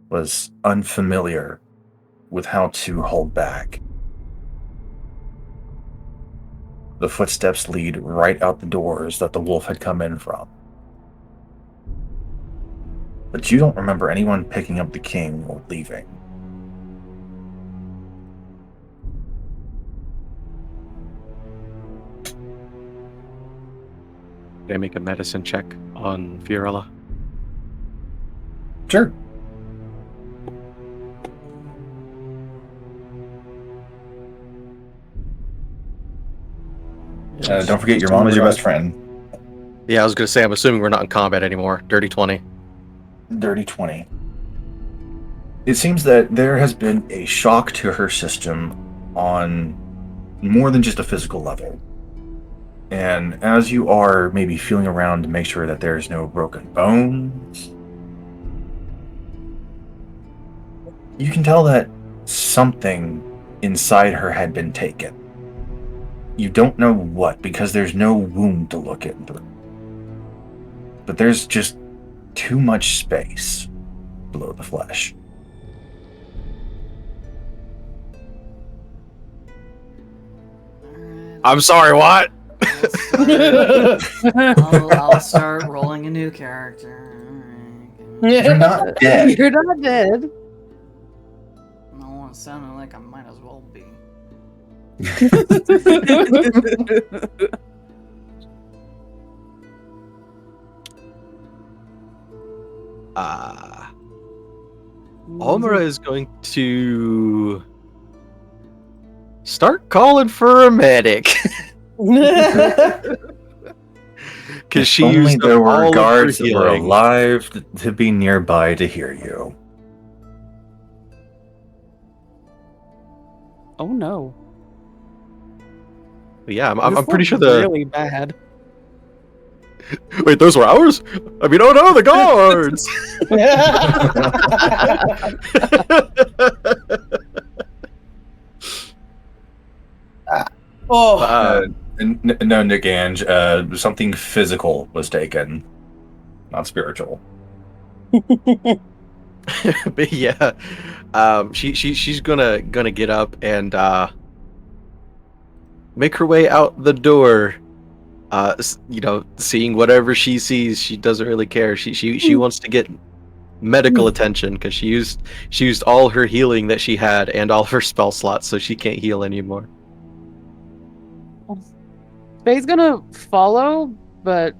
was unfamiliar with how to hold back. The footsteps lead right out the doors that the wolf had come in from. But you don't remember anyone picking up the king or leaving. Can I make a medicine check on Fiorella? Sure. Don't forget, your mom is your best friend. Yeah, I was gonna say, I'm assuming we're not in combat anymore. Dirty 20. Dirty 20. It seems that there has been a shock to her system on more than just a physical level. And as you are maybe feeling around to make sure that there's no broken bones, you can tell that something inside her had been taken. You don't know what, because there's no wound to look into. But there's just too much space below the flesh. I'm sorry, what? I'll start rolling a new character. You're not dead. You're not dead. No, it sounded like I might as well be. Almira is going to start calling for a medic. Because she Only used there up all were of her guards that were healing. alive to be nearby to hear you. Oh no. Yeah, This I'm pretty looks sure the. really bad. Wait, those were ours? I mean, oh no, the guards! Oh, No, Nick Ange, something physical was taken, not spiritual. But yeah, she's gonna get up and make her way out the door. Seeing whatever she sees, she doesn't really care. She wants to get medical attention because she used all her healing that she had and all her spell slots, so she can't heal anymore. Faye's gonna follow, but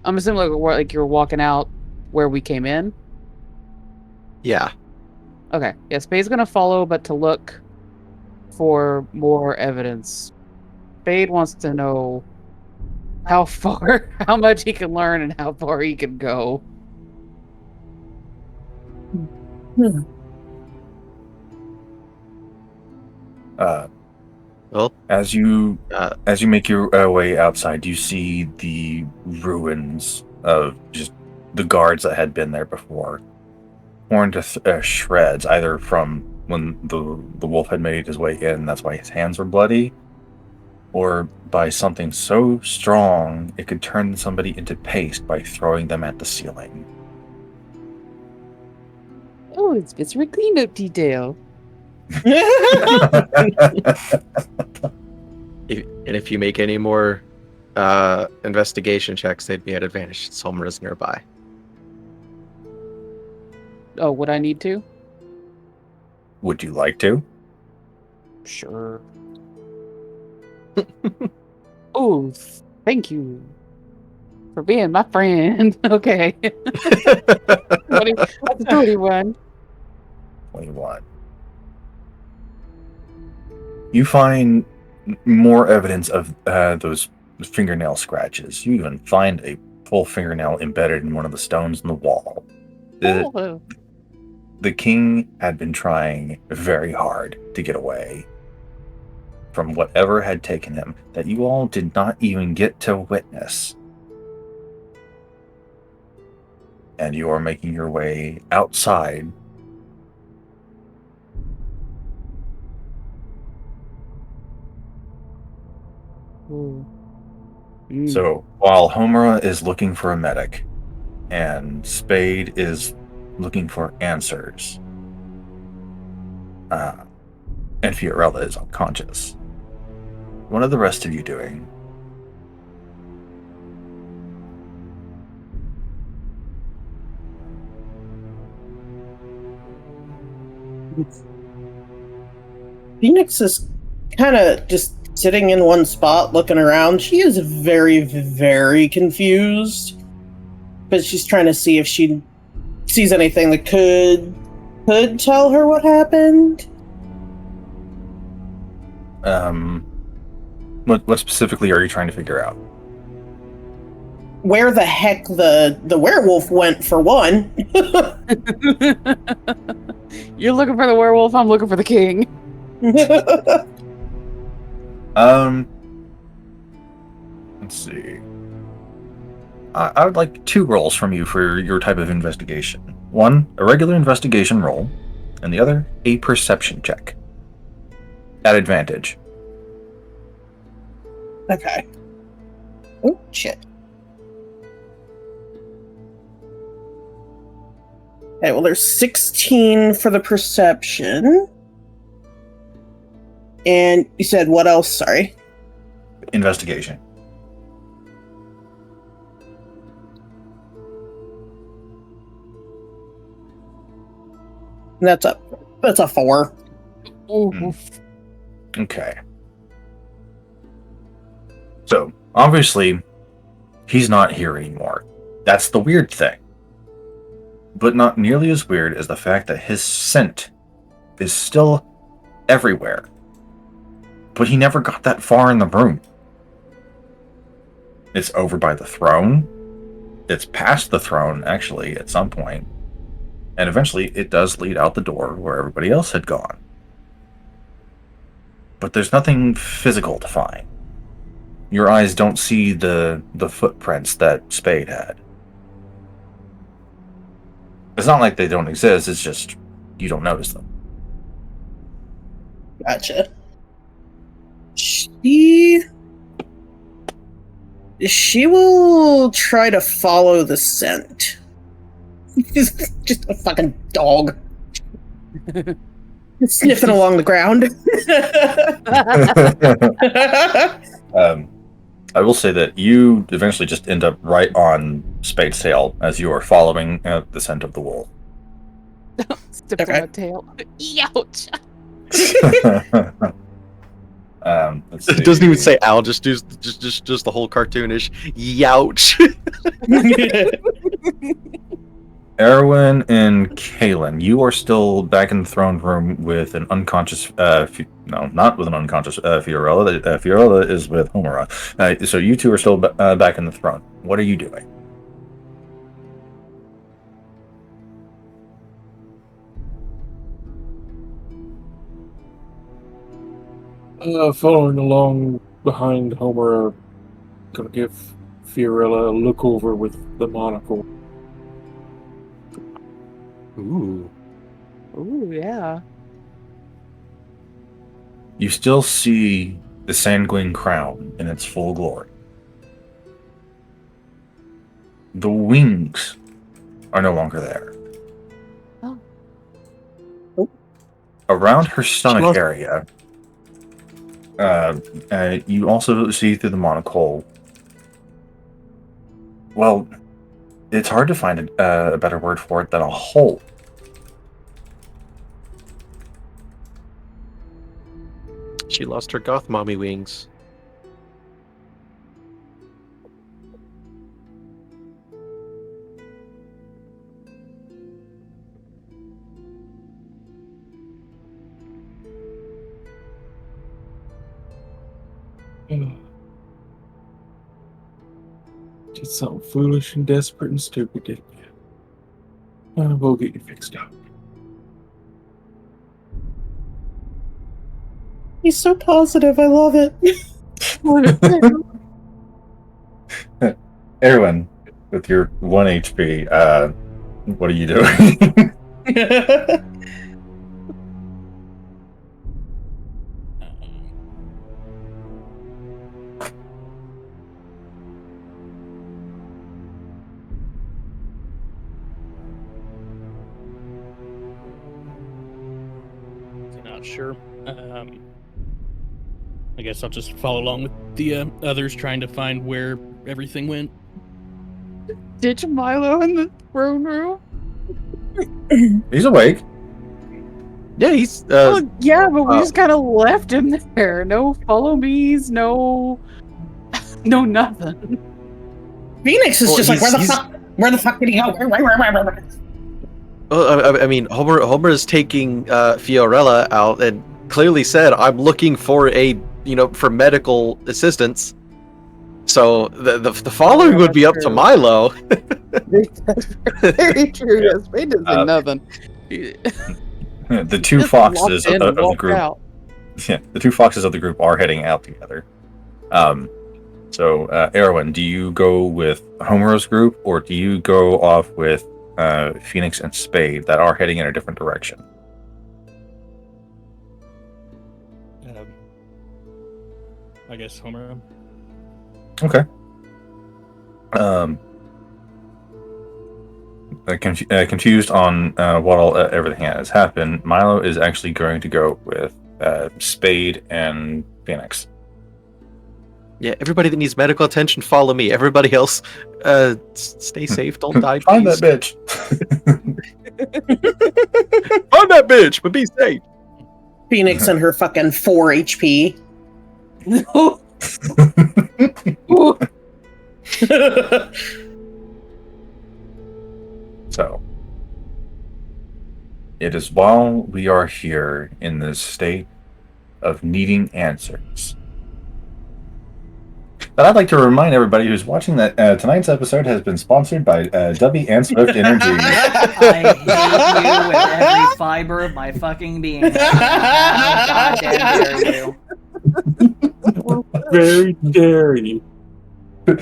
I'm assuming like you're walking out where we came in. Yeah. Okay. Yes, Faye's gonna follow, but to look for more evidence. Spade wants to know how much he can learn and how far he can go. Well, as you make your way outside, you see the ruins of just the guards that had been there before, torn to shreds, either from when the wolf had made his way in, that's why his hands were bloody, or by something so strong it could turn somebody into paste by throwing them at the ceiling. Oh, it's visceral cleanup detail. If you make any more investigation checks, they'd be at advantage. Somra's nearby. Oh, would I need to? Would you like to? Sure. Oh, thank you for being my friend. Okay. That's 21. 21. You find more evidence of those fingernail scratches. You even find a full fingernail embedded in one of the stones in the wall. The king had been trying very hard to get away from whatever had taken him that you all did not even get to witness. And you are making your way outside. So while Homura is looking for a medic and Spade is looking for answers, and Fiorella is unconscious, what are the rest of you doing? Phoenix is kind of just sitting in one spot looking around. She is very, very confused, but she's trying to see if she sees anything that could tell her what happened. What specifically are you trying to figure out? Where the heck the werewolf went, for one. You're looking for the werewolf. I'm looking for the king. Let's see. I would like 2 rolls from you for your type of investigation. One, a regular investigation roll, and the other, a perception check. At advantage. Okay. Oh, shit. Okay, well, there's 16 for the perception. And you said what else? Sorry. Investigation. That's a 4. Okay. So, obviously, he's not here anymore. That's the weird thing. But not nearly as weird as the fact that his scent is still everywhere. But he never got that far in the room. It's over by the throne. It's past the throne, actually, at some point. And eventually, it does lead out the door where everybody else had gone. But there's nothing physical to find. Your eyes don't see the footprints that Spade had. It's not like they don't exist, it's just you don't notice them. Gotcha. She will try to follow the scent. Just a fucking dog. Sniffing along the ground. I will say that you eventually just end up right on Spade's tail as you are following the scent of the wolf. Stepped on my tail. Ouch. Let's see. It doesn't even say owl, just the whole cartoonish youch. Erwin and Kaylin, you are still back in the throne room with an unconscious, not with an unconscious Fiorella. Fiorella is with Homura. So you two are still back in the throne. What are you doing? Following along behind Homer, gonna give Fiorella a look over with the monocle. Ooh. Ooh, yeah. You still see the sanguine crown in its full glory. The wings are no longer there. Oh. Around her stomach area, you also see through the monocle. Well, it's hard to find a better word for it than a hole. She lost her goth mommy wings. Did something foolish and desperate and stupid, didn't you? We'll get you fixed up. He's so positive, I love it. Erwin, with your 1 HP, what are you doing? Not sure. I guess I'll just follow along with the others trying to find where everything went. Ditch Milo in the throne room? He's awake. Yeah, he's. Well, yeah, but we just kind of left him there. No follow me's, no nothing. Phoenix is just like, where the fuck did he go? Where? I mean, Homer is taking Fiorella out and clearly said, "I'm looking for a for medical assistance. So the following would be up to Milo. Very true. Yes, Spade doesn't say nothing. The two Just foxes walked in of and the walked group. out. Yeah, the two foxes of the group are heading out together. So, Erwin, do you go with Homero's group, or do you go off with Phoenix and Spade that are heading in a different direction? I guess Homer. Okay. Confused on what everything has happened, Milo is actually going to go with Spade and Phoenix. Yeah, everybody that needs medical attention, follow me. Everybody else, stay safe. Don't die. Find that please. bitch. Find that bitch, but be safe. Phoenix and her fucking 4 HP. So, it is while we are here in this state of needing answers that I'd like to remind everybody who's watching that tonight's episode has been sponsored by W and Swift Energy. I hate you with every fiber of my fucking being. How goddamn dare you? Very dare you.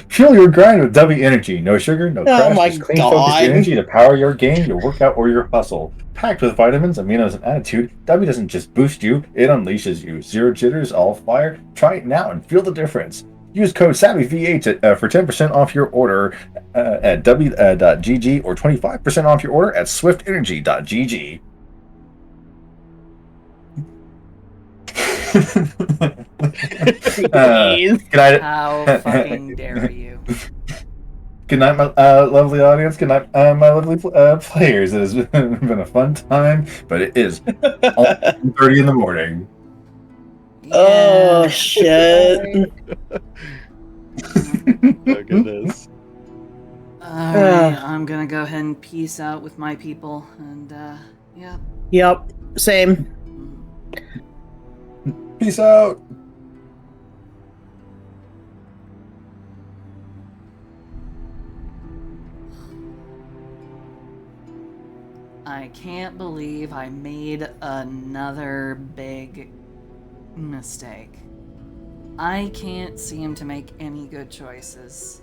Fuel your grind with W Energy. No sugar, no crash, my just clean focused God. energy to power your game, your workout, or your hustle. Packed with vitamins, aminos, and attitude, W doesn't just boost you, it unleashes you. Zero jitters, all fire. Try it now and feel the difference. Use code SAVVY8 for 10% off your order at w.gg or 25% off your order at swiftenergy.gg. Good night. How fucking dare you? Good night, my lovely audience. Good night, my lovely players. It has been a fun time, but it is 1:30 in the morning. Oh, shit. Oh, goodness. Alright, I'm gonna go ahead and peace out with my people, and, yeah. Yep, same. Peace out. I can't believe I made another big mistake. I can't seem to make any good choices.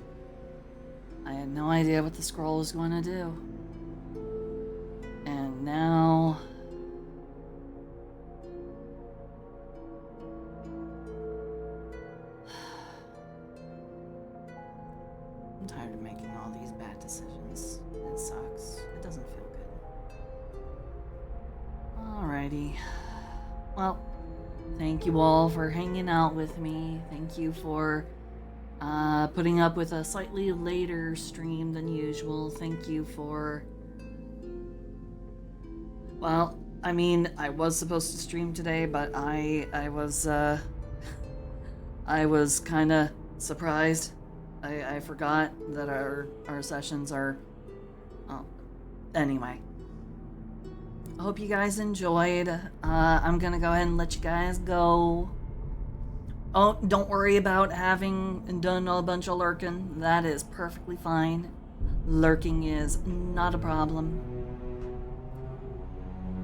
I had no idea what the scroll was going to do. And now... I'm tired of making all these bad decisions. It sucks. It doesn't feel good. Alrighty. Well, thank you all for hanging out with me. Thank you for putting up with a slightly later stream than usual. Thank you for... Well, I mean, I was supposed to stream today, but I was kind of surprised. I forgot that our sessions are... Oh, anyway. I hope you guys enjoyed. I'm gonna go ahead and let you guys go. Oh, don't worry about having done a bunch of lurking. That is perfectly fine. Lurking is not a problem.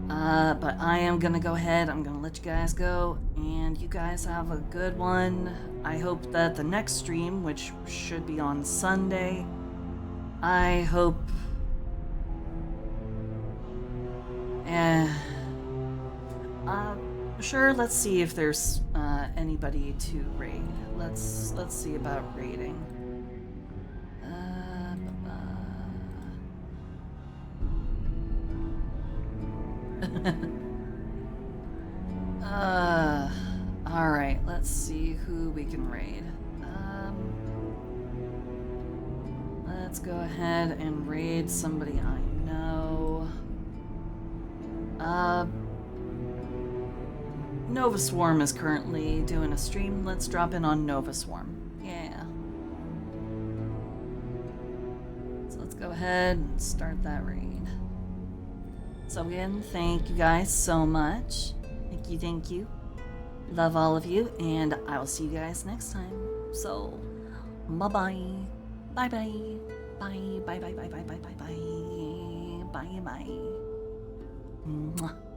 But I am gonna go ahead. I'm gonna let you guys go. And you guys have a good one. I hope that the next stream, which should be on Sunday, I hope... Sure, let's see if there's anybody to raid. Let's see about raiding. Alright, let's see who we can raid. Let's go ahead and raid somebody I know. Nova Swarm is currently doing a stream. Let's drop in on Nova Swarm. Yeah. So let's go ahead and start that raid. So again, thank you guys so much. Thank you, thank you. Love all of you, and I will see you guys next time. So, bye-bye. Bye-bye. Bye, bye, bye, bye, bye, bye, bye, bye, bye, bye. Mwah.